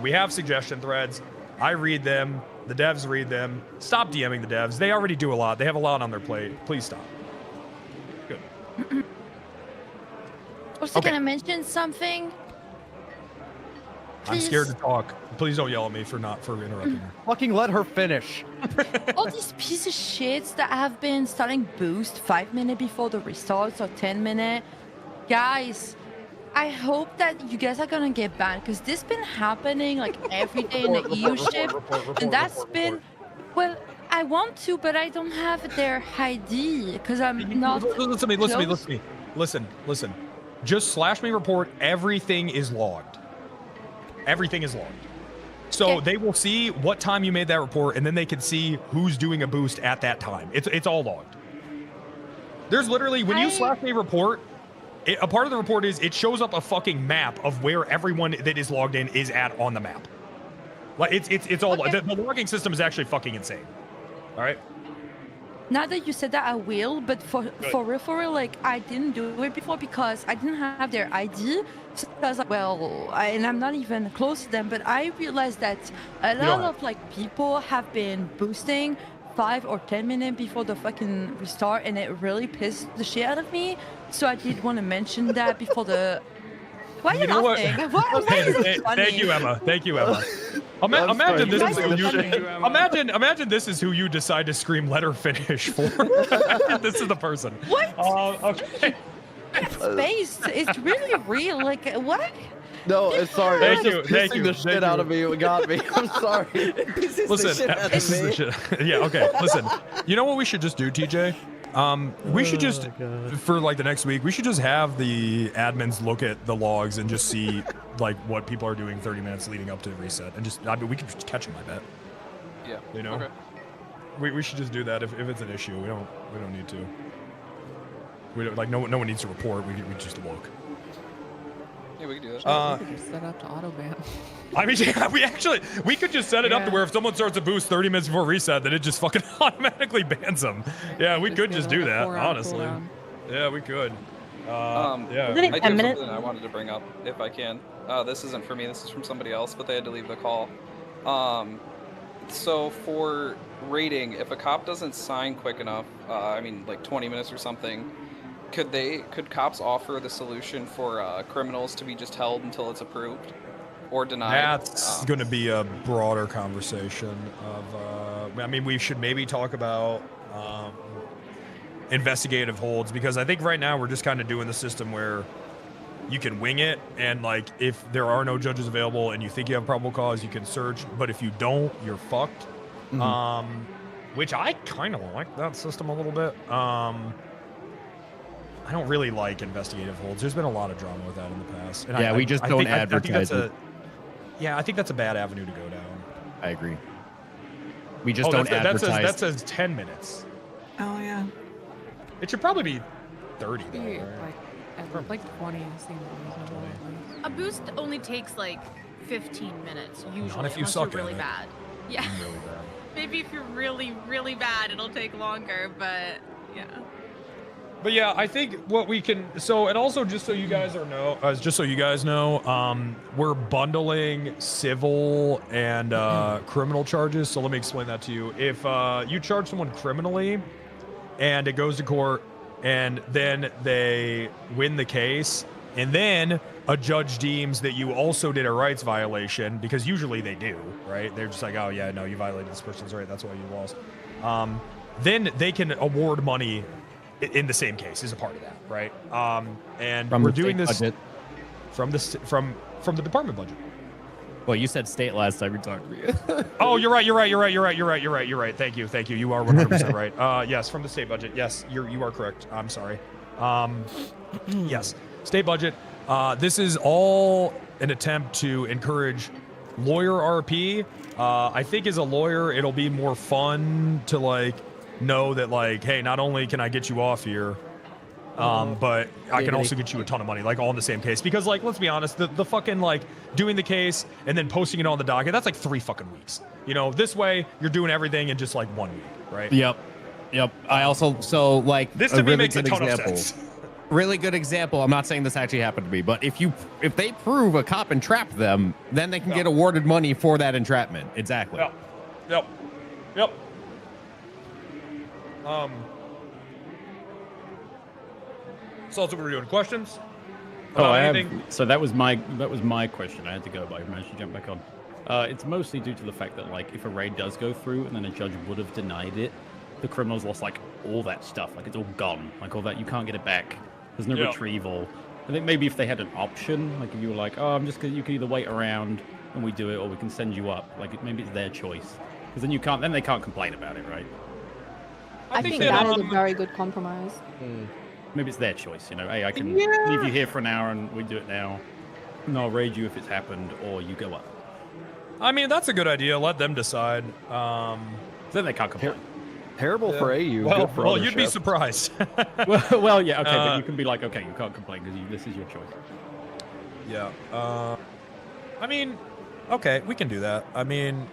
We have suggestion threads. I read them. The devs read them. Stop DMing the devs. They already do a lot. They have a lot on their plate. Please stop. Good. Also, Okay. can I mention something? I'm scared to talk. Please don't yell at me for interrupting her. Fucking let her finish. All these pieces of shits that have been starting boost 5 minutes before the restart or 10 minutes. Guys, I hope that you guys are gonna get banned because this been happening like every day in the EU ship. And that's been, well, I want to, but I don't have their ID because I'm not. Listen to me. Listen. Just slash me report. Everything is logged. Everything is logged. So they will see what time you made that report, and then they can see who's doing a boost at that time. It's all logged. There's literally, when you slash me report, a part of the report is it shows up a fucking map of where everyone that is logged in is at on the map. Like it's all the logging system is actually fucking insane. All right. Now that you said that, I will. But for real, like I didn't do it before because I didn't have their ID. So I was like, well, and I'm not even close to them. But I realized that a lot of like people have been boosting 5 or 10 minutes before the fucking restart, and it really pissed the shit out of me. So I did want to mention that before the. Why are you laughing? Why is it funny? Thank you, Emma. Imagine this is who you imagine this is who you decide to scream "let her finish" for. This is the person. What? Okay. Space. It's really real. Like what? No, it's sorry. Thank It's you, just thank pissing you, the thank shit out you. of me. It got me. I'm sorry. Listen, this is the shit. Yeah, okay. Listen, you know what we should just do, TJ? We should just, for like the next week, we should just have the admins look at the logs and just see like what people are doing 30 minutes leading up to reset, and just, I mean, we can just catch them, I bet. Yeah. You know? Okay. We should just do that if it's an issue. We don't need to. We don't, like no one needs to report. We just look. Yeah, we can do that. We could just set up to auto ban. I mean, yeah, we could just set it up to where if someone starts a boost 30 minutes before reset, then it just fucking automatically bans them. Yeah, we could just do that, honestly. Yeah, we could. Yeah. I do have something I wanted to bring up, if I can. This isn't for me, this is from somebody else, but they had to leave the call. So for raiding, if a cop doesn't sign quick enough, I mean like 20 minutes or something, could cops offer the solution for criminals to be just held until it's approved or denied? That's going to be a broader conversation of, I mean, we should maybe talk about investigative holds, because I think right now we're just kind of doing the system where you can wing it, and like if there are no judges available and you think you have probable cause, you can search, but if you don't, you're fucked. which I kind of like that system a little bit. I don't really like investigative holds. There's been a lot of drama with that in the past. And Yeah, we just don't advertise it. Yeah, I think that's a bad avenue to go down. I agree. We just don't advertise. That says 10 minutes. Oh, yeah. It should probably be 30, though, right? Like 20 seems reasonable. A boost only takes like 15 minutes usually, Not if you unless suck you're really at it. bad. Yeah. Really bad. Maybe if you're really, really bad, it'll take longer, but yeah. But yeah, I think what we can, so, and also just so you guys know, we're bundling civil and criminal charges. So let me explain that to you. If you charge someone criminally and it goes to court and then they win the case, and then a judge deems that you also did a rights violation, because usually they do, right? They're just like, oh yeah, no, you violated this person's right, that's why you lost. Then they can award money in the same case as a part of that, right? And From we're the doing state this budget. from the department budget. Well, you said state last time we talked to you. Oh, you're right. Thank you. You are 100% right. Yes, from the state budget. Yes, you are correct. I'm sorry. Yes, state budget. This is all an attempt to encourage lawyer RP. I think as a lawyer, it'll be more fun to like know that like, hey, not only can I get you off here, but I can also get you a ton of money, like all in the same case. Because like, let's be honest, the fucking like doing the case and then posting it on the docket, that's like 3 fucking weeks. You know, this way you're doing everything in just like 1 week, right? Yep. I also, so like, This to me makes a ton of example. sense. Really good example. I'm not saying this actually happened to me, but if they prove a cop entrapped them, then they can get awarded money for that entrapment. Exactly. Yep. So that's what we're doing. Questions? So that was my question. I had to go, but I managed to jump back on. It's mostly due to the fact that like if a raid does go through and then a judge would have denied it, the criminals lost like all that stuff. Like it's all gone. Like all that, you can't get it back. There's no retrieval. I think maybe if they had an option, like if you were like, oh, you can either wait around and we do it, or we can send you up. Like maybe it's their choice, because then they can't complain about it, right? I think that is a very good compromise. Maybe it's their choice, you know. Hey, I can leave you here for an hour and we do it now, and I'll raid you if it's happened, or you go up. I mean, that's a good idea. Let them decide. Then they can't complain. Terrible for AU. Well, good for you'd ownership. be surprised. well, yeah, okay, but you can be like, okay, you can't complain because this is your choice. Yeah. I mean, okay, we can do that. I mean,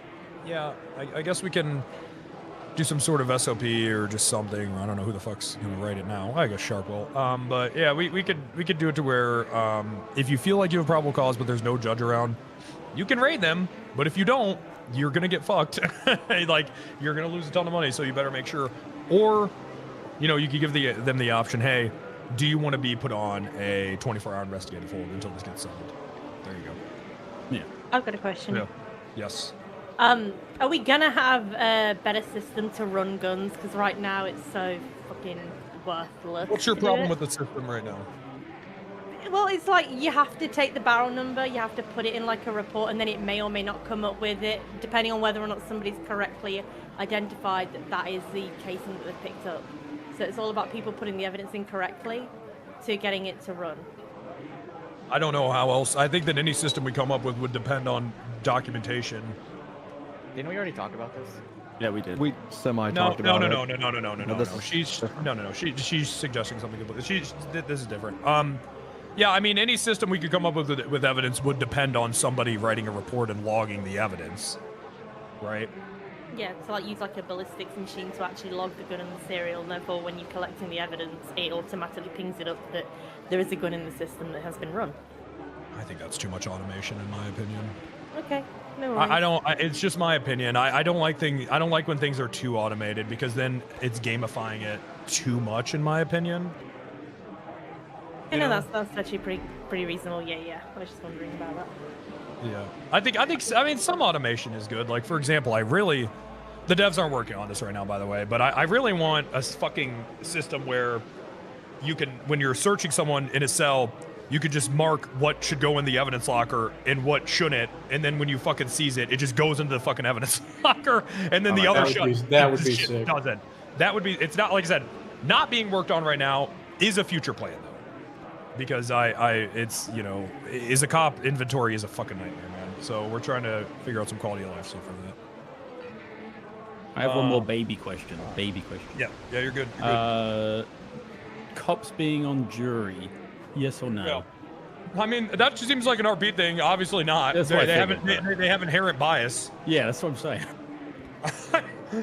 yeah, I guess we can do some sort of SOP or just something. I don't know who the fuck's gonna write it now. I guess Sharp will. But yeah, we could do it to where if you feel like you have probable cause but there's no judge around, you can raid them. But if you don't, you're gonna get fucked. Like you're gonna lose a ton of money, so you better make sure. Or, you know, you could give them the option. Hey, do you want to be put on a 24-hour investigative hold until this gets settled? There you go. Yeah. I've got a question. Yeah. Yes. Are we gonna have a better system to run guns? Because right now it's so fucking worthless. What's your to do problem it. with the system right now? Well, it's like you have to take the barrel number, you have to put it in like a report, and then it may or may not come up with it, depending on whether or not somebody's correctly identified that that is the casing that they've picked up. So it's all about people putting the evidence in correctly to getting it to run. I don't know how else. I think that any system we come up with would depend on documentation. Didn't we already talk about this? Yeah, we did. We talked about it. No. She's suggesting something completely. This is different. Yeah, I mean, any system we could come up with evidence would depend on somebody writing a report and logging the evidence, right? Yeah, to like use like a ballistics machine to actually log the gun and the serial, and therefore when you're collecting the evidence, it automatically pings it up that there is a gun in the system that has been run. I think that's too much automation, in my opinion. Okay, no worries. I don't. It's just my opinion. I don't like I don't like when things are too automated, because then it's gamifying it too much, in my opinion. I know that's actually pretty reasonable. Yeah. I was just wondering about that. Yeah, I mean, some automation is good. Like, for example, the devs aren't working on this right now, by the way, but I really want a fucking system where you can, when you're searching someone in a cell, you could just mark what should go in the evidence locker and what shouldn't, and then when you fucking seize it, it just goes into the fucking evidence locker, and then the other that would be sick. doesn't. That would be. It's not like I said. Not being worked on right now is a future plan though, because it's is a cop inventory is a fucking nightmare, man. So we're trying to figure out some quality of life stuff for that. I have one more baby question. Yeah, you're good. You're good. Cops being on jury, yes or no? Yeah. I mean, that just seems like an RP thing. Obviously not. That's They what I they have inherent bias. Yeah, that's what I'm saying.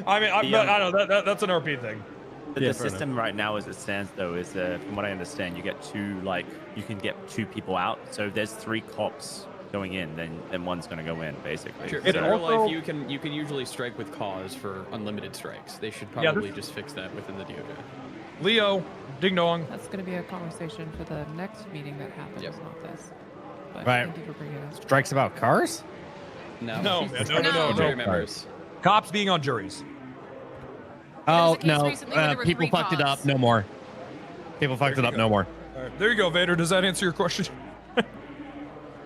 I mean, I don't know. That's an RP thing. The system right now, as it stands, though, is from what I understand, you get you can get 2 people out. So if there's 3 cops going in, then one's going to go in, basically. Sure. In real life, you can usually strike with cause for unlimited strikes. They should probably just fix that within the DOJ. Leo, ding dong. That's going to be a conversation for the next meeting that happens, not this. But Right. thank you for bringing it up. Strikes about cars? No. Cars. Cops being on juries. Oh, no. People fucked it up. No more. People fucked it up. No more. All right, there you go, Vader. Does that answer your question?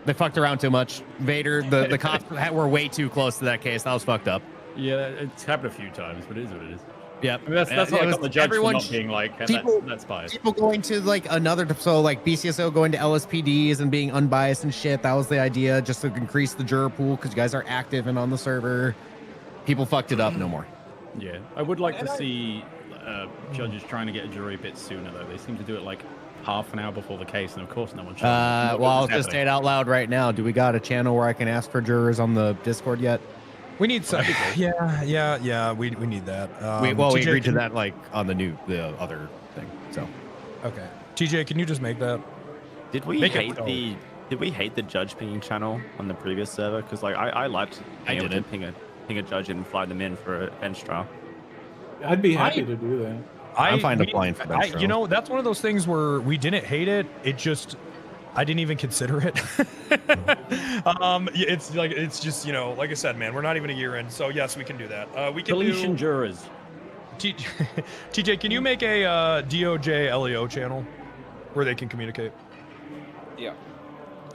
They fucked around too much. Vader, the cops were way too close to that case. That was fucked up. Yeah, it's happened a few times, but it is what it is. Yep. I mean, that's not on the judge for not being like, that's biased. People going to BCSO going to LSPDs and being unbiased and shit. That was the idea, just to increase the juror pool because you guys are active and on the server. People fucked it up. No more. Yeah, I would like to see judges trying to get a jury a bit sooner, though. They seem to do it like half an hour before the case, and of course no one shows. Well, I'll just say it out loud right now. Do we got a channel where I can ask for jurors on the Discord yet? We need some. Yeah. We need that. We TJ, agreed to that like on the other thing. So. Okay. TJ, can you just make that? Did we hate the judge pinging channel on the previous server? Because I liked being able to ping a judge and fly them in for a bench trial. I'd be happy to do that. I'm fine applying for bench trial. That's one of those things where we didn't hate it. It just I didn't even consider it. It's just like I said, man, we're not even a year in, so yes, we can do that. We can Deletion jurors. TJ, can you make a DOJ LEO channel where they can communicate? Yeah.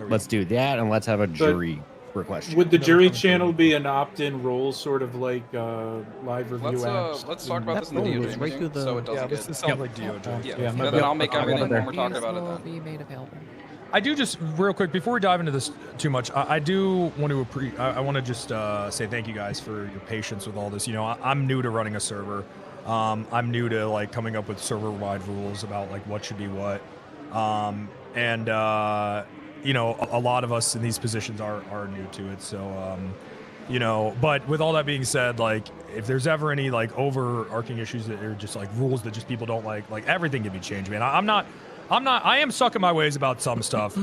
Let's do that, and let's have a jury request. Would the jury channel be an opt-in role, sort of like live review apps? Let's talk about this in the DOJ meeting, so it doesn't this sounds like DOJ. Yeah, and then I'll make everything when we're talking about it will then. be made available. I do just real quick before we dive into this too much. I do want to I want to just say thank you guys for your patience with all this. I'm new to running a server. I'm new to coming up with server-wide rules about what should be what. A lot of us in these positions are new to it. So, but with all that being said, if there's ever any overarching issues that are just rules that just people don't like everything can be changed, man. I am stuck in my ways about some stuff.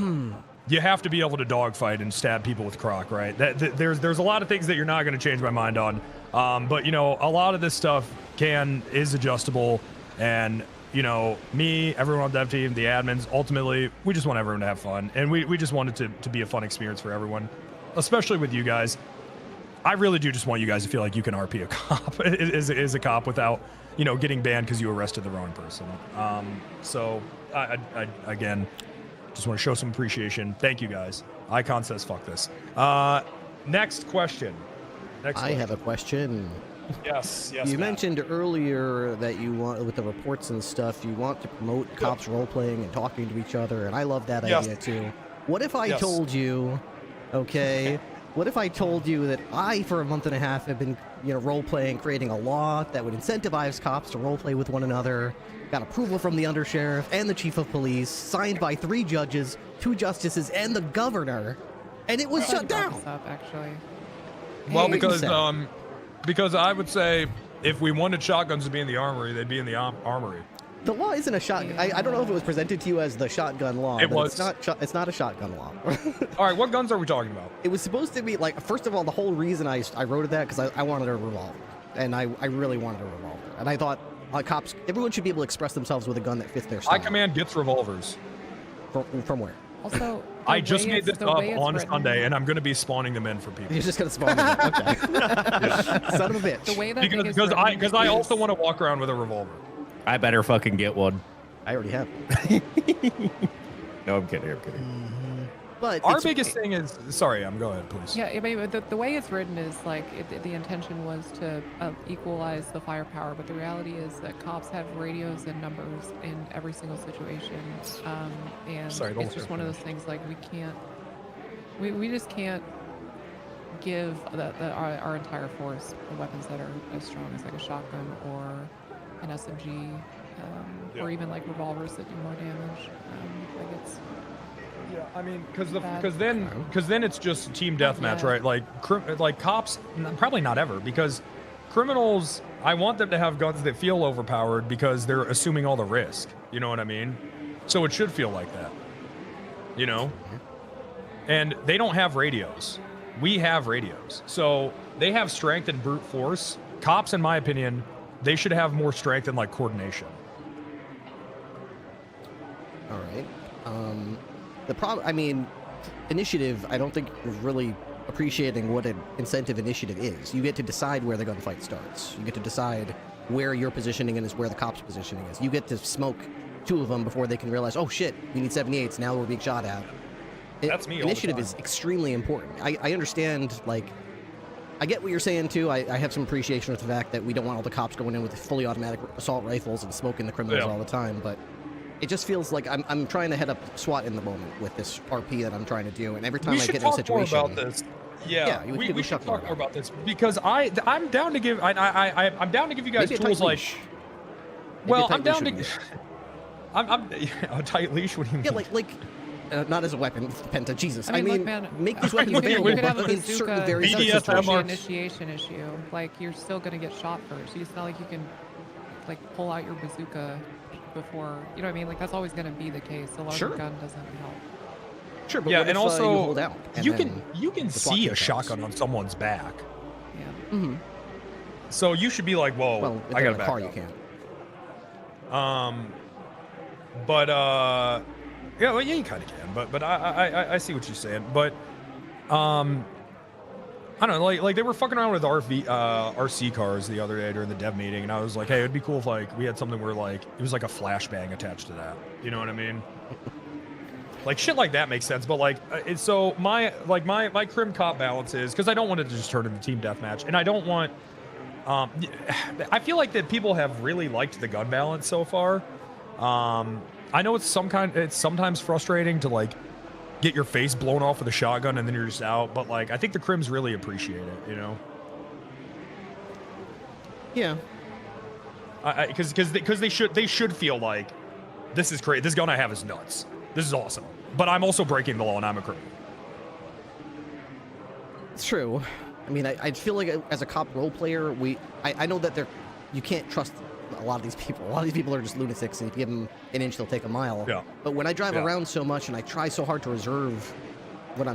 You have to be able to dogfight and stab people with croc, right? There's a lot of things that you're not going to change my mind on. But a lot of this stuff is adjustable, and me, everyone on the dev team, the admins, ultimately, we just want everyone to have fun, and we just want it to be a fun experience for everyone, especially with you guys. I really do just want you guys to feel like you can RP a cop is a cop without getting banned because you arrested the wrong person. So I again just want to show some appreciation. Thank you guys. Icon says fuck this. Next question. I have a question. Yes. You mentioned earlier that you want, with the reports and stuff, you want to promote cops role-playing and talking to each other, and I love that idea too. What if I told you, what if I told you that I, for a month and a half, have been, role-playing, creating a law that would incentivize cops to role-play with one another, got approval from the undersheriff and the chief of police, signed by 3 judges, 2 justices, and the governor, and it was shut down. Actually. Well, because I would say if we wanted shotguns to be in the armory, they'd be in the armory. The law isn't a shotgun. I don't know if it was presented to you as the shotgun law. It was. It's not a shotgun law. All right, what guns are we talking about? It was supposed to be first of all, the whole reason I wrote it that because I wanted a revolver, and I really wanted a revolver, and I thought cops, everyone should be able to express themselves with a gun that fits their style. High Command gets revolvers. From where? Also, I just made this up on Sunday, and I'm going to be spawning them in for people. You're just going to spawn them in. Okay. Son of a bitch. The way that because I also want to walk around with a revolver. I better fucking get one. I already have. No, I'm kidding. I'm kidding. But our biggest thing is, sorry, go ahead, please. Yeah, I mean, the way it's written is like the intention was to equalize the firepower, but the reality is that cops have radios and numbers in every single situation, and it's just one of those things like we just can't give our entire force weapons that are as strong as like a shotgun or an SMG, or even like revolvers that do more damage. Like it's. Yeah, I mean, because then it's just team deathmatch, right? Like cops, probably not ever, because criminals, I want them to have guns that feel overpowered because they're assuming all the risk. You know what I mean? So it should feel like that. You know? And they don't have radios. We have radios. So they have strength and brute force. Cops, in my opinion, they should have more strength and like coordination. All right. The problem, I mean, initiative, I don't think is really appreciating what an incentive initiative is. You get to decide where the gunfight starts. You get to decide where your positioning is, where the cops' positioning is. You get to smoke two of them before they can realize, oh shit, we need 78s, now we're being shot at. That's me all the Initiative time. is extremely important. I understand, like, I get what you're saying too. I have some appreciation with the fact that we don't want all the cops going in with fully automatic assault rifles and smoking the criminals all the time, but it just feels like I'm trying to head up SWAT in the moment with this RP that I'm trying to do, and every time I get in a situation, more about this. Yeah, we should talk more about this because I'm down to give I'm down to give you guys tools like. Well, I'm down to. I'm a tight leash. What do you mean? Yeah, not as a weapon, Penta. Jesus, I mean, look, man, make these weapons available, but in certain very it's an initiation issue. Like you're still gonna get shot first. It's not like you can like pull out your bazooka before, you know what I mean? Like that's always going to be the case. The larger gun doesn't help. Sure, but yeah, what and if, also you hold out, and you can see a shotgun on someone's back. Yeah. Mm-hmm. So you should be like, whoa, well, I got a car. You can't. But yeah, well, yeah, you kind of can. But I see what you're saying. But I don't know, like they were fucking around with RC cars the other day during the dev meeting, and I was like, hey, it'd be cool if like we had something where like it was like a flashbang attached to that. You know what I mean? Like shit like that makes sense, but like so my crim cop balance is because I don't want it to just turn into team deathmatch, and I don't want. I feel like that people have really liked the gun balance so far. I know it's sometimes frustrating to like get your face blown off with a shotgun and then you're just out, but like I think the crims really appreciate it, you know? Yeah. Because they should feel like this is great. This gun I have is nuts. This is awesome. But I'm also breaking the law and I'm a criminal. It's true. I mean, I feel like as a cop role player, I know that you can't trust a lot of these people. A lot of these people are just lunatics, and if you give them an inch, they'll take a mile. Yeah. But when I drive around so much and I try so hard to reserve what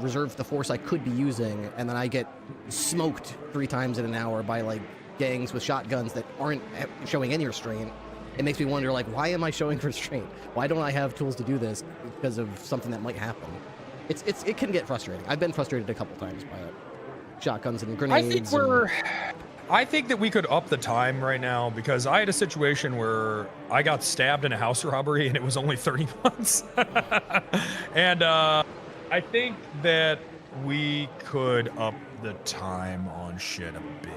reserve the force I could be using, and then I get smoked 3 times in an hour by like gangs with shotguns that aren't showing any restraint, it makes me wonder, like, why am I showing restraint? Why don't I have tools to do this because of something that might happen? It can get frustrating. I've been frustrated a couple times by it. Shotguns and grenades. I think that we could up the time right now because I had a situation where I got stabbed in a house robbery and it was only 30 months. And I think that we could up the time on shit a bit.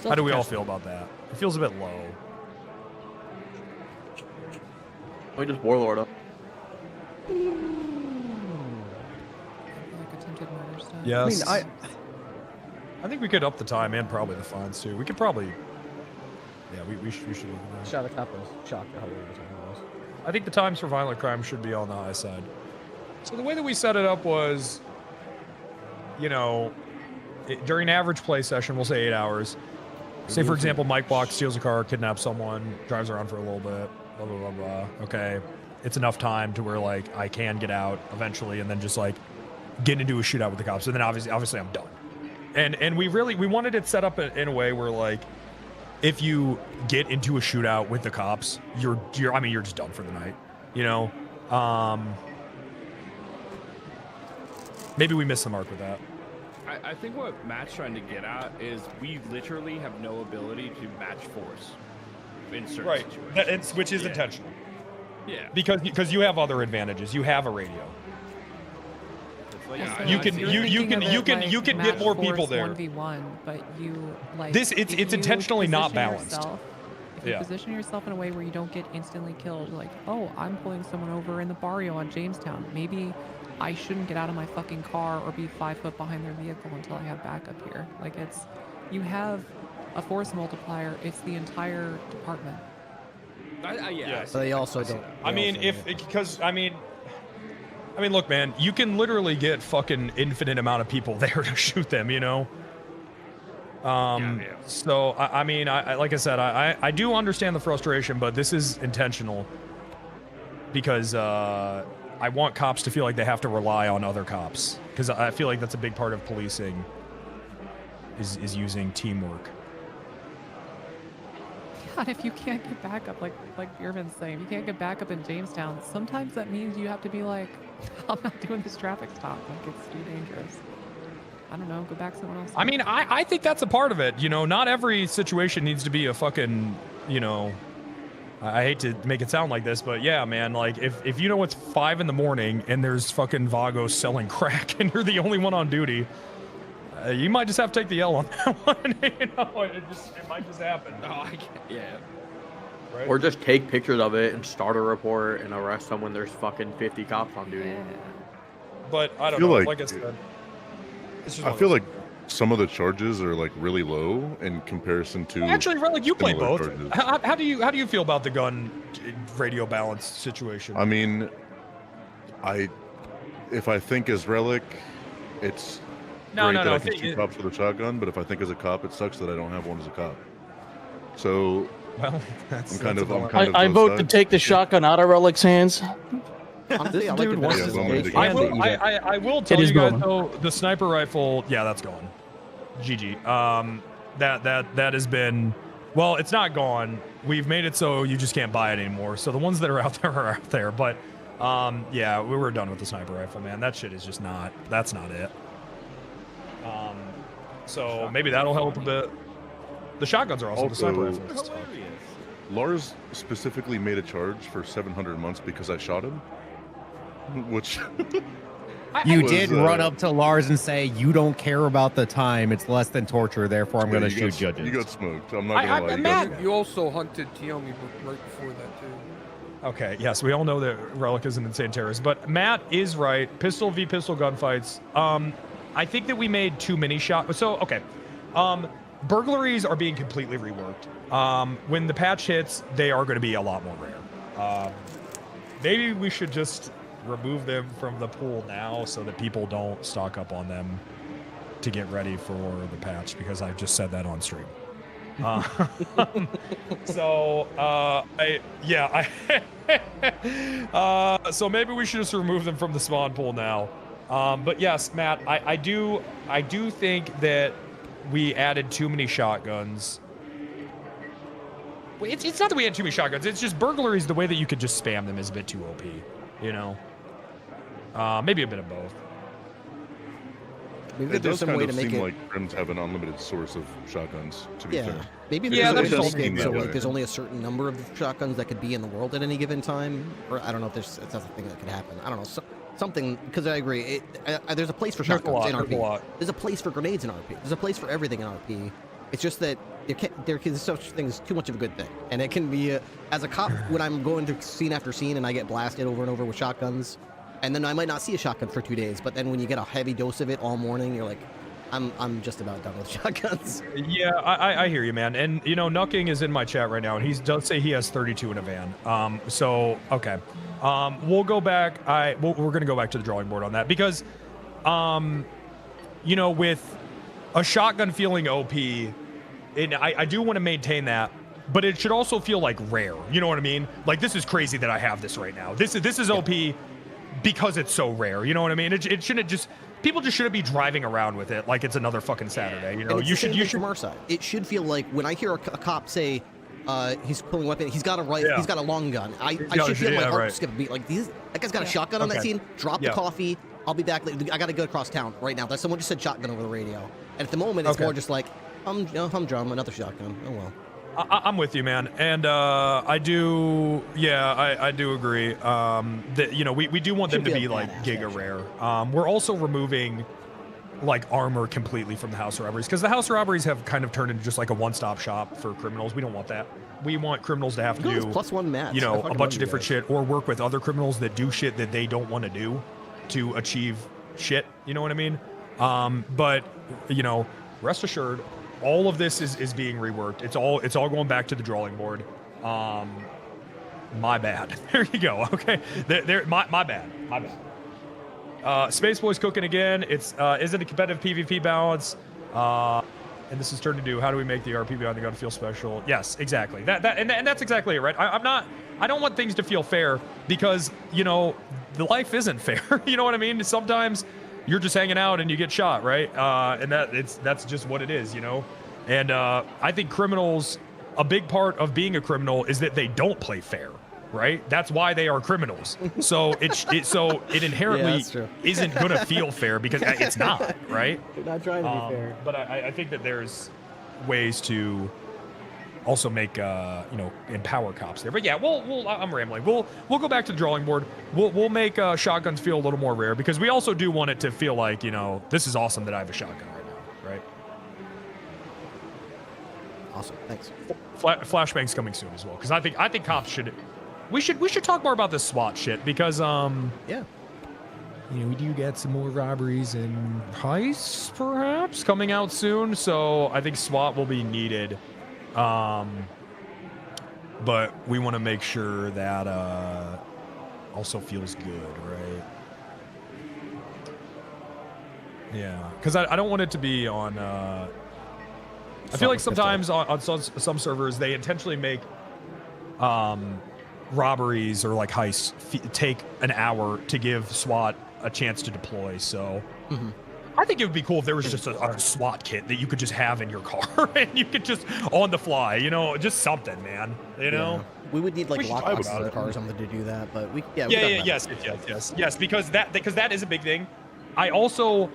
How do we all feel about that? It feels a bit low. We just warlord up. Yes. I mean, I think we could up the time and probably the fines too. We could probably, yeah, we should look at that. Shot a couple, shocked at how long the time was. I think the times for violent crime should be on the high side. So the way that we set it up was, during an average play session, we'll say 8 hours. Say, for example, Mike Block steals a car, kidnaps someone, drives around for a little bit, blah, blah, blah, blah. Okay, it's enough time to where, like, I can get out eventually and then just, like, get into a shootout with the cops. And then obviously I'm done. And we wanted it set up in a way where, like, if you get into a shootout with the cops, you're just done for the night, maybe we missed the mark with that. I think what Matt's trying to get at is we literally have no ability to match force in certain situations. Which is intentional. Yeah. Because you have other advantages. You have a radio. You can get more people there. 1v1, but you like it's intentionally not balanced. If you position yourself in a way where you don't get instantly killed, like, oh, I'm pulling someone over in the barrio on Jamestown. Maybe I shouldn't get out of my fucking car or be 5 foot behind their vehicle until I have backup here. Like, you have a force multiplier. It's the entire department. Yeah. But they also don't. I mean, look, man, you can literally get fucking infinite amount of people there to shoot them, you know? So, I mean, like I said, I do understand the frustration, but this is intentional because I want cops to feel like they have to rely on other cops because I feel like that's a big part of policing is using teamwork. God, if you can't get backup, like Bierman's saying, if you can't get backup in Jamestown, sometimes that means you have to be like, I'm not doing this traffic stop. Like, it's too dangerous. I don't know, go back somewhere else. I mean, I think that's a part of it. You know, not every situation needs to be a fucking, you know, I hate to make it sound like this, but yeah, man, like if you know it's 5 a.m. and there's fucking vagos selling crack and you're the only one on duty, you might just have to take the L on that one. You know, it might just happen. Oh, yeah. Right? Or just take pictures of it and start a report and arrest someone. There's fucking 50 cops on duty. But I don't feel know. like- Like I said, it's just I one of feel those like some of the charges are like really low in comparison to. Actually, Relic, you play similar both. charges. How do you feel about the gun radio balance situation? I mean, if I think as Relic, it's great that I can shoot cops with a shotgun. But if I think as a cop, it sucks that I don't have one as a cop. So, well, I vote to take the shotgun out of Relic's hands. Honestly, This I like dude the wants balance. to engage. I will tell It is you guys going. though, the sniper rifle, yeah, that's gone. GG. That has been, well, it's not gone. We've made it so you just can't buy it anymore. So the ones that are out there are out there. But yeah, we were done with the sniper rifle, man. That shit is just not. That's not it. So maybe that'll help a bit. The shotguns are also the sniper rifles. Lars specifically made a charge for 700 months because I shot him, which You did run up to Lars and say, you don't care about the time. It's less than torture. Therefore, I'm going to shoot judges. You got smoked. I'm not going to lie. Matt, you also hunted Tiomi right before that, too. Okay, yes, we all know that Relic is an insane terrorist, but Matt is right. Pistol v pistol gunfights. I think that we made too many shots. So, okay. Burglaries are being completely reworked. When the patch hits, they are going to be a lot more rare. Maybe we should just remove them from the pool now so that people don't stock up on them to get ready for the patch, because I just said that on stream. So maybe we should just remove them from the spawn pool now. But yes, Matt, I do think that we added too many shotguns. It's not that we had too many shotguns. It's just burglaries. The way that you could just spam them is a bit too OP. You know, maybe a bit of both. Maybe there's some way to make it like Crims have an unlimited source of shotguns. To be fair, maybe there's so like there's only a certain number of shotguns that could be in the world at any given time, or I don't know if that's a thing that could happen. I don't know. Something, because I agree. There's a place for shotguns in RP. There's a place for grenades in RP. There's a place for everything in RP. It's just that there's such thing as too much of a good thing, and it can be as a cop when I'm going to scene after scene and I get blasted over and over with shotguns, and then I might not see a shotgun for 2 days, but then when you get a heavy dose of it all morning, you're like, I'm just about done with shotguns. Yeah, I hear you, man. And you know, Nucking is in my chat right now, and he does say he has 32 in a van. So okay. We'll go back. We're gonna go back to the drawing board on that, because, you know, with a shotgun feeling OP, and I do want to maintain that, but it should also feel like rare. You know what I mean? Like, this is crazy that I have this right now. This is OP because it's so rare. You know what I mean? It shouldn't just. People just shouldn't be driving around with it like it's another fucking Saturday. You know, you should from our side. It should feel like when I hear a cop say. He's pulling a weapon. He's got a he's got a long gun. I should feel my heart skip a beat. Like that guy's got a shotgun on that scene. Drop the coffee. I'll be back later. I gotta go across town right now. Someone just said shotgun over the radio. And at the moment, it's more just like, humdrum, another shotgun. Oh well. I'm with you, man, and I do agree. That we do want them to be like giga rare. We're also removing like armor completely from the house robberies because the house robberies have kind of turned into just like a one-stop shop for criminals. We don't want that. We want criminals to have to do +1 match. a bunch of different shit or work with other criminals that do shit that they don't want to do to achieve shit. You know what I mean? But rest assured, all of this is being reworked. It's all going back to the drawing board. My bad. There you go. Okay. My bad. Space Boy's cooking again. It's is it a competitive PvP balance? And this is turned into how do we make the RP beyond the gun feel special? Yes, exactly. And that's exactly it, right? I don't want things to feel fair because the life isn't fair. You know what I mean? Sometimes you're just hanging out and you get shot, right? And that's just what it is, And I think criminals, a big part of being a criminal is that they don't play fair, right? That's why they are criminals. So it inherently isn't gonna feel fair because it's not, right? They're not trying to be fair. But I think that there's ways to also make empower cops there. But yeah, I'm rambling. We'll go back to the drawing board. We'll make shotguns feel a little more rare because we also do want it to feel like this is awesome that I have a shotgun right now, right? Awesome, thanks. Flashbang's coming soon as well because I think cops should. We should talk more about this SWAT shit because yeah. We do get some more robberies and heists perhaps coming out soon, so I think SWAT will be needed. But we want to make sure that also feels good, right? Yeah, because I don't want it to be on. I feel like sometimes on some servers they intentionally make robberies or like heists take an hour to give SWAT a chance to deploy. So I think it would be cool if there was just a SWAT kit that you could just have in your car and you could just on the fly, just something, man. Yeah. We would need like lockboxes in the car or something to do that, but yes, because that is a big thing. I also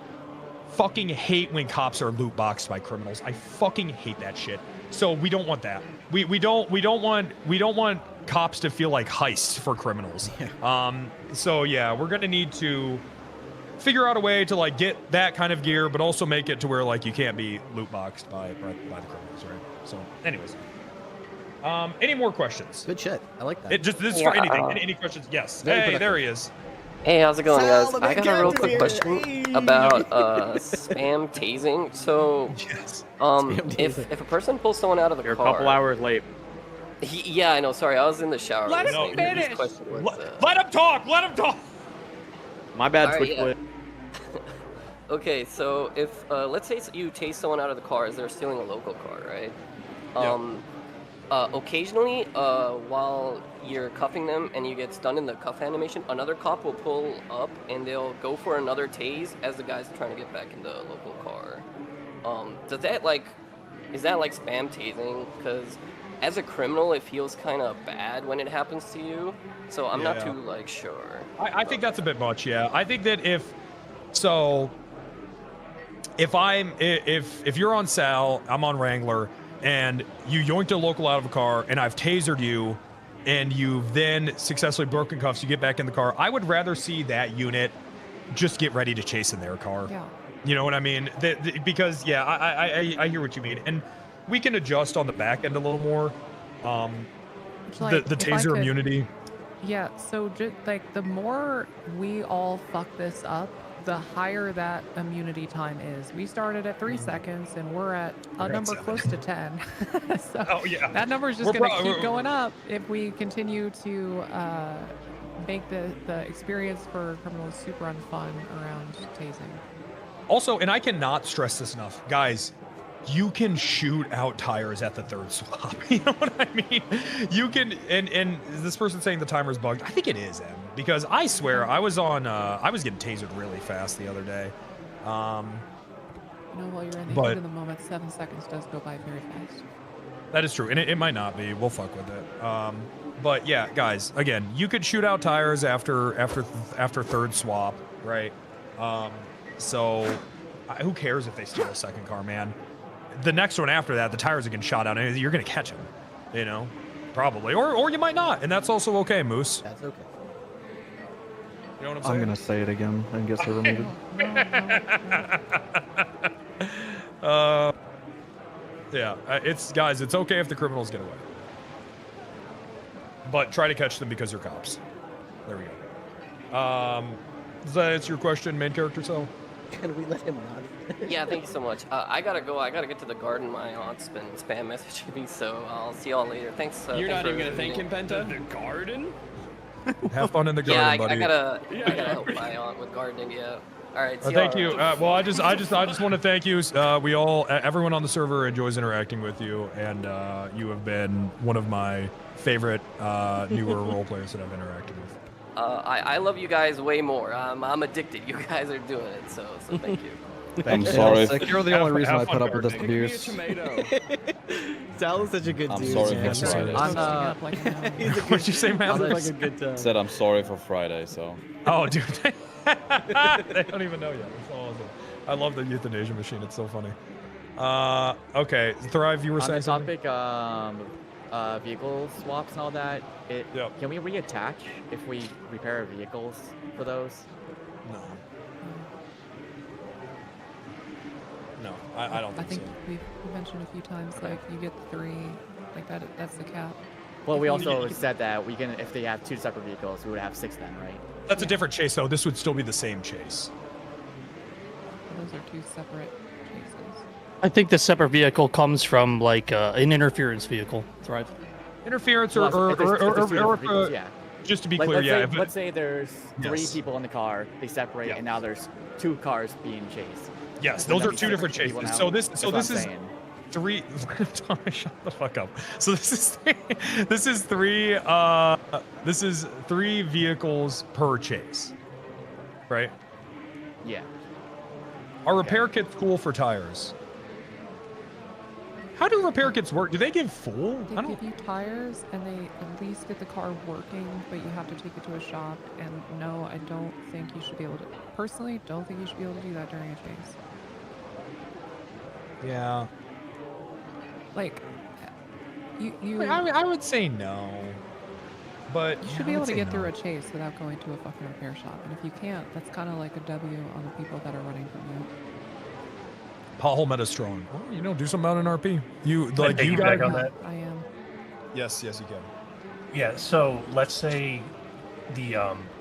fucking hate when cops are loot boxed by criminals. I fucking hate that shit. So we don't want that. We don't want cops to feel like heists for criminals. So yeah, we're gonna need to figure out a way to like get that kind of gear, but also make it to where like you can't be loot boxed by the criminals, right? So, anyways, any more questions? Good shit. I like that. This is for anything. Any questions? Yes. Hey, there he is. Hey, how's it going, guys? I got a real quick question about spam tasing. So, if a person pulls someone out of the car, you're a couple hours late. Yeah, I know. Sorry, I was in the shower. Let him finish. Let him talk. Let him talk. My bad, Switchblade. Okay, so if let's say you tase someone out of the car as they're stealing a local car, right? Occasionally, while you're cuffing them and you get stunned in the cuff animation, another cop will pull up and they'll go for another tase as the guy's trying to get back in the local car. Is that like spam tasing? Because as a criminal, it feels kind of bad when it happens to you. So I'm not too sure. I think that's a bit much. Yeah, I think that if you're on Sal, I'm on Wrangler, and you yoinked a local out of a car, and I've tasered you, and you've then successfully broken cuffs, you get back in the car, I would rather see that unit just get ready to chase in their car. Yeah. You know what I mean? Because, yeah, I hear what you mean. And we can adjust on the back end a little more. The taser immunity. Yeah, so just the more we all fuck this up, the higher that immunity time is. We started at 3 seconds and we're at a number close to 10. So that number is just going to keep going up if we continue to make the experience for criminals super unfun around tasing. Also, and I cannot stress this enough, guys, you can shoot out tires at the third swap. You know what I mean? You can, and is this person saying the timer's bugged? I think it is, Em, because I swear I was getting tasered really fast the other day. While you're in the heat of the moment, 7 seconds does go by very fast. That is true, and it might not be. We'll fuck with it. But yeah, guys, again, you could shoot out tires after third swap, right? So who cares if they steal a second car, man? the next one after that, the tires are getting shot out, and you're gonna catch them, you know, probably, or you might not, and that's also okay, Moose. That's okay. You know what I'm saying? I'm gonna say it again and get server muted. Yeah, it's guys, it's okay if the criminals get away, but try to catch them because you're cops. There we go. Does that answer your question, main character? So. Can we let him not? Yeah, thank you so much. I gotta go. I gotta get to the garden. My aunt's been spam messaging me, so I'll see y'all later. Thanks. You're thanks not even for gonna thank him, Penta? The garden? Have fun in the garden, buddy. I gotta help my aunt with gardening. Yeah. All right. See Thank y'all. you. Well, I just want to thank you. Everyone on the server enjoys interacting with you, and you have been one of my favorite newer role players that I've interacted with. I love you guys way more. I'm addicted. You guys are doing it, so thank you. I'm sorry. You're the only reason I put up with this abuse. Sal is such a good I'm dude. sorry man. for Friday. What'd you say, man? Like a good time. Said I'm sorry for Friday, so. Oh, dude. They don't even know yet. It's awesome. I love the euthanasia machine. It's so funny. Okay. Thrive, you were saying On the topic, vehicle swaps and all that, can we reattach if we repair vehicles for those? No. No, I don't think so. we've mentioned a few times, like, you get 3, like, that's the cap. Well, we also said that we can, if they have 2 separate vehicles, we would have 6 then, right? That's a different chase, though. This would still be the same chase. Those are 2 separate chases. I think the separate vehicle comes from like an interference vehicle. Thrive. Interference yeah. Just to be Like, clear, let's say there's 3 Yes. people in the car, they separate, and now there's 2 cars being chased. Yes, So those are that's 2 different people chases. now. So this That's what is I'm saying. 3. Tommy, shut the fuck up. So this is 3 vehicles per chase, right? Yeah. Are repair kits cool for tires? How do repair kits work? Do they give full? They give you tires, and they at least get the car working, but you have to take it to a shop. And no, I don't think you should be able to. Personally, don't think you should be able to do that during a chase. Yeah. Like, you. I would say no, but You should be able to get through a chase without going to a fucking repair shop. And if you can't, that's kind of like a W on the people that are running from you. Pothole meta strong. Well, you know, do something about an RP. You Can I like you piggyback guys. on that? I am. Yes, you can. Yeah. So let's say the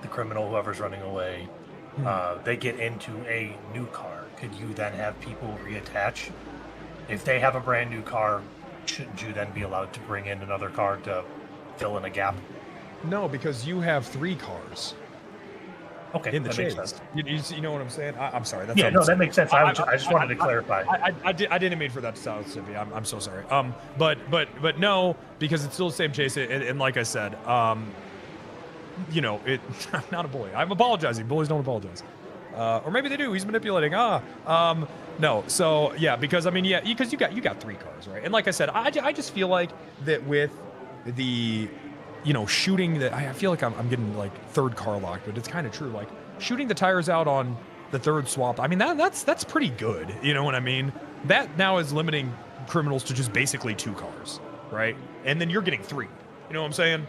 criminal, whoever's running away, they get into a new car. Could you then have people reattach? If they have a brand new car, shouldn't you then be allowed to bring in another car to fill in a gap? No, because you have 3 cars. Okay, in the that makes chase. sense. You know what I'm saying? I'm sorry. That Yeah, sounds no, that silly. makes sense. I just wanted to clarify. I didn't mean for that to sound silly. I'm so sorry. But no, because it's still the same chase. And like I said, you know, I'm not a bully. I'm apologizing. Bullies don't apologize. Or maybe they do. He's manipulating. No. So yeah, because I mean, yeah, because you got 3 cars, right? And like I said, I just feel like that with the, you know, shooting that, I feel like I'm getting like 3rd car locked, but it's kind of true. Like shooting the tires out on the 3rd swap. I mean, that's pretty good. You know what I mean? That now is limiting criminals to just basically 2 cars, right? And then you're getting 3. You know what I'm saying?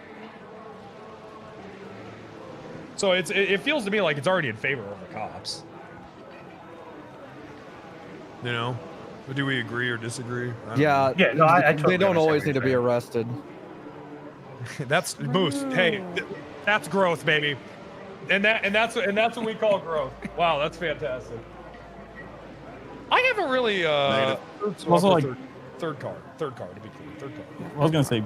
So it feels to me like it's already in favor of the cops. You know? But do we agree or disagree? Yeah. No, I totally they don't understand always what need to you're be saying. arrested. That's Moose. Hey, that's growth, baby. And that's what we call growth. Wow, that's fantastic. I haven't really Also, like, third car to be clear. 3rd car. I was gonna say,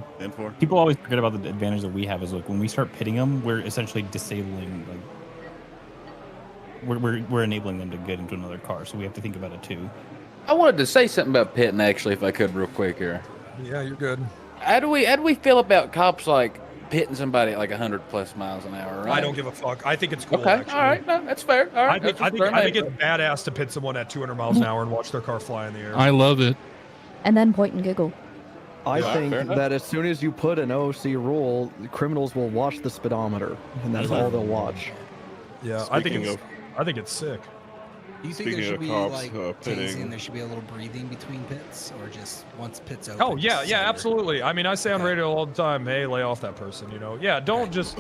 people always forget about the advantage that we have is like when we start pitting them, we're essentially disabling, like we're enabling them to get into another car, so we have to think about it too. I wanted to say something about pitting, actually, if I could, real quick here. Yeah, you're good. How do we feel about cops like pitting somebody at like 100+ miles an hour? Right? I don't give a fuck. I think it's cool. Okay, actually. all right, no, that's fair. All right, I think it's badass to pit someone at 200 miles an hour and watch their car fly in the air. I love it. And then point and giggle. I Yeah, think fair enough. that as soon as you put an OC rule, criminals will watch the speedometer, and that's all they'll watch. Yeah, I think it's sick. Do you think there should be like tasing? There should be a little breathing between pits, or just once pits open? Oh yeah, absolutely. I mean, I say on radio all the time, hey, lay off that person. You know, yeah, don't just.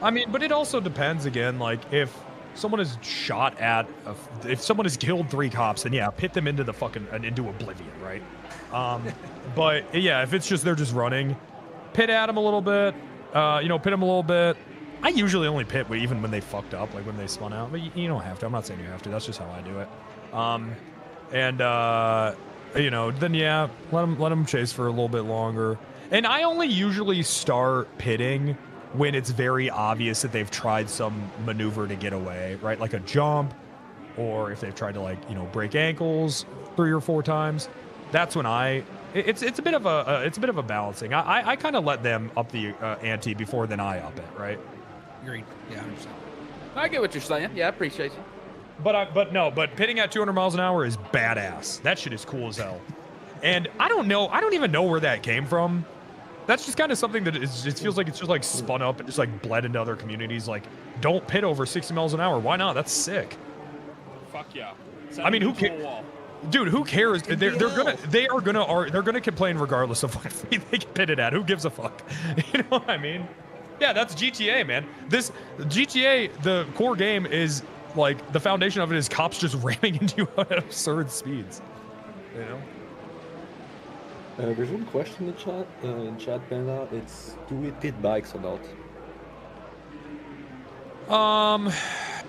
I mean, but it also depends again. Like if someone is shot at, if someone has killed 3 cops, then yeah, pit them into the fucking into oblivion, right? But yeah, if it's just they're just running, pit at them a little bit. You know, pit them a little bit. I usually only pit even when they fucked up, like when they spun out. But you don't have to. I'm not saying you have to. That's just how I do it. You know, then yeah, let them chase for a little bit longer. And I only usually start pitting when it's very obvious that they've tried some maneuver to get away, right? Like a jump, or if they've tried to like, you know, break ankles 3 or 4 times. That's when it's a bit of a balancing. I kind of let them up the ante before then I up it, right? Agreed. Yeah, 100%. I get what you're saying. Yeah, I appreciate you. But pitting at 200 miles an hour is badass. That shit is cool as hell. And I don't even know where that came from. That's just kind of something that it feels like it's just like spun up and just like bled into other communities. Like, don't pit over 60 miles an hour. Why not? That's sick. Fuck yeah. I mean, who cares? Dude, who cares? They're gonna complain regardless of what speed they get pitted at. Who gives a fuck? You know what I mean? Yeah, that's GTA, man. This GTA, the core game is like the foundation of it is cops just ramming into you at absurd speeds. You know. There's one question in chat, Panda. It's do we pit bikes or not?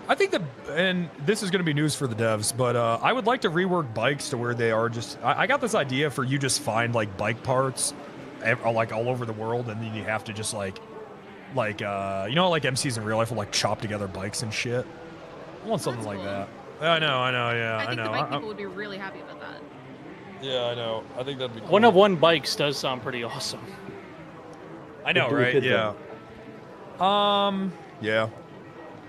I think and this is going to be news for the devs, but I would like to rework bikes to where they are just. I got this idea for you just find like bike parts, like all over the world, and then you have to just like you know, like MCs in real life will like chop together bikes and shit. I want something like that. I know, yeah, I think the bike people would be really happy about that. Yeah, I know. I think that'd be cool. 1-of-1 bikes does sound pretty awesome. I know, right? Yeah. Yeah.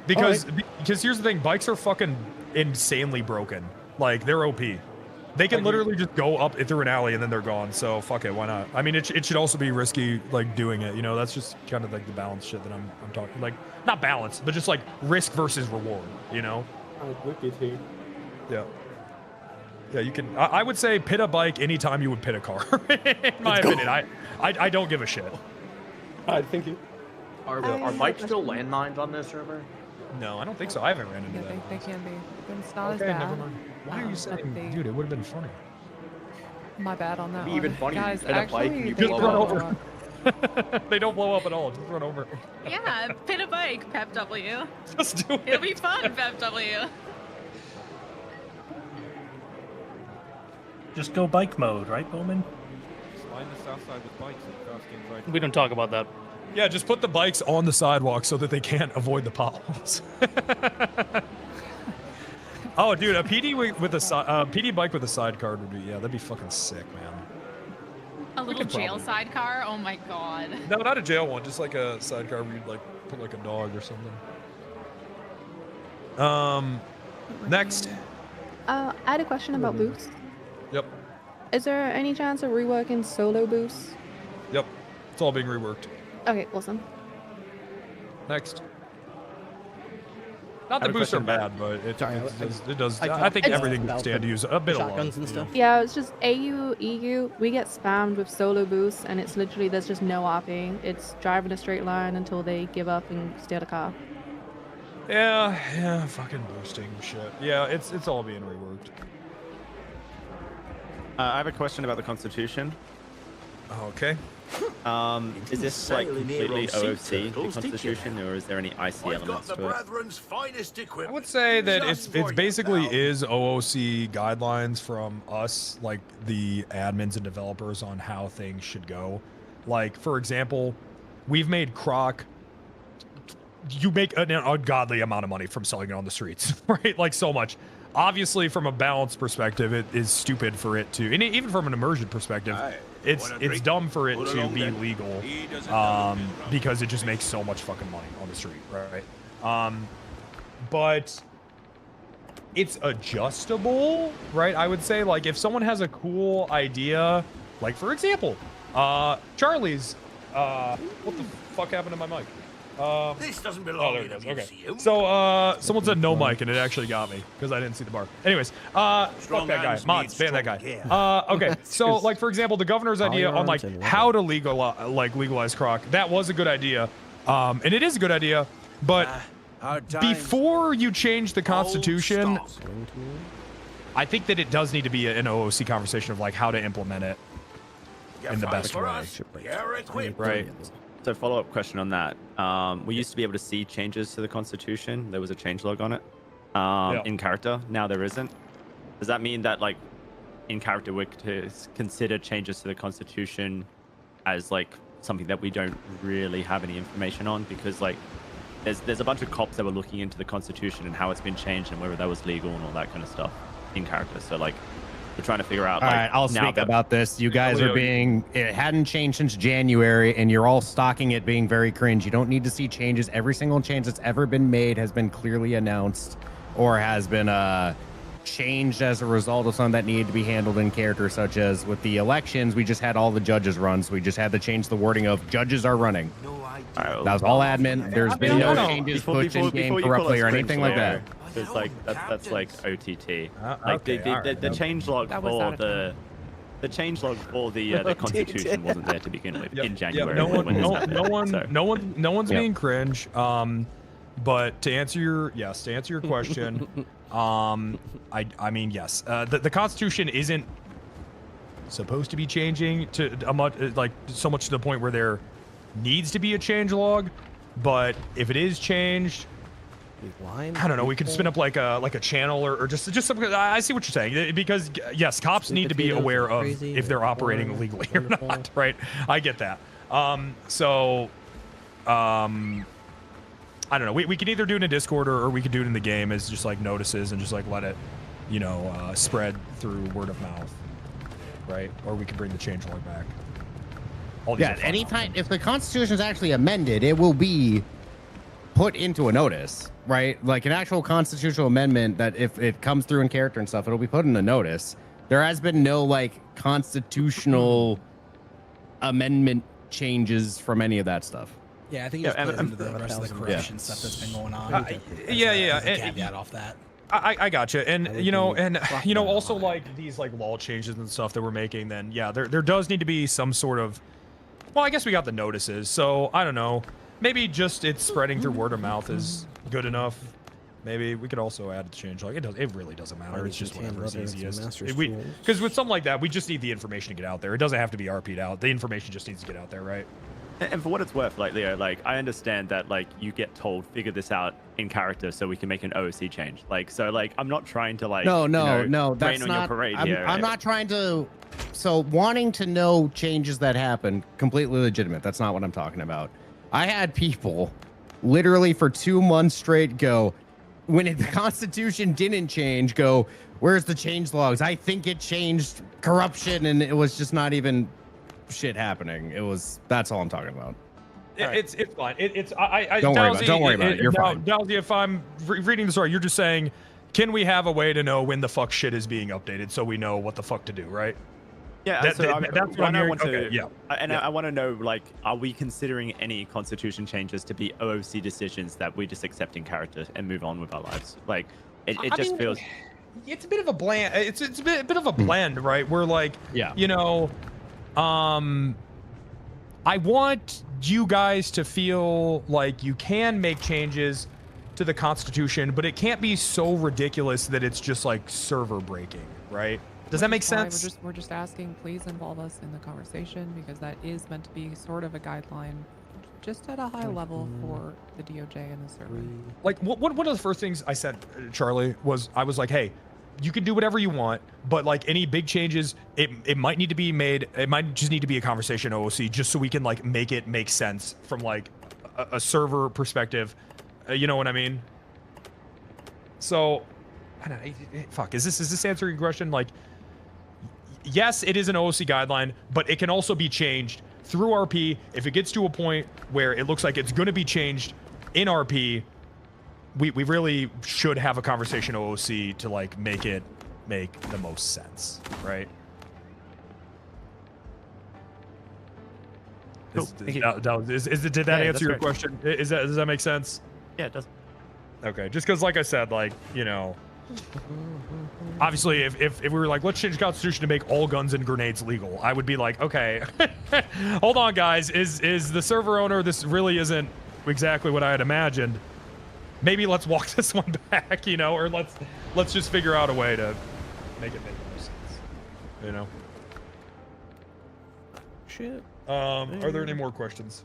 Because here's the thing, bikes are fucking insanely broken. Like, they're OP. They can literally just go up through an alley and then they're gone. So fuck it, why not? I mean, it should also be risky, like doing it. You know, that's just kind of like the balance shit that I'm talking. Like, not balance, but just like risk versus reward. You know? Yeah. Yeah, you can. I would say pit a bike anytime you would pit a car. In my opinion, I don't give a shit. Alright, thank you. Are bikes still landmines on this server? No, I don't think so. I haven't ran into that. They can be. It's not as Okay, bad. never mind. Why are you saying, dude? It would have been funny. My bad on that Be one. even funny. Guys, Pit a bike and actually, you they Just blow run up. over. They don't blow up at all. Just run over. Yeah, pit a bike, Pep W. Just do it. It'll be fun, Pep W. Just go bike mode, right, Bowman? Line the south side with bikes and cars getting right. We don't talk about that. Yeah, just put the bikes on the sidewalk so that they can't avoid the potholes. Oh, dude, a PD with a PD bike with a sidecar would be that'd be fucking sick, man. A little could jail probably- sidecar? Oh my god. No, not a jail one, just like a sidecar where you'd like put like a dog or something. Next. I had a question about boosts. Yep. Is there any chance of reworking solo boosts? Yep. It's all being reworked. Okay, awesome. Next. Not the have a boosts are question bad, but it does. I I think thought everything would about stand the to use a bit of shotguns love. and stuff. Yeah, it's just AU, EU, we get spammed with solo boosts, and it's literally, there's just no RPing. It's driving a straight line until they give up and steal the car. Yeah, fucking boosting shit. Yeah, it's all being reworked. I have a question about the Constitution. Okay. Is this like completely OOC, the Constitution, or is there any IC elements to it? I would say that it's basically is OOC guidelines from us, like the admins and developers, on how things should go. Like, for example, we've made Croc. You make an ungodly amount of money from selling it on the streets, right? Like, so much. Obviously, from a balance perspective, it is stupid for it to, and even from an immersion perspective, it's dumb for it to be legal, because it just makes so much fucking money on the street, right? But it's adjustable, right? I would say, like, if someone has a cool idea, like, for example, Charlie's, what the fuck happened to my mic? This doesn't belong there in it a goes. Okay. museum. So, someone said no mic, and it actually got me because I didn't see the bar. Anyways, fuck that guy. hands Mods, need ban that guy. strong Okay. So, like for example, the governor's idea on like how to legalize croc. That was a good idea, and it is a good idea. But before you change the Constitution, I think that it does need to be an OOC conversation of like how to implement it in the best way. Right. So follow-up question on that. We used to be able to see changes to the Constitution. There was a changelog on it in character. Now there isn't. Does that mean that like in character we could consider changes to the Constitution as like something that we don't really have any information on? Because like there's a bunch of cops that were looking into the Constitution and how it's been changed and whether that was legal and all that kind of stuff in character. So like we're trying to figure out. All right, I'll speak about this. You guys are being, it hadn't changed since January, and you're all stalking it being very cringe. You don't need to see changes. Every single change that's ever been made has been clearly announced or has been changed as a result of something that needed to be handled in character, such as with the elections, we just had all the judges run, so we just had to change the wording of judges are running. That was all admin. There's been no changes pushed in game corruptly or anything like that. Because like that's like OTT. Like the changelog for the changelog for the Constitution wasn't there to begin with in January. No one's being cringe. But to answer your question, I mean yes. The Constitution isn't supposed to be changing to so much to the point where there needs to be a changelog. But if it is changed, I don't know. We could spin up like a channel or just something. I see what you're saying, because yes, cops need to be aware of if they're operating illegally or not, right? I get that. I don't know. We can either do it in Discord or we could do it in the game as just like notices and just like let it, spread through word of mouth, right? Or we can bring the changelog back. Yeah, anytime if the Constitution is actually amended, it will be put into a notice, right? Like an actual constitutional amendment that if it comes through in character and stuff, it'll be put in a notice. There has been no like constitutional amendment changes from any of that stuff. Yeah, I think it's put into the rest of the corruption stuff that's been going on. Caveat off that. I gotcha, and also like these like law changes and stuff that we're making. Then yeah, there does need to be some sort of. Well, I guess we got the notices, so I don't know. Maybe just it's spreading through word of mouth is good enough. Maybe we could also add the changelog. It really doesn't matter. It's just whatever is easiest. Because with something like that, we just need the information to get out there. It doesn't have to be RP'd out. The information just needs to get out there, right? And for what it's worth, like Leo, like I understand that like you get told figure this out in character so we can make an OOC change. Like so, like I'm not trying to like no, that's rain on not. your parade here. I'm not trying to. So wanting to know changes that happen, completely legitimate. That's not what I'm talking about. I had people literally for 2 months straight go, when the Constitution didn't change, go, where's the change logs? I think it changed corruption, and it was just not even shit happening. That's all I'm talking about. It's fine. Don't worry about it. You're fine. Dowsy, if I'm reading the story, you're just saying, can we have a way to know when the fuck shit is being updated so we know what the fuck to do, right? Yeah, that's what I'm hearing. I want to know, like, are we considering any Constitution changes to be OOC decisions that we just accept in character and move on with our lives? Like, it just feels. It's a bit of a blend. It's a bit of a blend, right? We're like, I want you guys to feel like you can make changes to the Constitution, but it can't be so ridiculous that it's just like server breaking, right? Does that make sense? We're just asking, please involve us in the conversation, because that is meant to be sort of a guideline just at a high level for the DOJ and the server. Like one of the first things I said, Charlie, was I was like, hey, you can do whatever you want, but like any big changes, it might need to be made. It might just need to be a conversation OOC just so we can like make it make sense from like a server perspective. You know what I mean? So, I don't know, fuck, is this answering your question? Like, yes, it is an OOC guideline, but it can also be changed through RP. If it gets to a point where it looks like it's going to be changed in RP, we really should have a conversation OOC to like make it make the most sense, right? Did that answer your question? Does that make sense? Yeah, it does. Okay, just because, like I said, like, you know, obviously, if we were like, let's change the Constitution to make all guns and grenades legal, I would be like, okay, hold on, guys, is the server owner, this really isn't exactly what I had imagined. Maybe let's walk this one back, you know, or let's just figure out a way to make it make more sense, you know. Shit. Are there any more questions?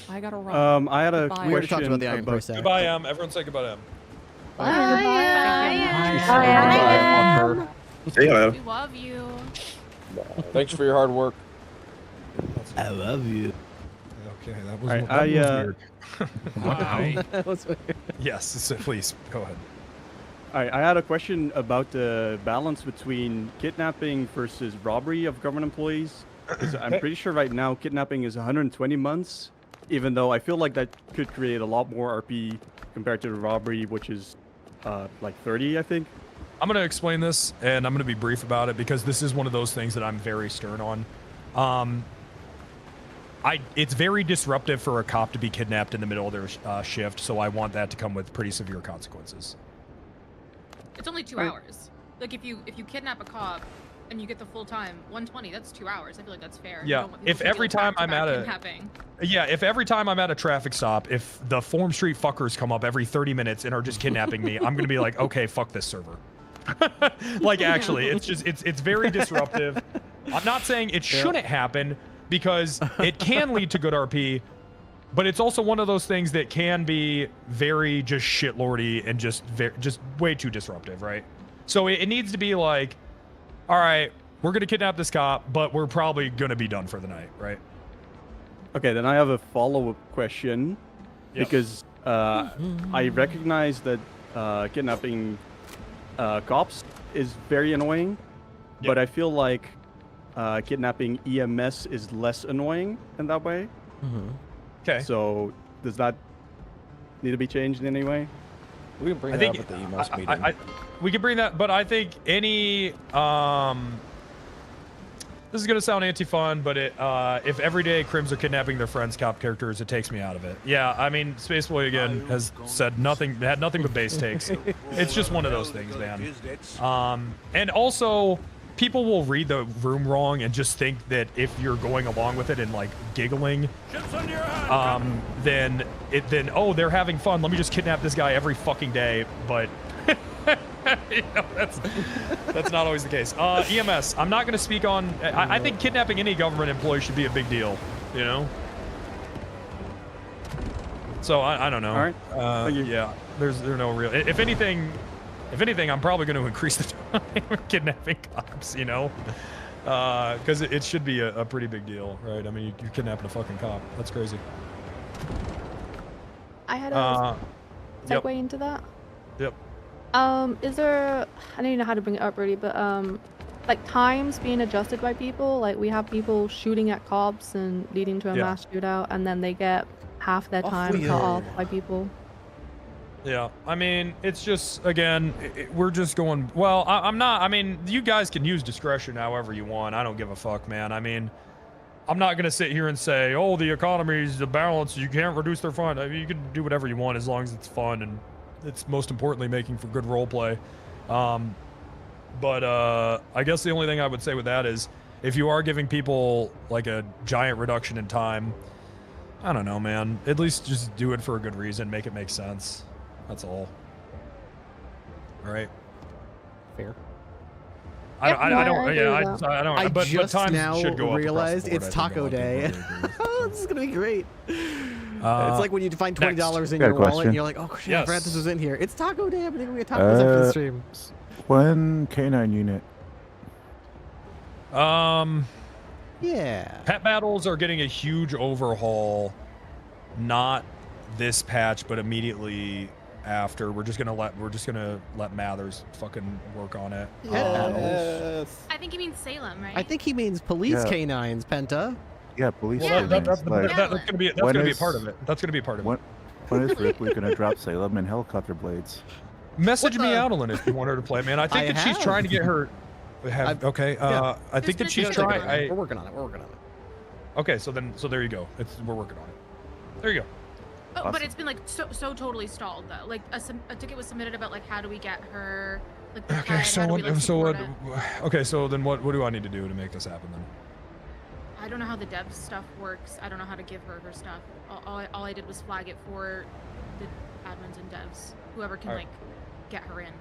I gotta run. I had a Goodbye. question. We already talked about the Iron Price Act. Goodbye, Everyone say goodbye to Em. We love you. Thanks for your hard work. I love you. Okay, that was, Right, that was weird. Wow. That was weird. Yes, please, go ahead. I had a question about the balance between kidnapping versus robbery of government employees. 'Cause I'm pretty sure right now kidnapping is 120 months, even though I feel like that could create a lot more RP compared to the robbery, which is like 30, I think. I'm going to explain this, and I'm going to be brief about it because this is one of those things that I'm very stern on. It's very disruptive for a cop to be kidnapped in the middle of their shift, so I want that to come with pretty severe consequences. It's only 2 hours. Like if you kidnap a cop and you get the full time 120, that's 2 hours. I feel like that's fair. Yeah, if every time I'm at if every time I'm at a traffic stop, if the Form Street fuckers come up every 30 minutes and are just kidnapping me, I'm gonna be like, okay, fuck this server. Like, actually, it's very disruptive. I'm not saying it shouldn't happen because it can lead to good RP, but it's also one of those things that can be very just shitlordy and just way too disruptive, right? So it needs to be like, all right, we're gonna kidnap this cop, but we're probably gonna be done for the night, right? Okay, then I have a follow-up question, because I recognize that kidnapping cops is very annoying, but I feel like kidnapping EMS is less annoying in that way. Okay. So does that need to be changed in any way? We can bring that up at the EMS meeting. We can bring that, but I think any this is gonna sound anti-fun, but if everyday crims are kidnapping their friends' cop characters, it takes me out of it. Yeah, I mean, Spaceboy again has said had nothing but base takes. It's just one of those things, man. And also, people will read the room wrong and just think that if you're going along with it and like giggling, then oh, they're having fun. Let me just kidnap this guy every fucking day. But you know, that's not always the case. EMS. I'm not going to speak on. I think kidnapping any government employee should be a big deal. You know. So I don't know. All right. Yeah. There's no real. If anything, I'm probably going to increase the time of kidnapping cops, you know? Because it should be a pretty big deal, right? I mean, you're kidnapping a fucking cop. That's crazy. I had a segue into that. Yep. Is there, I don't even know how to bring it up really, but like times being adjusted by people? Like we have people shooting at cops and leading to a mass shootout, and then they get half their time cut off by people. Yeah, I mean, it's just, again, we're just going, well, I'm not, I mean, you guys can use discretion however you want. I don't give a fuck, man. I mean, I'm not going to sit here and say, oh, the economy's the balance, you can't reduce their fun. I mean, you can do whatever you want as long as it's fun and it's most importantly making for good role play. But I guess the only thing I would say with that is if you are giving people like a giant reduction in time, I don't know, man, at least just do it for a good reason, make it make sense. That's all. All right. Fair. I don't. But just times now should go up realized across the board. it's Taco Day. This is gonna be great. It's like when you find $20 in Got a your wallet question. and you're like, oh shit, I forgot this was in here. It's Taco Day. I'm gonna get tacos after the stream. When K9 unit? Yeah. Pet battles are getting a huge overhaul. Not this patch, but immediately after. We're just gonna let Mathers fucking work on it. Yes. I think he means Salem, right? I think he means police canines, Penta. Yeah, police Well, canines. that's gonna be a part of it. That's gonna be a part of it. When is Ripley gonna drop Salem and helicopter blades? Message me, Adeline, if you want her to play, man. I think that she's trying to get her. I think that she's trying. We're working on it. We're working on it. Okay, so there you go. We're working on it. There you go. Oh, Awesome. but it's been like so totally stalled though. Like a ticket was submitted about like how do we get her like the Okay, pet, so how do what? we, like, So what? support it? Okay, so then what do I need to do to make this happen then? I don't know how the dev stuff works. I don't know how to give her stuff. All I did was flag it for the admins and devs, whoever can Alright. like get her in.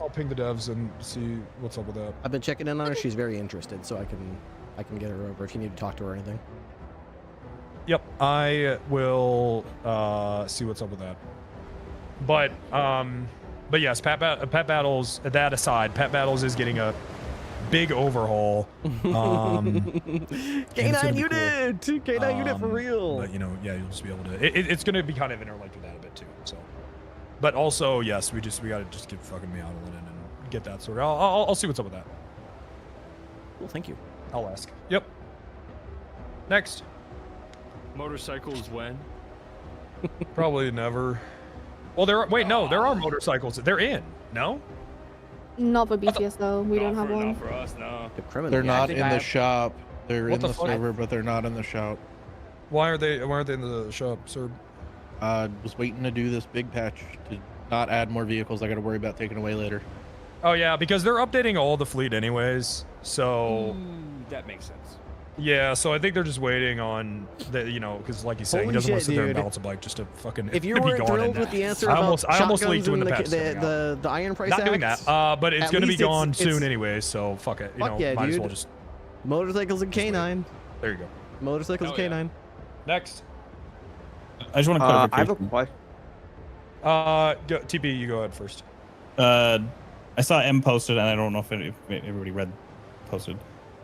I'll ping the devs and see what's up with that. I've been checking in on her. She's very interested, so I can get her over if you need to talk to her or anything. Yep, I will see what's up with that. But yes, Pet Battles. That aside, Pet Battles is getting a big overhaul. K9 unit, K9 unit for real. But you'll just be able to. It's going to be kind of interlinked with that a bit too. So, but also yes, we got to just get fucking Meowdle in and get that sorted. I'll see what's up with that. Well, thank you. I'll ask. Yep. Next. Motorcycles when? Probably never. Well, there are motorcycles. They're in. No. Not for BTS though. We don't have one. Not for us, no. They're not in the shop. They're What in the the fuck? server, but they're not in the shop. Why aren't they in the shop, sir? Was waiting to do this big patch to not add more vehicles I got to worry about taking away later. Oh yeah, because they're updating all the fleet anyways. So That makes sense. yeah, so I think they're just waiting on the because like you said, he Holy doesn't want shit, to sit there and dude. balance a bike just to fucking If you be weren't gone. thrilled And with the answer I about almost leaked shotguns when and the patch coming out. the Iron Price Not doing Act, that, but it's at gonna be least gone it's- soon anyway. So fuck it, Fuck yeah, might as dude. well just. Motorcycles and K9. There you go. Motorcycles Hell yeah. K9. Next. I just want to I have a question. TP, you go ahead first. I saw M posted, and I don't know if everybody read posted.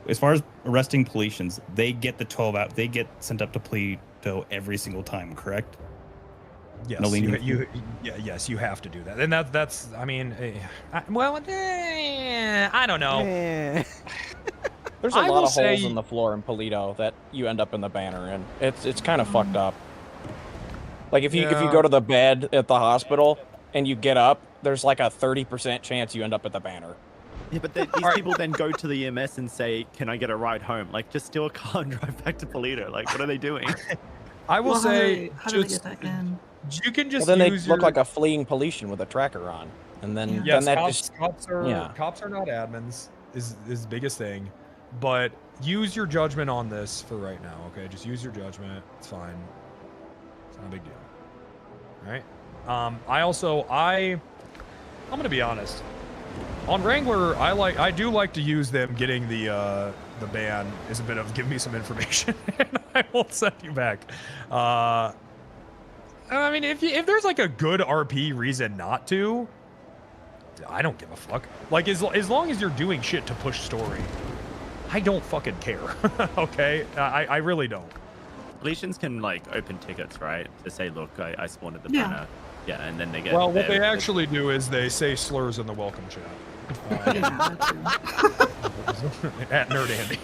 As far as arresting Politians, they get the 12 out. They get sent up to Polito every single time, correct? Yes, No you leniency? yes, you have to do that, and that's. I mean, I don't know. There's a I lot will of holes say- in the floor in Polito that you end up in the banner in. It's kind of fucked up. Like if you Yeah. go to the bed at the hospital and you get up, there's like a 30% chance you end up at the banner. Yeah, but these people then go to the EMS and say, "Can I get a ride home?" Like, just steal a car and drive back to Polito. Like, what are they doing? I will say, how do they get that in? you can just Well, then they use look your- like a fleeing Politian with a tracker on, and then Yes, then that cops, just cops are yeah. cops are not admins is the biggest thing, but use your judgment on this for right now. Okay, just use your judgment. It's fine. It's not a big deal. All right. I'm gonna be honest. On Wrangler, I do like to use them getting the ban as a bit of give me some information and I will send you back. I mean, if there's like a good RP reason not to, I don't give a fuck. Like as long as you're doing shit to push story, I don't fucking care. Okay, I really don't. Politians can like open tickets, right? To say, "Look, I spawned at the Yeah. banner." Yeah, and then they get. Well, what their- they actually do is they say slurs in the welcome chat. At Nerd Andy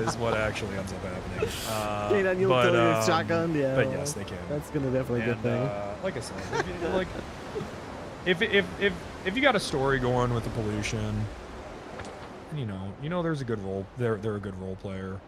is what actually ends up happening. K9 you'll kill your shotgun. Yeah. But yes, they can. That's gonna definitely be a And, good thing. like I said, if you got a story going with the pollution, you know there's a good role. They're a good role player.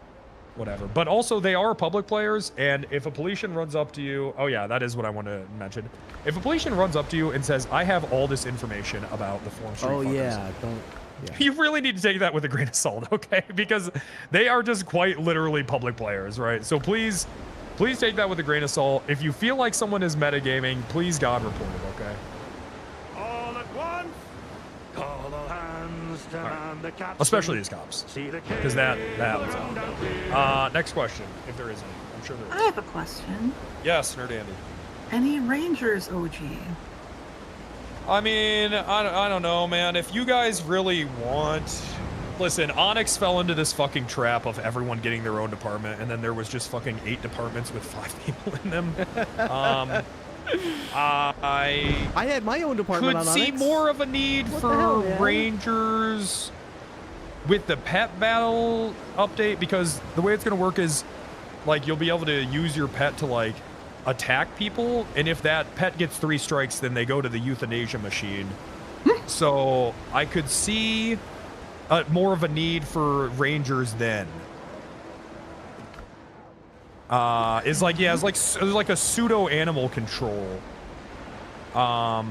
Whatever, but also they are public players, and if a Politian runs up to you, oh yeah, that is what I want to mention. If a Politian runs up to you and says, "I have all this information about the Form Street Oh fuckers," yeah, don't. Yeah. you really need to take that with a grain of salt, okay? Because they are just quite literally public players, right? So please take that with a grain of salt. If you feel like someone is metagaming, please God report it, okay? All at once, call all hands to man the captain. Especially these cops, because that was next question, if there is any. I'm sure there is. I have a question. Yes, Nerd Andy. Any Rangers OG? I mean, I don't know, man. If you guys really want... Listen, Onyx fell into this fucking trap of everyone getting their own department, and then there was just fucking 8 departments with 5 people in them. I had my own department could on see Onyx. more of a need What the for hell, man? Rangers with the pet battle update, because the way it's going to work is, like, you'll be able to use your pet to, like, attack people, and if that pet gets 3 strikes, then they go to the euthanasia machine. So I could see more of a need for Rangers then. is like, yeah, it's like a pseudo animal control. I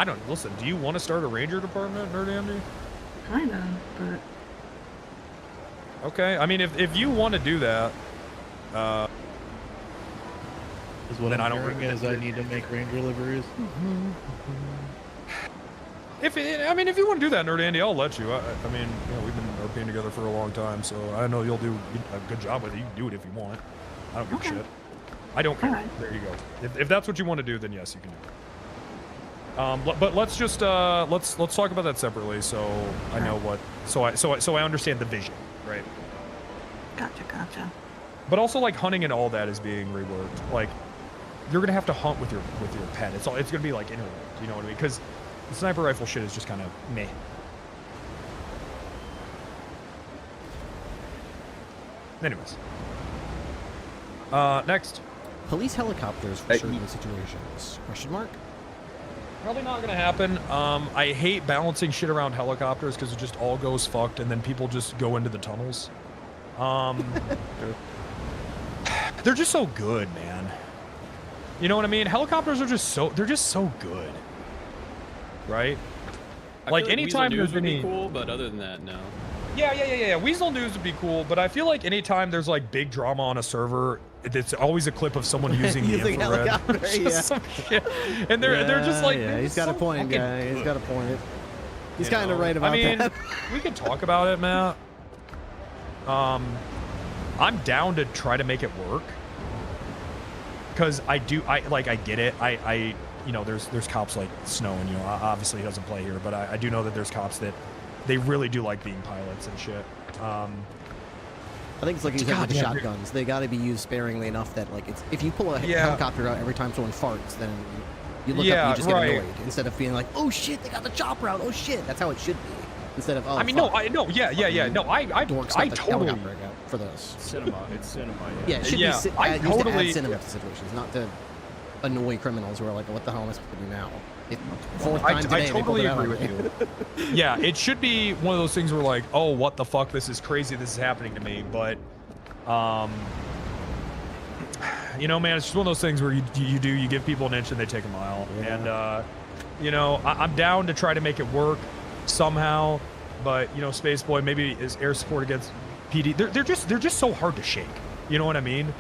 don't listen. Do you want to start a ranger department, Nerd Andy? Kinda, but okay. I mean, if you want to do that, Is what then I'm I don't. hearing is I need to make ranger liveries. If if you want to do that, Nerd Andy, I'll let you. I mean, you know, we've been RPing together for a long time, so I know you'll do a good job with it. You can do it if you want. I don't give a shit. I don't care. Alright. There you go. If that's what you want to do, then yes, you can do it. But let's just let's talk about that separately, so I know what. So I understand the vision, right? Gotcha. But also, like, hunting and all that is being reworked. Like, you're gonna have to hunt with your pet. It's gonna be like interlinked. You know what I mean? Because the sniper rifle shit is just kind of meh. Anyways, next. Police helicopters for certain situations? Question mark. Probably not gonna happen. I hate balancing shit around helicopters because it just all goes fucked, and then people just go into the tunnels. They're just so good, man. You know what I mean? Helicopters are just so good, right? Like anytime there's any cool, but other than that, no. Yeah. Weasel News would be cool, but I feel like anytime there's like big drama on a server, it's always a clip of someone using the infrared. Just some shit. And they're just like, yeah, he's got a point, guy. He's got a point. He's kind of right about I mean, that. we could talk about it, Matt. I'm down to try to make it work. Because I get it. You know, there's cops like Snow, and you know, obviously he doesn't play here, but I do know that there's cops that they really do like being pilots and shit. I think it's like you said with the shotguns. They got to be used sparingly enough that like if you pull a helicopter out every time someone farts, then you look up and you just get annoyed instead of being like, oh shit, they got the chopper out. Oh shit, that's how it should be. Instead of, oh, I mean, fuck. No, I totally for this. Cinema, it's cinema. Yeah, it should be. I totally add cinema to situations, not to annoy criminals who are like, what the hell am I supposed to do now? Fourth time today, I totally agree with you. Yeah, it should be one of those things where like, oh, what the fuck, this is crazy, this is happening to me. But, you know, man, it's just one of those things where you give people an inch and they take a mile. Yeah. And, you know, I'm down to try to make it work somehow. But, you know, Space Boy, maybe is air support against PD. They're just so hard to shake. You know what I mean?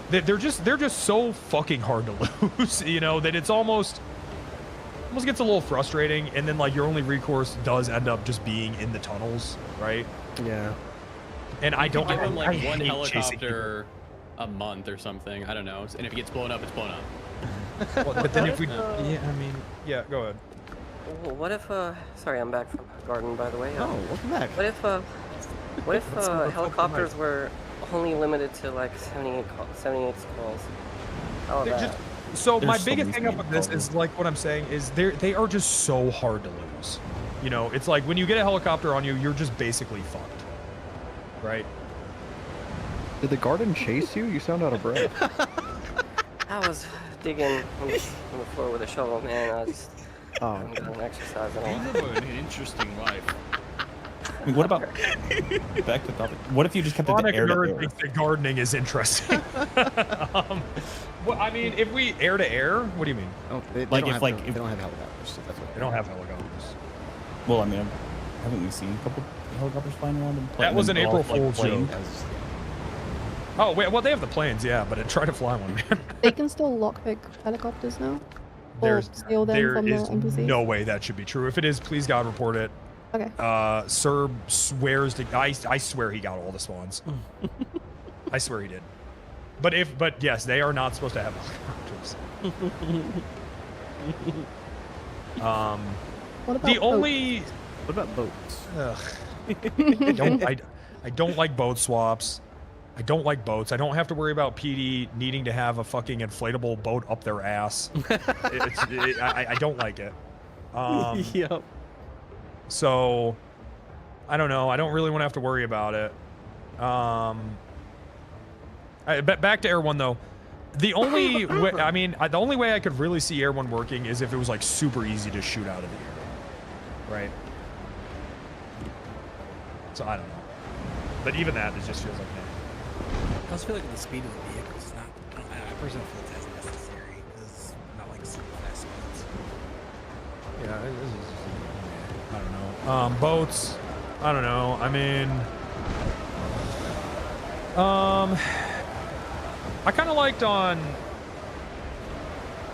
They're just so fucking hard to lose. You know, that it's almost gets a little frustrating, and then like your only recourse does end up just being in the tunnels, right? Yeah. And I don't give them like one helicopter a month or something. I don't know. And if it gets blown up, it's blown up. Well, but then if we, yeah, go ahead. What if sorry, I'm back from Garden, by the way. Oh, welcome back. What if helicopters were only limited to like 78 calls? How about that? So my biggest hang up with this is like what I'm saying is they are just so hard to lose. You know, it's like when you get a helicopter on you, you're just basically fucked, right? Did the Garden chase you? You sound out of breath. I was digging on the floor with a shovel, man. I was I'm doing exercise and all. You live an interesting life. I mean, what about back to the topic? What if you just kept it to air to air? Thinks that gardening is interesting. Well, I mean, if we air to air, what do you mean? Oh, they like don't if they don't have helicopters. So that's what they don't have helicopters. Well, I mean, haven't we seen a couple helicopters flying around? And that was an April Fool's joke. Like, oh wait, well they have the planes, yeah, but try to fly one, man. They can still lockpick helicopters now. Or steal them from the NPCs. No way that should be true. If it is, please God report it. Okay. Serb swears to. I swear he got all the spawns. I swear he did. But yes, they are not supposed to have helicopters. What about What about boats? I don't like boat swaps. I don't like boats. I don't have to worry about PD needing to have a fucking inflatable boat up their ass. I don't like it. Yep. So, I don't know. I don't really want to have to worry about it. Back to Air 1 though. The only way, I mean, the only way I could really see Air 1 working is if it was like super easy to shoot out of the air. Right? So I don't know. But even that, it just feels like, man. I also feel like with the speed of the vehicle, it's not. I personally feel it's as necessary because not like super fast speeds. Yeah, I don't know. Boats. I don't know. I mean, I kind of liked on.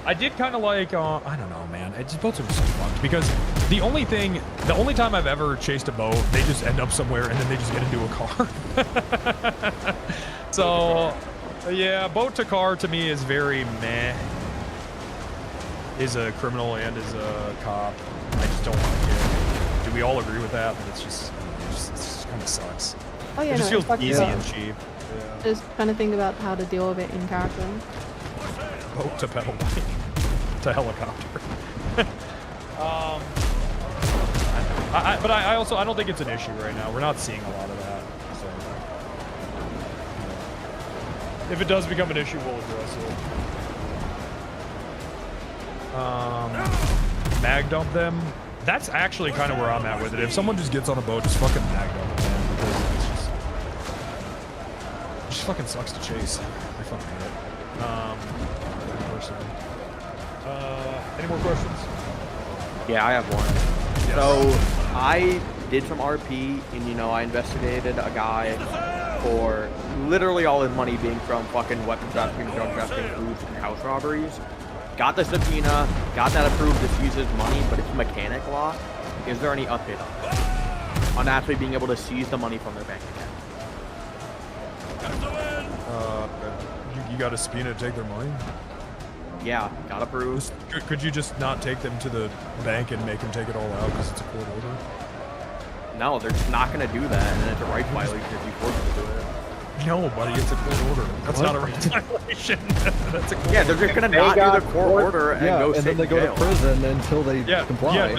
I did kind of like on. I don't know, man. It just boats are just so fucked because the only time I've ever chased a boat, they just end up somewhere and then they just get into a car. So, yeah, boat to car to me is very meh. Is a criminal and is a cop. I just don't like it. Do we all agree with that? But it just kind of sucks. Oh yeah, it just no, feels easy about, and cheap. Yeah. Just trying to think about how to deal with it in character. Boat to pedal bike to helicopter. But I also don't think it's an issue right now. We're not seeing a lot of that. So if it does become an issue, we'll address it. Mag dump them. That's actually kind of where I'm at with it. If someone just gets on a boat, just fucking mag dump them, man, because it just fucking sucks to chase. I fucking hate it. Personally. Any more questions? Yeah, I have one. Yes. So I did some RP, and I investigated a guy for literally all his money being from fucking weapons trafficking, drug trafficking, foods, and house robberies. Got the subpoena, got that approved to seize his money, but it's mechanic law. Is there any update on that? On actually being able to seize the money from their bank account? You got a subpoena to take their money? Yeah, got approved. Could you just not take them to the bank and make them take it all out because it's a court order? No, they're just not going to do that, and then it's a rights violation if you force them to do it. No, buddy, it's a court order. That's not a rights violation. That's a court Yeah, they're just going to not do the court order and go sit and then they go in jail. to prison until they comply. Yeah,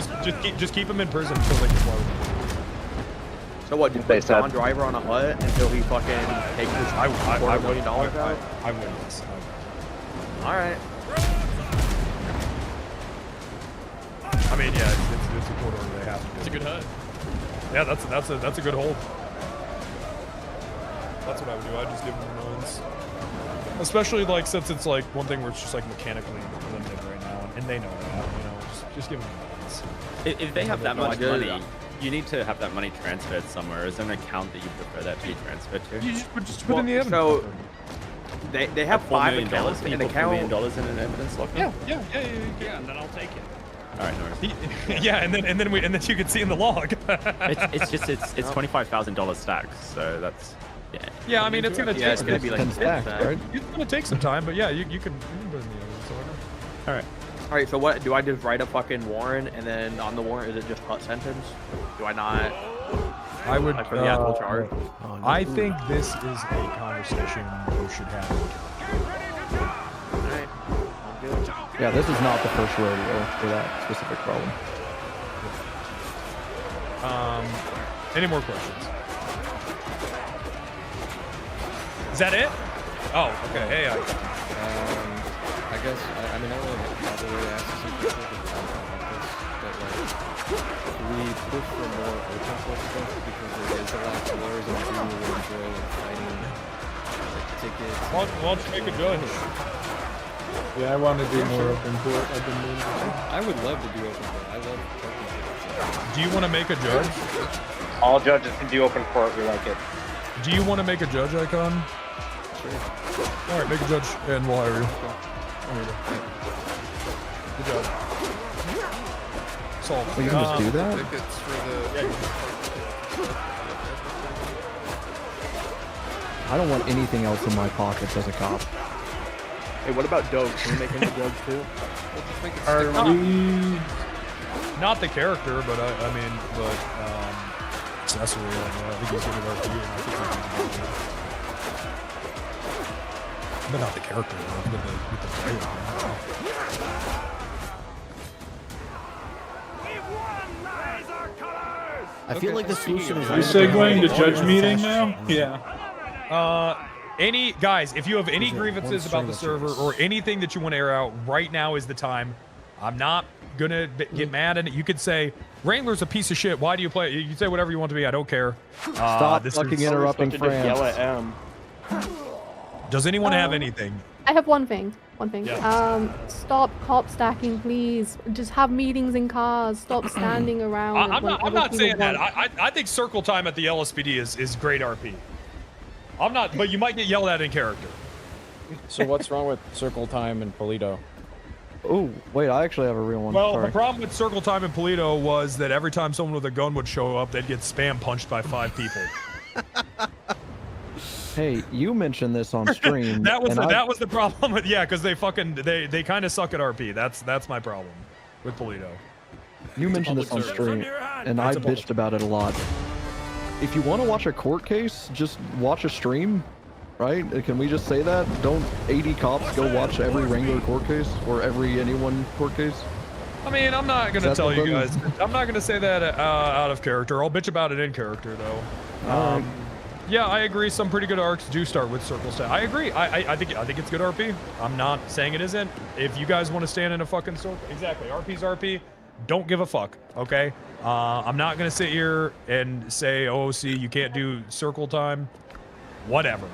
just keep them in prison until they comply with it. So what, just put John Driver on a hut until he fucking takes his $250 million out? I would, yes. Alright. I mean, yeah, it's a court order. They have to do. It's a good hut. Yeah, that's a good hold. That's what I would do. I'd just give them loans. Especially like since it's like one thing where it's just like mechanically limited right now, and they know that. Just give them loans. If they have that much money, you need to have that money transferred somewhere. Is there an account that you prefer that to be transfered to? You just put in the evidence. So they have $4 5 million. accounts. Can you An put $4 account. million in an evidence locker? Yeah, and then I'll take it. All right, no worries. Yeah, and then you can see in the log. it's $25,000 stacks, so that's Yeah, I mean it's gonna take. It's gonna be like 10 stacks, right? It's gonna take some time, but yeah, you can put in the evidence order. All right. All right. So what do I just write a fucking warrant, and then on the warrant is it just hut sentence? Do I not? I would. Like for the actual charge. I think this is a conversation you should have. Alright. I'll do it. Yeah, this is not the first rodeo for that specific problem. Any more questions? Is that it? Oh, okay. Hey, I guess I mean I don't really have the way to ask this question, but we push for more open source stuff because there is a lot of lawyers and people who enjoy like fighting like tickets. Why don't you make a judge? Yeah, I want to do more open court. I've been doing I would love to do open court. I love open court. Do you want to make a judge? All judges can do open court. We like it. Do you want to make a judge icon? Sure. All right, make a judge, and we'll hire you. Good job. Solved. Well, you can just do that? Tickets for the. I don't want anything else in my pockets as a cop. Hey, what about Doge? Can we make him a judge too? Are we? Not the character, but I mean, accessory. I think he's good at RP, and I think he's good. But not the character, though, with the player. I feel like the solution is. Are we segueing to judge meeting now? Yeah. Any guys, if you have any grievances about the server or anything that you want to air out, right now is the time. I'm not gonna get mad at it. You could say Wrangler's a piece of shit. Why do you play? You can say whatever you want to be. I don't care. Stop fucking interrupting Just yell France. at M. Does anyone have anything? I have one thing. One thing. Yeah. Stop cop stacking, please. Just have meetings in cars. Stop standing around. I'm when not other saying people that. want- I think circle time at the LSPD is great RP. I'm not, but you might get yelled at in character. So what's wrong with circle time and Polito? Oh, wait, I actually have a real one. Well, Sorry. the problem with circle time in Polito was that every time someone with a gun would show up, they'd get spam punched by 5 people. Hey, you mentioned this on stream. that was and that was the problem with because they kind of suck at RP. That's my problem with Polito. You mentioned this on stream, and I bitched about it a lot. If you want to watch a court case, just watch a stream, right? Can we just say that? Don't 80 cops go watch every Wrangler court case or every anyone court case? I mean, I'm not gonna tell you guys. I'm not gonna say that out of character. I'll bitch about it in character though. Yeah, I agree. Some pretty good arcs do start with circle stat. I agree. I think it's good RP. I'm not saying it isn't. If you guys want to stand in a fucking circle, exactly. RP's RP. Don't give a fuck. Okay. I'm not gonna sit here and say OOC you can't do circle time. Whatever.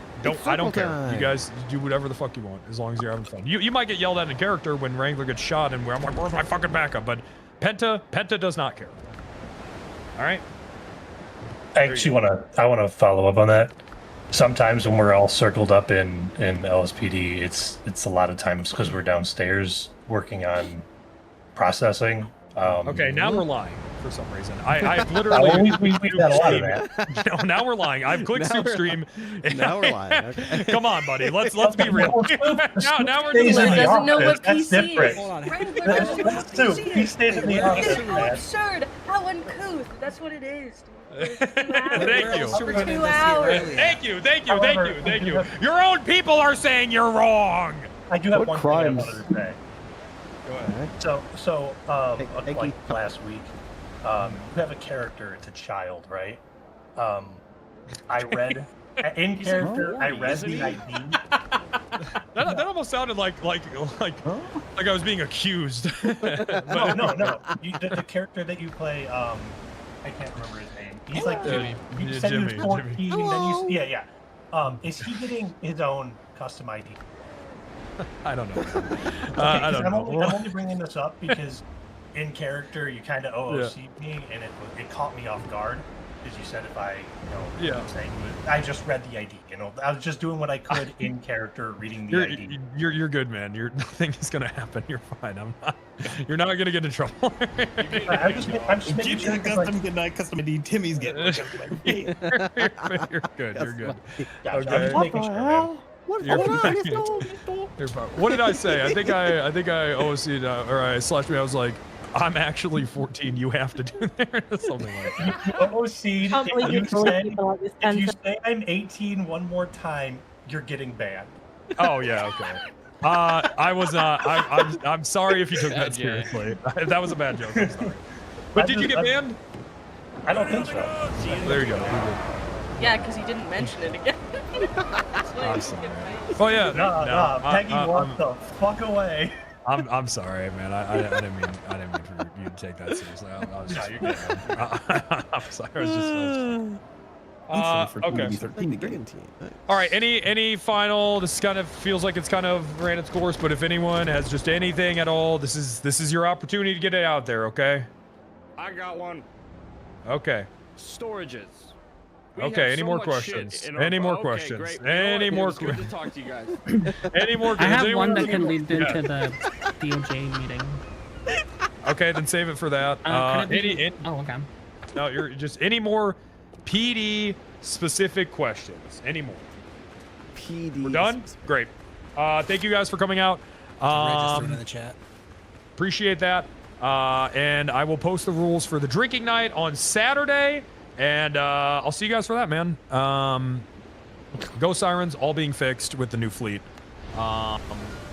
I don't care. You guys do whatever the fuck you want as long as you're having fun. You might get yelled at in character when Wrangler gets shot and I'm like, where's my fucking backup? But Penta does not care. All right. I want to follow up on that. Sometimes when we're all circled up in LSPD, it's a lot of times because we're downstairs working on processing. Okay, now we're lying for some reason. I've literally we've had a lot of that. Now we're lying. I've clicked soup stream. Now we're lying. Okay. Come on, buddy. Let's be real. now we're Stays in the doesn't know office. what That's PC is. different. Hold on. That's Soup. He stays in the office. How absurd. How uncouth. That's what it is. Thank you. For 2 hours. Thank you. Your own people are saying you're wrong. I do have What one crimes? thing I wanted to say. Go ahead. So like last week, you have a character. It's a child, right? I read in character. I read the ID. That almost sounded like I was being accused. No. The character that you play, I can't remember his name. He's like you said he was 14, and then yeah. Is he getting his own custom ID? I don't know. Okay, I don't know. I'm only bringing this up because in character you kind of OOC'd me, and it caught me off guard because you said if I, saying I just read the ID. I was just doing what I could in character, reading the ID. You're good, man. Nothing is gonna happen. You're fine. You're not gonna get in trouble. I'm just making sure. Good night, custom ID. Timmy's getting custom ID. You're good. You're good. Gotcha. Okay. I'm just making sure, man. You're fine. What did I say? I think I OOC'd or I slashed me. I was like, I'm actually 14. You have to do that. Something like that. You OOC'd. If you say I'm 18 one more time, you're getting banned. Oh yeah. Okay. I was I'm sorry if you took that seriously. That was a bad joke. I'm sorry. But did you get banned? I don't think so. There you go. You're good. Yeah, because he didn't mention it again. I'm sorry. Oh yeah. No, Peggy walked the fuck away. I'm sorry, man. I didn't mean for you to take that seriously. I was just, I'm sorry. I was just okay. All right. Any final? This kind of feels like it's kind of ran its course. But if anyone has just anything at all, this is your opportunity to get it out there. Okay. I got one. Okay. Storages. Okay, any more questions? Any more questions? Any more questions? Good to talk to you guys. Any more I questions? have one that can lead into the DOJ meeting. Okay, then save it for that. Oh, okay. No, you're just any more PD specific questions? Any more? PD. We're done? Great. Thank you guys for coming out. Register in the chat. Appreciate that. And I will post the rules for the drinking night on Saturday. And I'll see you guys for that, man. Ghost Sirens all being fixed with the new fleet.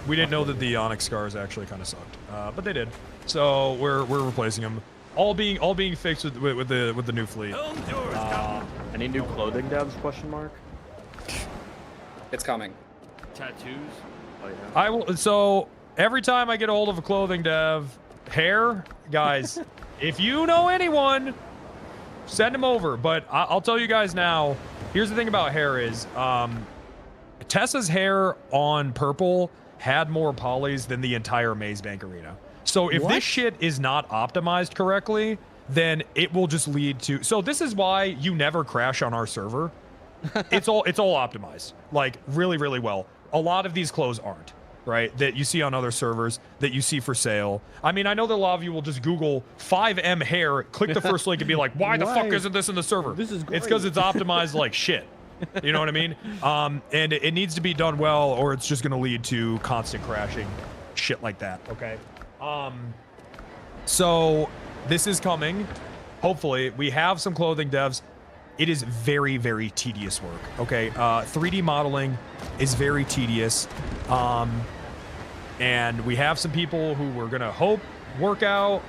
We didn't know that the Onyx Scars actually kind of sucked, but they did. So we're replacing them. All being fixed with the new fleet. Any new clothing devs? Question mark. It's coming. Tattoos. Oh yeah. I will. So every time I get a hold of a clothing dev, hair guys, if you know anyone, send them over. But I'll tell you guys now. Here's the thing about hair is, Tessa's hair on purple had more polys than the entire Maze Bank arena. So if this shit is not optimized correctly, then it will just lead to... So this is why you never crash on our server. It's all optimized, like really, really well. A lot of these clothes aren't, right? That you see on other servers, that you see for sale. I mean, I know that a lot of you will just Google 5M hair, click the first link and be like, why the fuck isn't this in the server? This is great. It's because it's optimized like shit. You know what I mean? And it needs to be done well, or it's just going to lead to constant crashing, shit like that, okay? So this is coming. Hopefully, we have some clothing devs. It is very, very tedious work, okay? 3D modeling is very tedious. And we have some people who we're going to hope work out.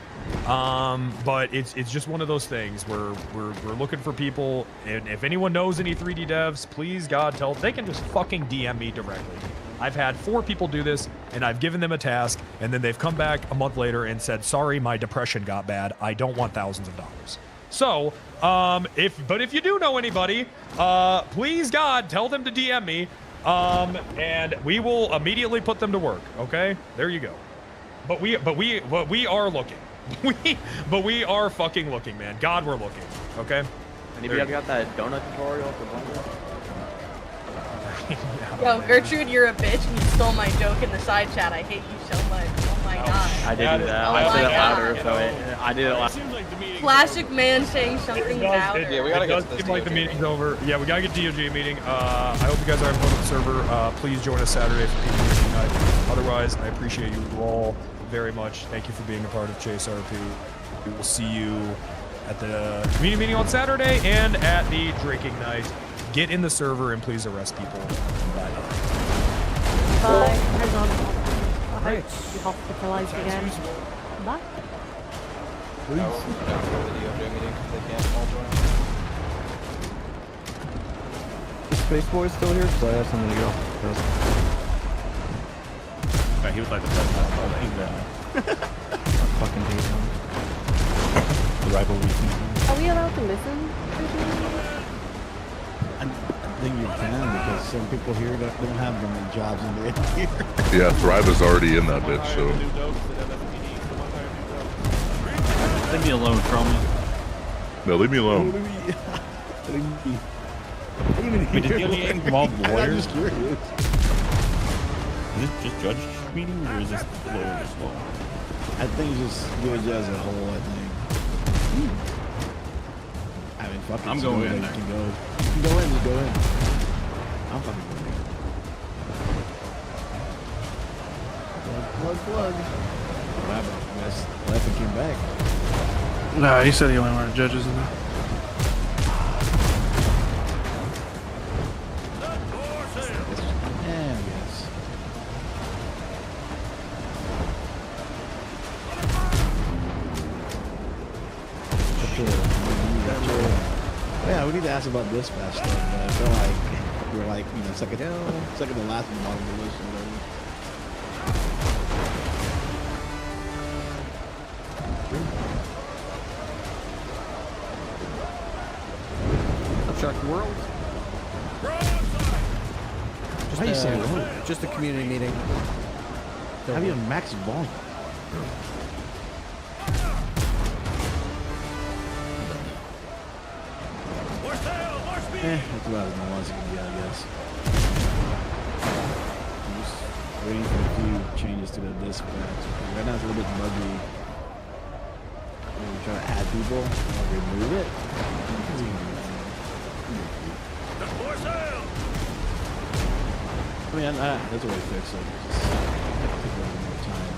But it's just one of those things where we're looking for people, and if anyone knows any 3D devs, please God tell, they can just fucking DM me directly. I've had 4 people do this, and I've given them a task, and then they've come back a month later and said, sorry, my depression got bad. I don't want thousands of dollars. So, if you do know anybody, please God, tell them to DM me, and we will immediately put them to work. Okay, there you go. But we are looking. We are fucking looking, man. God, we're looking. Okay. Anybody got that donut tutorial for Bumble? Yo, Gertrude, you're a bitch and you stole my joke in the side chat. I hate you so much. Oh my god. I did do that. I said it louder, so I did it louder. Classic man saying something louder. Yeah, we gotta get this. Like the meeting's over. Yeah, we gotta get DOJ meeting. I hope you guys are having fun with the server. Please join us Saturday for PD night. Otherwise, I appreciate you all very much. Thank you for being a part of ChaseRP. We will see you at the community meeting on Saturday and at the drinking night. Get in the server and please arrest people. Bye. Bye. Hang on. I hope you're hospitalized again. Bye. Is Space Boy still here? Because I have something to go. He was like the president. Fucking hate him. The rivalry. Are we allowed to listen? I think you can, because some people here don't have government jobs in the here. Yeah, Thrive is already in that bitch, so. Leave me alone, Chromie. No, leave me alone. Wait, did DOJ involve lawyers? I'm just curious. Is this just judge meeting, or is this lawyers as well? I think just DOJ as a whole, I think. I mean, fuck it. I'm going in. You can go. You can go in, just go in. I'm fucking going in. Plug. What happened? I guess left and came back. No, he said he only wanted judges in there. Yeah, I guess. Yeah, we need to ask about dispatch stuff, but I feel like we're like, you know, second to last one on the list. Shark World. How you say road? Just a community meeting. How do you have max volume? That's about as much as it can be, I guess. I'm just waiting for a few changes to the dispatch. Right now it's a little bit buggy. I'm trying to add people, I'll remove it. I mean, that's a way to fix it. Just take a little more time.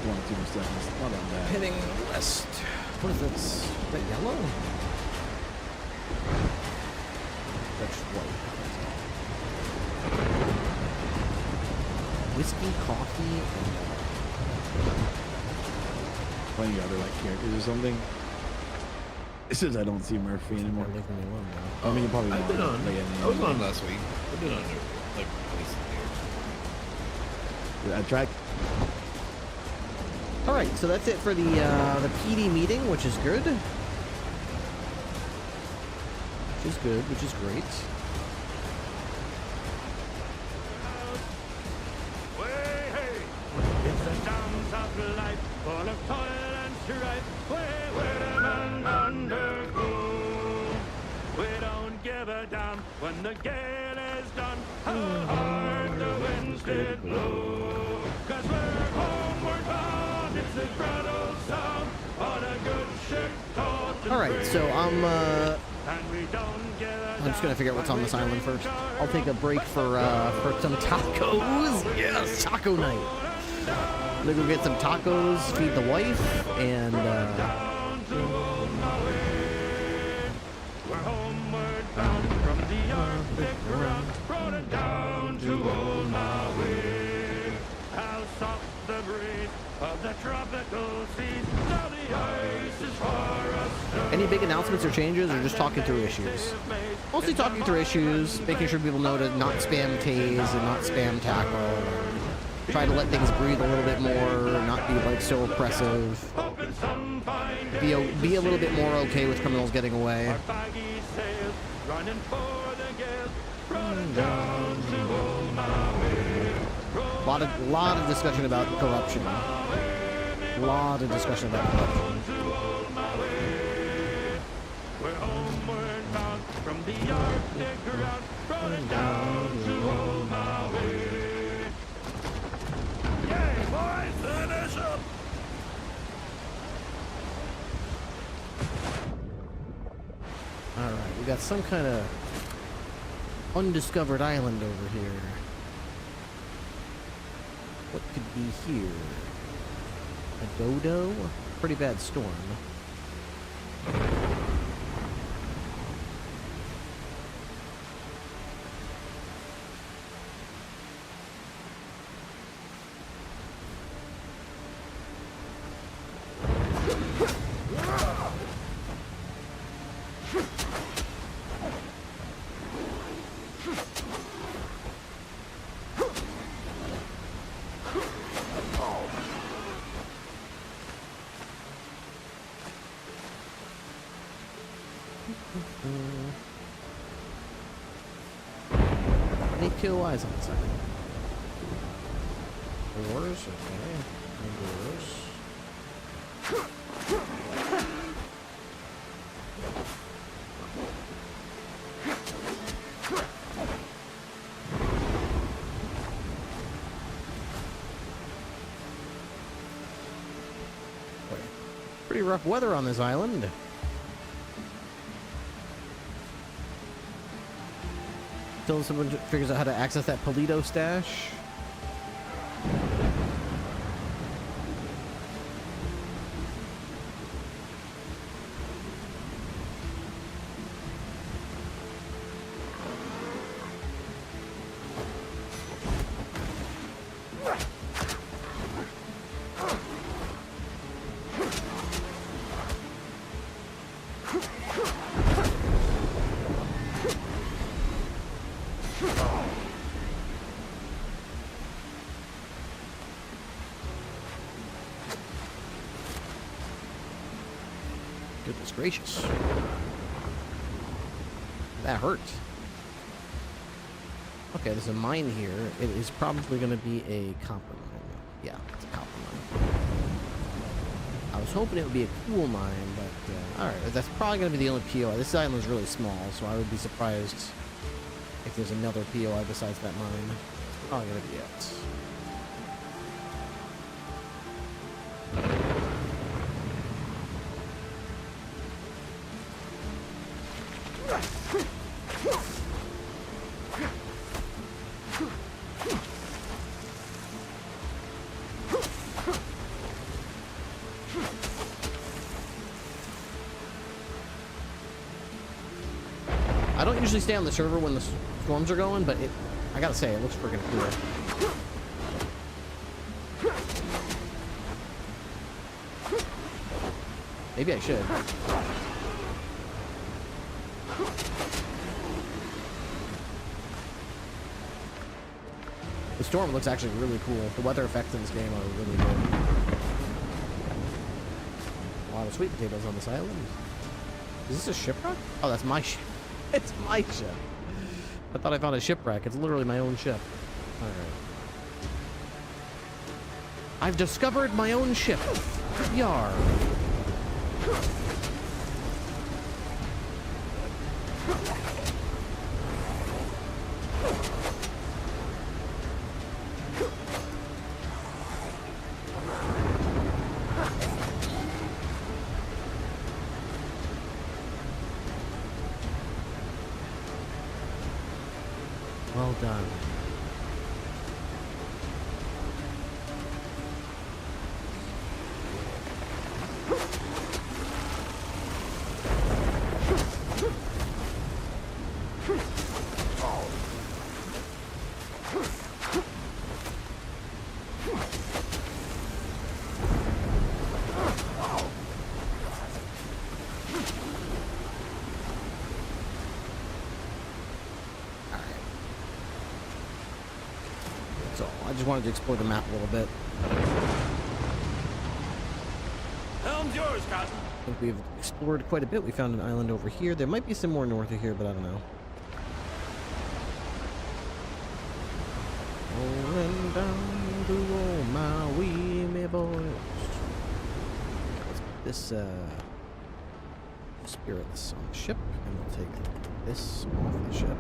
1 or 2 more seconds. Not that bad. Heading west. What is that? Is that yellow? That's white. Whiskey, coffee, and plenty of other like characters or something. It says I don't see Murphy anymore. Leave me alone now. I mean, you probably I've been on. I was on last week. I've been on like twice a year. I tried. All right, so that's it for the PD meeting, which is good. Which is good, which is great. full of toil and strife, we women undergo. We don't give a damn when the gale is done, how hard the winds did blow. 'Cause we're homeward bound, it's the grand old sound on a good ship taught to Alright, so I'm I'm just gonna figure out what's on this island first. I'll take a break for some tacos. Yes, taco night. I'm gonna go get some tacos, feed the wife, and we're homeward bound from the Arctic ground, brought it down to old Maui. How soft the breeze of the tropical seas, now the ice is far astern. any big announcements or changes, or just talking through issues? Mostly talking through issues, making sure people know to not spam tase and not spam tackle. Try to let things breathe a little bit more, not be like so oppressive. Be a little bit more okay with criminals getting away. Lot of discussion about corruption. Lot of discussion about corruption. We're homeward bound from the Arctic ground, brought it down to old Maui. Yay, boys, finish up! Alright, we got some kind of undiscovered island over here. What could be here? A dodo? Pretty bad storm. Any POIs on this island? Doors? Okay. No doors. Pretty rough weather on this island. Until someone figures out how to access that Polito stash. Goodness gracious. That hurt. Okay, there's a mine here. It is probably going to be a copper mine. Yeah, it's a copper mine. I was hoping it would be a coal mine, but alright, that's probably going to be the only POI. This island is really small, so I would be surprised if there's another POI besides that mine. It's probably going to be it. I don't usually stay on the server when the storms are going, but I gotta say, it looks freaking cool. Maybe I should. The storm looks actually really cool. The weather effects in this game are really good. A lot of sweet potatoes on this island. Is this a shipwreck? Oh, that's my ship. It's my ship. I thought I found a shipwreck. It's literally my own ship. Alright. I've discovered my own ship. Yar. Well done. So I just wanted to explore the map a little bit. Helm's yours, Cotton. I think we've explored quite a bit. We found an island over here. There might be some more north of here, but I don't know. Rolling down the road, my wee me boys. Let's put this spirits on the ship, and we'll take this off the ship.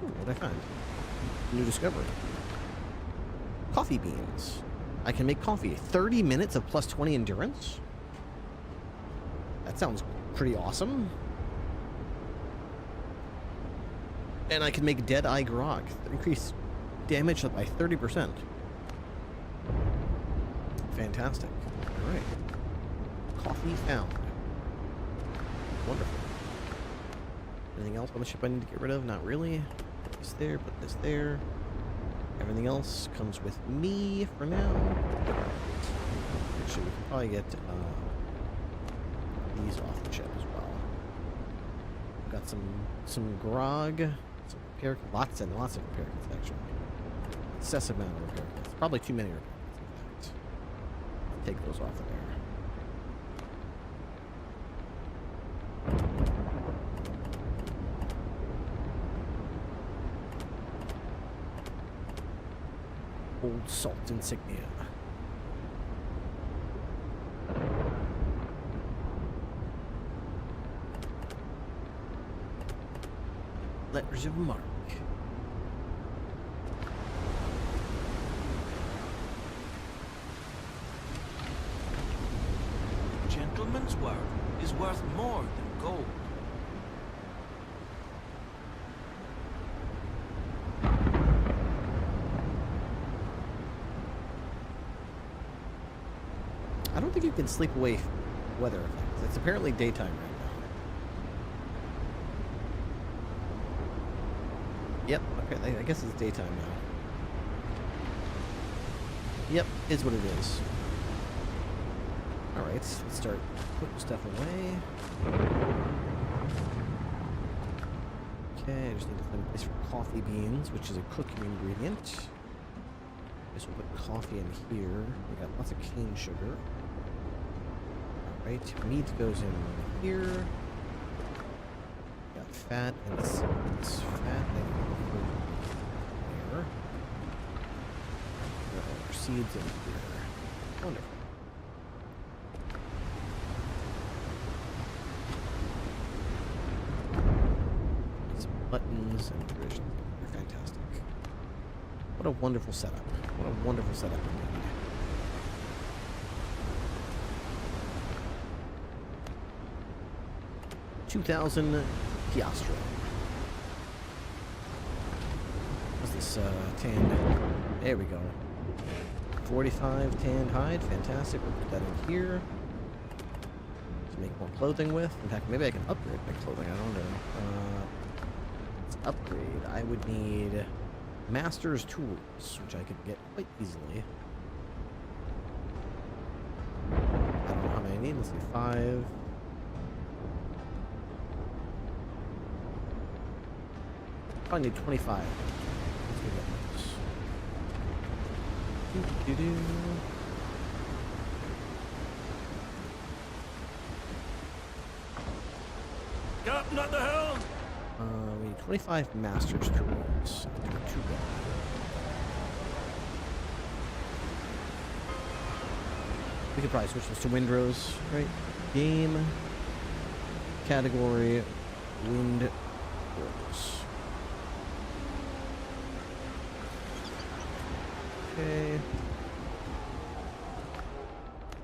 Ooh, what did I find? New discovery. Coffee beans. I can make coffee. 30 minutes of plus 20 endurance? That sounds pretty awesome. And I can make Dead-Eye Grog. Increase damage by 30%. Fantastic. Alright. Coffee found. Wonderful. Anything else on the ship I need to get rid of? Not really. Put this there, put this there. Everything else comes with me for now. Actually, we can probably get these off the ship as well. We've got some grog, some repair, lots of repair kits actually. Excessive amount of repair kits. Probably too many repair kits, in fact. Take those off of there. Old salt insignia. Letters of marque. Gentleman's word is worth more than gold. I don't think you can sleep away weather effects. It's apparently daytime right now. Yep, okay, I guess it's daytime now. Yep, is what it is. Alright, let's start putting stuff away. Okay, I just need to find a place for coffee beans, which is a cooking ingredient. Guess we'll put coffee in here. We got lots of cane sugar. Alright, meat goes in here. Got fat and it's fat and there. Our seeds in here. Wonderful. Some buttons and provisions. They're fantastic. What a wonderful setup. What a wonderful setup indeed. $2,000 piastre. What's this tanned? There we go. 45 tanned hide. Fantastic. We'll put that in here to make more clothing with. In fact, maybe I can upgrade my clothing. I don't know. Let's upgrade. I would need Master's Tools, which I could get quite easily. I don't know how many I need. Let's see, 5. Probably need 25. Let's go get those. Doo-doo-doo. Captain at the helm! We need 25 Master's Tools. We could probably switch this to Windrose, right? Game category Windrose. Okay.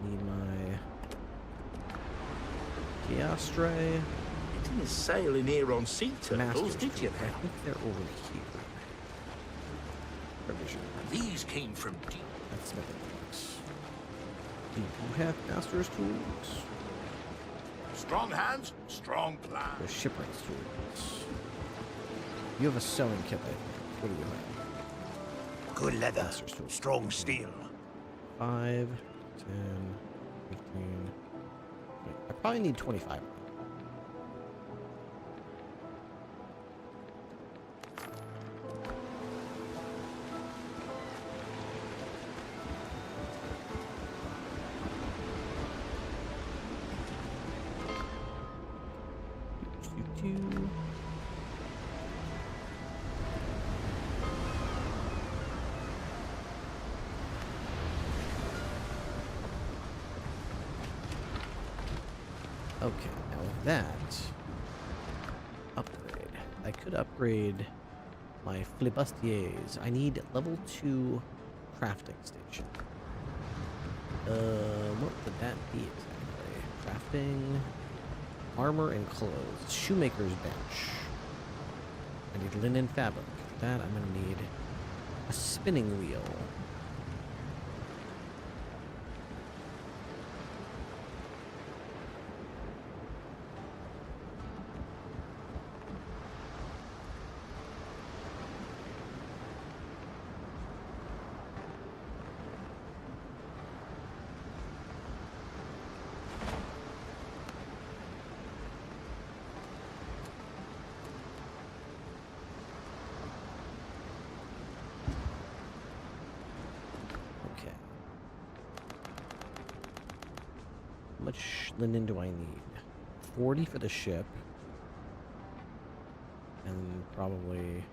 Need my Chiastre. You didn't sail in here on sea turtles, did you? I think they're over here. Revision. These came from deep. That's smithing books. Do you have master's tools? Strong hands, strong plan. Or shipwrights tools. You have a sewing kit, I think. What do you have? Good leather, strong steel. 5, 10, 15. Wait, I probably need 25. Okay, now with that, upgrade. I could upgrade my flibustiers. I need level 2 crafting station. What would that be exactly? Crafting, armor and clothes, shoemaker's bench. I need linen fabric. For that, I'm gonna need a spinning wheel. How much linen do I need? 40 for the ship. And probably...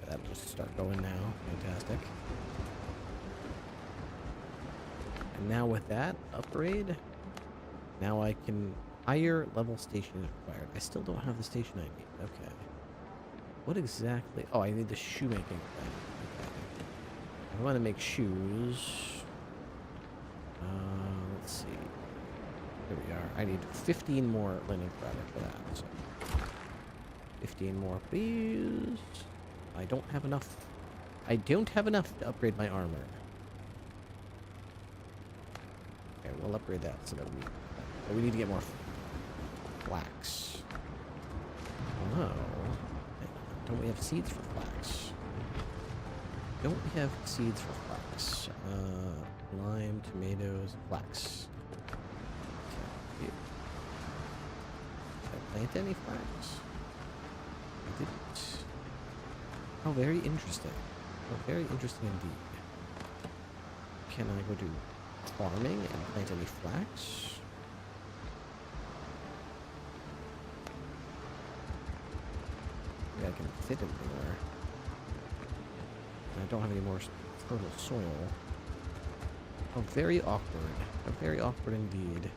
that'll just start going now. Fantastic. And now with that upgrade, now I can... higher level station is required. I still don't have the station I need. Okay. What exactly... oh, I need the shoemaking thing. Okay. I want to make shoes. Let's see. Here we are. I need 15 more linen fabric for that. So 15 more, please. I don't have enough. I don't have enough to upgrade my armor. Okay, we'll upgrade that so that we need to get more flax. Oh no. Don't we have seeds for flax? Don't we have seeds for flax? Lime, tomatoes, flax. Okay. Did I plant any flax? I didn't. Oh, very interesting. Oh, very interesting indeed. Can I go do farming and plant any flax? Maybe I can fit it anywhere. I don't have any more fertile soil. Oh, very awkward. Oh, very awkward indeed.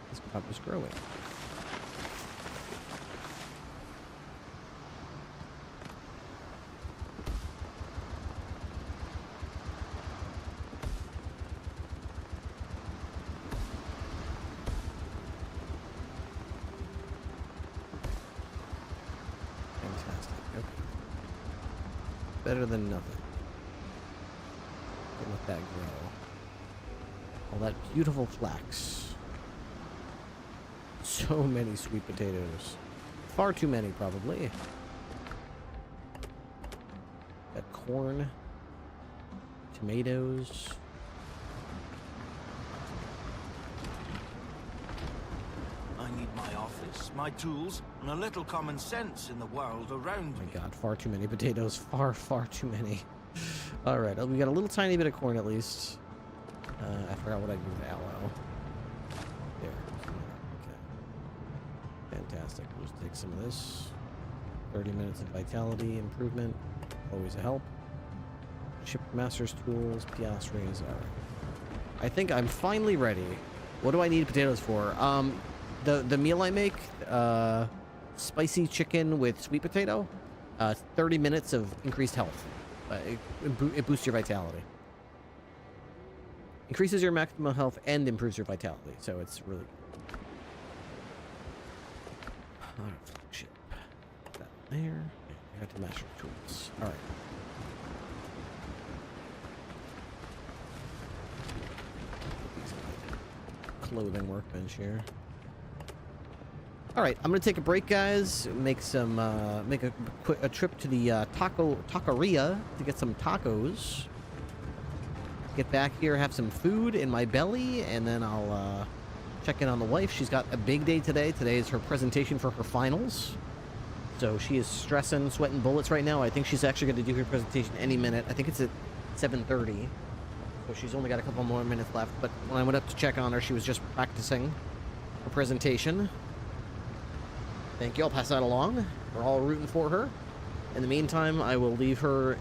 This crop is growing. Fantastic. Okay. Better than nothing. Don't let that grow. All that beautiful flax. so many sweet potatoes. Far too many, probably. Got corn, tomatoes. I need my office, my tools, and a little common sense in the world around me. Oh my god, far too many potatoes. Far, far too many. Alright, we got a little tiny bit of corn at least. I forgot what I did with aloe. There. Okay. Fantastic. We'll just take some of this. 30 minutes of vitality improvement. Always a help. Ship master's tools, piastres. Alright. I think I'm finally ready. What do I need potatoes for? The meal I make, spicy chicken with sweet potato, 30 minutes of increased health. It boosts your vitality. Increases your maximum health and improves your vitality, so it's really good. Alright, shit. Put that there. I got to master tools. Alright. Clothing workbench here. All right, I'm gonna take a break, guys. Make some, make a trip to the taqueria to get some tacos. Get back here, have some food in my belly, and then I'll check in on the wife. She's got a big day today. Today is her presentation for her finals, so she is stressing, sweating bullets right now. I think she's actually going to do her presentation any minute. I think it's at 7:30, so she's only got a couple more minutes left. But when I went up to check on her, she was just practicing her presentation. Thank you. I'll pass that along. We're all rooting for her. In the meantime, I will leave her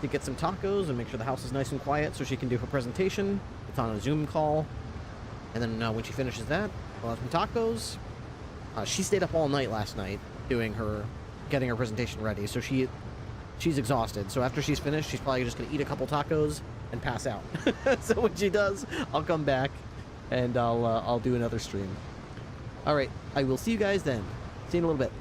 to get some tacos and make sure the house is nice and quiet so she can do her presentation. It's on a Zoom call. And then when she finishes that, we'll have some tacos. She stayed up all night last night getting her presentation ready. So she's exhausted. So after she's finished, she's probably just going to eat a couple tacos and pass out. So when she does, I'll come back and I'll do another stream. All right, I will see you guys then. See you in a little bit.